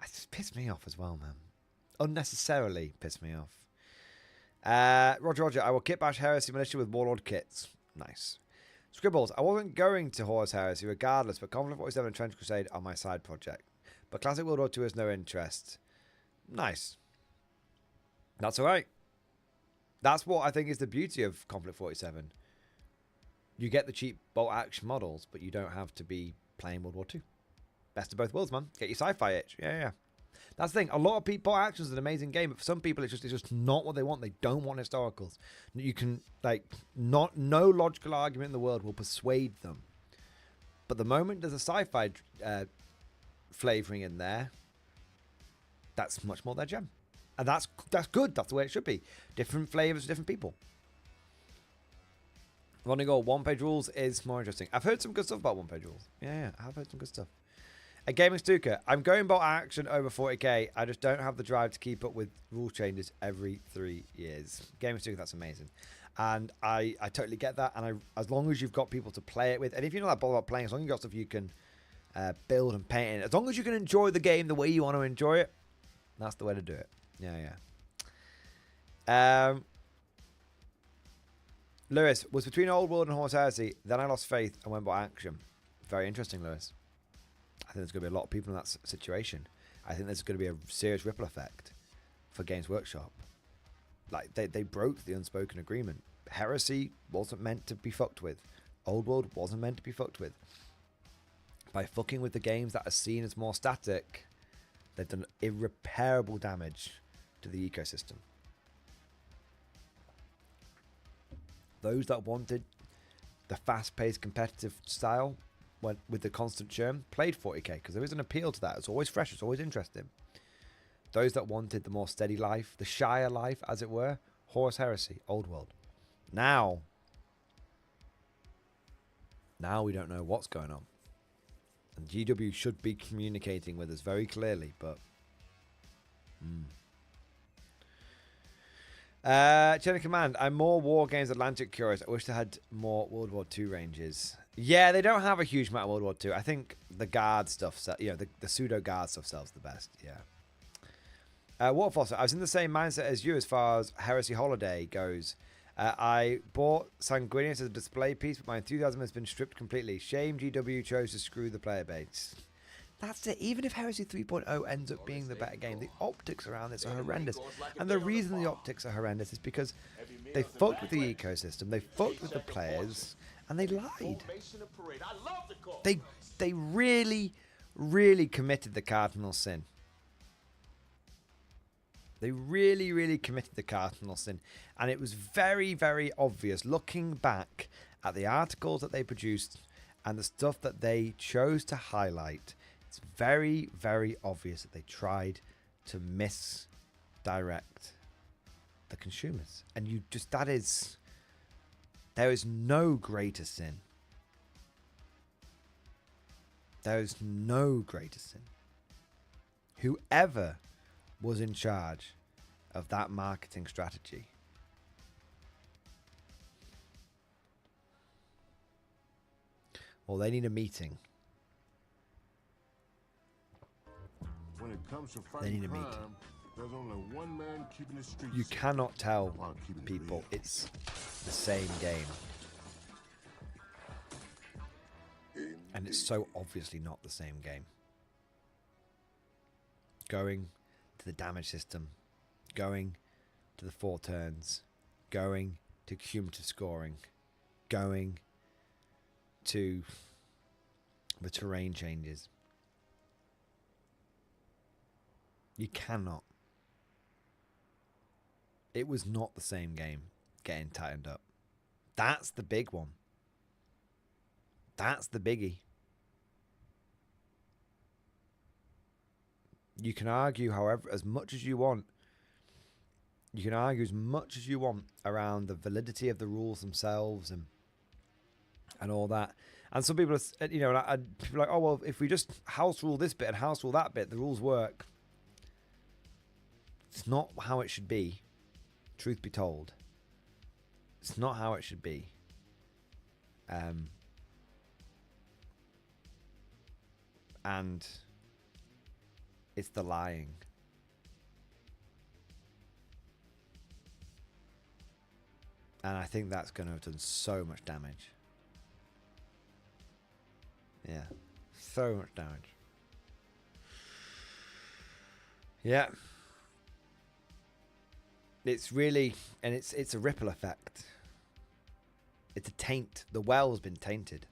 It's pissed me off as well, man. Unnecessarily pissed me off. Roger, I will kit bash Heresy Militia with Warlord kits. Nice. Scribbles, I wasn't going to Horus Heresy regardless, but Conflict 47 and Trench Crusade are my side project. But Classic World War II has no interest. Nice. That's alright. That's what I think is the beauty of Conflict 47. You get the cheap bolt action models, but you don't have to be playing World War II. Best of both worlds, man. Get your sci-fi itch. Yeah. That's the thing. A lot of people, bolt action is an amazing game, but for some people, it's just not what they want. They don't want historicals. You can, no logical argument in the world will persuade them. But the moment there's a sci-fi flavoring in there, that's much more their gem. And that's good. That's the way it should be. Different flavors for different people. Running all one-page rules is more interesting. I've heard some good stuff about one-page rules. Yeah, I've heard some good stuff. A Gaming Stuka. I'm going bolt action over 40k. I just don't have the drive to keep up with rule changes every 3 years. Gaming Stuka, that's amazing. And I totally get that. And as long as you've got people to play it with, and if you're not that bothered about playing, as long as you've got stuff you can build and paint in, as long as you can enjoy the game the way you want to enjoy it, that's the way to do it. Yeah. Lewis, was between Old World and Horus Heresy, then I lost faith and went bolt action. Very interesting, Lewis. I think there's going to be a lot of people in that situation. I think there's going to be a serious ripple effect for Games Workshop. Like, they broke the unspoken agreement. Heresy wasn't meant to be fucked with. Old World wasn't meant to be fucked with. By fucking with the games that are seen as more static, they've done irreparable damage to the ecosystem. Those that wanted the fast-paced competitive style with the constant churn played 40k because there is an appeal to that. It's always fresh. It's always interesting. Those that wanted the more steady life, the Shire life, as it were, Horus Heresy, Old World. Now we don't know what's going on. And GW should be communicating with us very clearly, but... Chain of Command. I'm more War Games Atlantic curious. I wish they had more World War II ranges. Yeah, they don't have a huge amount of World War II. I think the guard stuff, the pseudo guard stuff sells the best. Yeah. Waterfall. I was in the same mindset as you as far as Heresy Holiday goes. I bought Sanguinius as a display piece, but my enthusiasm has been stripped completely. Shame GW chose to screw the player base. That's it. Even if Heresy 3.0 ends up being the better game, the optics around this are horrendous. And the reason the optics are horrendous is because they fucked with the ecosystem, they fucked with the players, and they lied. They really, really committed the cardinal sin. They really, really committed the cardinal sin. And it was very, very obvious looking back at the articles that they produced and the stuff that they chose to highlight. It's very, very obvious that they tried to misdirect the consumers. And there is no greater sin. There is no greater sin. Whoever was in charge of that marketing strategy, well, they need a meeting. When it comes to They need a fighting meeting. crime, there's only one man keeping the streets You safe cannot tell while keeping it people real. it's the same game. And it's so obviously not the same game. Going to the damage system, going to the 4 turns, going to cumulative scoring, going to the terrain changes. You cannot. It was not the same game getting tightened up. That's the big one. That's the biggie. You can argue, however, as much as you want. You can argue as much as you want around the validity of the rules themselves and all that. And some people are, people are like, oh, well, if we just house rule this bit and house rule that bit, the rules work. It's not how it should be, truth be told. It's not how it should be. And it's the lying. And I think that's going to have done so much damage. Yeah. So much damage. Yeah. It's really, and it's a ripple effect. It's a taint. The well's been tainted.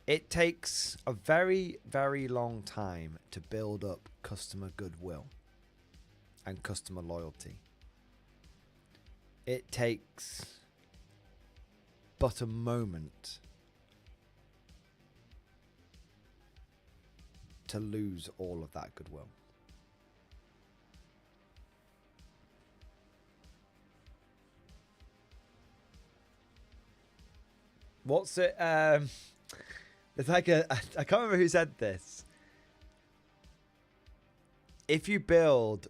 It takes a very, very long time to build up customer goodwill and customer loyalty. It takes but a moment to lose all of that goodwill. What's it? It's like I can't remember who said this. If you build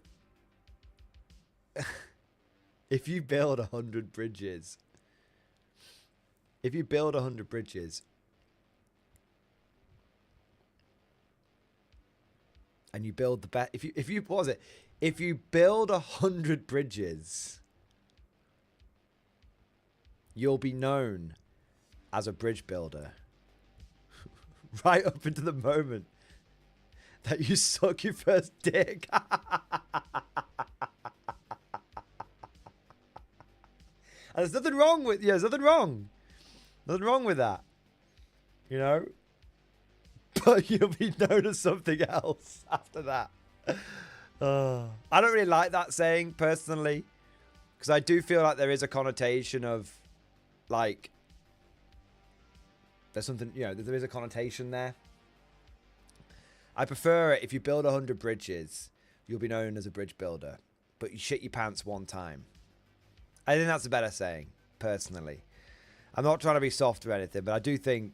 100 bridges, and you build 100 bridges, if you build 100 bridges, you'll be known as a bridge builder right up into the moment that you suck your first dick. And there's nothing wrong with there's nothing wrong with that, you know. But you'll be known as something else after that. I don't really like that saying personally, because I do feel like there is a connotation of, like, there's something, you know, there is a connotation there. I prefer it if you build 100 bridges, you'll be known as a bridge builder, but you shit your pants one time. I think that's a better saying, personally. I'm not trying to be soft or anything, but I do think,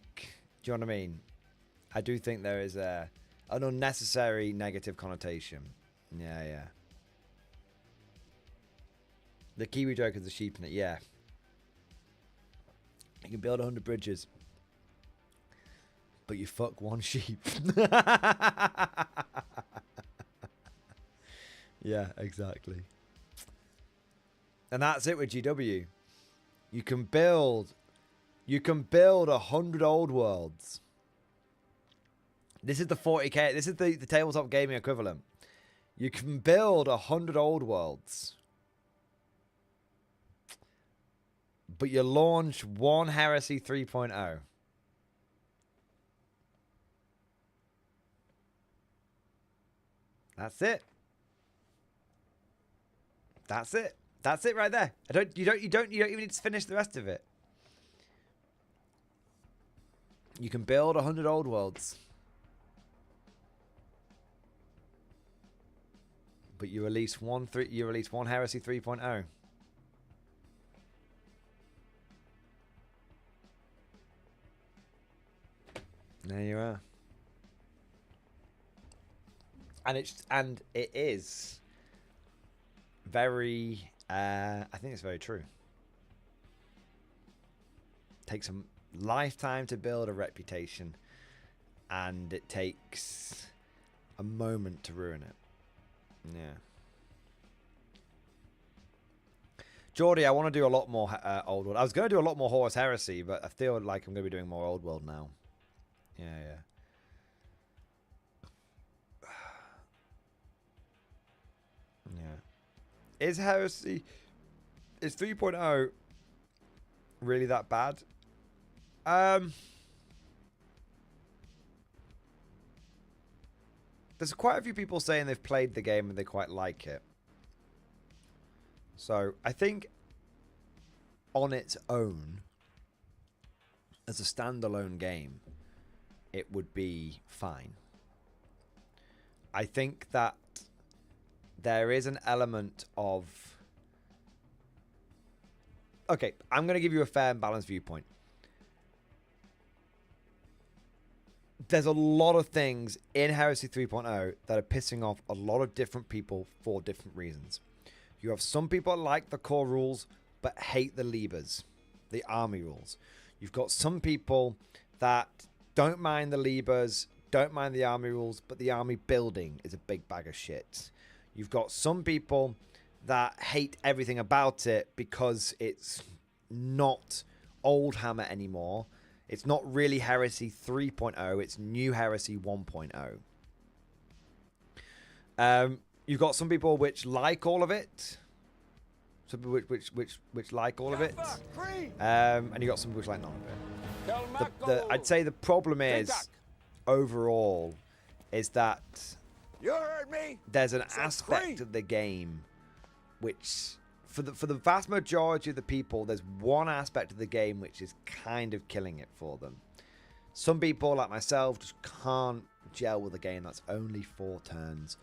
do you know what I mean? I do think there is an unnecessary negative connotation. Yeah, yeah. The Kiwi joke is a sheep in it, yeah. You can build 100 bridges, but you fuck one sheep. Yeah, exactly. And that's it with GW. You can build 100 old worlds. This is the 40k. This is the tabletop gaming equivalent. You can build 100 old worlds, but you launch one Heresy 3.0. That's it. That's it. That's it right there. You don't even need to finish the rest of it. You can build 100 old worlds, but you release one Heresy 3.0. There you are. And it is very I think it's very true. Takes a lifetime to build a reputation, and it takes a moment to ruin it. Yeah. Geordie, I want to do a lot more Old World. I was going to do a lot more Horus Heresy, but I feel like I'm going to be doing more Old World now. Yeah, yeah. Yeah. Is 3.0 really that bad? There's quite a few people saying they've played the game and they quite like it. So I think on its own, as a standalone game, it would be fine. I think that there is an element of... Okay, I'm going to give you a fair and balanced viewpoint. There's a lot of things in Heresy 3.0 that are pissing off a lot of different people for different reasons. You have some people that like the core rules but hate the levers, the army rules. You've got some people that don't mind the levers, don't mind the army rules, but the army building is a big bag of shit. You've got some people that hate everything about it because it's not old Hammer anymore. It's not really Heresy 3.0. It's new Heresy 1.0. You've got some people which like all of it. Some people which like all of it. And you got some people which like none of it. I'd say the problem is overall is that You heard me? there's an aspect of the game which for the vast majority of the people, there's one aspect of the game which is kind of killing it for them. Some people, like myself, just can't gel with a game that's only 4 turns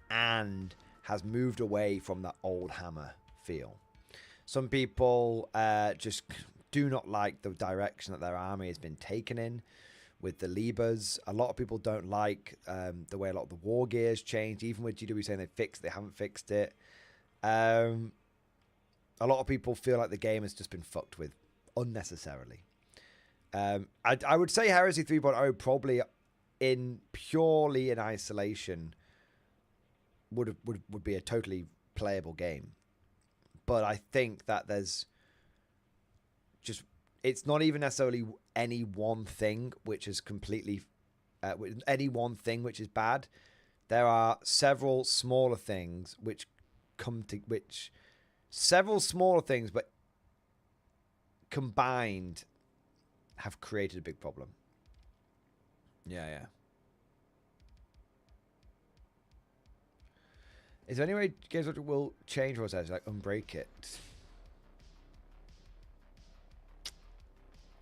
and has moved away from that old Hammer feel. Some people just do not like the direction that their army has been taken in with the levers. A lot of people don't like the way a lot of the war gears changed. Even with GW saying they haven't fixed it. A lot of people feel like the game has just been fucked with unnecessarily. I would say Heresy 3.0 probably purely in isolation would be a totally playable game. But I think that there's just, it's not even necessarily any one thing which is completely, any one thing which is bad. There are several smaller things which several smaller things, but combined have created a big problem. Yeah. Is there any way Games Workshop will change rules as like unbreak it?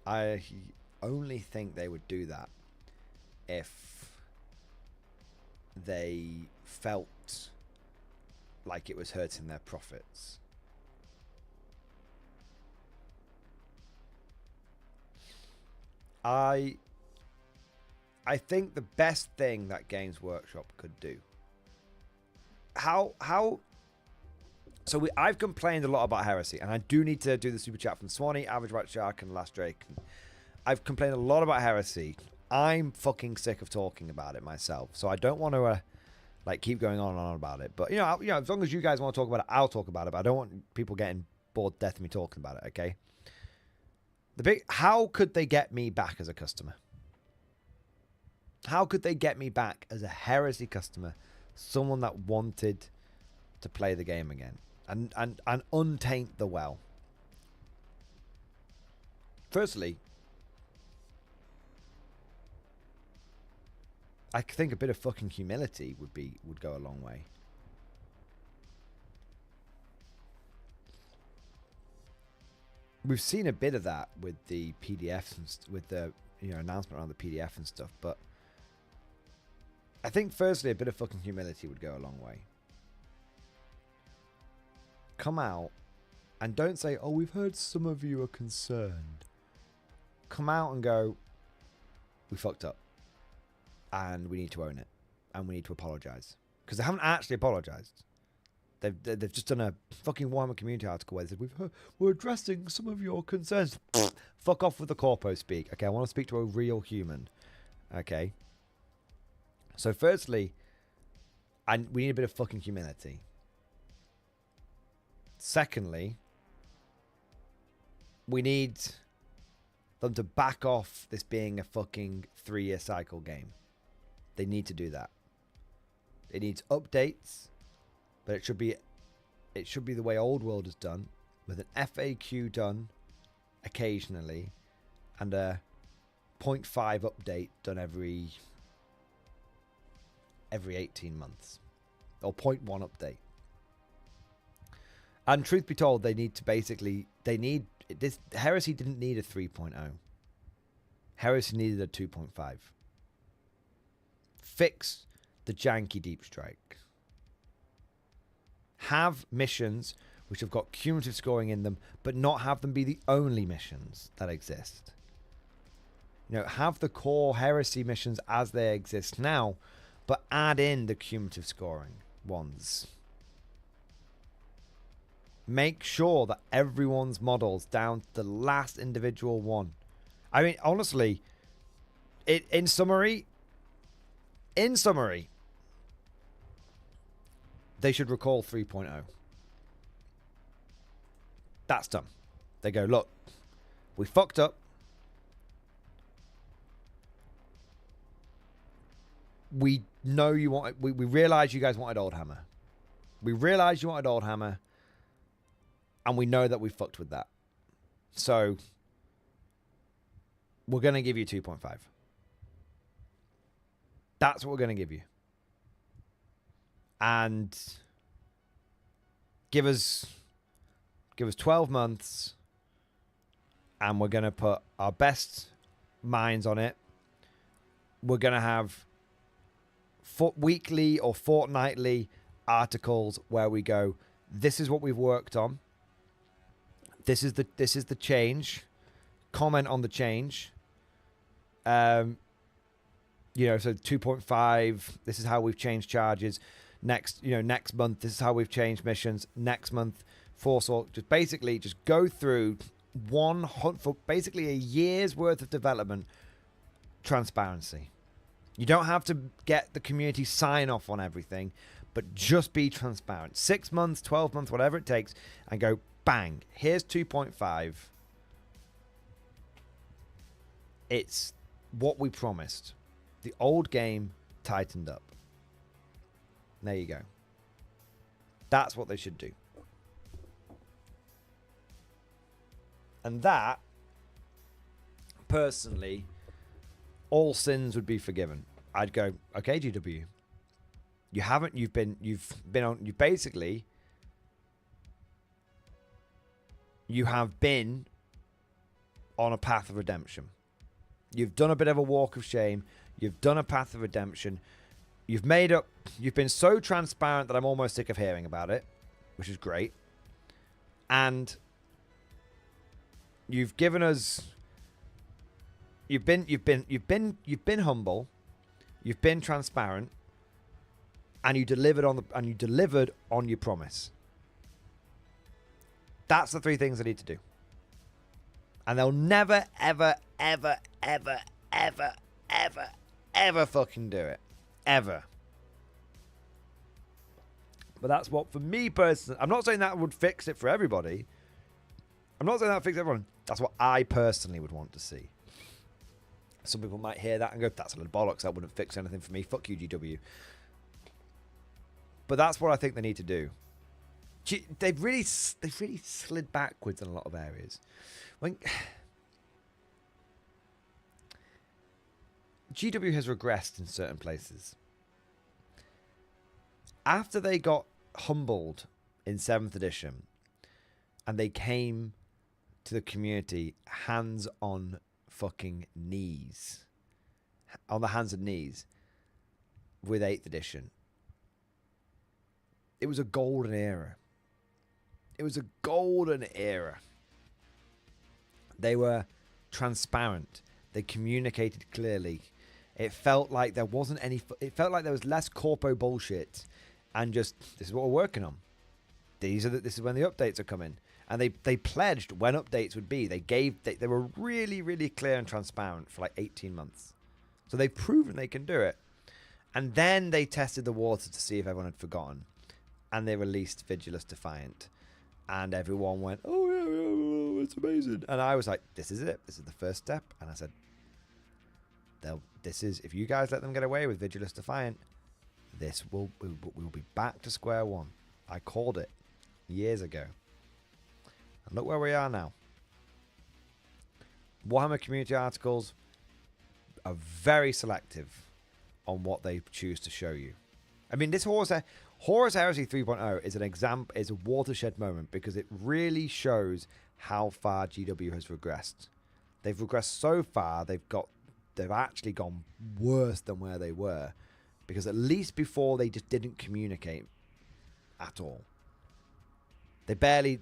I only think they would do that if they felt like it was hurting their profits. I think the best thing that Games Workshop could do. I've complained a lot about Heresy, and I do need to do the super chat from Swanee, Average White Shark, and Last Drake. I've complained a lot about Heresy. I'm fucking sick of talking about it myself, so I don't want to keep going on and on about it. But you know, as long as you guys want to talk about it, I'll talk about it. But I don't want people getting bored death of me talking about it. Okay. How could they get me back as a customer? How could they get me back as a Heresy customer? Someone that wanted to play the game again and untaint the well. Firstly, I think a bit of fucking humility would go a long way. We've seen a bit of that with the PDFs and with the announcement around the PDF and stuff, but I think firstly a bit of fucking humility would go a long way. Come out and don't say, "Oh, we've heard some of you are concerned." Come out and go, "We fucked up, and we need to own it, and we need to apologize," because they haven't actually apologized. They've just done a fucking Warhammer community article where they said, we're addressing some of your concerns. Fuck off with the corpo speak. Okay, I want to speak to a real human. Okay. So firstly, we need a bit of fucking humility. Secondly, we need them to back off this being a fucking 3-year cycle game. They need to do that. It needs updates. But it should be the way Old World is done, with an FAQ done occasionally, and a 0.5 update done every 18 months, or 0.1 update. And truth be told, Heresy didn't need a 3.0. Heresy needed a 2.5. Fix the janky deep strike. Have missions which have got cumulative scoring in them, but not have them be the only missions that exist. Have the core Heresy missions as they exist now, but add in the cumulative scoring ones. Make sure that everyone's models down to the last individual one. I mean, honestly, in summary, they should recall 3.0. That's done. They go, look, we fucked up. We know you want. We realize you guys wanted Oldhammer. We realize you wanted Oldhammer, and we know that we fucked with that. So we're gonna give you 2.5. That's what we're gonna give you, and give us 12 months, and we're gonna put our best minds on it. We're gonna have weekly or fortnightly articles where we go, this is what we've worked on. This is the change. Comment on the change. So 2.5. This is how we've changed charges. Next month, this is how we've changed missions. Next month, force all. Just go through for basically a year's worth of development. Transparency. You don't have to get the community sign off on everything, but just be transparent. 6 months, 12 months, whatever it takes, and go, bang, here's 2.5. It's what we promised. The old game tightened up. There you go. That's what they should do. And that, personally, all sins would be forgiven. I'd go, okay, GW. You have been on a path of redemption. You've done a bit of a walk of shame. You've done a path of redemption. You've been so transparent that I'm almost sick of hearing about it, which is great. And you've given us. You've been humble, you've been transparent, and you delivered on your promise. That's the three things I need to do. And they'll never, ever, ever, ever, ever, ever, ever fucking do it. Ever. But that's what, for me personally, I'm not saying that would fix it for everybody. I'm not saying that would fix everyone. That's what I personally would want to see. Some people might hear that and go, that's a little bollocks. That wouldn't fix anything for me. Fuck you, GW. But that's what I think they need to do. They've really slid backwards in a lot of areas. GW has regressed in certain places. After they got humbled in 7th edition and they came to the community hands on fucking knees, on the hands and knees with 8th edition, it was a golden era. It was a golden era. They were transparent. They communicated clearly. It felt like there wasn't any. It felt like there was less corpo bullshit, and just, this is what we're working on. This is when the updates are coming, and they pledged when updates would be. They were really, really clear and transparent for like 18 months. So they've proven they can do it, and then they tested the water to see if everyone had forgotten, and they released Vigilus Defiant, and everyone went, "Oh yeah, it's amazing!" And I was like, "This is it. This is the first step." And I said, if you guys let them get away with Vigilus Defiant, we'll be back to square one. I called it years ago. And look where we are now. Warhammer community articles are very selective on what they choose to show you. I mean, this Horus Heresy 3.0 is an example, is a watershed moment, because it really shows how far GW has regressed. They've regressed so far, they've actually gone worse than where they were, because at least before they just didn't communicate at all. They barely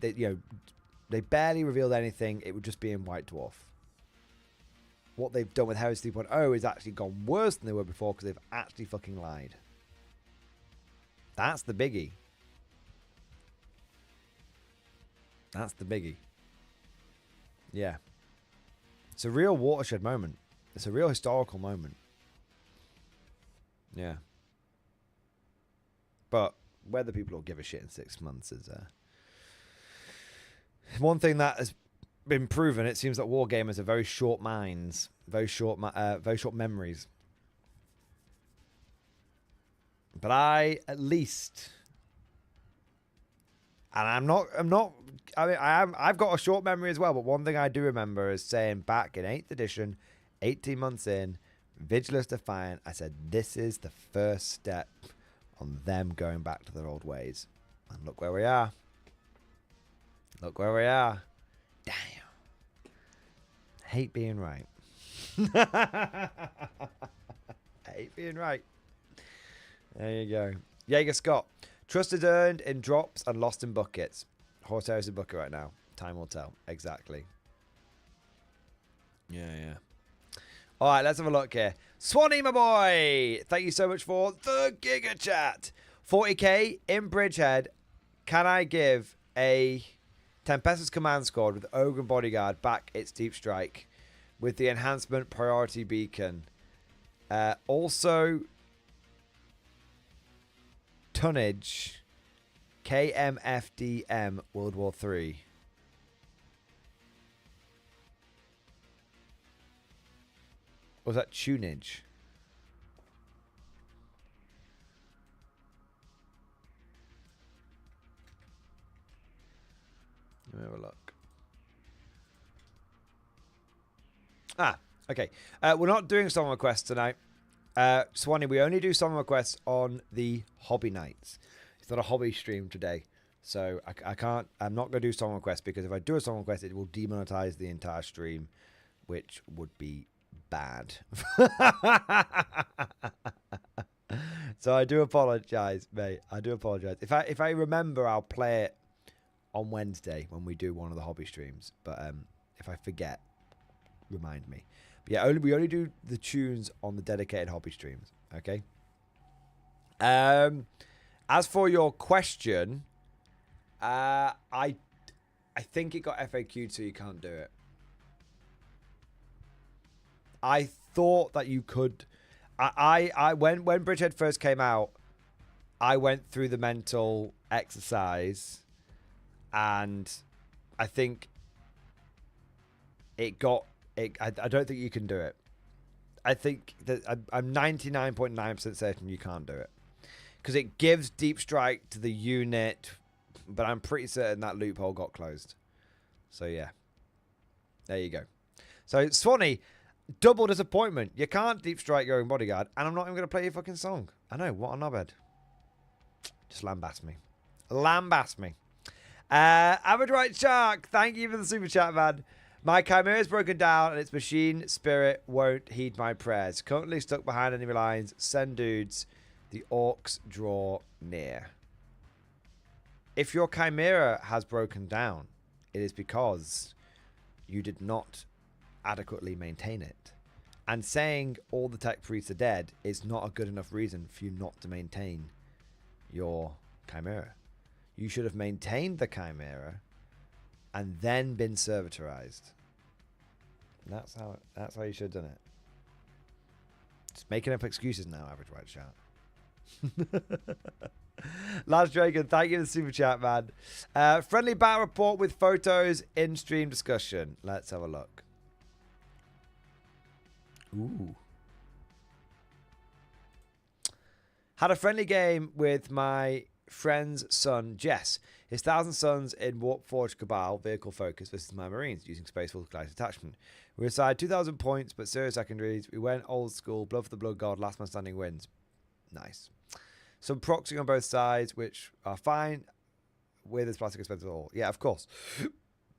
revealed anything. It would just be in White Dwarf. What they've done with Heresy 3.0 is actually gone worse than they were before, because they've actually fucking lied. That's the biggie. That's the biggie. Yeah. It's a real watershed moment. It's a real historical moment. Yeah. But whether people will give a shit in 6 months is one thing that has been proven. It seems that wargamers have very short minds, very short memories. But I, at least, and I've got a short memory as well, but one thing I do remember is saying back in 8th edition, 18 months in, Vigilus Defiant, I said, this is the first step on them going back to their old ways. And look where we are. Look where we are. Damn. Hate being right. Hate being right. There you go. Jaeger Scott. Trust is earned in drops and lost in buckets. Horsehair is a bucket right now. Time will tell. Exactly. Yeah. All right, let's have a look here. Swanee, my boy. Thank you so much for the Giga Chat. 40k in Bridgehead. Can I give a Tempestus Command Squad with Ogre and Bodyguard back its Deep Strike with the enhancement Priority Beacon? Also, Tonnage, KMFDM, World War 3. Or was that tunage? Let me have a look. Okay. We're not doing song requests tonight. Swanee, we only do song requests on the hobby nights. It's not a hobby stream today. So I can't, I'm not going to do song requests because if I do a song request, it will demonetize the entire stream, which would be bad. So I do apologize, mate. I do apologize. If I remember, I'll play it on Wednesday when we do one of the hobby streams. But if I forget, remind me. But yeah, we only do the tunes on the dedicated hobby streams. Okay. As for your question, I think it got FAQ'd, so you can't do it. I thought that you could. When Bridgehead first came out, I went through the mental exercise, and I think it got it. I don't think you can do it. I think that I'm 99.9% certain you can't do it because it gives deep strike to the unit, but I'm pretty certain that loophole got closed. So yeah, there you go. So Swanee. Double disappointment. You can't deep strike your own bodyguard, and I'm not even going to play your fucking song. I know, what a knobhead. Just lambast me. Lambast me. Average Right Shark, thank you for the super chat, man. My Chimera is broken down, and its machine spirit won't heed my prayers. Currently stuck behind enemy lines. Send dudes. The orcs draw near. If your Chimera has broken down, it is because you did not adequately maintain it, and saying all the tech priests are dead is not a good enough reason for you not to maintain your Chimera. You should have maintained the Chimera and then been servitorized. That's how you should have done it. Just making up excuses now, Average White Shout. Last Dragon, thank you for the super chat, man. Friendly battle report with photos in stream discussion. Let's have a look. Ooh. Had a friendly game with my friend's son, Jess. His 1,000 Suns in Warpforged Cabal, vehicle focus versus my Marines, using Spaceful Glide Attachment. We assigned 2,000 points, but serious secondaries. We went old school, blood for the blood god, last man standing wins. Nice. Some proxying on both sides, which are fine with this plastic expensive at all. Yeah, of course.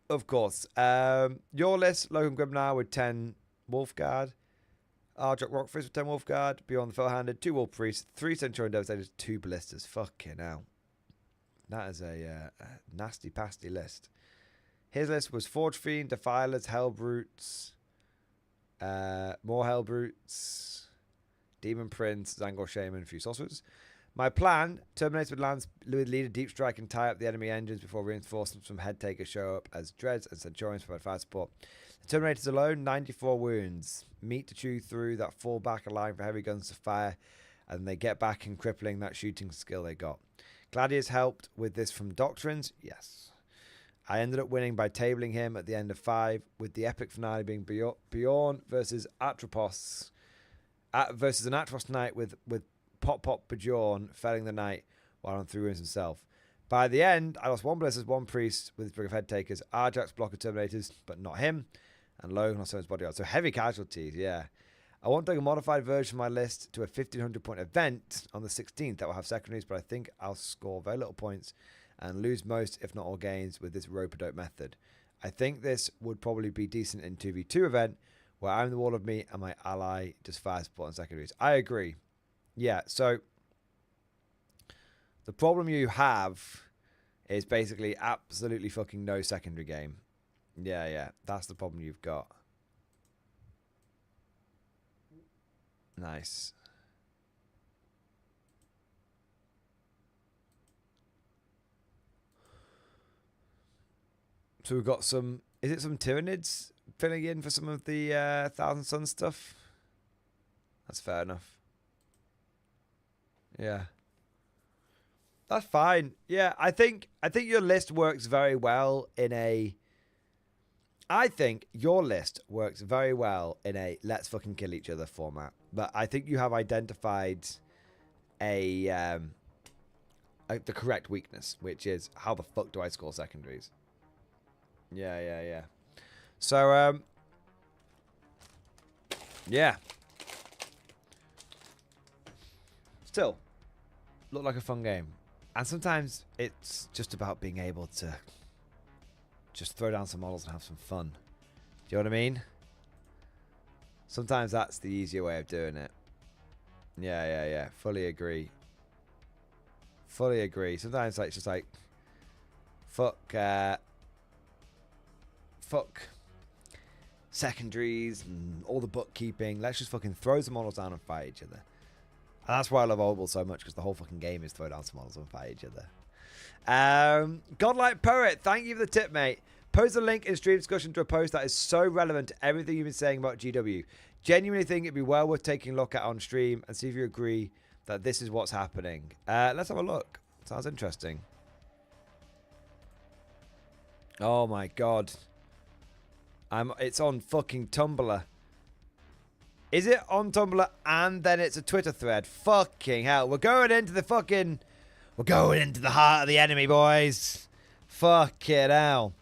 Of course. Your list, Logan Grimnar with 10 Wolfguard. Ardrock Rockfist with 10 Wolfguard. Beyond the Fell-Handed, 2 Wolf Priests, 3 Centurion Devastators, 2 Ballistas. Fucking hell. That is a nasty pasty list. His list was Forge Fiend, Defilers, Hellbrutes, more Hellbrutes, Demon Prince, Zangor Shaman, a few Sorcerers. My plan, Terminator would lead a deep strike and tie up the enemy engines before reinforcements from Head Takers show up as Dreads and Centurions provide fire support. The Terminators alone, 94 wounds. Meat to chew through that fall back, allowing for heavy guns to fire, and they get back and crippling that shooting skill they got. Gladius helped with this from Doctrines, yes. I ended up winning by tabling him at the end of 5, with the epic finale being Bjorn versus Atropos, versus an Atropos knight with Pop Bjorn felling the knight while on 3 wounds himself. By the end, I lost 1 Blisters, 1 Priest with his Brig of Head Takers, Arjax block of Terminators, but not him, and Logan lost his bodyguard. So heavy casualties, yeah. I want to take a modified version of my list to a 1500 point event on the 16th that will have secondaries, but I think I'll score very little points and lose most, if not all gains, with this rope-a-dope method. I think this would probably be decent in 2v2 event, where I'm the wall of meat and my ally does fire support on secondaries. I agree. Yeah, so the problem you have is basically absolutely fucking no secondary game. Yeah, that's the problem you've got. Nice. So we've got some, is it some Tyranids filling in for some of the Thousand Suns stuff? That's fair enough. Yeah. That's fine. Yeah, I think your list works very well in a... I think your list works very well in a let's fucking kill each other format. But I think you have identified the correct weakness, which is how the fuck do I score secondaries? Yeah. So, yeah. Still, look like a fun game. And sometimes it's just about being able to just throw down some models and have some fun. Do you know what I mean? Sometimes that's the easier way of doing it. Yeah. Fully agree. Sometimes like, it's just like, fuck secondaries and all the bookkeeping. Let's just fucking throw some models down and fight each other. And that's why I love Oval so much, because the whole fucking game is throw down some models and fight each other. Godlike Poet, thank you for the tip, mate. Post a link in stream discussion to a post that is so relevant to everything you've been saying about GW. Genuinely think it'd be well worth taking a look at on stream and see if you agree that this is what's happening. Let's have a look. Sounds interesting. Oh my god. It's on fucking Tumblr. Is it on Tumblr and then it's a Twitter thread? Fucking hell. We're going into the heart of the enemy, boys. Fucking hell.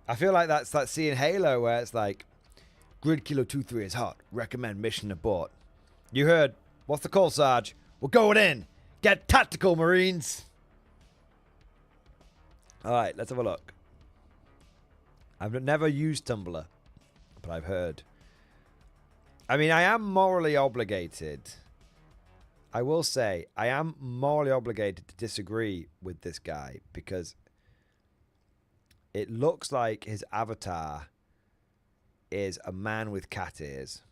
I feel like that's that scene in Halo where it's like, Grid Kilo 2-3 is hot. Recommend mission abort. You heard. What's the call, Sarge? We're going in. Get tactical, Marines. Alright, let's have a look. I've never used Tumblr, but I've heard. I mean, I am morally obligated. I will say, I am morally obligated to disagree with this guy because it looks like his avatar is a man with cat ears.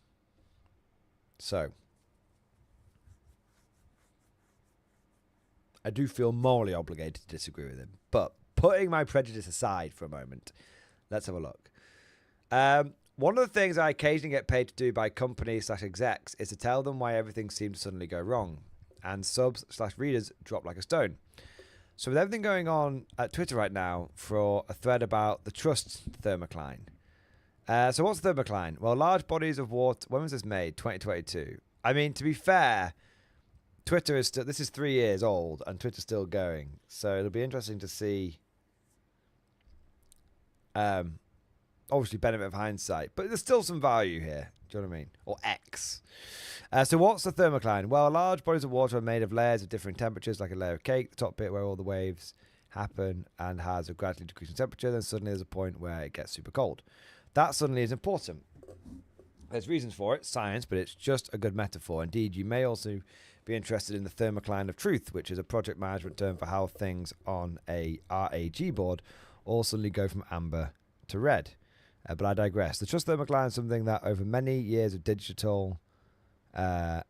So, I do feel morally obligated to disagree with him. But putting my prejudice aside for a moment, let's have a look. One of the things I occasionally get paid to do by companies/execs is to tell them why everything seems to suddenly go wrong. And subs/readers drop like a stone. So with everything going on at Twitter right now for a thread about the Trust thermocline. So what's thermocline? Well, large bodies of water... When was this made? 2022. I mean, to be fair, Twitter is still... This is 3 years old and Twitter's still going. So it'll be interesting to see... obviously, benefit of hindsight. But there's still some value here. Do you know what I mean? Or X. So what's the thermocline? Well, large bodies of water are made of layers of different temperatures, like a layer of cake, the top bit where all the waves happen and has a gradually decreasing temperature. Then suddenly there's a point where it gets super cold. That suddenly is important. There's reasons for it, science, but it's just a good metaphor. Indeed, you may also be interested in the thermocline of truth, which is a project management term for how things on a RAG board all suddenly go from amber to red. But I digress. The trust thermocline is something that over many years of digital... I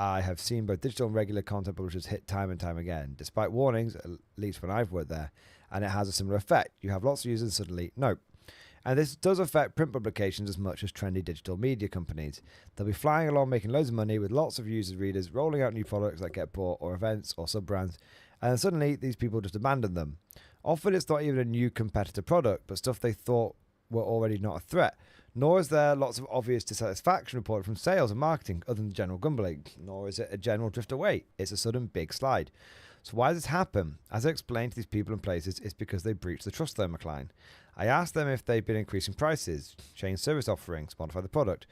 I have seen both digital and regular content publishers hit time and time again, despite warnings, at least when I've worked there, and it has a similar effect. You have lots of users and suddenly, nope. And this does affect print publications as much as trendy digital media companies. They'll be flying along making loads of money with lots of users, readers, rolling out new products that get bought or events or sub-brands, and then suddenly these people just abandon them. Often it's not even a new competitor product, but stuff they thought were already not a threat. Nor is there lots of obvious dissatisfaction reported from sales and marketing other than general grumbling. Nor is it a general drift away. It's a sudden big slide. So why does this happen? As I explained to these people and places, it's because they breached the trust thermocline. I asked them if they'd been increasing prices, changed service offerings, modified the product.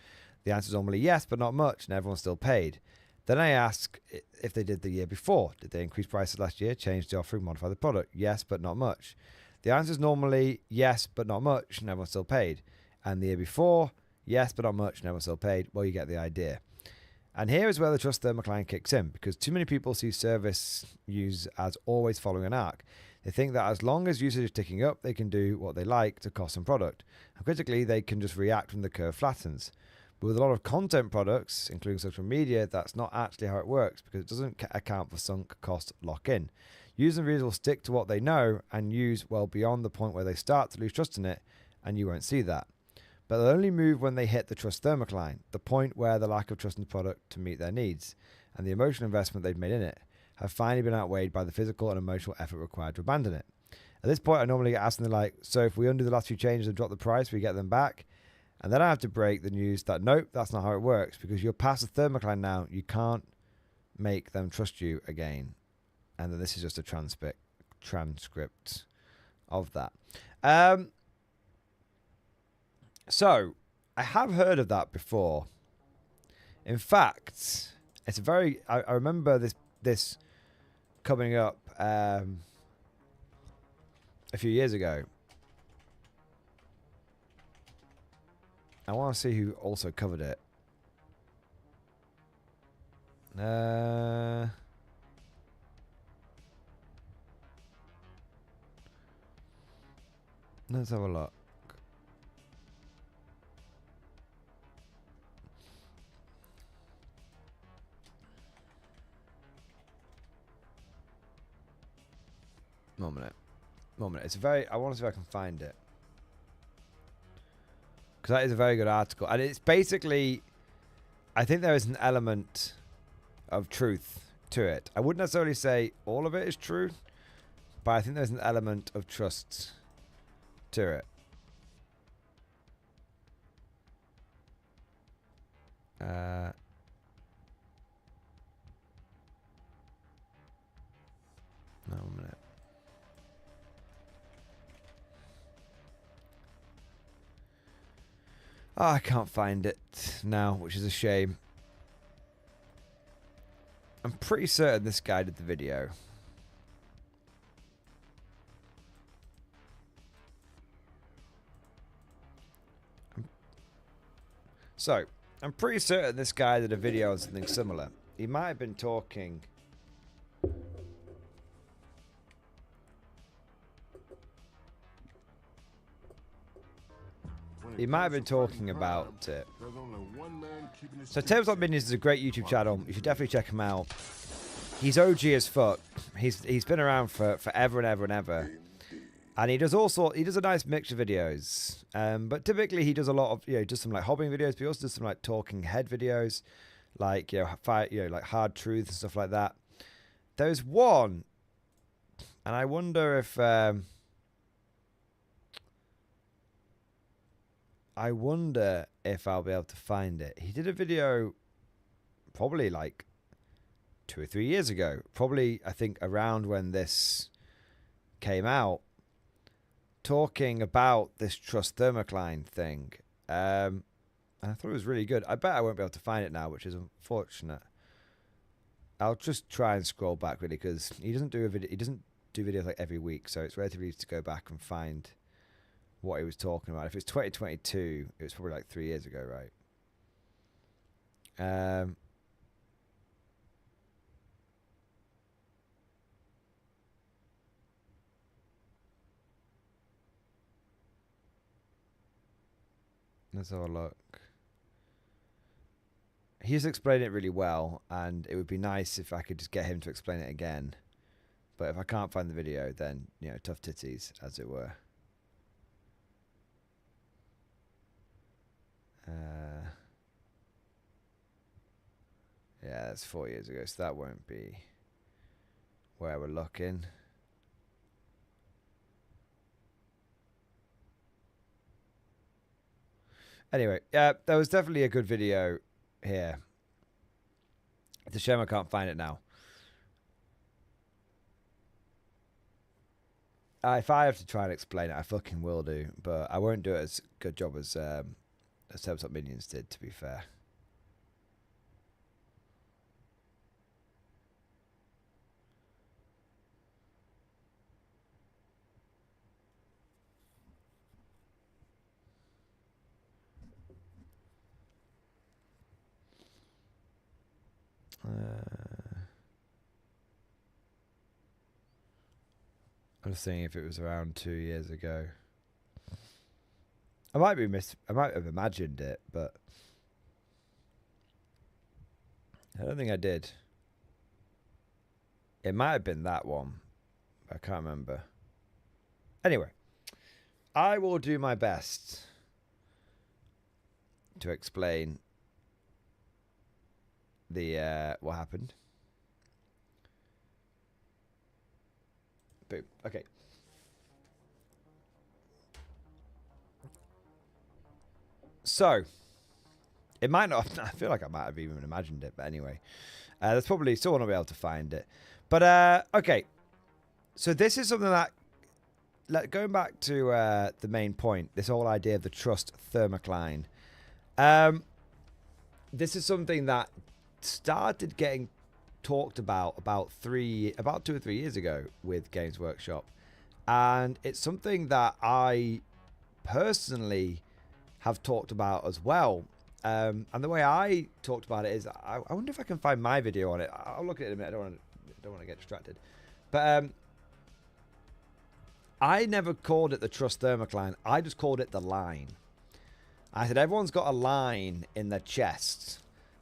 The answer is normally yes, but not much, and everyone's still paid. Then I ask if they did the year before. Did they increase prices last year, change the offering, modify the product? Yes, but not much. The answer is normally yes, but not much, and everyone's still paid. And the year before, yes, but not much, and everyone's still paid. Well, you get the idea. And here is where the trust thermocline kicks in, because too many people see service use as always following an arc. They think that as long as usage is ticking up, they can do what they like to cost and product. And critically, they can just react when the curve flattens. But with a lot of content products, including social media, that's not actually how it works, because it doesn't account for sunk cost lock-in. Users and readers will stick to what they know and use well beyond the point where they start to lose trust in it, and you won't see that. But they'll only move when they hit the trust thermocline, the point where the lack of trust in the product to meet their needs, and the emotional investment they've made in it, have finally been outweighed by the physical and emotional effort required to abandon it. At this point, I normally get asked something like, so if we undo the last few changes and drop the price, we get them back? And then I have to break the news that, nope, that's not how it works, because you're past the thermocline now, you can't make them trust you again. And then this is just a transcript of that. So, I have heard of that before. In fact, it's a very... I remember this coming up a few years ago. I want to see who also covered it. Let's have a look. One minute. It's a very... I want to see if I can find it. Because that is a very good article. And it's basically... I think there is an element of truth to it. I wouldn't necessarily say all of it is true, but I think there's an element of trust to it. No, 1 minute. Oh, I can't find it now, which is a shame. I'm pretty certain this guy did the video. So, I'm pretty certain this guy did a video on something similar. He might have been talking... He might have been talking about it. So Tales Like Minions is a great YouTube channel. You should definitely check him out. He's OG as fuck. He's been around for forever and ever and ever. And he does a nice mix of videos. But typically he does a lot of, just some like hobbing videos, but he also does some like talking head videos, like like hard truths and stuff like that. There's one, and I wonder if I'll be able to find it. He did a video probably like 2 or 3 years ago. Probably, I think, around when this came out, talking about this trust thermocline thing. And I thought it was really good. I bet I won't be able to find it now, which is unfortunate. I'll just try and scroll back really, because he doesn't do videos like every week, so it's relatively easy to go back and find what he was talking about. If it's 2022, it was probably like 3 years ago, right? Let's have a look. He just explained it really well, and it would be nice if I could just get him to explain it again. But if I can't find the video, then, you know, tough titties, as it were. Yeah, that's 4 years ago, so that won't be where we're looking. Anyway, yeah, there was definitely a good video here. It's a shame I can't find it now. If I have to try and explain it, I fucking will do, but I won't do it as good job as Tabletop Minions did, to be fair. I'm just seeing if it was around 2 years ago. I might have imagined it, but I don't think I did. It might have been that one. I can't remember. Anyway, I will do my best to explain the what happened. Boom. Okay. So, it might not. I feel like I might have even imagined it, but anyway, there's probably someone will be able to find it. But okay. So this is something that, going back to the main point, this whole idea of the trust thermocline. This is something that started getting talked about 2 or 3 years ago with Games Workshop, and it's something that I personally have talked about as well. And the way I talked about it is, I wonder if I can find my video on it. I'll look at it in a minute. I don't want to get distracted, but I never called it the trust thermocline. I just called it the line. I said everyone's got a line in their chest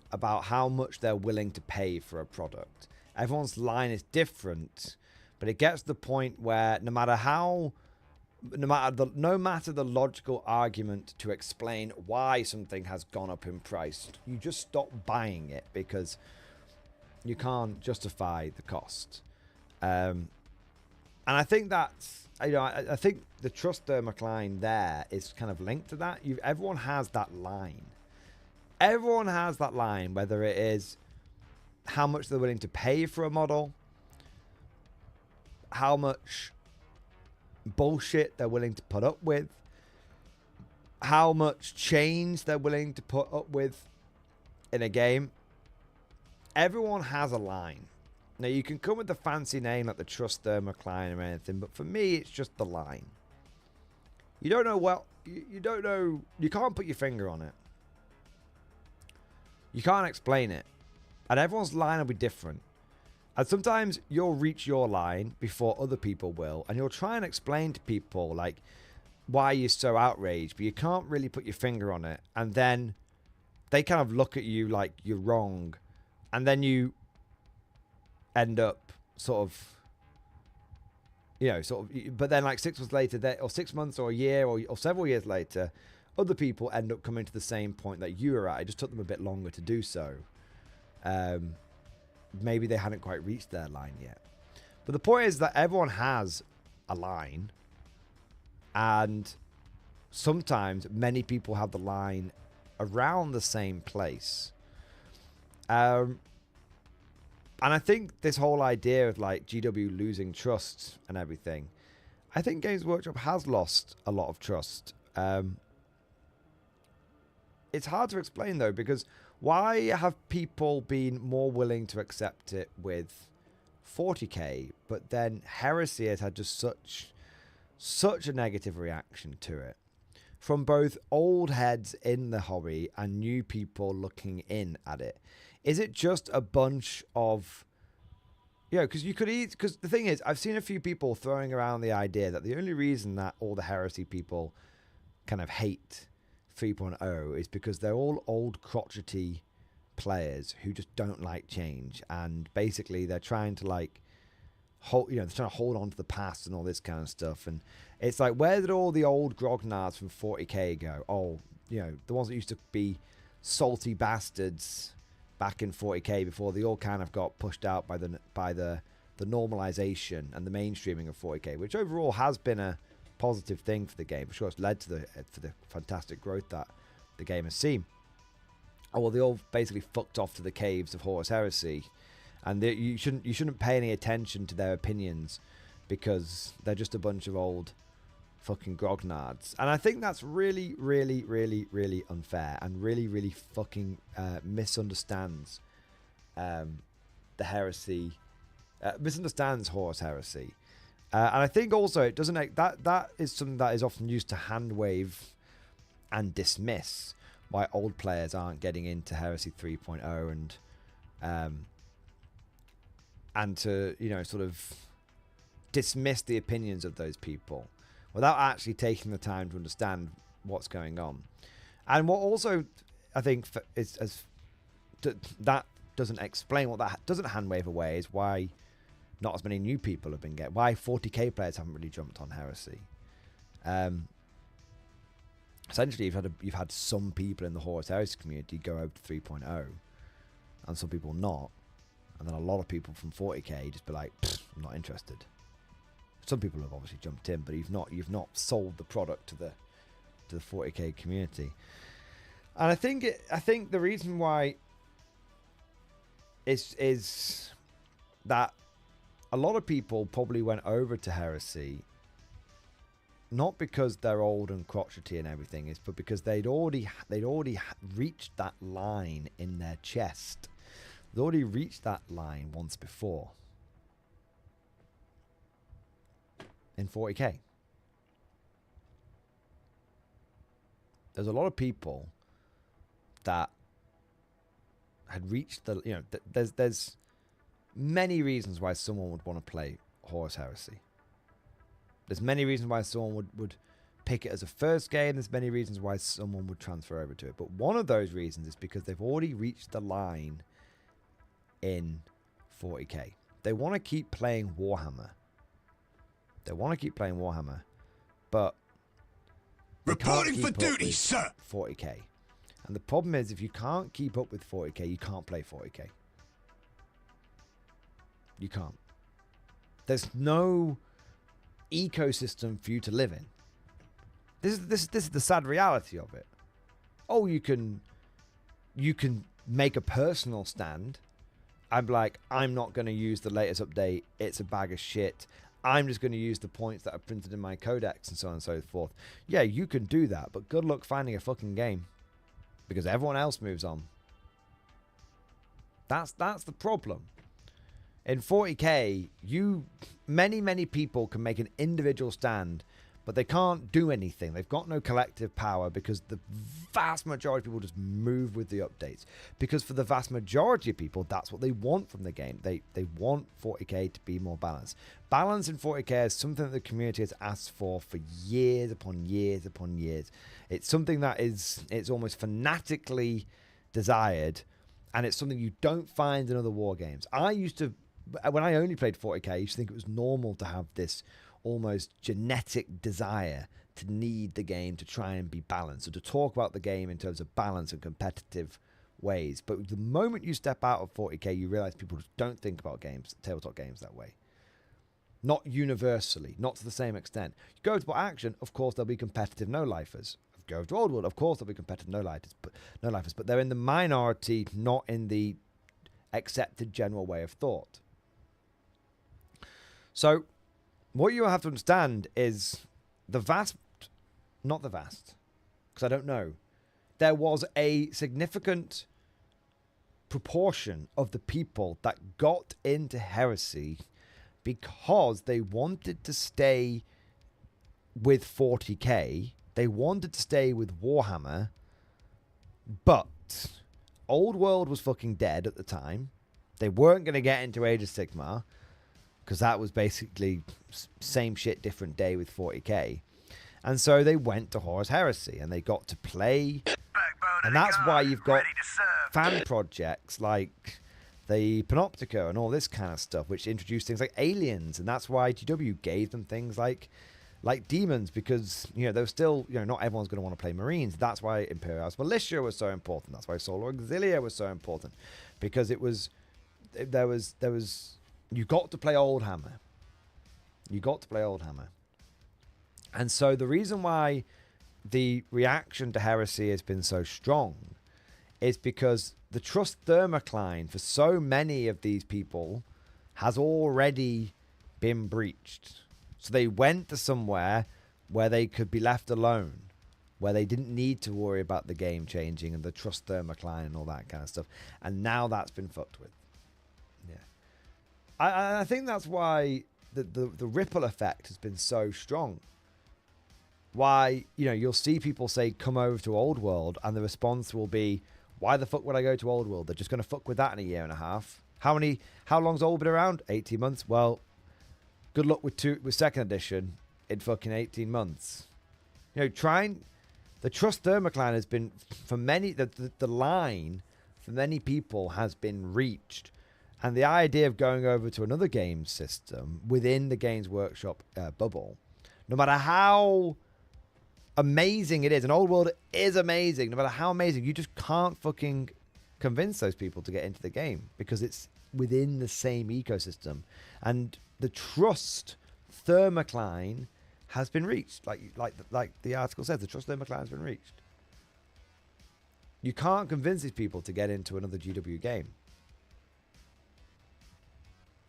about how much they're willing to pay for a product. Everyone's line is different, but it gets to the point where no matter the logical argument to explain why something has gone up in price, you just stop buying it because you can't justify the cost. And I think that's, you know, I think the trust thermocline there is kind of linked to that. Everyone has that line. Everyone has that line, whether it is how much they're willing to pay for a model, how much bullshit they're willing to put up with, how much change they're willing to put up with in a game. Everyone has a line. Now, you can come with a fancy name like the trust thermocline or anything, but for me, it's just the line. You don't know, well, you don't know, you can't put your finger on it. You can't explain it. And everyone's line will be different. And sometimes you'll reach your line before other people will. And you'll try and explain to people, like, why you're so outraged. But you can't really put your finger on it. And then they kind of look at you like you're wrong. And then you end up sort of, you know, but then like 6 months later, or 6 months or a year or several years later, other people end up coming to the same point that you were at. It just took them a bit longer to do so. Maybe they hadn't quite reached their line yet. But the point is that everyone has a line. And sometimes many people have the line around the same place. And I think this whole idea of like GW losing trust and everything, I think Games Workshop has lost a lot of trust. It's hard to explain though, because why have people been more willing to accept it with 40k, but then Heresy has had just such a negative reaction to it from both old heads in the hobby and new people looking in at it? Is it just a bunch of, you know, because the thing is, I've seen a few people throwing around the idea that the only reason that all the Heresy people kind of hate 3.0 is because they're all old crotchety players who just don't like change, and basically they're trying to like hold, they're trying to hold on to the past and all this kind of stuff. And it's like, where did all the old grognards from 40k go? Oh, the ones that used to be salty bastards back in 40k before they all kind of got pushed out by the normalization and the mainstreaming of 40k, which overall has been a positive thing for the game. For sure, it's led to the fantastic growth that the game has seen. Oh well, they all basically fucked off to the caves of Horus Heresy, and you shouldn't pay any attention to their opinions because they're just a bunch of old fucking grognards. And I think that's really, really, really, really unfair, and really, really fucking misunderstands the heresy, misunderstands Horus Heresy. And I think also it doesn't, that is something that is often used to hand wave and dismiss why old players aren't getting into Heresy 3.0 and to sort of dismiss the opinions of those people without actually taking the time to understand what's going on. And what also I think that doesn't explain, what that doesn't hand wave away, is why not as many new people have been getting, why 40k players haven't really jumped on Heresy. Essentially, you've had some people in the Horus Heresy community go over to 3.0, and some people not, and then a lot of people from 40k just be like, I'm not interested. Some people have obviously jumped in, but you've not sold the product to the 40k community. And I think the reason why is that a lot of people probably went over to Heresy not because they're old and crotchety and everything, but because they'd already reached that line in their chest. They'd already reached that line once before in 40k. There's a lot of people that had reached the, there's many reasons why someone would want to play Horus Heresy. There's many reasons why someone would pick it as a first game. There's many reasons why someone would transfer over to it. But one of those reasons is because they've already reached the line in 40k. They want to keep playing Warhammer. But reporting for duty, sir. 40k. And the problem is, if you can't keep up with 40k, you can't play 40k. You can't. There's no ecosystem for you to live in. This is the sad reality of it. Oh, you can make a personal stand. I'm like, I'm not going to use the latest update. It's a bag of shit. I'm just going to use the points that are printed in my codex and so on and so forth. Yeah, you can do that, but good luck finding a fucking game, because everyone else moves on. That's the problem. In 40k, many people can make an individual stand, but they can't do anything. They've got no collective power because the vast majority of people just move with the updates. Because for the vast majority of people, that's what they want from the game. They want 40k to be more balanced. Balance in 40k is something that the community has asked for years upon years upon years. It's something that it's almost fanatically desired, and it's something you don't find in other war games. When I only played 40k, I used to think it was normal to have this almost genetic desire to need the game to try and be balanced, or to talk about the game in terms of balance and competitive ways. But the moment you step out of 40k, you realize people just don't think about tabletop games that way. Not universally, not to the same extent. You go to action, of course there'll be competitive no-lifers. Go to Roundwood, of course there'll be competitive no-lifers, but they're in the minority, not in the accepted general way of thought. So, what you have to understand is because I don't know, there was a significant proportion of the people that got into Heresy because they wanted to stay with 40k, they wanted to stay with Warhammer, but Old World was fucking dead at the time. They weren't going to get into Age of Sigmar, because that was basically same shit, different day with 40k. And so they went to Horus Heresy, and they got to play. Backbone And that's why you've got ready to serve. fan projects like the Panoptica and all this kind of stuff, which introduced things like aliens, and that's why GW gave them things like demons, because there was still not everyone's going to want to play Marines. That's why Imperial's Militia was so important. That's why Solar Auxilia was so important, because there was you got to play Old Hammer. You got to play Old Hammer. And so the reason why the reaction to Heresy has been so strong is because the trust thermocline for so many of these people has already been breached. So they went to somewhere where they could be left alone, where they didn't need to worry about the game changing and the trust thermocline and all that kind of stuff. And now that's been fucked with. Yeah. I think that's why the ripple effect has been so strong. Why, you'll see people say, come over to Old World, and the response will be, why the fuck would I go to Old World? They're just going to fuck with that in a year and a half. How long's Old been around? 18 months. Well, good luck with second edition in fucking 18 months. The trust thermocline has been, for many, the line for many people has been reached. And the idea of going over to another game system within the Games Workshop bubble, no matter how amazing it is, and Old World is amazing, no matter how amazing, you just can't fucking convince those people to get into the game because it's within the same ecosystem. And the trust thermocline has been reached. Like the article says, the trust thermocline has been reached. You can't convince these people to get into another GW game.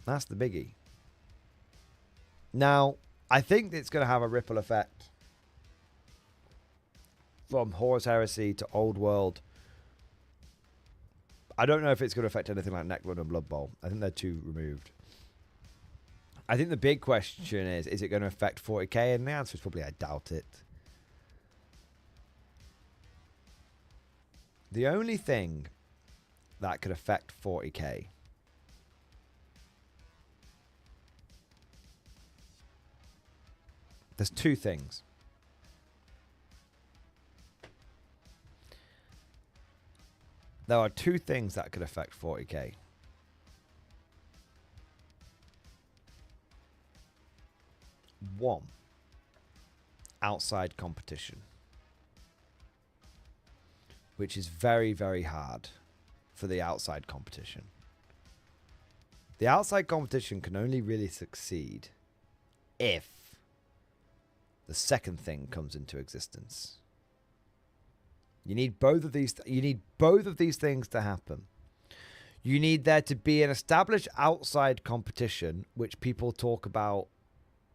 That's the biggie. Now, I think it's going to have a ripple effect from Horus Heresy to Old World. I don't know if it's going to affect anything like Necron and Blood Bowl. I think they're too removed. I think the big question is it going to affect 40k? And the answer is probably I doubt it. The only thing that could affect 40k there's two things. There are two things that could affect 40k. One, outside competition, which is very, very hard for the outside competition. The outside competition can only really succeed if the second thing comes into existence. You need both of these. You need both of these things to happen. You need there to be an established outside competition, which people talk about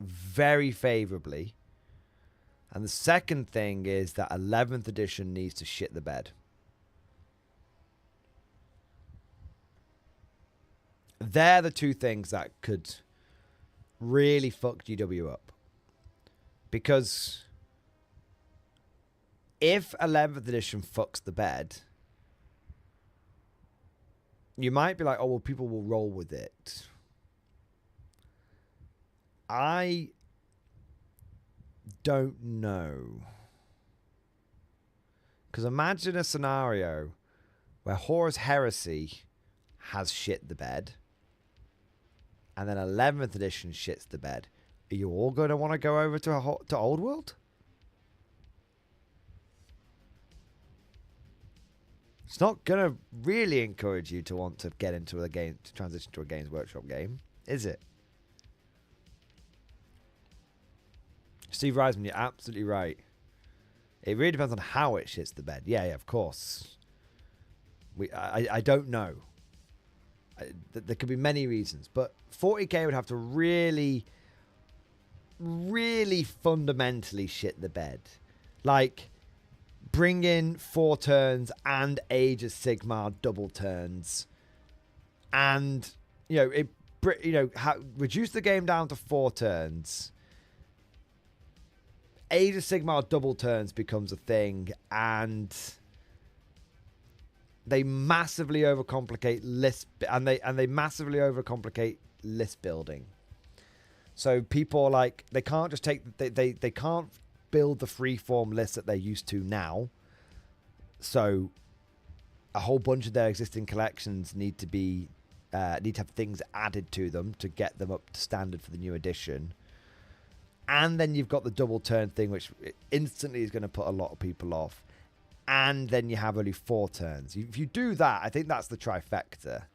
very favorably. And the second thing is that 11th edition needs to shit the bed. They're the two things that could really fuck GW up. Because if 11th edition fucks the bed, you might be like, oh, well, people will roll with it. I don't know. Because imagine a scenario where Horus Heresy has shit the bed, and then 11th edition shits the bed. Are you all going to want to go over to Old World? It's not going to really encourage you to want to get into a game, to transition to a Games Workshop game, is it? Steve Reisman, you're absolutely right. It really depends on how it shits the bed. Yeah, of course. I don't know. There could be many reasons, but 40k would have to really, really fundamentally shit the bed. Like, bring in 4 turns and Age of Sigmar double turns, and reduce the game down to 4 turns. Age of Sigmar double turns becomes a thing, and they massively overcomplicate list, and they massively overcomplicate list building. So people they can't just take they can't build the freeform list that they're used to now. So a whole bunch of their existing collections need to have things added to them to get them up to standard for the new edition. And then you've got the double turn thing, which instantly is going to put a lot of people off. And then you have only 4 turns. If you do that, I think that's the trifecta.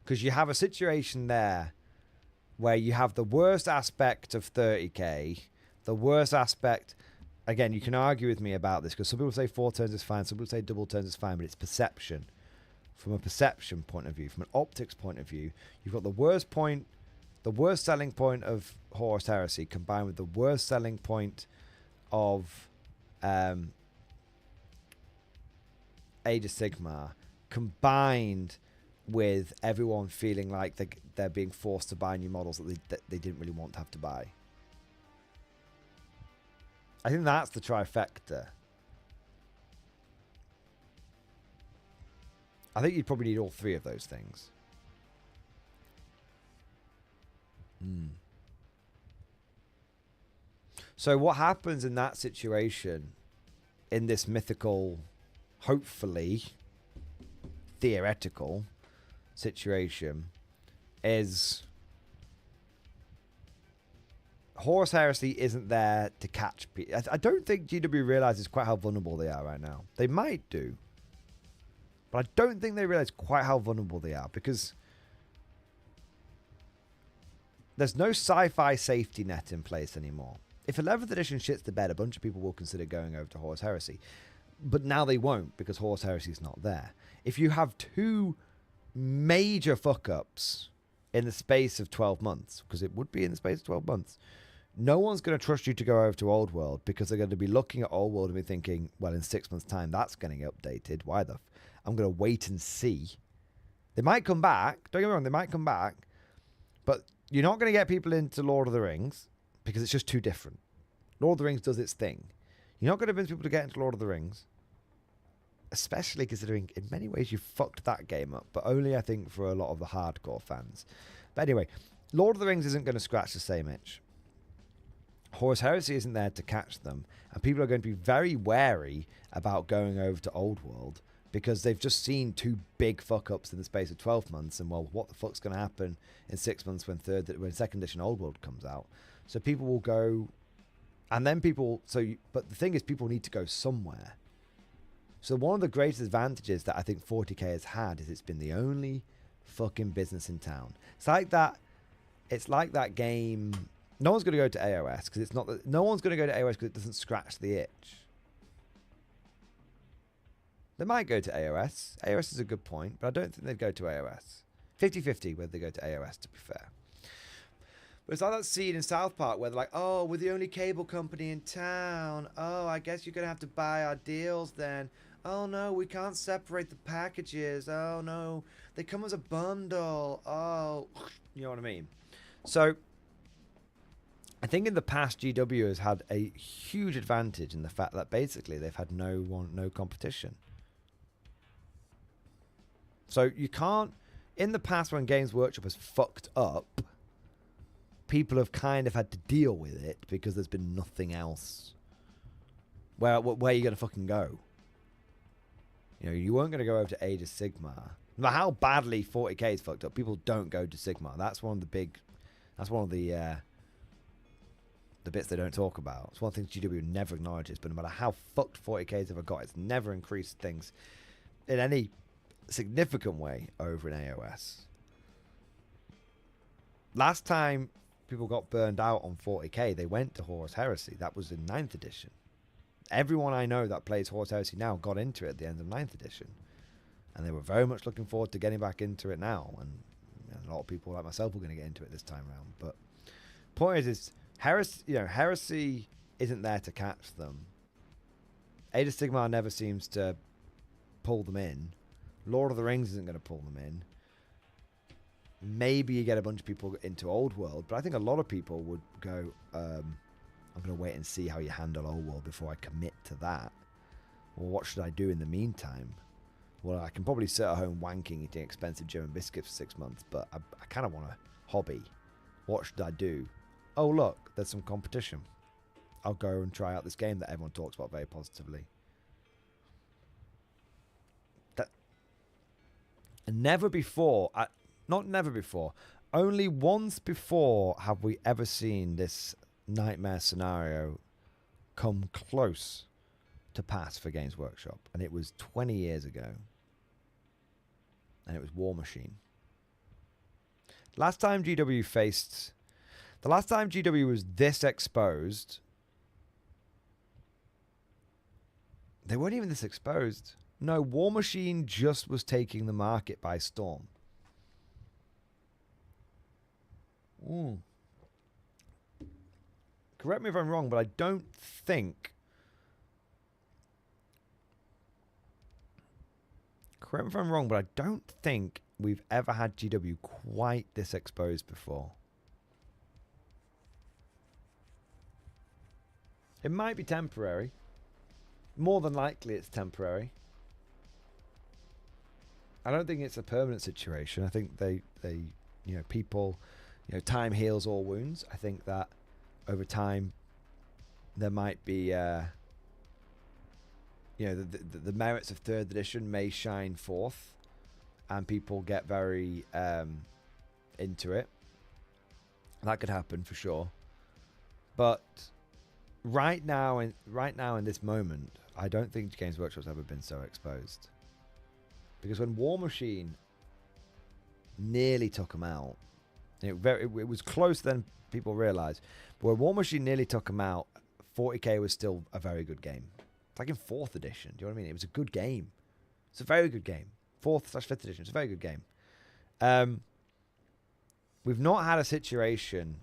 Because you have a situation there where you have the worst aspect of 30k, the worst aspect. Again, you can argue with me about this because some people say 4 turns is fine, some people say double turns is fine, but it's perception. From a perception point of view, from an optics point of view, you've got the worst selling point of Horus Heresy combined with the worst selling point of Age of Sigmar, combined with everyone feeling like they're being forced to buy new models that they didn't really want to have to buy. I think that's the trifecta. I think you'd probably need all 3 of those things. So what happens in that situation, in this mythical, hopefully theoretical situation, is Horus Heresy isn't there to catch people. I don't think GW realizes quite how vulnerable they are right now. They might do, but I don't think they realize quite how vulnerable they are, because there's no sci-fi safety net in place anymore. If 11th edition shits the bed, a bunch of people will consider going over to Horus Heresy. But now they won't, because Horus Heresy is not there. If you have 2 major fuck-ups in the space of 12 months, because it would be in the space of 12 months, no one's going to trust you to go over to Old World, because they're going to be looking at Old World and be thinking, well, in 6 months' time, that's going to get updated. Why the I'm going to wait and see. They might come back. Don't get me wrong, they might come back. But you're not going to get people into Lord of the Rings because it's just too different. Lord of the Rings does its thing. You're not going to convince people to get into Lord of the Rings, especially considering in many ways you fucked that game up, but only I think for a lot of the hardcore fans. But anyway, Lord of the Rings isn't going to scratch the same itch. Horus Heresy isn't there to catch them, and people are going to be very wary about going over to Old World because they've just seen 2 big fuck-ups in the space of 12 months, and well, what the fuck's going to happen in 6 months when 2nd edition Old World comes out? So people will go, and then people, but the thing is, people need to go somewhere. So one of the greatest advantages that I think 40k has had is it's been the only fucking business in town. It's like that game. No one's going to go to AOS because it's not. No one's going to go to AOS because it doesn't scratch the itch. They might go to AOS. AOS is a good point, but I don't think they'd go to AOS. 50-50 whether they go to AOS, to be fair. But it's like that scene in South Park where they're like, oh, we're the only cable company in town. Oh, I guess you're going to have to buy our deals then. Oh, no, we can't separate the packages. Oh, no, they come as a bundle. Oh, you know what I mean? So I think in the past, GW has had a huge advantage in the fact that basically they've had no competition. So you can't, in the past when Games Workshop has fucked up, people have kind of had to deal with it because there's been nothing else. Where are you going to fucking go? You know, you weren't going to go over to Age of Sigmar. No matter how badly 40k is fucked up, people don't go to Sigmar. That's one of the bits they don't talk about. It's one of the things GW never acknowledges, but no matter how fucked 40k's ever got, it's never increased things in any significant way over in AOS. Last time people got burned out on 40k, they went to Horus Heresy. That was in 9th edition. Everyone I know that plays Horus Heresy now got into it at the end of 9th edition. And they were very much looking forward to getting back into it now. And a lot of people like myself are going to get into it this time around. But point is Heresy isn't there to catch them. Age of Sigmar never seems to pull them in. Lord of the Rings isn't going to pull them in. Maybe you get a bunch of people into Old World, but I think a lot of people would go, I'm going to wait and see how you handle Old World before I commit to that. Well, what should I do in the meantime? Well, I can probably sit at home wanking, eating expensive German biscuits for 6 months, but I kind of want a hobby. What should I do? oh, look, there's some competition. I'll go and try out this game that everyone talks about very positively. And never before, not never before, only once before have we ever seen this nightmare scenario come close to pass for Games Workshop. And it was 20 years ago. And it was War Machine. The last time GW was this exposed, they weren't even this exposed. No, War Machine just was taking the market by storm. Correct me if I'm wrong, but I don't think... Correct me if I'm wrong, but I don't think we've ever had GW quite this exposed before. It might be temporary. More than likely it's temporary. I don't think it's a permanent situation. I think they people, time heals all wounds. I think that over time there might be, the merits of 3rd edition may shine forth and people get very into it. That could happen for sure. But right now in this moment, I don't think Games Workshop's ever been so exposed. Because when War Machine nearly took them out, it was closer than people realised. But when War Machine nearly took them out, 40k was still a very good game. It's like in 4th edition. Do you know what I mean? It was a good game. It's a very good game. 4th/5th edition. It's a very good game. We've not had a situation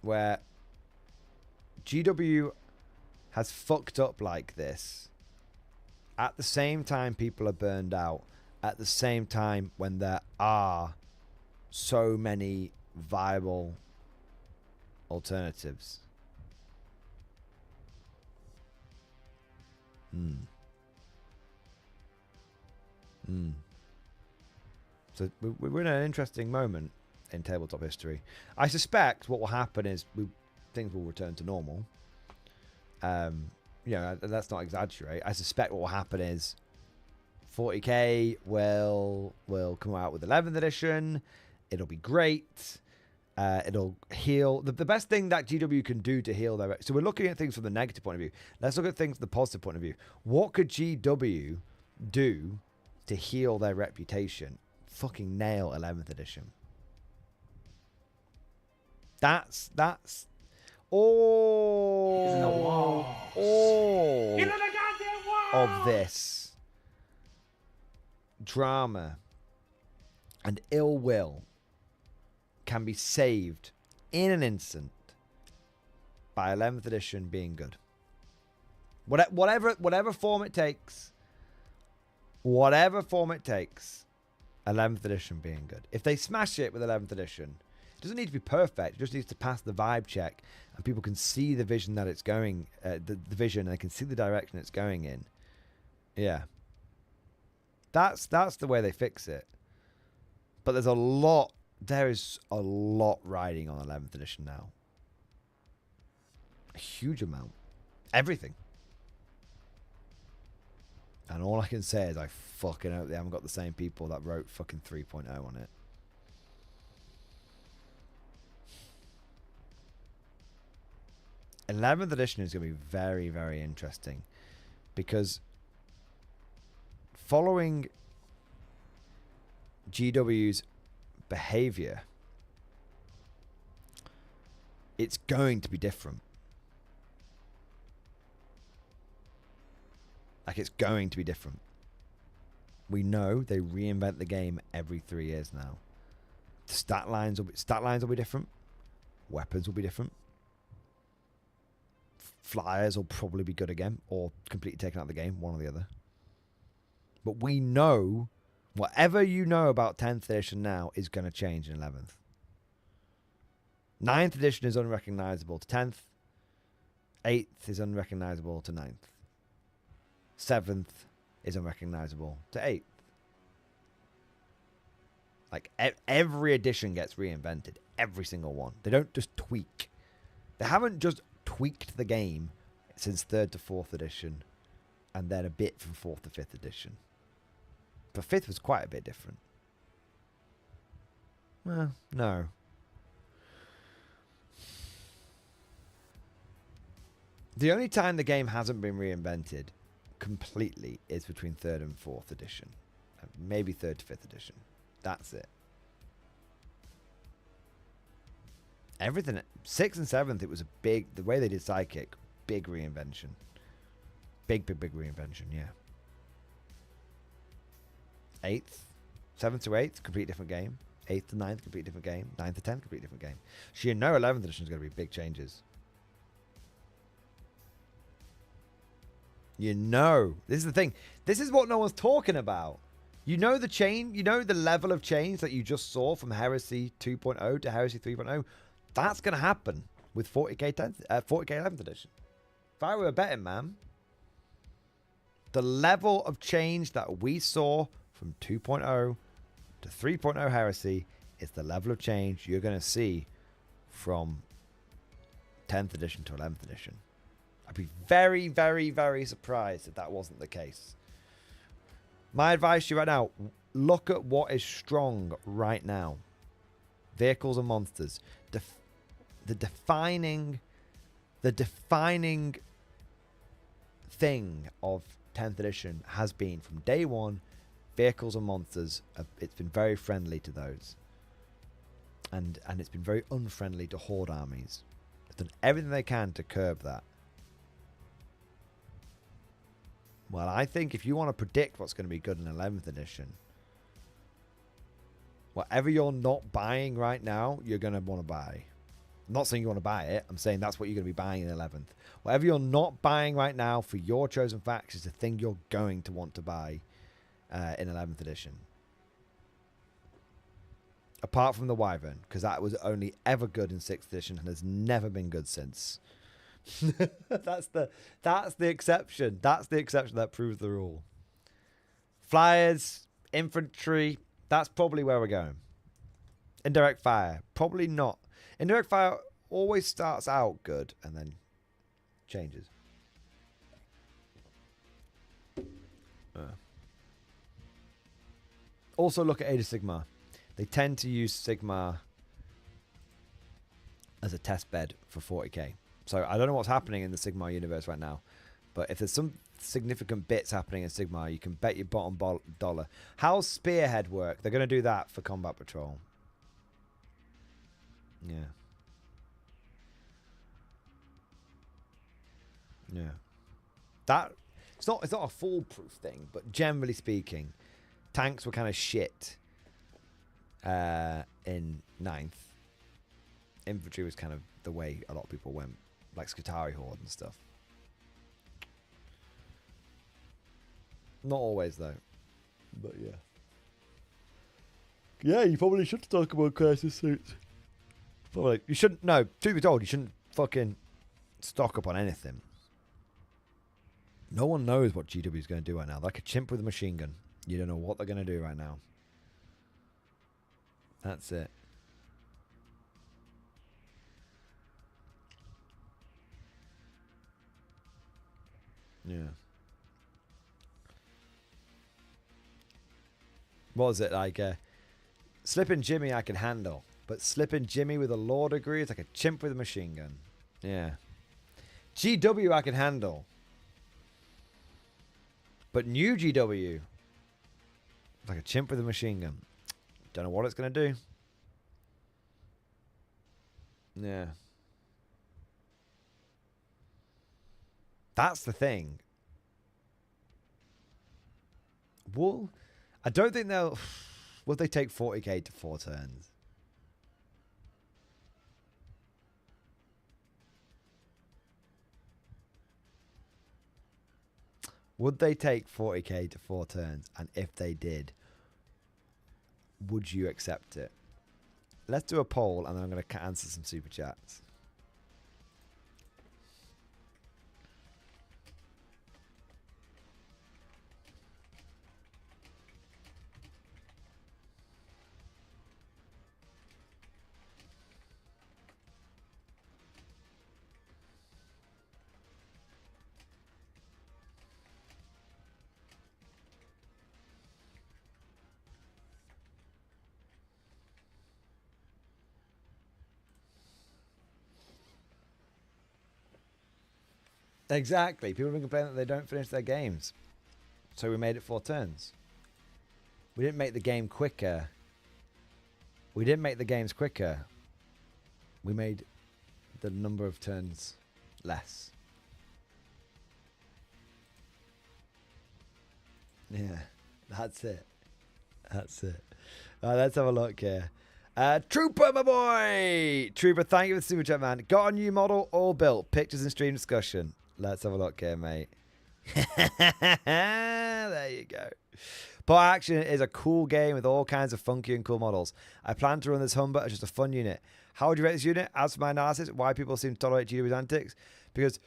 where GW has fucked up like this at the same time people are burned out, at the same time when there are so many viable alternatives. So we're in an interesting moment in tabletop history. I suspect what will happen is things will return to normal. Let's not exaggerate. I suspect what will happen is 40k will come out with 11th edition. It'll be great. It'll heal. The best thing that GW can do to heal their... So we're looking at things from the negative point of view. Let's look at things from the positive point of view. What could GW do to heal their reputation? Fucking nail 11th edition. That's all of this drama and ill will can be saved in an instant by 11th edition being good. Whatever form it takes, 11th edition being good. If they smash it with 11th edition, it doesn't need to be perfect. It just needs to pass the vibe check, and people can see the vision that it's going, the vision, and they can see the direction it's going in. Yeah, that's the way they fix it. But there is a lot riding on 11th edition now. A huge amount, everything. And all I can say is I fucking hope they haven't got the same people that wrote fucking 3.0 on it. Eleventh edition is going to be very, very interesting, because following GW's behavior, it's going to be different. Like, it's going to be different. We know they reinvent the game every 3 years now. The stat lines will be different. Weapons will be different. Flyers will probably be good again, or completely taken out of the game, one or the other. But we know, whatever you know about 10th edition now is going to change in 11th. 9th edition is unrecognizable to 10th. 8th is unrecognizable to 9th. 7th is unrecognizable to 8th. Like every edition gets reinvented. Every single one. They don't just tweak. They haven't just tweaked the game since 3rd to 4th edition, and then a bit from 4th to 5th edition. But 5th was quite a bit different. Well, no. The only time the game hasn't been reinvented completely is between 3rd and 4th edition. Maybe 3rd to 5th edition. That's it. Everything. 6th and 7th, it was a big... The way they did Sidekick, big reinvention. Big reinvention, yeah. 8th, 7th to 8th, complete different game. 8th to 9th, complete different game. 9th to 10th, complete different game. So you know 11th edition is going to be big changes. You know. This is the thing. This is what no one's talking about. You know the chain, you know the level of change that you just saw from Heresy 2.0 to Heresy 3.0. That's going to happen with 40k 11th edition. If I were a betting man, the level of change that we saw from 2.0 to 3.0 Heresy is the level of change you're going to see from 10th edition to 11th edition. I'd be very, very, very surprised if that wasn't the case. My advice to you right now, look at what is strong right now. Vehicles and monsters. The defining thing of 10th edition has been from day one, vehicles and monsters. It's been very friendly to those. And it's been very unfriendly to horde armies. They've done everything they can to curb that. Well, I think if you want to predict what's going to be good in 11th edition, whatever you're not buying right now, you're going to want to buy. I'm not saying you want to buy it. I'm saying that's what you're going to be buying in 11th. Whatever you're not buying right now for your chosen facts is the thing you're going to want to buy in 11th edition. Apart from the Wyvern, because that was only ever good in 6th edition and has never been good since. That's the exception. That's the exception that proves the rule. Flyers, infantry, that's probably where we're going. Indirect fire, probably not. Indirect fire always starts out good and then changes. Also look at Age of Sigmar. They tend to use Sigmar as a test bed for 40k. So I don't know what's happening in the Sigmar universe right now, but if there's some significant bits happening in Sigmar, you can bet your bottom dollar. How's Spearhead work? They're going to do that for Combat Patrol. Yeah. Yeah. That it's not a foolproof thing, but generally speaking, tanks were kind of shit in 9th. Infantry was kind of the way a lot of people went. Like Skitarii Horde and stuff. Not always, though. But yeah. Yeah, you probably should talk about crisis suits. Probably. You shouldn't, no, truth be told, you shouldn't fucking stock up on anything. No one knows what GW is going to do right now. They're like a chimp with a machine gun. You don't know what they're going to do right now. That's it. Yeah. What was it like? Slipping Jimmy I can handle, but slipping Jimmy with a law degree is like a chimp with a machine gun. Yeah. GW I can handle, but new GW is like a chimp with a machine gun. Don't know what it's going to do. Yeah. That's the thing. Well, I don't think they'll... Will they take 40k to 4 turns? Would they take 40k to 4 turns? And if they did, would you accept it? Let's do a poll and then I'm going to answer some super chats. Exactly. People have been complaining that they don't finish their games. So we made it 4 turns. We didn't make the game quicker. We didn't make the games quicker. We made the number of turns less. Yeah, that's it. That's it. Let's have a look here. Trooper, my boy! Trooper, thank you for the super chat, man. Got a new model, all built. Pictures and stream discussion. Let's have a look here, mate. There you go. Bot Action is a cool game with all kinds of funky and cool models. I plan to run this Humber as just a fun unit. How would you rate this unit? As for my analysis, why people seem to tolerate GW's antics? Because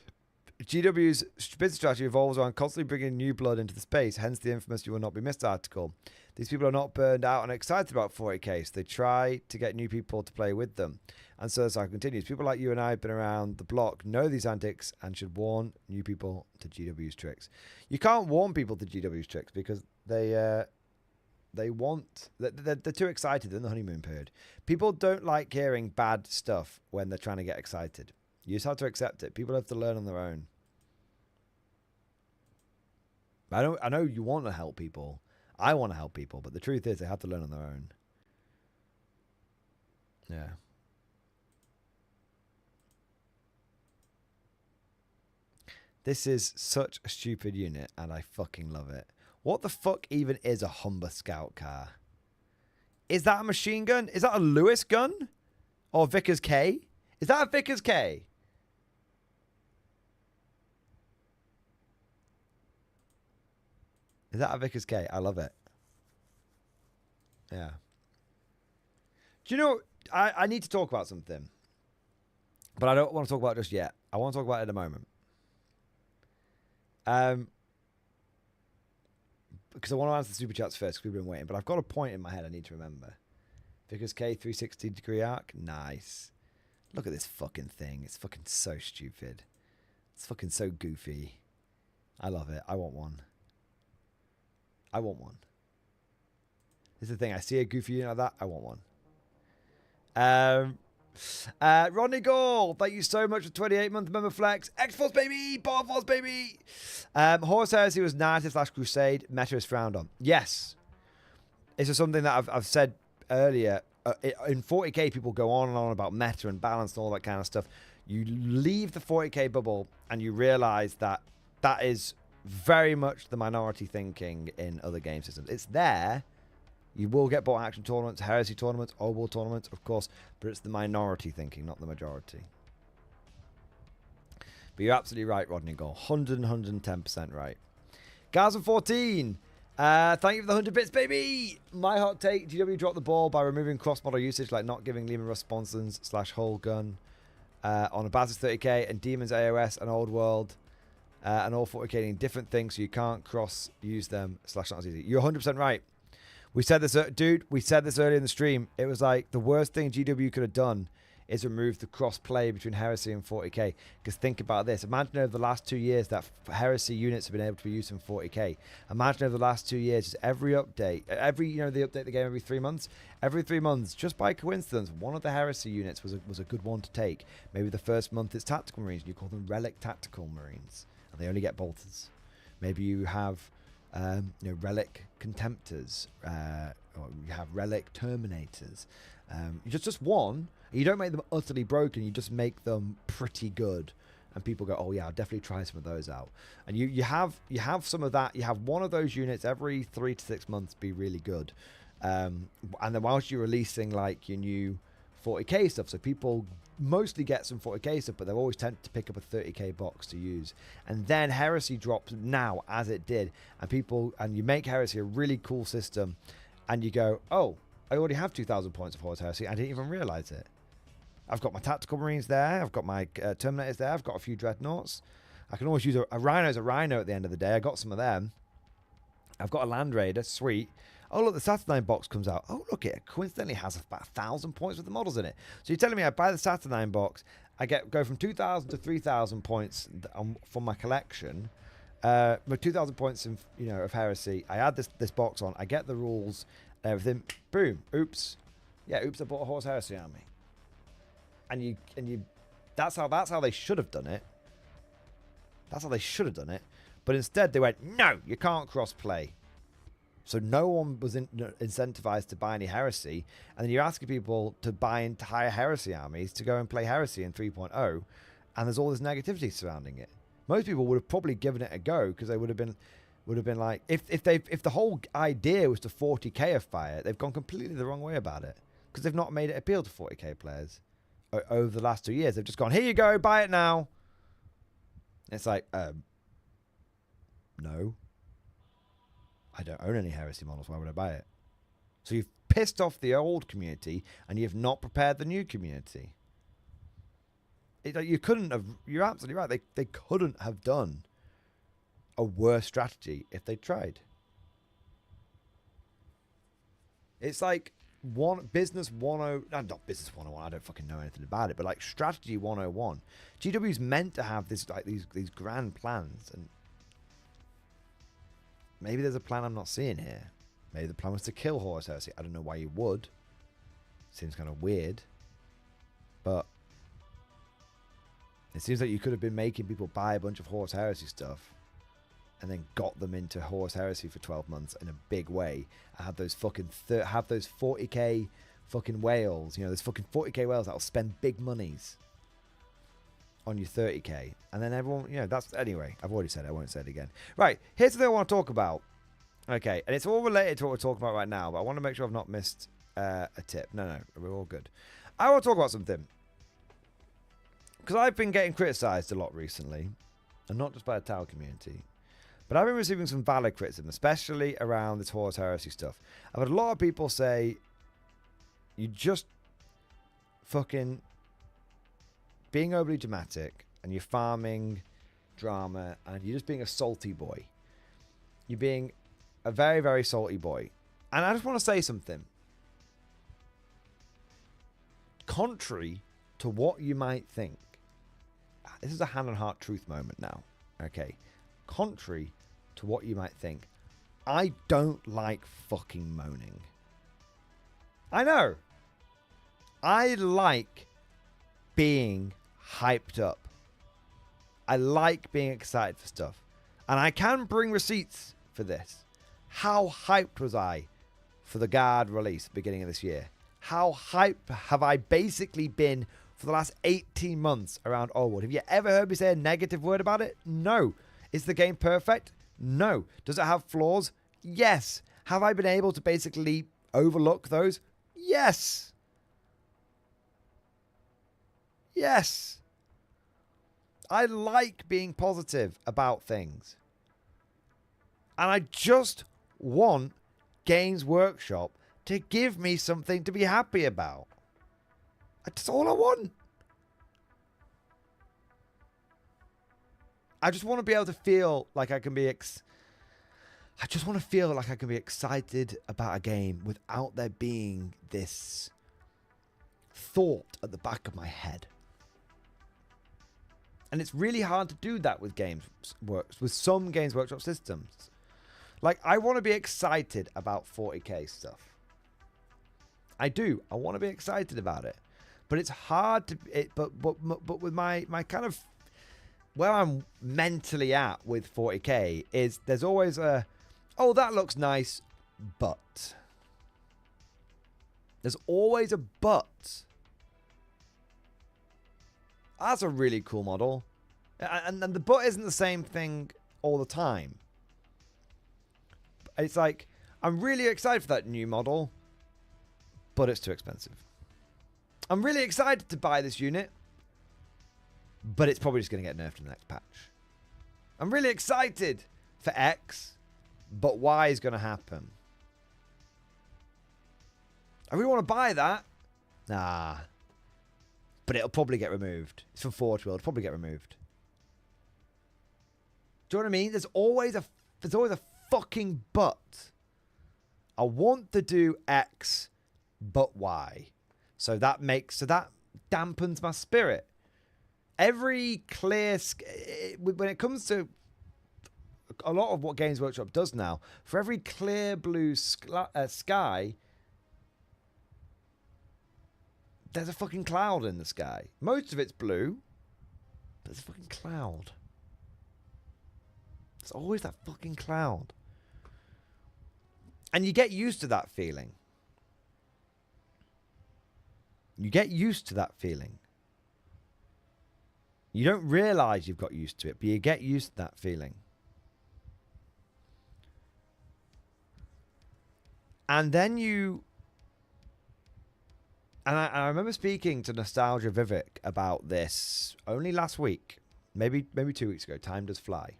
GW's business strategy revolves around constantly bringing new blood into the space, hence the infamous "you will not be missed" article. These people are not burned out and excited about 40k, so they try to get new people to play with them. And so the cycle continues. People like you and I have been around the block, know these antics, and should warn new people to GW's tricks. You can't warn people to GW's tricks because they're too excited in the honeymoon period. People don't like hearing bad stuff when they're trying to get excited. You just have to accept it. People have to learn on their own. I know you want to help people. I want to help people, but the truth is they have to learn on their own. Yeah. This is such a stupid unit, and I fucking love it. What the fuck even is a Humber Scout car? Is that a machine gun? Is that a Lewis gun? Or Vickers K? Is that a Vickers K? Is that a Vickers K? I love it. Yeah. Do you know, I need to talk about something. But I don't want to talk about it just yet. I want to talk about it in a moment. Because I want to answer the super chats first, because we've been waiting. But I've got a point in my head I need to remember. Vickers K 360 degree arc. Nice. Look at this fucking thing. It's fucking so stupid. It's fucking so goofy. I love it. I want one. I want one. This is the thing. I see a goofy unit like that. I want one. Rodney Gall, thank you so much for 28-month member flex. X-Force, baby! Bar Force, baby! Horse Heresy was narrative/crusade. Meta is frowned on. Yes. This is something that I've said earlier. In 40k, people go on and on about meta and balance and all that kind of stuff. You leave the 40k bubble and you realize that that is very much the minority thinking in other game systems. It's there. You will get bot action tournaments, heresy tournaments, old war tournaments, of course, but it's the minority thinking, not the majority. But you're absolutely right, Rodney Gall. 110% right. Gaza14, thank you for the 100 bits, baby! My hot take, GW dropped the ball by removing cross-model usage, like not giving Lehman Russ sponsons / Hull gun on a Basis 30k and Demons AOS and Old World. And all 40k doing different things, so you can't cross-use them / not as easy. You're 100% right. We said this, dude, we said this earlier in the stream. It was like the worst thing GW could have done is remove the cross-play between Heresy and 40k. Because think about this. Imagine over the last 2 years that Heresy units have been able to be used in 40k. Imagine over the last 2 years, just every update, they update the game every 3 months. Every 3 months, just by coincidence, one of the Heresy units was a good one to take. Maybe the first month it's Tactical Marines, and you call them Relic Tactical Marines. And they only get bolters. Maybe you have Relic Contemptors, or you have Relic Terminators. You just one. You don't make them utterly broken. You just make them pretty good, and people go, "Oh yeah, I'll definitely try some of those out." And you have some of that. You have one of those units every 3 to 6 months be really good, and then whilst you're releasing like your new 40k stuff, so people mostly get some 40k stuff, but they're always tempted to pick up a 30k box to use. And then Heresy drops now, as it did, and you make Heresy a really cool system, and you go, oh, I already have 2,000 points of Horse Heresy. I didn't even realize it. I've got my Tactical Marines there. I've got my Terminators there. I've got a few Dreadnoughts. I can always use a Rhino as a Rhino at the end of the day. I got some of them. I've got a Land Raider. Sweet. Oh, look, the Saturnine box comes out. Oh, look, it coincidentally has about 1,000 points with the models in it. So you're telling me I buy the Saturnine box, I go from 2,000 to 3,000 points from my collection, with 2,000 points of Heresy. I add this box on. I get the rules and everything. Boom. Oops. Yeah, oops, I bought a Horse Heresy army. And you that's how they should have done it. That's how they should have done it. But instead, they went, no, you can't cross-play. So no one was incentivized to buy any Heresy. And then you're asking people to buy entire Heresy armies to go and play Heresy in 3.0. And there's all this negativity surrounding it. Most people would have probably given it a go because they would have been like, if the whole idea was to 40k-ify it, they've gone completely the wrong way about it because they've not made it appeal to 40k players over the last 2 years. They've just gone, here you go, buy it now. It's like, no. I don't own any Heresy models. Why would I buy it? So you've pissed off the old community and you've not prepared the new community. You couldn't have... You're absolutely right. They couldn't have done a worse strategy if they tried. It's like business 101... Not business 101. I don't fucking know anything about it. But like strategy 101. GW's meant to have this like these grand plans, and maybe there's a plan I'm not seeing here. Maybe the plan was to kill Horus Heresy. I don't know why you would. Seems kind of weird. But it seems like you could have been making people buy a bunch of Horus Heresy stuff and then got them into Horus Heresy for 12 months in a big way. And have those fucking have those 40k fucking whales. You know, those fucking 40k whales that'll spend big monies on your 30k. And then everyone, you know, that's... Anyway, I've already said it. I won't say it again. Right, here's the thing I want to talk about. Okay, and it's all related to what we're talking about right now, but I want to make sure I've not missed a tip. No, we're all good. I want to talk about something. Because I've been getting criticised a lot recently, and not just by the Tau community, but I've been receiving some valid criticism, especially around this Horus Heresy stuff. I've had a lot of people say, you just fucking being overly dramatic, and you're farming drama, and you're just being a salty boy. You're being a very, very salty boy. And I just want to say something. Contrary to what you might think, this is a hand on heart truth moment now. Okay. Contrary to what you might think, I don't like fucking moaning. I know. I like being hyped up. I like being excited for stuff. And I can bring receipts for this. How hyped was I for the Guard release beginning of this year? How hyped have I basically been for the last 18 months around Oldwood? Have you ever heard me say a negative word about it? No. Is the game perfect? No. Does it have flaws? Yes. Have I been able to basically overlook those? Yes. Yes. I like being positive about things. And I just want Games Workshop to give me something to be happy about. That's all I want. I just want to be able to feel like I can be I just want to feel like I can be excited about a game without there being this thought at the back of my head. And it's really hard to do that with some Games Workshop systems. Like, I want to be excited about 40k stuff. I do. I want to be excited about it. But it's hard to... But with my kind of... Where I'm mentally at with 40k is there's always a... Oh, that looks nice, but... There's always a but. That's a really cool model. And the but isn't the same thing all the time. It's like, I'm really excited for that new model, but it's too expensive. I'm really excited to buy this unit, but it's probably just going to get nerfed in the next patch. I'm really excited for X, but Y is going to happen. I really want to buy that. Nah. But it'll probably get removed. It's from Forge World. It'll probably get removed. Do you know what I mean? There's always a fucking but. I want to do X, but Y. So that dampens my spirit. Every clear... When it comes to a lot of what Games Workshop does now, for every clear blue sky... There's a fucking cloud in the sky. Most of it's blue. But there's a fucking cloud. There's always that fucking cloud. And you get used to that feeling. You get used to that feeling. You don't realize you've got used to it, but you get used to that feeling. And then you... And I remember speaking to Nostalgia Vivek about this only last week. Maybe 2 weeks ago. Time does fly.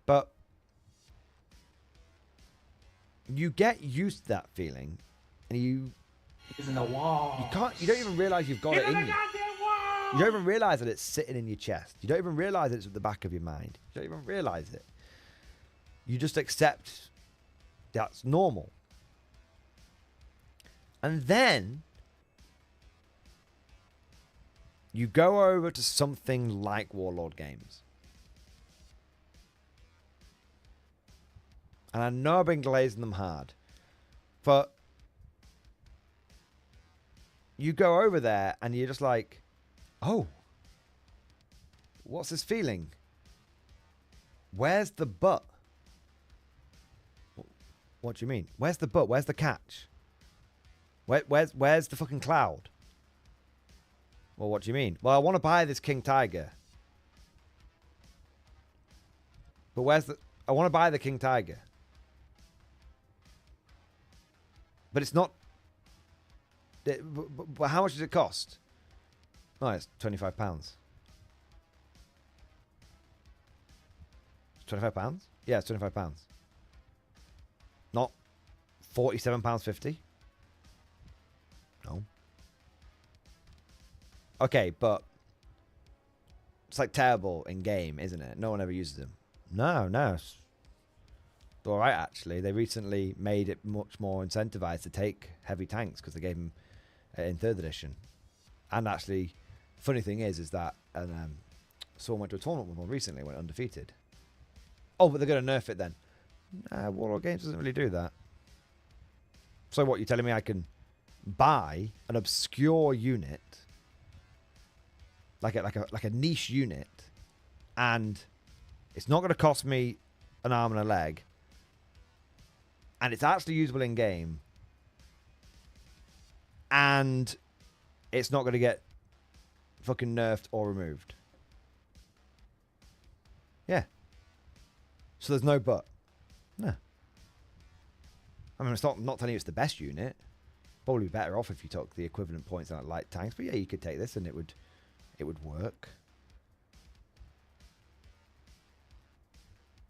But you get used to that feeling, and you don't even realize you've got it in you. You don't even realize that it's sitting in your chest. You don't even realize it's at the back of your mind. You don't even realize it. You just accept that's normal. And then you go over to something like Warlord games. And I know I've been glazing them hard, but you go over there and you're just like, oh, what's this feeling? Where's the but? What do you mean? Where's the but? Where's the catch? Where's the fucking cloud? Well, what do you mean? Well, I want to buy this King Tiger. But where's the... I want to buy the King Tiger. But it's not... But how much does it cost? Oh, it's £25. £25? Yeah, it's £25. Not £47.50? No. Okay, but it's like terrible in game, isn't it? No one ever uses them. No. It's all right, actually. They recently made it much more incentivized to take heavy tanks because they gave them in 3rd edition. And actually, funny thing is that someone went to a tournament with one recently, went undefeated. Oh, but they're going to nerf it then. Nah, Warlord Games doesn't really do that. So what, you're telling me I can buy an obscure unit, like a niche unit, and it's not going to cost me an arm and a leg, and it's actually usable in game, and it's not going to get fucking nerfed or removed? Yeah. So there's no but. No. I mean, it's not telling you it's the best unit. Probably better off if you took the equivalent points on light tanks. But yeah, you could take this and it would work.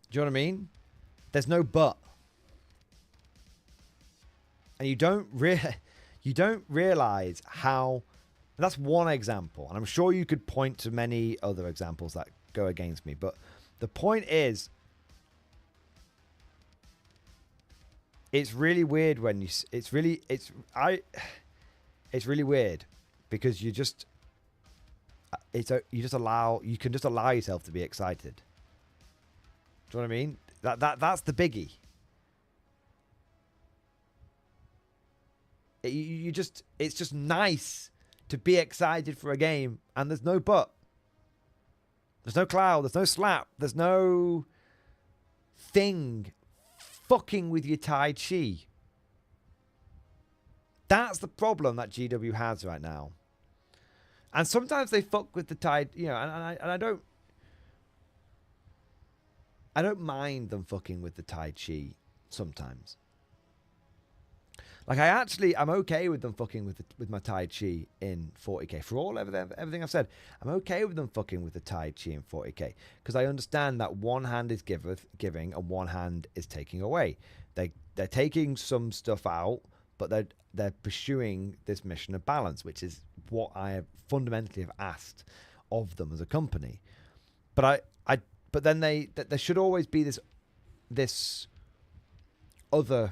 Do you know what I mean? There's no but. And you don't realize how... That's one example. And I'm sure you could point to many other examples that go against me. But the point is, it's really weird when you... It's really weird because you can just allow yourself to be excited. Do you know what I mean? That's the biggie. It's just nice to be excited for a game, and there's no but. There's no cloud, there's no slap, there's no thing fucking with your Tai Chi. That's the problem that GW has right now. And sometimes they fuck with the Tai, you know, and I don't mind them fucking with the Tai Chi sometimes. Like I'm okay with them fucking with my Tai Chi in 40k. For everything I've said, I'm okay with them fucking with the Tai Chi in 40k because I understand that one hand is giving and one hand is taking away. They're taking some stuff out, but they're pursuing this mission of balance, which is what I have fundamentally have asked of them as a company. But but then there should always be these other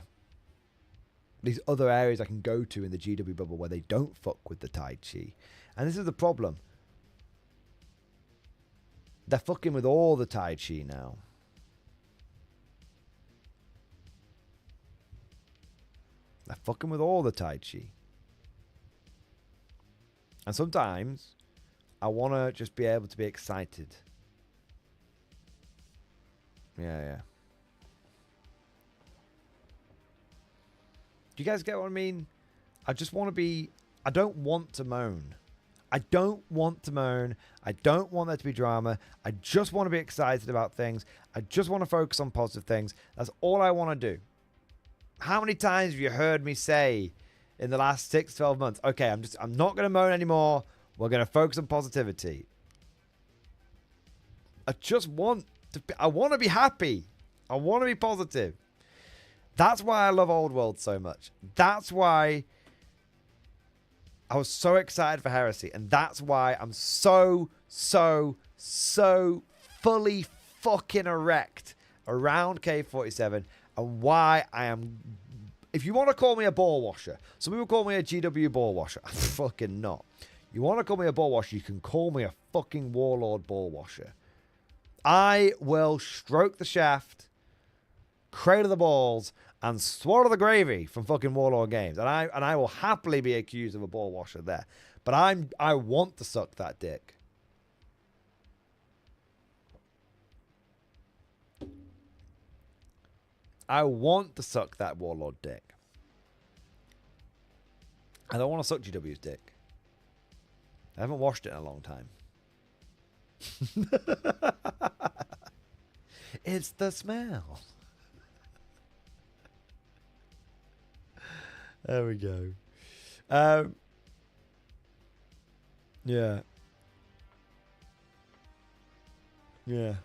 areas I can go to in the GW bubble where they don't fuck with the Tai Chi. And this is the problem. They're fucking with all the Tai Chi now. They're fucking with all the Tai Chi. And sometimes I want to just be able to be excited. Yeah, yeah. Do you guys get what I mean? I just want to be... I don't want to moan. I don't want to moan. I don't want there to be drama. I just want to be excited about things. I just want to focus on positive things. That's all I want to do. How many times have you heard me say in the last 6, 12 months, okay, I'm not going to moan anymore. We're going to focus on positivity. I just want to I want to be happy. I want to be positive. That's why I love Old World so much. That's why I was so excited for Heresy. And that's why I'm so fully fucking erect around K47. And why I am... If you want to call me a ball washer, some people call me a GW ball washer. I'm fucking not. You want to call me a ball washer, you can call me a fucking warlord ball washer. I will stroke the shaft, cradle the balls, and swallow the gravy from fucking Warlord Games. And I will happily be accused of a ball washer there. But I want to suck that dick. I want to suck that Warlord dick. I don't want to suck GW's dick. I haven't washed it in a long time. It's the smell. There we go. Yeah. Yeah.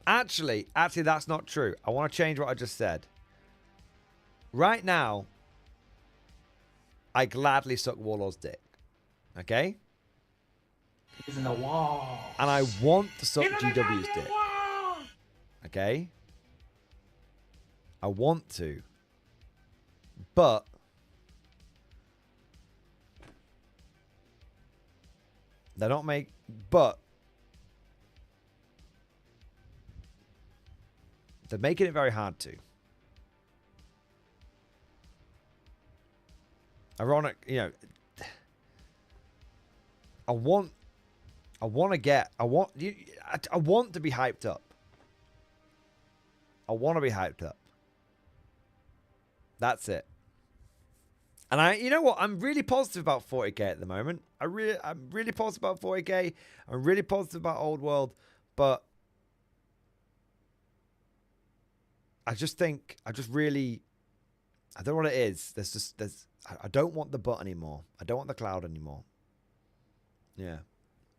Actually, that's not true. I want to change what I just said. Right now, I gladly suck Warlord's dick. Okay? He's in the wall. And I want to suck GW's dick. Okay? I want to. But they're not but they're making it very hard to. Ironic, you know, I want to be hyped up. I want to be hyped up. That's it. And you know what? I'm really positive about 40k at the moment. I'm really positive about 40k. I'm really positive about Old World, but I don't know what it is. I don't want the butt anymore. I don't want the cloud anymore. Yeah.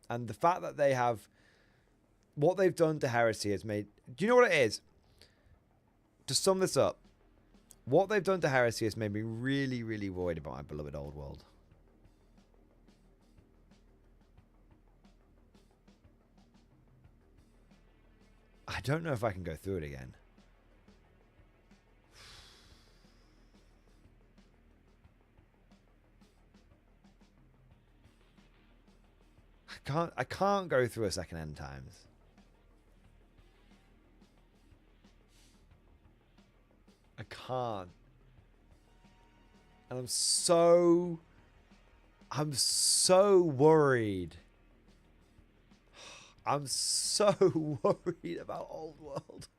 And the fact that they have... What they've done to Heresy has made... Do you know what it is? To sum this up, what they've done to Heresy has made me really, really worried about my beloved Old World. I don't know if I can go through it again. I can't go through a second end times. I can't. And I'm so worried. I'm so worried about Old World.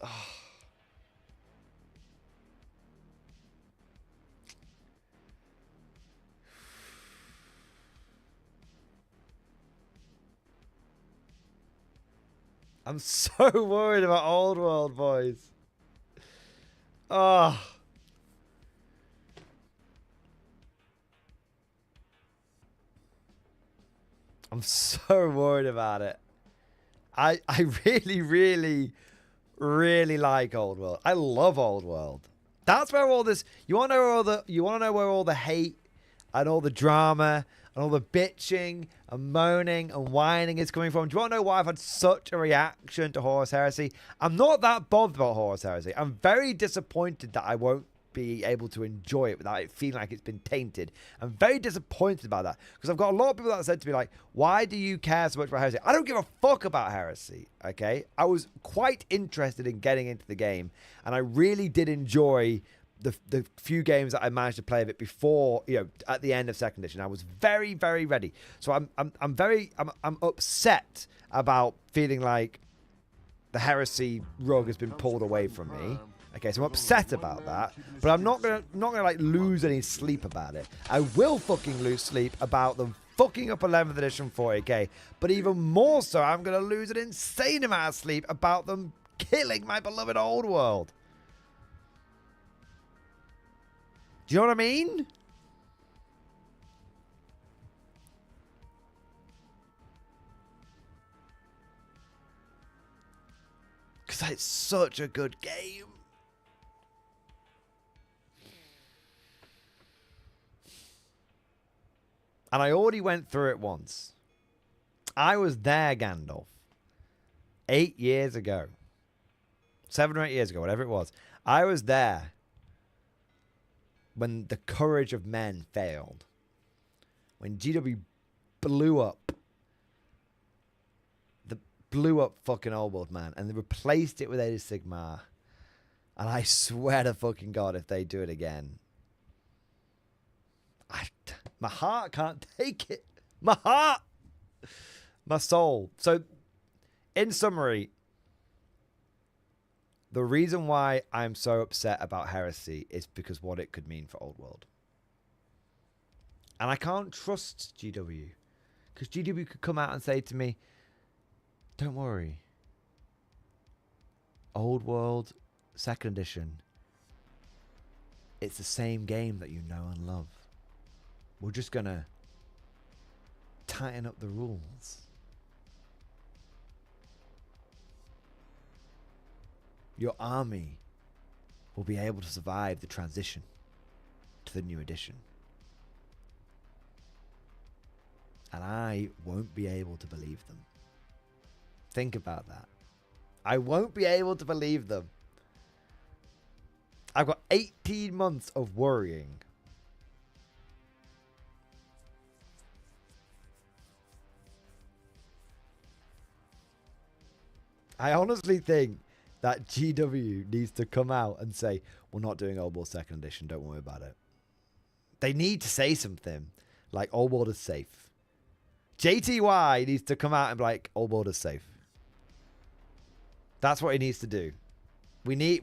Oh. I'm so worried about Old World, boys. Oh. I'm so worried about it. I really, really, really like Old World. I love Old World. That's where all this... You want to know where all the hate and all the drama and all the bitching and moaning and whining is coming from? Do you want to know why I've had such a reaction to Horus Heresy? I'm not that bothered about Horus Heresy. I'm very disappointed that I won't be able to enjoy it without it feeling like it's been tainted. I'm very disappointed about that, because I've got a lot of people that said to me, like, why do you care so much about Heresy? I don't give a fuck about Heresy, okay? I was quite interested in getting into the game, and I really did enjoy the few games that I managed to play of it before, you know, at the end of second edition, I was very, very ready. So I'm upset about feeling like the heresy rug has been pulled away from me. Okay, so I'm upset about that, but I'm not gonna like lose any sleep about it. I will fucking lose sleep about them fucking up 11th edition 40k, but even more so, I'm gonna lose an insane amount of sleep about them killing my beloved old world. Do you know what I mean? Because it's such a good game. And I already went through it once. I was there, Gandalf. 8 years ago. 7 or 8 years ago, whatever it was. I was there when the courage of men failed. When GW blew up fucking Old World, man. And they replaced it with Age of Sigmar. And I swear to fucking God, if they do it again, my heart can't take it. My heart. My soul. So, in summary, the reason why I'm so upset about Heresy is because what it could mean for Old World. And I can't trust GW. Because GW could come out and say to me, don't worry. Old World, 2nd edition. It's the same game that you know and love. We're just going to tighten up the rules. Your army will be able to survive the transition to the new edition. And I won't be able to believe them. Think about that. I won't be able to believe them. I've got 18 months of worrying. I honestly think that GW needs to come out and say, we're not doing Old World 2nd edition, don't worry about it. They need to say something like Old World is safe. JTY needs to come out and be like, Old World is safe. That's what he needs to do. We need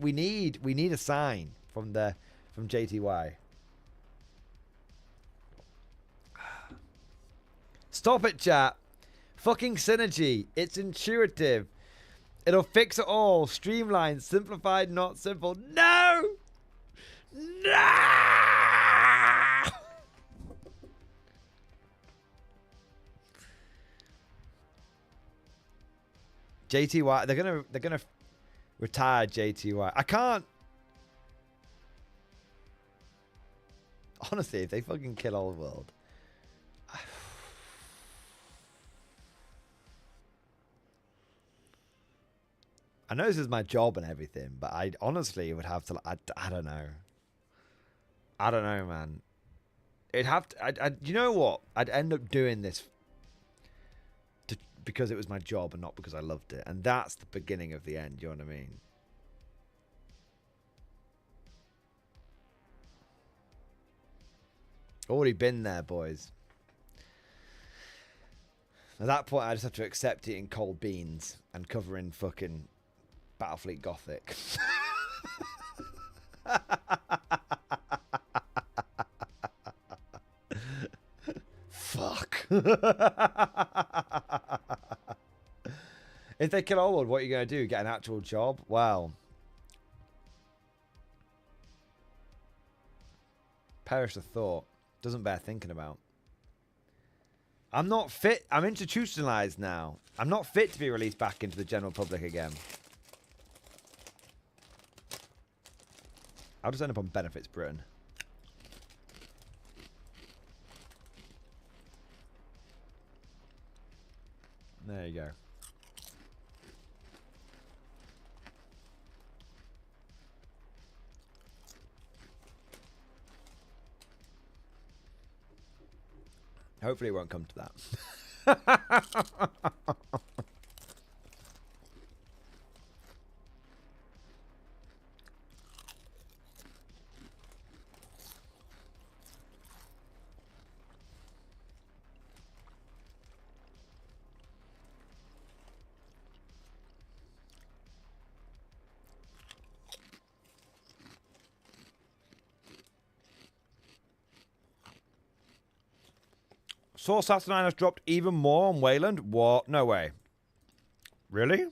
a sign from JTY. Stop it, chat. Fucking synergy. It's intuitive. It'll fix it all. Streamlined, simplified, not simple. No! No! JTY, they're gonna retire JTY. I can't. Honestly, if they fucking kill Old World. I know this is my job and everything, but I honestly would have to. I don't know. I don't know, man. It'd have to. You know what? I'd end up doing this because it was my job and not because I loved it, and that's the beginning of the end. You know what I mean? Already been there, boys. At that point, I just have to accept eating cold beans and covering fucking Battlefleet Gothic. Fuck. If they kill Old World, what are you going to do? Get an actual job? Wow. Perish the thought. Doesn't bear thinking about. I'm not fit. I'm institutionalized now. I'm not fit to be released back into the general public again. I'll just end up on Benefits Britain. There you go. Hopefully it won't come to that. Saw Saturnine has dropped even more on Wayland. What? No way. Really?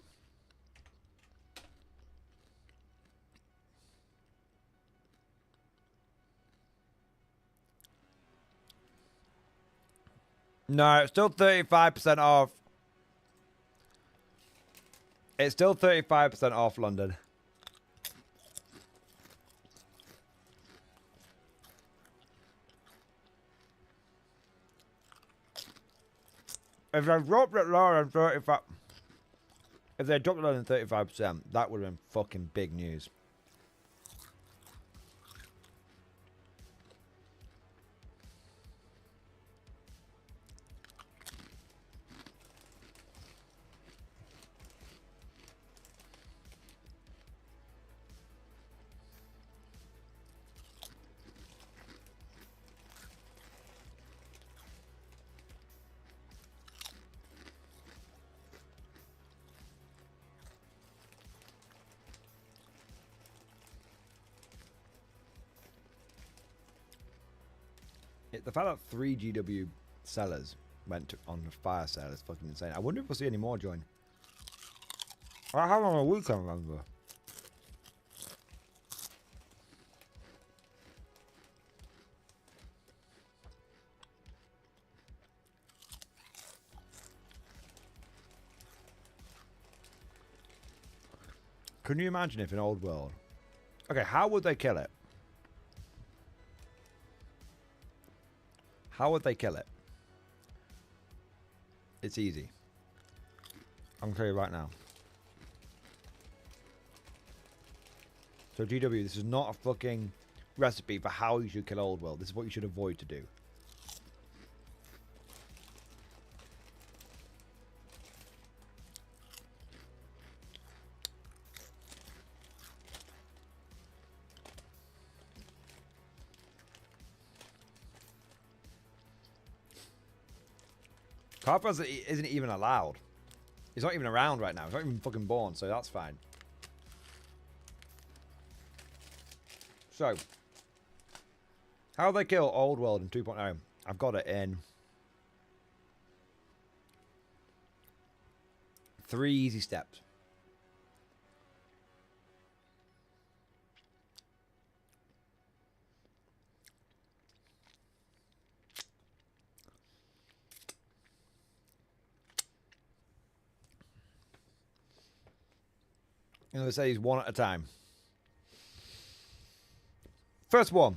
No, it's still 35% off. It's still 35% off London. If they dropped it lower than 35, if they dropped it lower than 35%, that would have been fucking big news. The fact that 3 GW sellers went on the fire sale is fucking insane. I wonder if we'll see any more join. I have on a week, I remember. Can you imagine if in Old World... Okay, how would they kill it? How would they kill it? It's easy. I'm going to tell you right now. So GW, this is not a fucking recipe for how you should kill Old World. This is what you should avoid to do. Carpaz isn't even allowed. He's not even around right now. He's not even fucking born, so that's fine. So, how do they kill Old World in 2.0? I've got it in 3 easy steps. I'm going to say these one at a time. First one.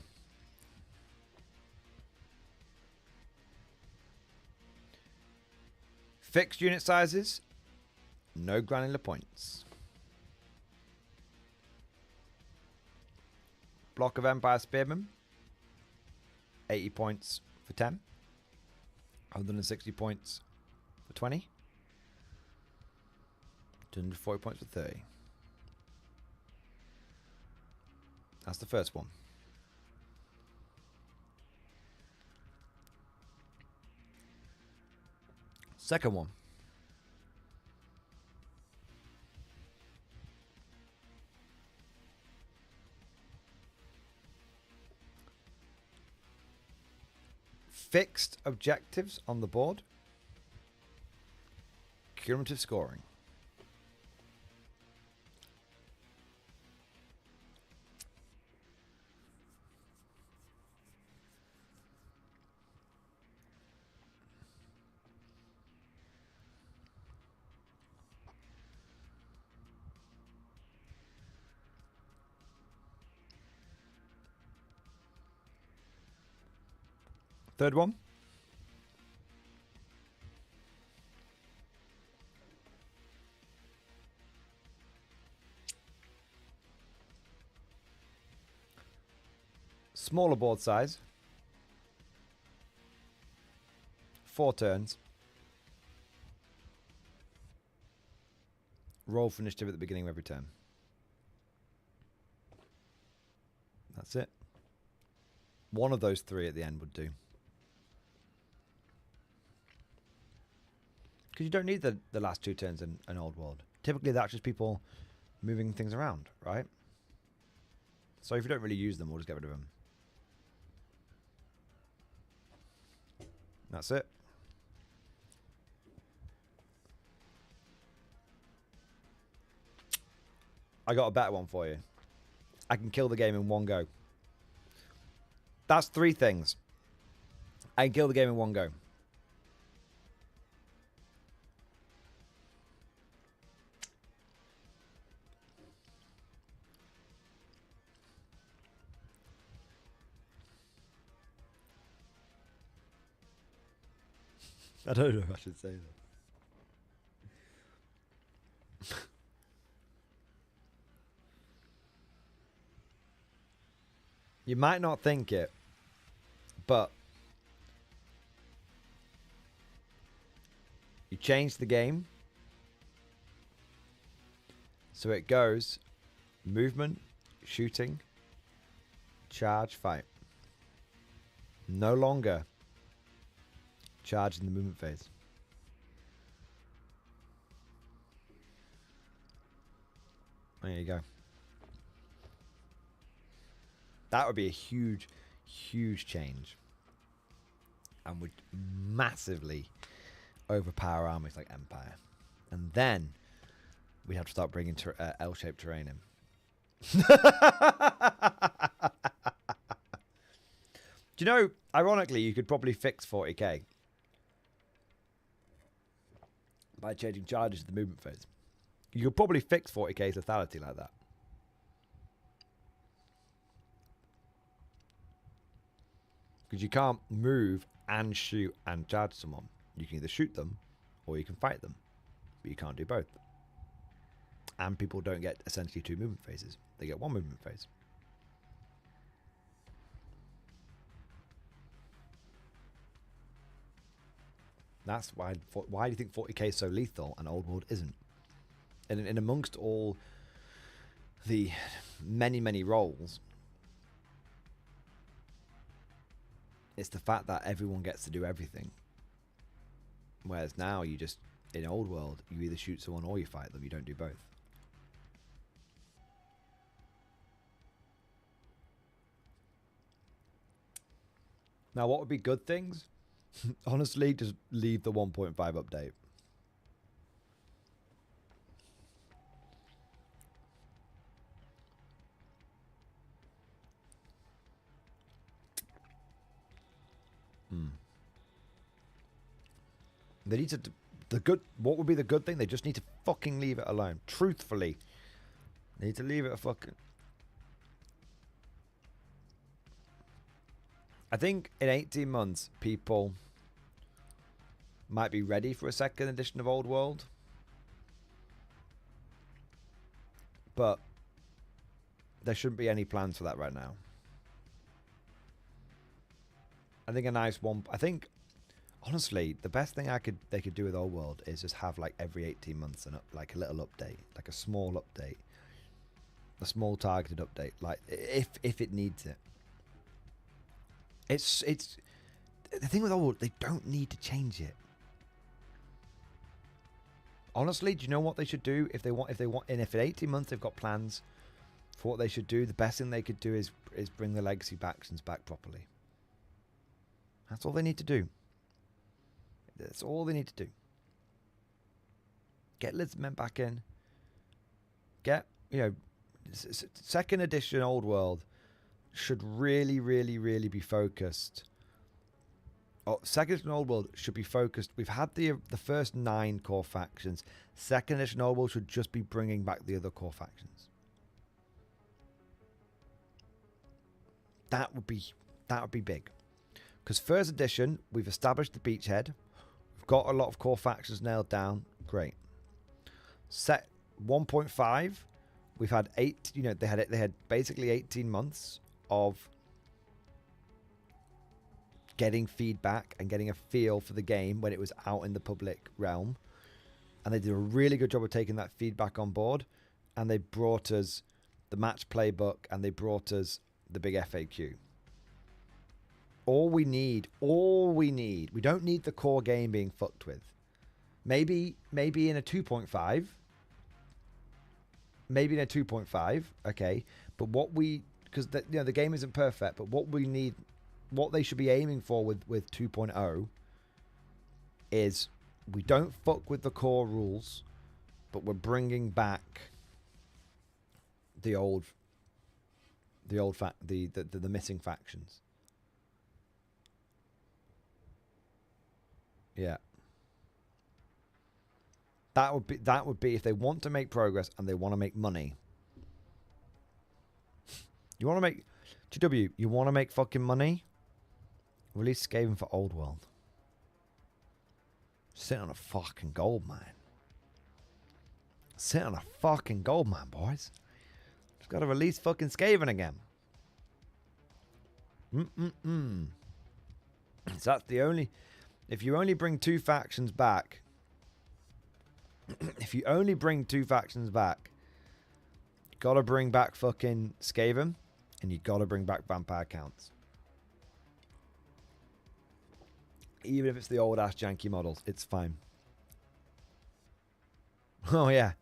Fixed unit sizes. No granular points. Block of Empire Spearmen. 80 points for 10. 160 points for 20. 240 points for 30. That's the first one. Second one. Fixed objectives on the board. Cumulative scoring. Third one. Smaller board size. 4 turns. Roll for initiative at the beginning of every turn. That's it. One of those 3 at the end would do. Because you don't need the last 2 turns in an Old World. Typically that's just people moving things around, right? So if you don't really use them, we'll just get rid of them. That's it. I got a better one for you. I can kill the game in one go. That's 3 things. I can kill the game in one go. I don't know if I should say that. You might not think it, but you change the game so it goes movement, shooting, charge, fight. No longer charge in the movement phase. There you go. That would be a huge, huge change. And would massively overpower armies like Empire. And then we'd have to start bringing L-shaped terrain in. Do you know, ironically, you could probably fix 40k by changing charges to the movement phase. You could probably fix 40k's lethality like that. Because you can't move and shoot and charge someone. You can either shoot them or you can fight them. But you can't do both. And people don't get essentially 2 movement phases. They get 1 movement phase. That's why do you think 40k is so lethal and Old World isn't? And in amongst all the many, many roles, it's the fact that everyone gets to do everything. Whereas now you just, in Old World, you either shoot someone or you fight them. You don't do both. Now, what would be good things? Honestly, just leave the 1.5 update. They need to what would be the good thing? They just need to fucking leave it alone. Truthfully. They need to leave it a fucking... I think in 18 months, people might be ready for a 2nd edition of Old World. But there shouldn't be any plans for that right now. I think a nice one... I think, honestly, the best thing they could do with Old World is just have like every 18 months like a little update. Like a small update. A small targeted update. Like, if it needs it. It's the thing with Old World, they don't need to change it. Honestly, do you know what they should do if in 18 months they've got plans for what they should do? The best thing they could do is bring the legacy factions back properly. That's all they need to do. That's all they need to do. Get Lizardmen back in. Get, 2nd edition Old World should really, really, really be focused. 2nd edition Old World should be focused. We've had the first 9 core factions. 2nd edition Old World should just be bringing back the other core factions. That would be big. Because 1st edition, we've established the beachhead. We've got a lot of core factions nailed down. Great. Set 1.5, we've had 8. They had basically 18 months of getting feedback and getting a feel for the game when it was out in the public realm, and they did a really good job of taking that feedback on board, and they brought us the match playbook and they brought us the big FAQ. All we need, we don't need the core game being fucked with. Maybe in a 2.5, okay, but because the game isn't perfect, but what we need, what they should be aiming for with 2.0 is we don't fuck with the core rules, but we're bringing back the missing factions. Yeah. That would be if they want to make progress and they want to make money. You want to make GW, you want to make fucking money? Release Skaven for Old World. Sit on a fucking gold mine. Sit on a fucking gold mine, boys. Just got to release fucking Skaven again. So that's the only... If you only bring 2 factions back... if you only bring 2 factions back... You got to bring back fucking Skaven. And you got to bring back Vampire Counts. Even if it's the old-ass janky models. It's fine. Oh, yeah.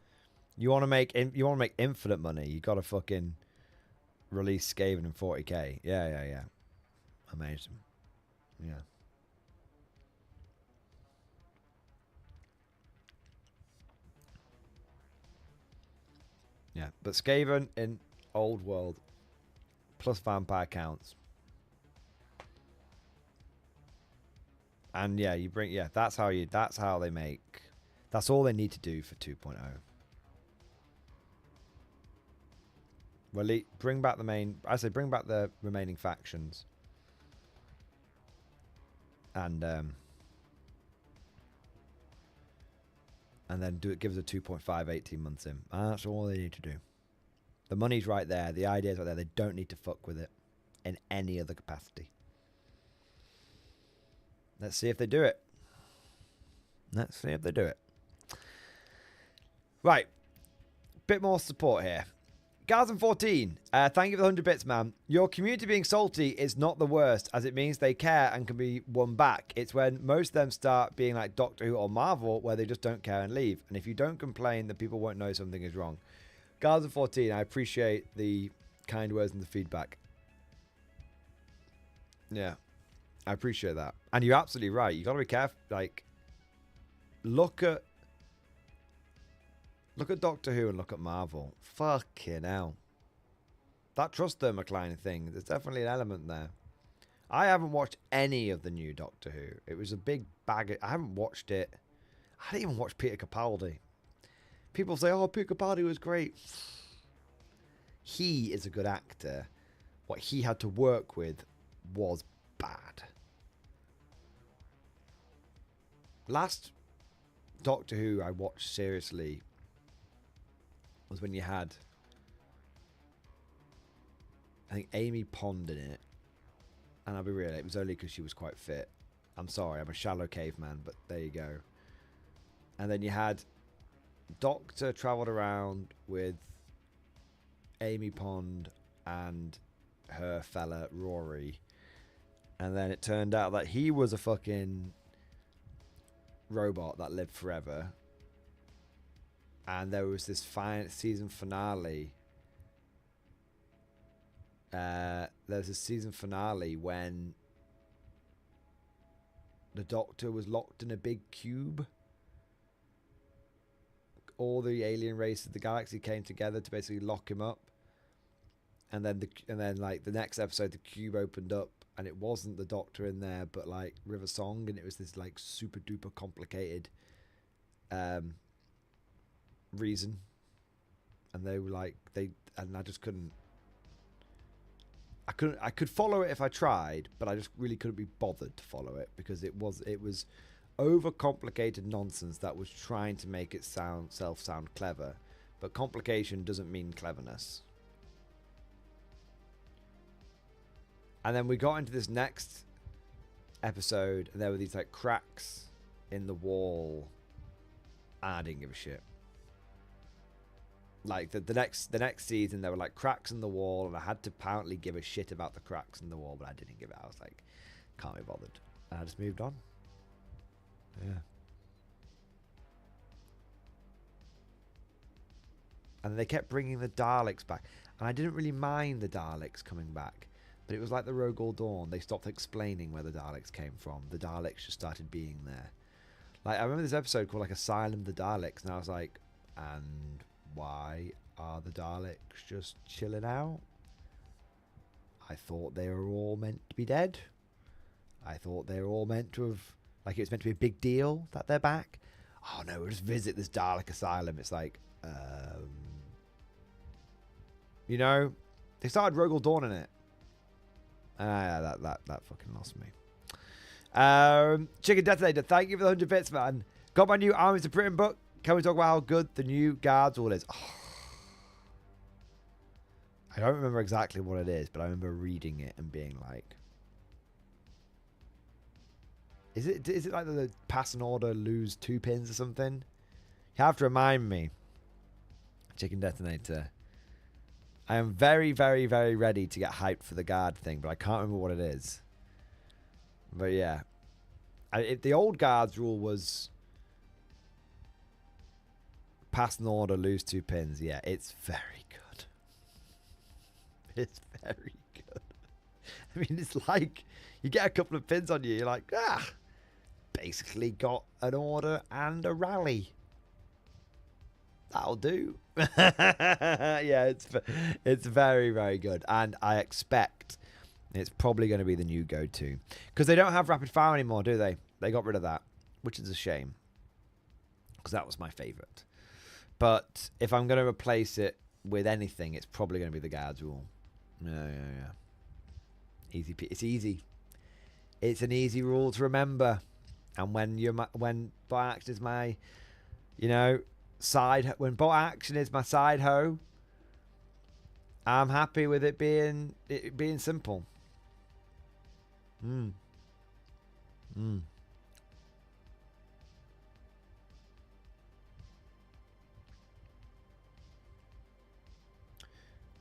You want to make infinite money, you got to fucking release Skaven in 40k. Yeah. Amazing. Yeah. Yeah, but Skaven in Old World plus Vampire Counts. And yeah, you bring that's how they make. That's all they need to do for 2.0. Well, bring back the main. I say bring back the remaining factions, and then give us a 2.5 18 months in. That's all they need to do. The money's right there. The idea's right there. They don't need to fuck with it in any other capacity. Let's see if they do it. Let's see if they do it. Right. Bit more support here. Garzen14, thank you for the 100 bits, man. Your community being salty is not the worst, as it means they care and can be won back. It's when most of them start being like Doctor Who or Marvel, where they just don't care and leave. And if you don't complain, then people won't know something is wrong. Garzen14, I appreciate the kind words and the feedback. Yeah, I appreciate that. And you're absolutely right. You got to be careful. Like, look at Doctor Who and look at Marvel. Fucking hell. That trust thermocline thing, there's definitely an element there. I haven't watched any of the new Doctor Who. It was a big bag. I haven't watched it. I didn't even watch Peter Capaldi. People say, oh, Peter Capaldi was great. He is a good actor. What he had to work with was bad. Last Doctor Who I watched seriously was when you had, I think, Amy Pond in it. And I'll be real, it was only because she was quite fit. I'm sorry, I'm a shallow caveman, but there you go. And then you had Doctor travelled around with Amy Pond and her fella Rory. And then it turned out that he was a fucking robot that lived forever. And there was this season finale. There's a season finale when the Doctor was locked in a big cube. All the alien race of the galaxy came together to basically lock him up. And then like the next episode, the cube opened up, and it wasn't the Doctor in there, but like River Song, and it was this like super duper complicated reason. And they were like and I just couldn't. I could follow it if I tried, but I just really couldn't be bothered to follow it because it was overcomplicated nonsense that was trying to make it sound clever, but complication doesn't mean cleverness. And then we got into this next episode, and there were these like cracks in the wall, and I didn't give a shit. Like the next season, there were like cracks in the wall, and I had to apparently give a shit about the cracks in the wall, but I didn't give it. I was like, can't be bothered, and I just moved on. Yeah. And they kept bringing the Daleks back, and I didn't really mind the Daleks coming back, but it was like the Rogol Dawn. They stopped explaining where the Daleks came from. The Daleks just started being there. Like, I remember this episode called like Asylum of the Daleks, and I was like, and why Are the Daleks just chilling out? I thought they were all meant to be dead. I thought they were all meant to have... Like, it was meant to be a big deal that they're back. Oh, no, we'll just visit this Dalek asylum. It's like, you know, they started Rogel Dawn in it. That fucking lost me. Chicken Detonator, thank you for the 100 bits, man. Got my new Armies of Britain book. Can we talk about how good the new Guards rule is? Oh. I don't remember exactly what it is, but I remember reading it and being like, is it like the pass an order, lose 2 pins or something? You have to remind me. Chicken Detonator. I am very, very, very ready to get hyped for the guard thing, but I can't remember what it is. But yeah. The old guards rule was pass an order, lose 2 pins. Yeah, it's very good. It's very good. I mean, it's like you get a couple of pins on you, you're like, basically got an order and a rally. That'll do. Yeah, it's very, very good. And I expect it's probably going to be the new go-to. Because they don't have rapid fire anymore, do they? They got rid of that, which is a shame. Because that was my favourite. But if I'm going to replace it with anything, it's probably going to be the Guards rule. Yeah. Easy. It's easy. It's an easy rule to remember. And when bot action is my, when bot action is my side hoe, I'm happy with it being simple.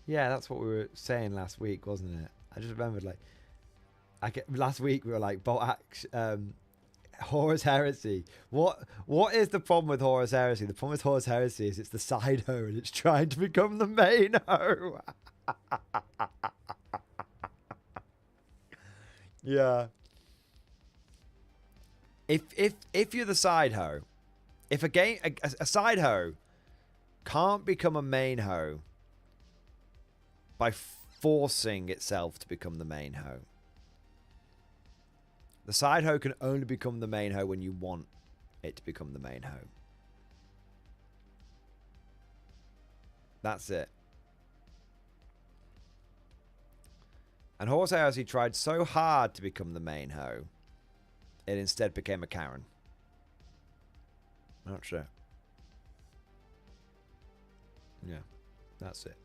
Yeah, that's what we were saying last week, wasn't it? I just remembered, last week we were like, bot action, Horus Heresy. What is the problem with Horus Heresy? The problem with Horus Heresy is it's the side hoe and it's trying to become the main hoe. Yeah. If you're the side hoe, if a side hoe can't become a main hoe by forcing itself to become the main hoe. The side hoe can only become the main hoe when you want it to become the main hoe. That's it. And Horus Heresy tried so hard to become the main hoe, it instead became a Karen. Not sure. Yeah, that's it.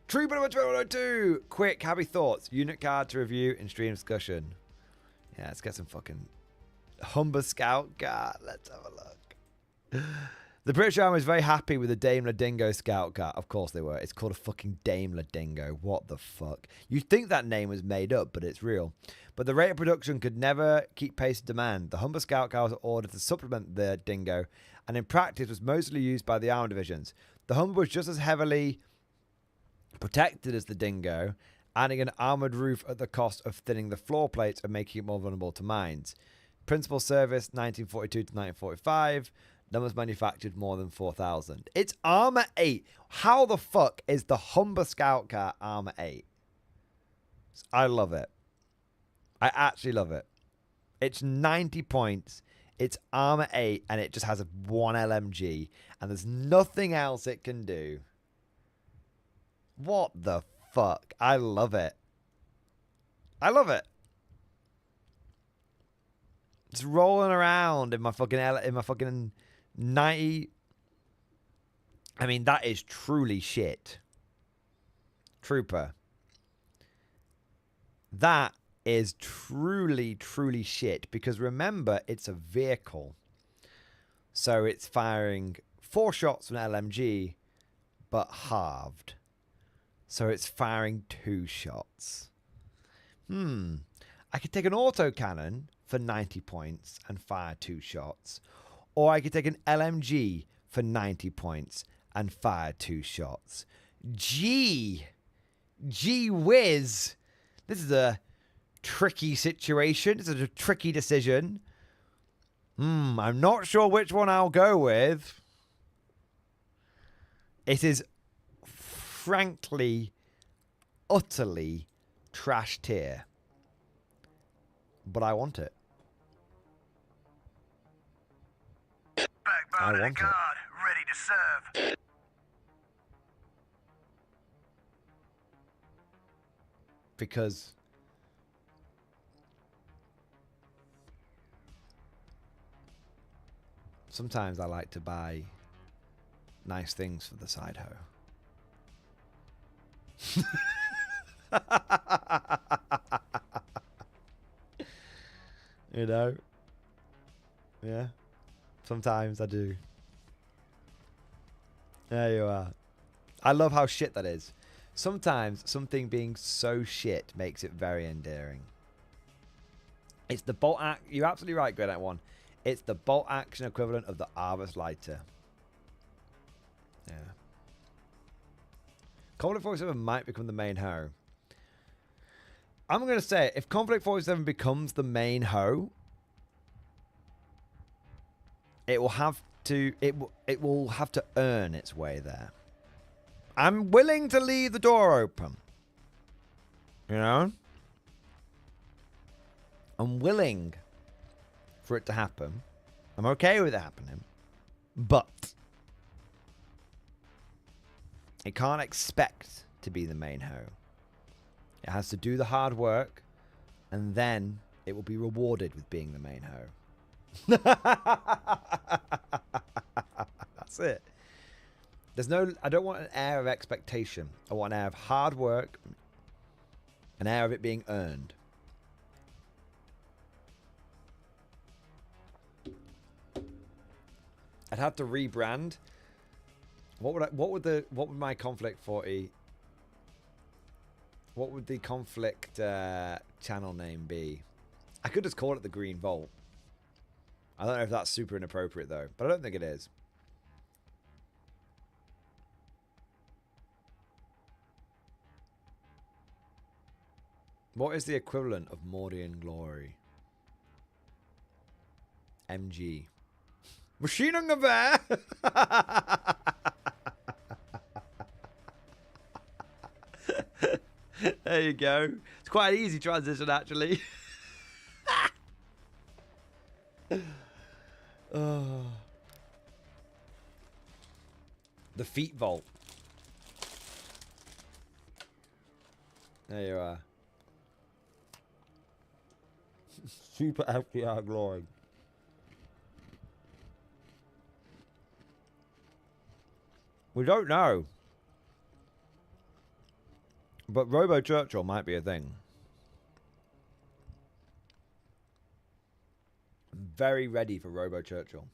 Trooper number 2102. Quick, happy thoughts. Unit card to review in stream discussion. Yeah, let's get some fucking Humber Scout card. Let's have a look. The British Army is very happy with the Daimler Dingo Scout card. Of course they were. It's called a fucking Daimler Dingo. What the fuck? You'd think that name was made up, but it's real. But the rate of production could never keep pace with demand. The Humber Scout car was ordered to supplement the Dingo, and in practice was mostly used by the armor divisions. The Humber was just as heavily protected as the Dingo, adding an armoured roof at the cost of thinning the floor plates and making it more vulnerable to mines. Principal service 1942 to 1945. Numbers manufactured more than 4,000. It's Armour 8. How the fuck is the Humber Scout car Armour 8? I love it. I actually love it. It's 90 points. It's Armour 8 and it just has a 1 LMG and there's nothing else it can do. What the fuck? I love it. I love it. It's rolling around in my fucking 90. I mean, that is truly shit. Trooper. That is truly, truly shit. Because remember, it's a vehicle. So it's firing 4 shots from an LMG, but halved. So it's firing 2 shots. I could take an autocannon for 90 points and fire 2 shots. Or I could take an LMG for 90 points and fire 2 shots. Gee whiz. This is a tricky situation. This is a tricky decision. I'm not sure which one I'll go with. It is frankly, utterly trash tier. But I want it. Backbone of the want it. guard, ready to serve. Because sometimes I like to buy nice things for the side hoe. You know? Yeah. Sometimes I do. There you are. I love how shit that is. Sometimes something being so shit makes it very endearing. It's the bolt action. You're absolutely right, Grenade One. It's the bolt action equivalent of the Arvis lighter. Yeah. Conflict 47 might become the main hoe. I'm going to say, if Conflict 47 becomes the main hoe, it will have to earn its way there. I'm willing to leave the door open. You know? I'm willing for it to happen. I'm okay with it happening. But it can't expect to be the main hoe. It has to do the hard work, and then it will be rewarded with being the main hoe. That's it. I don't want an air of expectation. I want an air of hard work, an air of it being earned. I'd have to rebrand. What would my conflict 40? What would the conflict channel name be? I could just call it the Green Vault. I don't know if that's super inappropriate though, but I don't think it is. What is the equivalent of Mordian glory? MG. Machine gun gewehr! There you go. It's quite an easy transition, actually. Oh. The feet vault. There you are. Super FPR glory. We don't know. But Robo Churchill might be a thing. I'm very ready for Robo Churchill.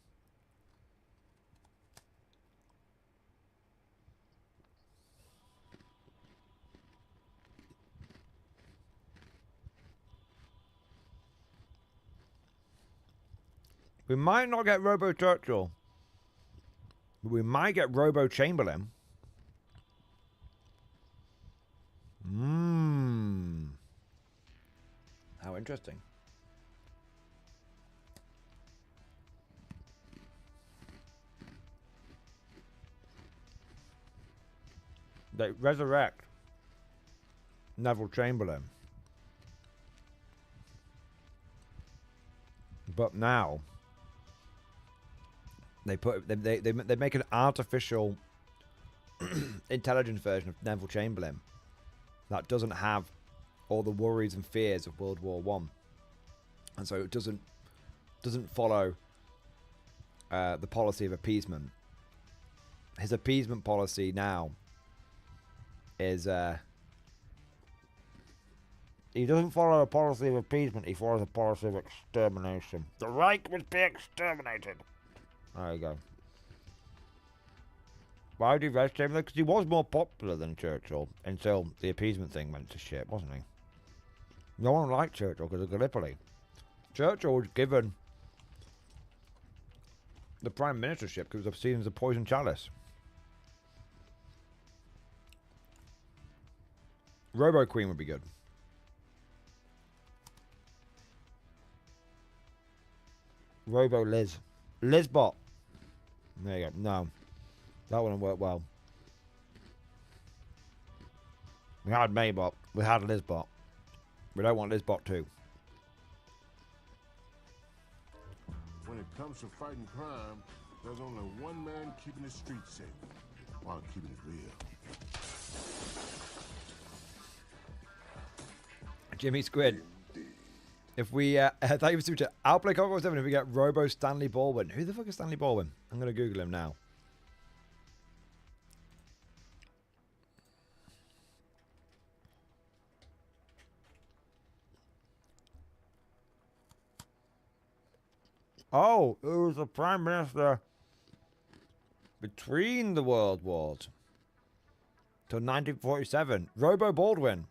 We might not get Robo Churchill. But we might get Robo Chamberlain. How interesting. They resurrect Neville Chamberlain. But now they make an artificial intelligence version of Neville Chamberlain that doesn't have all the worries and fears of World War One, and so it doesn't follow the policy of appeasement. His appeasement policy now is he doesn't follow a policy of appeasement. He follows a policy of extermination. The Reich must be exterminated. There you go. Why did he rest him? Because he was more popular than Churchill until the appeasement thing went to shit, wasn't he? No one liked Churchill because of Gallipoli. Churchill was given the prime ministership because it was seen as a poison chalice. Robo Queen would be good. Robo Liz. Lizbot. There you go. No. That wouldn't work well. We had Maybot. We had Lizbot. We don't want Lizbot too. When it comes to fighting crime, there's only one man keeping the streets safe while keeping it real. Jimmy Squid. If we, thank you for super chat. I'll play Coco 7 if we get Robo Stanley Baldwin. Who the fuck is Stanley Baldwin? I'm going to Google him now. Oh, it was the Prime Minister between the World Wars. Till 1947. Robo Baldwin.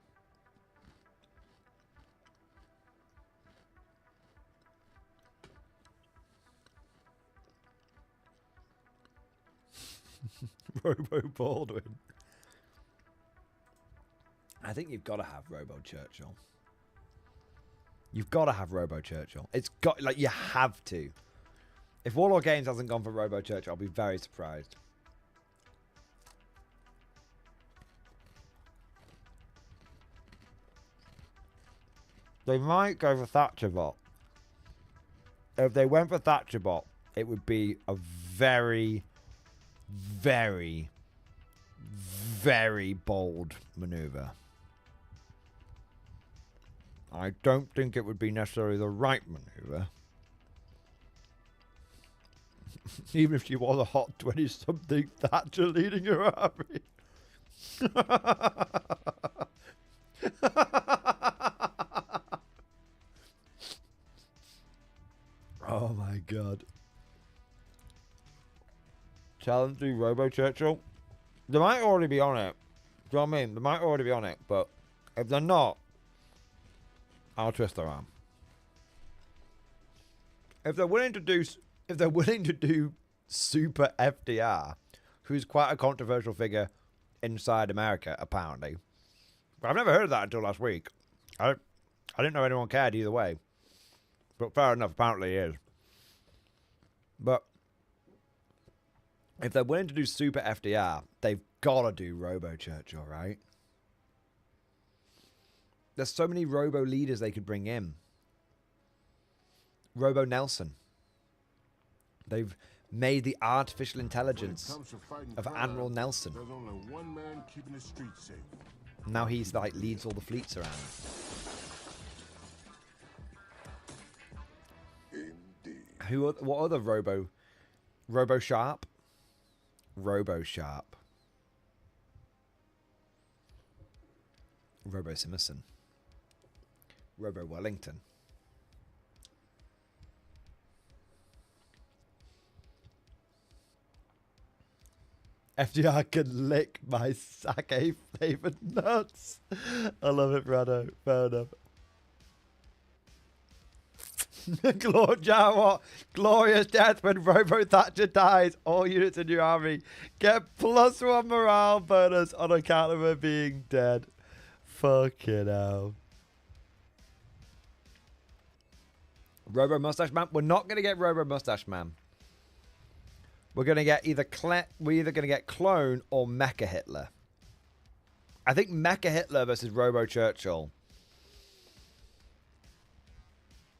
Robo Baldwin. I think you've got to have Robo Churchill. You've got to have Robo Churchill. It's got, like, you have to. If Warlord Games hasn't gone for Robo Churchill, I'll be very surprised. They might go for Thatcherbot. If they went for Thatcherbot, it would be a very, very, very bold maneuver. I don't think it would be necessarily the right maneuver. Even if she was a hot 20-something Thatcher leading her army. Oh my god. Challenge to Robo Churchill. They might already be on it. Do you know what I mean? They might already be on it, but if they're not, I'll twist their arm. If they're willing to do Super FDR, who's quite a controversial figure inside America, apparently. But I've never heard of that until last week. I didn't know anyone cared either way. But fair enough, apparently he is. But if they're willing to do Super FDR, they've got to do Robo Churchill, right? There's so many Robo leaders they could bring in. Robo Nelson. They've made the artificial intelligence of Admiral Nelson. There's only one man keeping the streets safe. Now he's like leads all the fleets around. Indeed. What other Robo Sharp? Robo Sharp. Robo Simerson. Robo Wellington. FDR can lick my sake flavored nuts. I love it, Brado. Fair enough. Glorious death when Robo Thatcher dies. All units in your army get +1 morale bonus on account of her being dead. Fucking hell. Robo Mustache Man. We're not going to get Robo Mustache Man. We're going to get we're either going to get Clone or Mecha Hitler. I think Mecha Hitler versus Robo Churchill.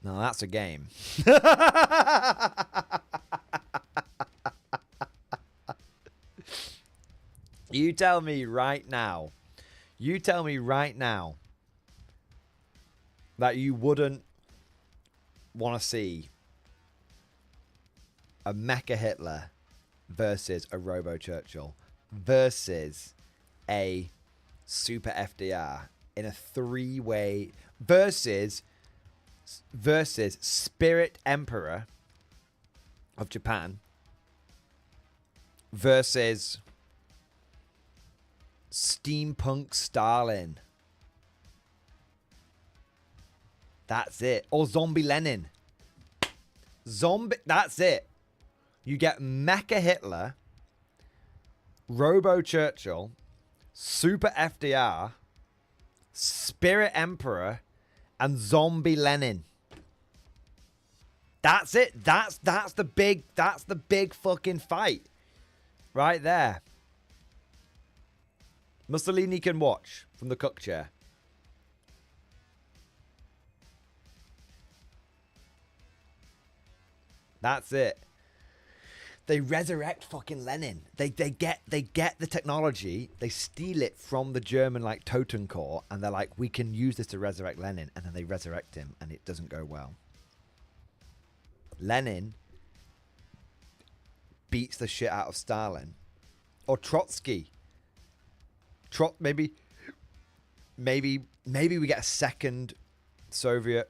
No, that's a game. You tell me right now. You tell me right now that you wouldn't want to see a Mecha Hitler versus a Robo Churchill versus a Super FDR in a 3-way versus Spirit Emperor of Japan versus Steampunk Stalin. That's it. Or Zombie Lenin. That's it. You get Mecha Hitler, Robo Churchill, Super FDR, Spirit Emperor, and Zombie Lenin. That's it. That's the big fucking fight. Right there. Mussolini can watch from the cook chair. That's it. They resurrect fucking Lenin. They get the technology. They steal it from the German like Totem Corps, and they're like, we can use this to resurrect Lenin, and then they resurrect him, and it doesn't go well. Lenin beats the shit out of Stalin, or Trotsky. Maybe we get a second Soviet,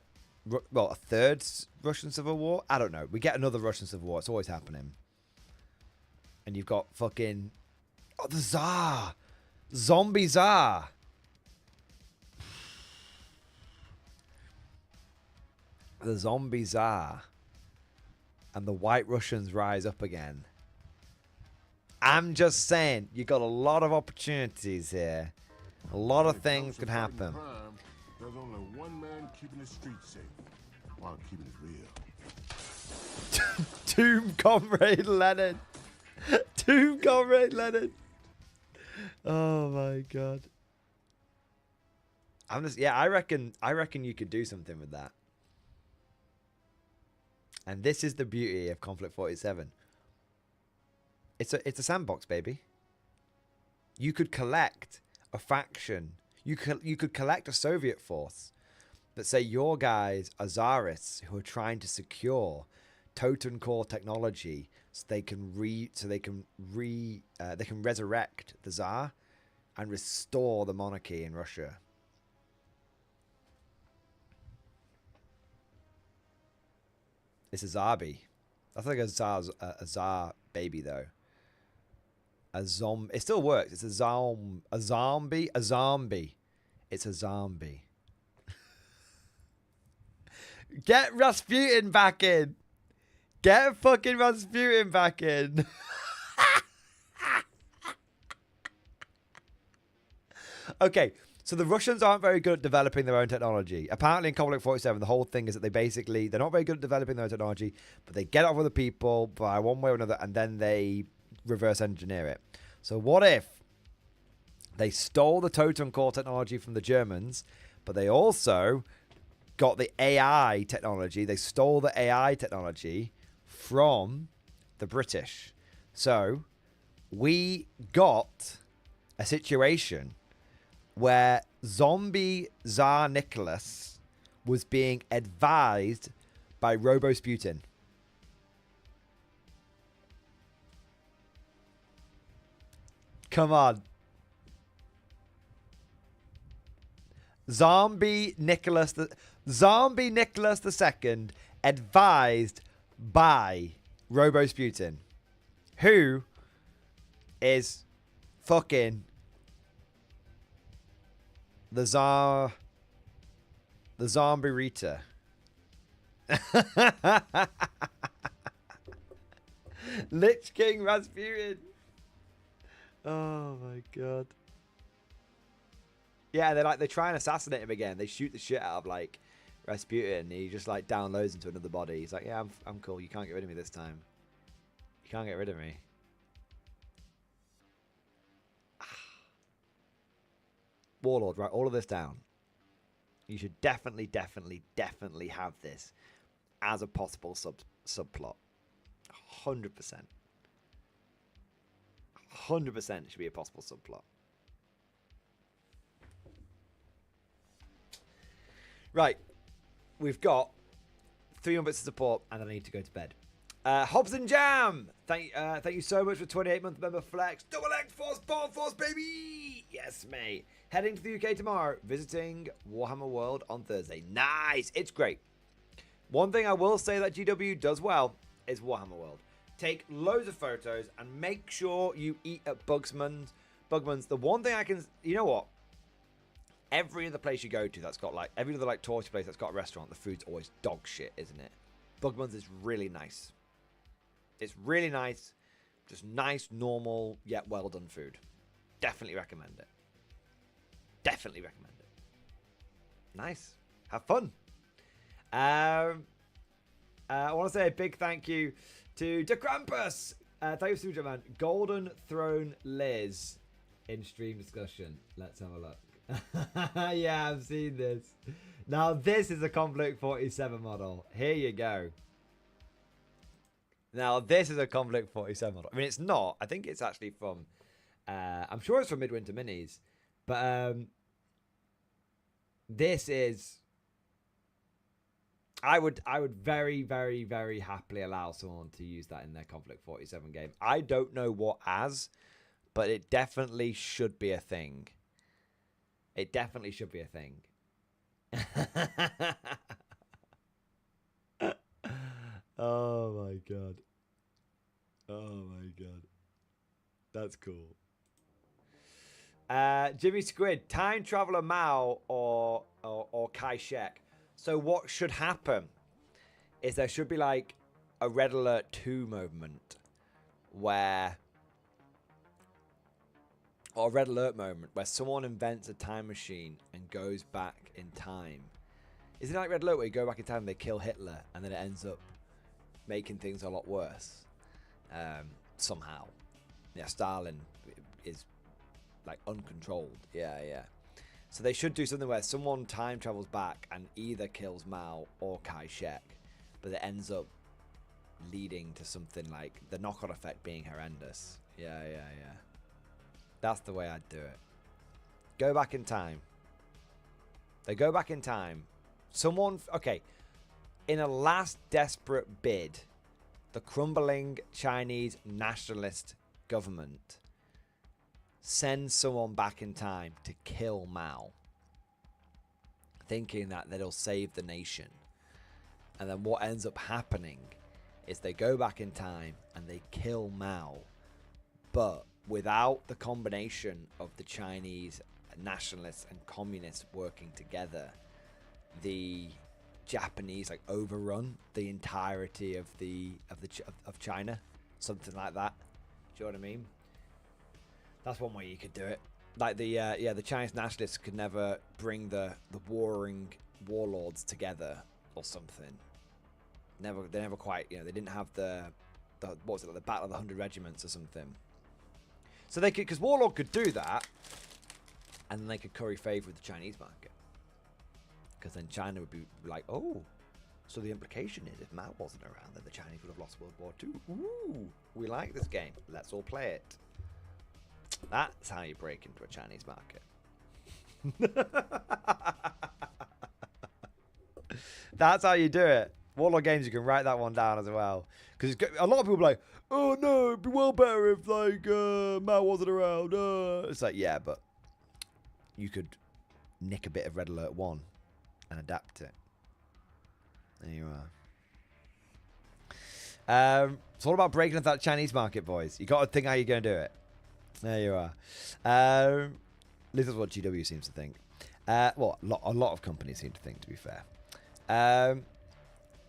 well, a third Russian Civil War. I don't know. We get another Russian Civil War. It's always happening. And you've got fucking... Oh, the Tsar. Zombie Tsar. The Zombie Tsar. And the White Russians rise up again. I'm just saying, you got a lot of opportunities here. A lot of things could happen. Crime, there's only one man keeping the streets safe while keeping it real. Tomb Comrade Lenin. Tomb Comrade Lenin. Oh my god. I'm just, yeah, I reckon you could do something with that. And this is the beauty of Conflict 47. It's a sandbox, baby. You could collect a faction. You could collect a Soviet force. But say your guys are Tsarists who are trying to secure Totem Core technology so they can resurrect the Tsar and restore the monarchy in Russia. It's a Zarbi. That's like a Tsar baby though. A zombie. It still works. It's a zombie. It's a zombie. Get Rasputin back in. Get fucking Rasputin back in. Okay, so the Russians aren't very good at developing their own technology. Apparently in Conflict 47, the whole thing is that they're not very good at developing their own technology, but they get it off other people by one way or another, and then they reverse engineer it. So what if they stole the Totem Core technology from the Germans, but they also got the AI technology. They stole the AI technology from the British. So we got a situation where zombie Tsar Nicholas was being advised by Robosputin. Come on. Zombie Nicholas II, advised by Robosputin, who is fucking the Tsar, the Zombie Rita. Lich King Rasputin. Oh my god. Yeah, they try and assassinate him again. They shoot the shit out of like Rasputin, and he just like downloads into another body. He's like, yeah, I'm cool. You can't get rid of me this time. You can't get rid of me. Warlord, write all of this down. You should definitely have this as a possible subplot. 100%. 100% should be a possible subplot. Right. We've got 300 bits of support, and I need to go to bed. Hobbs and Jam! Thank you so much for 28-month member flex. Double X Force, Bomb Force, baby! Yes, mate. Heading to the UK tomorrow, visiting Warhammer World on Thursday. Nice! It's great. One thing I will say that GW does well is Warhammer World. Take loads of photos and make sure you eat at Bugman's. The one thing I can... You know what? Every other place you go to that's got like... Every other like touristy place that's got a restaurant, the food's always dog shit, isn't it? Bugman's is really nice. It's really nice. Just nice, normal, yet well done food. Definitely recommend it. Definitely recommend it. Nice. Have fun. I want to say a big thank you to De Krampus. Thank you so much, man. Golden Throne Liz in stream discussion. Let's have a look. Yeah, I've seen this. Now this is a Conflict 47 model. Here you go. Now this is a Conflict 47 model. I mean, it's not. I think it's actually from. I'm sure it's from Midwinter Minis, but this is. I would very, very, very happily allow someone to use that in their Conflict 47 game. I don't know what as, but it definitely should be a thing. It definitely should be a thing. Oh my god. Oh my god. That's cool. Jimmy Squid, Time Traveler Mao or Kai Shek. So what should happen is there should be like a Red Alert 2 moment where, or a Red Alert moment where someone invents a time machine and goes back in time. Isn't it like Red Alert where you go back in time and they kill Hitler and then it ends up making things a lot worse somehow? Yeah, Stalin is like uncontrolled. Yeah. So they should do something where someone time travels back and either kills Mao or Kai Shek, but it ends up leading to something like the knock-on effect being horrendous. Yeah. That's the way I'd do it. Go back in time. They go back in time. Someone, okay, in a last desperate bid, the crumbling Chinese nationalist government send someone back in time to kill Mao, thinking that they'll save the nation. And then what ends up happening is they go back in time and they kill Mao, but without the combination of the Chinese nationalists and communists working together, the Japanese like overrun the entirety of of China, something like that. Do you know what I mean? That's one way you could do it. Like the Chinese nationalists could never bring the warring warlords together or something. They never quite, they didn't have the what was it, like the Battle of the 100 Regiments or something. So they could, because Warlord could do that, and then they could curry favor with the Chinese market. Because then China would be like, oh, so the implication is if Mao wasn't around, then the Chinese would have lost World War II. Ooh, we like this game. Let's all play it. That's how you break into a Chinese market. That's how you do it. Warlord Games, you can write that one down as well. Because a lot of people are like, oh no, it'd be well better if like Mao wasn't around. It's like, yeah, but you could nick a bit of Red Alert 1 and adapt it. There you are. It's all about breaking into that Chinese market, boys. You got to think how you're going to do it. There you are. At least that's what GW seems to think. Well, a lot of companies seem to think, to be fair.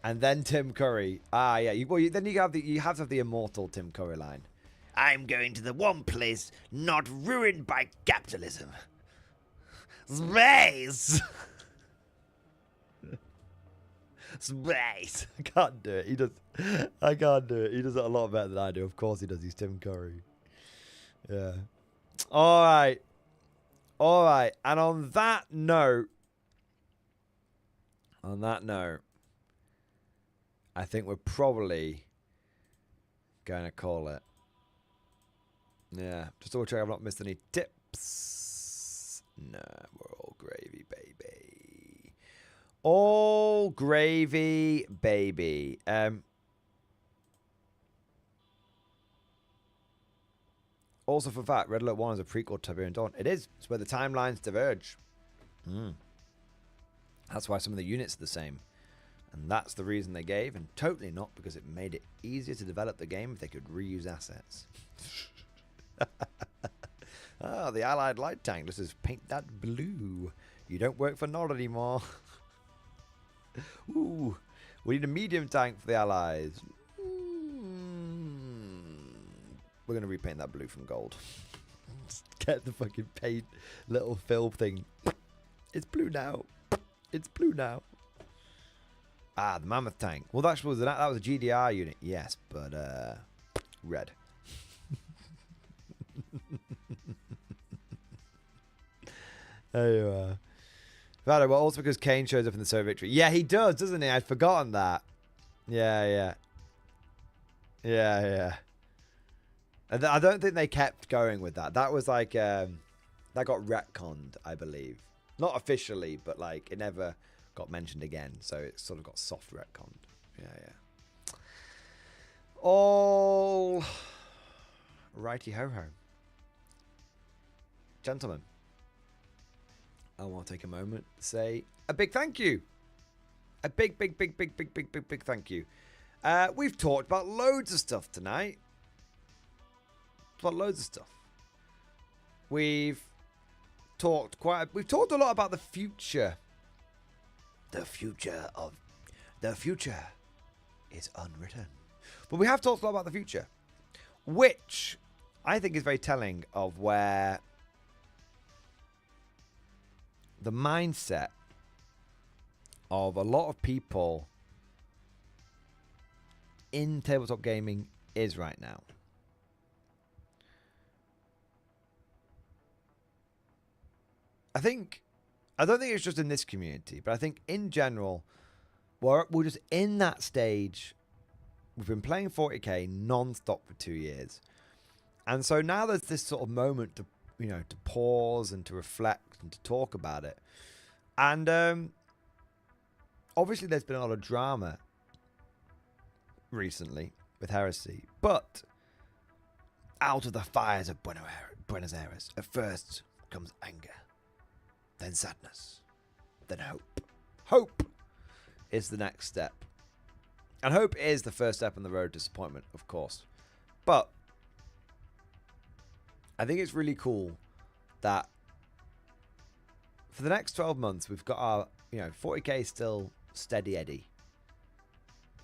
And then Tim Curry. Ah, yeah. Then you have to have the immortal Tim Curry line. I'm going to the one place not ruined by capitalism. Space! Space! I can't do it. I can't do it. He does it a lot better than I do. Of course he does. He's Tim Curry. Yeah. All right. And on that note, I think we're probably going to call it. Yeah. Just double check I've not missed any tips. Nah, we're all gravy, baby. All gravy, baby. Also, for fact, Red Alert 1 is a prequel to Tiberian Dawn. It is. It's where the timelines diverge. That's why some of the units are the same. And that's the reason they gave, and totally not because it made it easier to develop the game if they could reuse assets. The Allied light tank. Let's just paint that blue. You don't work for Nod anymore. Ooh, we need a medium tank for the Allies. We're going to repaint that blue from gold. Just get the fucking paint little fill thing. It's blue now. It's blue now. Ah, the mammoth tank. Well, that was a GDR unit. Yes, but red. There you are. Right, well, also because Kane shows up in the Soviet victory. Yeah, he does, doesn't he? I'd forgotten that. Yeah. I don't think they kept going with that. That was like, that got retconned, I believe. Not officially, but like it never got mentioned again. So it sort of got soft retconned. Yeah. All righty ho ho. Gentlemen, I want to take a moment to say a big thank you. A big thank you. We've talked about loads of stuff tonight. We've talked a lot about the future. The future is unwritten. But we have talked a lot about the future, which I think is very telling of where the mindset of a lot of people in tabletop gaming is right now. I don't think it's just in this community, but I think in general, we're just in that stage. We've been playing 40k non-stop for 2 years. And so now there's this sort of moment to, to pause and to reflect and to talk about it. And obviously there's been a lot of drama recently with Heresy, but out of the fires of Buenos Aires, at first comes anger, then sadness, then hope. Hope is the next step. And hope is the first step on the road to disappointment, of course. But I think it's really cool that for the next 12 months, we've got our, 40k still steady Eddie.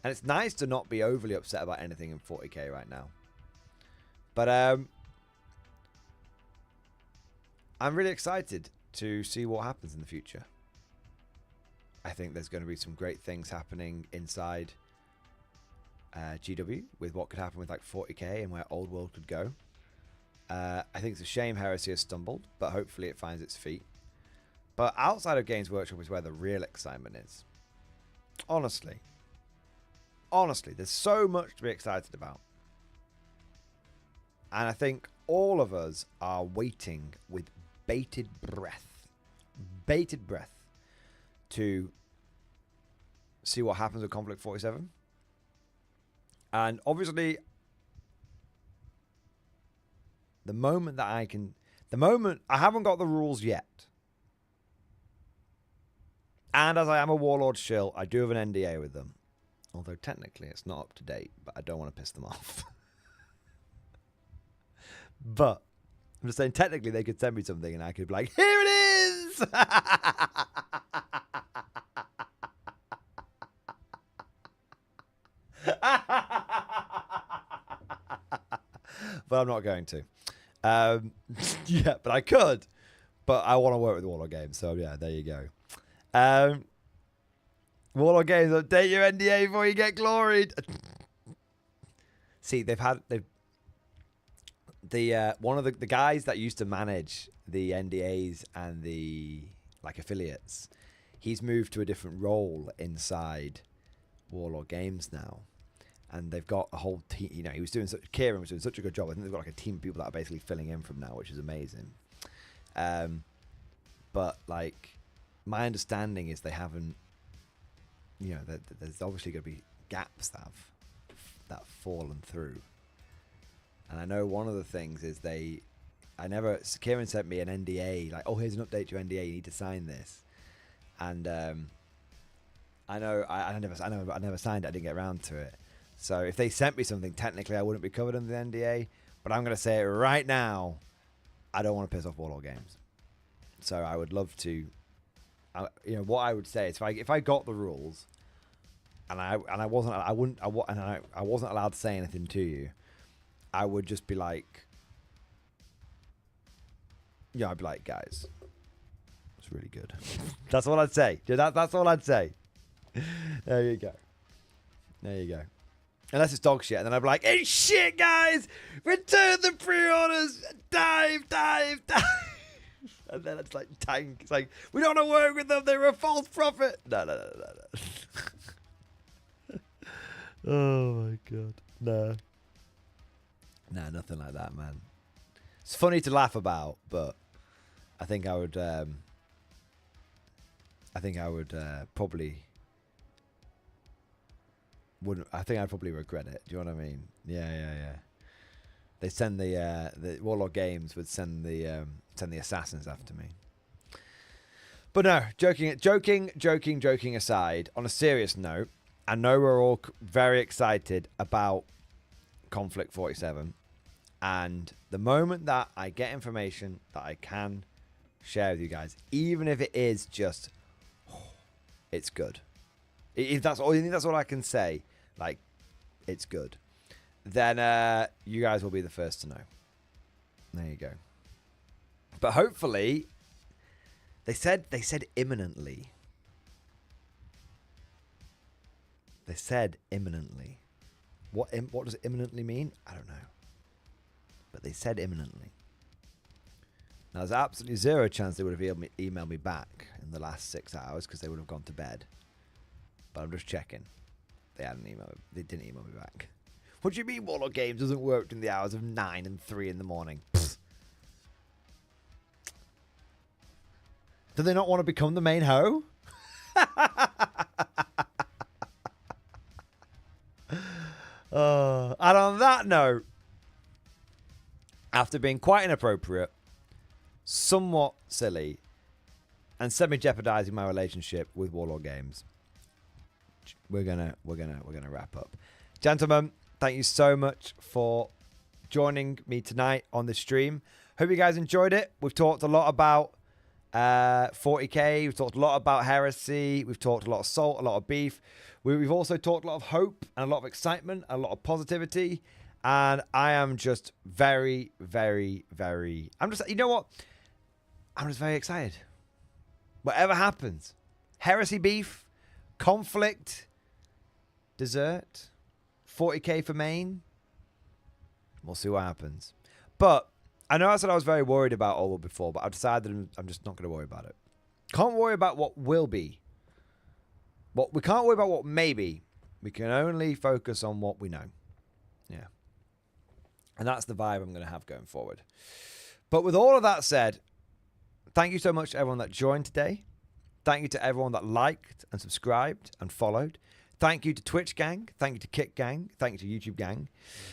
And it's nice to not be overly upset about anything in 40k right now. But I'm really excited to see what happens in the future. I think there's going to be some great things happening inside GW with what could happen with like 40k and where Old World could go. I think it's a shame Heresy has stumbled, but hopefully it finds its feet. But outside of Games Workshop is where the real excitement is. Honestly, there's so much to be excited about. And I think all of us are waiting with bated breath to see what happens with Conflict 47. And obviously, the moment I haven't got the rules yet. And as I am a Warlord shill, I do have an NDA with them. Although technically it's not up to date, but I don't want to piss them off. But I'm just saying, technically they could send me something and I could be like, here it is! But I'm not going to. Yeah, but I could. But I want to work with Warlord Games, so yeah, there you go. Warlord Games, update your NDA before you get gloried. See, one of the guys that used to manage the NDAs and the affiliates, he's moved to a different role inside Warlord Games now. And they've got a whole team, Kieran was doing such a good job. I think they've got a team of people that are basically filling in from now, which is amazing. But my understanding is they haven't, there's obviously going to be gaps that have fallen through. And I know one of the things is Kieran sent me an NDA, here's an update to your NDA, you need to sign this. And I never signed it, I didn't get around to it. So if they sent me something, technically I wouldn't be covered under the NDA. But I'm going to say it right now, I don't want to piss off Warlord Games. So I would love to, what I would say is if I got the rules, and I wasn't allowed to say anything to you, I would just be like, I'd be like, guys, it's really good. That's all I'd say. That's all I'd say. There you go. Unless it's dog shit, and then I'd be like, it's shit, guys! Return the pre-orders! Dive! And then it's like tank. It's like, we don't want to work with them. They were a false prophet. No. Oh my god. No. Nah, nothing like that, man. It's funny to laugh about, but I think I would probably wouldn't. I think I'd probably regret it. Do you know what I mean? Yeah. They send the Warlord Games would send the assassins after me. But no, joking aside. On a serious note, I know we're all very excited about Conflict 47, and the moment that I get information that I can share with you guys, even if it is just, it's good. If that's all, that's all I can say. Like, it's good. Then you guys will be the first to know. There you go. But hopefully, they said imminently. They said imminently. What does imminently mean? I don't know. But they said imminently. Now, there's absolutely zero chance they would have emailed me back in the last 6 hours because they would have gone to bed. But I'm just checking. They didn't email me back. What do you mean Warlord Games doesn't work in the hours of 9 and 3 in the morning? Pfft. Do they not want to become the main hoe? And on that note, after being quite inappropriate, somewhat silly, and semi-jeopardizing my relationship with Warlord Games, we're gonna wrap up. Gentlemen, thank you so much for joining me tonight on the stream. Hope you guys enjoyed it. We've talked a lot about 40k. We've talked a lot about heresy. We've talked a lot of salt, a lot of beef. We've also talked a lot of hope and a lot of excitement, a lot of positivity. And I am just very, very, very... you know what? I'm just very excited. Whatever happens. Heresy beef, conflict, dessert, 40k for main. We'll see what happens. But I know I said I was very worried about all before, but I've decided I'm just not going to worry about it. Can't worry about what will be. We can't worry about what may be. We can only focus on what we know. Yeah. And that's the vibe I'm going to have going forward. But with all of that said, thank you so much to everyone that joined today. Thank you to everyone that liked and subscribed and followed. Thank you to Twitch Gang. Thank you to Kick Gang. Thank you to YouTube Gang.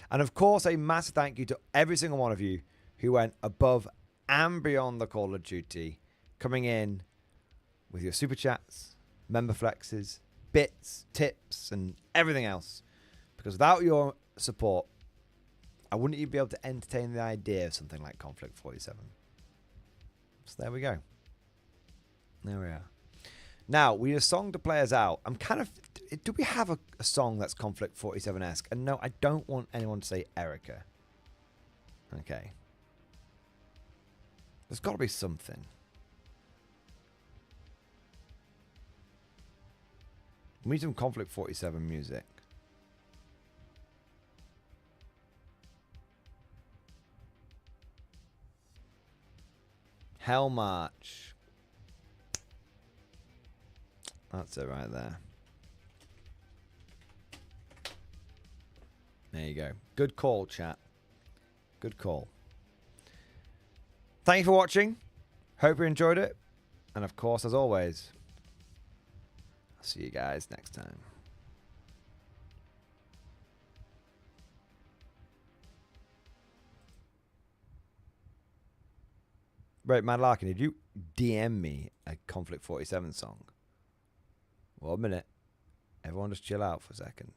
And of course, a massive thank you to every single one of you who went above and beyond the Call of Duty, coming in with your super chats, member flexes, bits, tips, and everything else. Because without your support, I wouldn't even be able to entertain the idea of something like Conflict 47. So there we go. There we are. Now, we need a song to play us out. I'm kind of... Do we have a song that's Conflict 47-esque? And no, I don't want anyone to say Erica. Okay. There's got to be something. We need some Conflict 47 music. Hell March. That's it right there. There you go. Good call, chat. Good call. Thank you for watching. Hope you enjoyed it. And of course, as always, I'll see you guys next time. Right, Mad Larkin, did you DM me a Conflict 47 song? Well, a minute. Everyone just chill out for a second.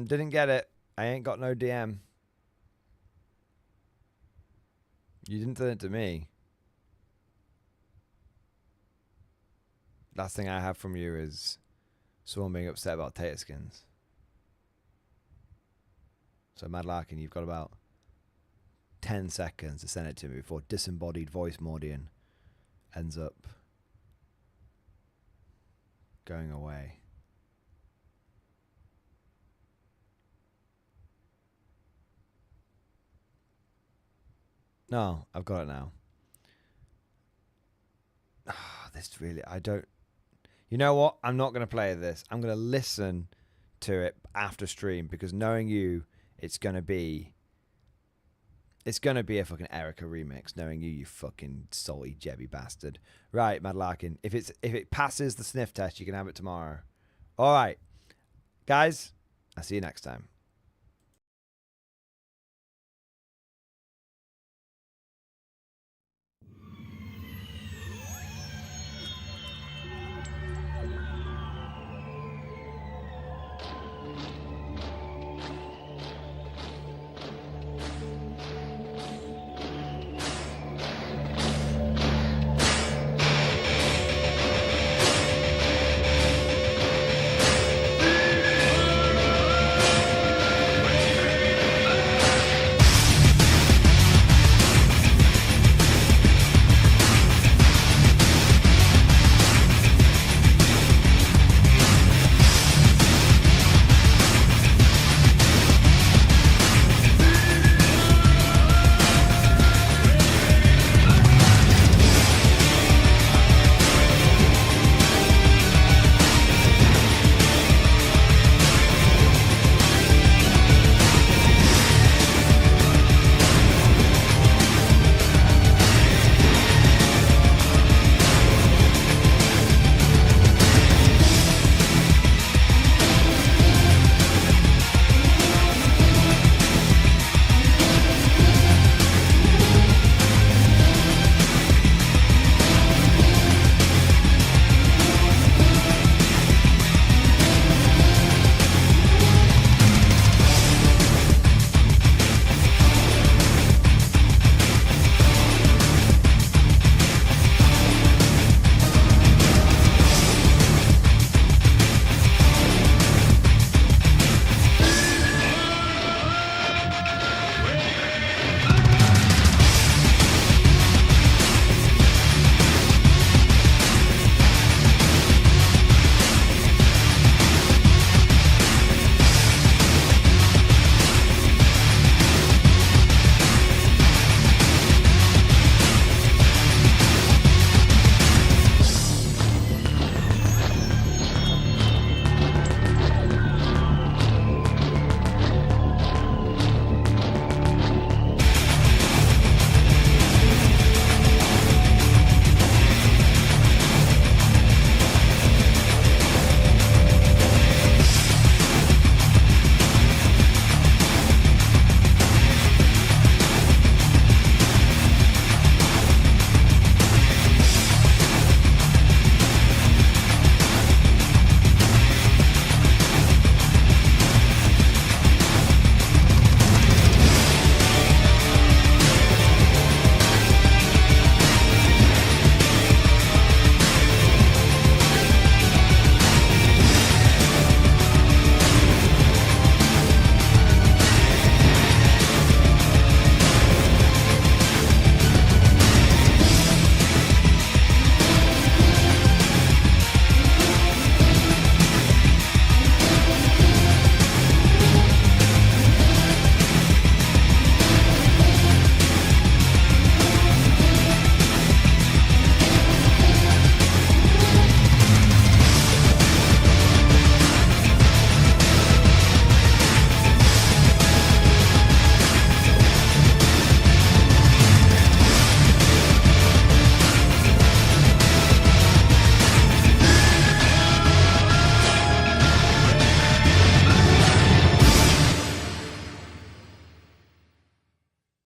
Didn't get it. I ain't got no DM. You didn't send it to me. Last thing I have from you is someone being upset about tater skins. So, Mad Larkin, you've got about 10 seconds to send it to me before disembodied voice Mordian ends up going away. No, I've got it now. Oh, this really, I don't. You know what? I'm not going to play this. I'm going to listen to it after stream because knowing you, it's going to be a fucking Erica remix. Knowing you, you fucking salty jebby bastard. Right, Mad Larkin. If it passes the sniff test, you can have it tomorrow. All right, guys. I'll see you next time.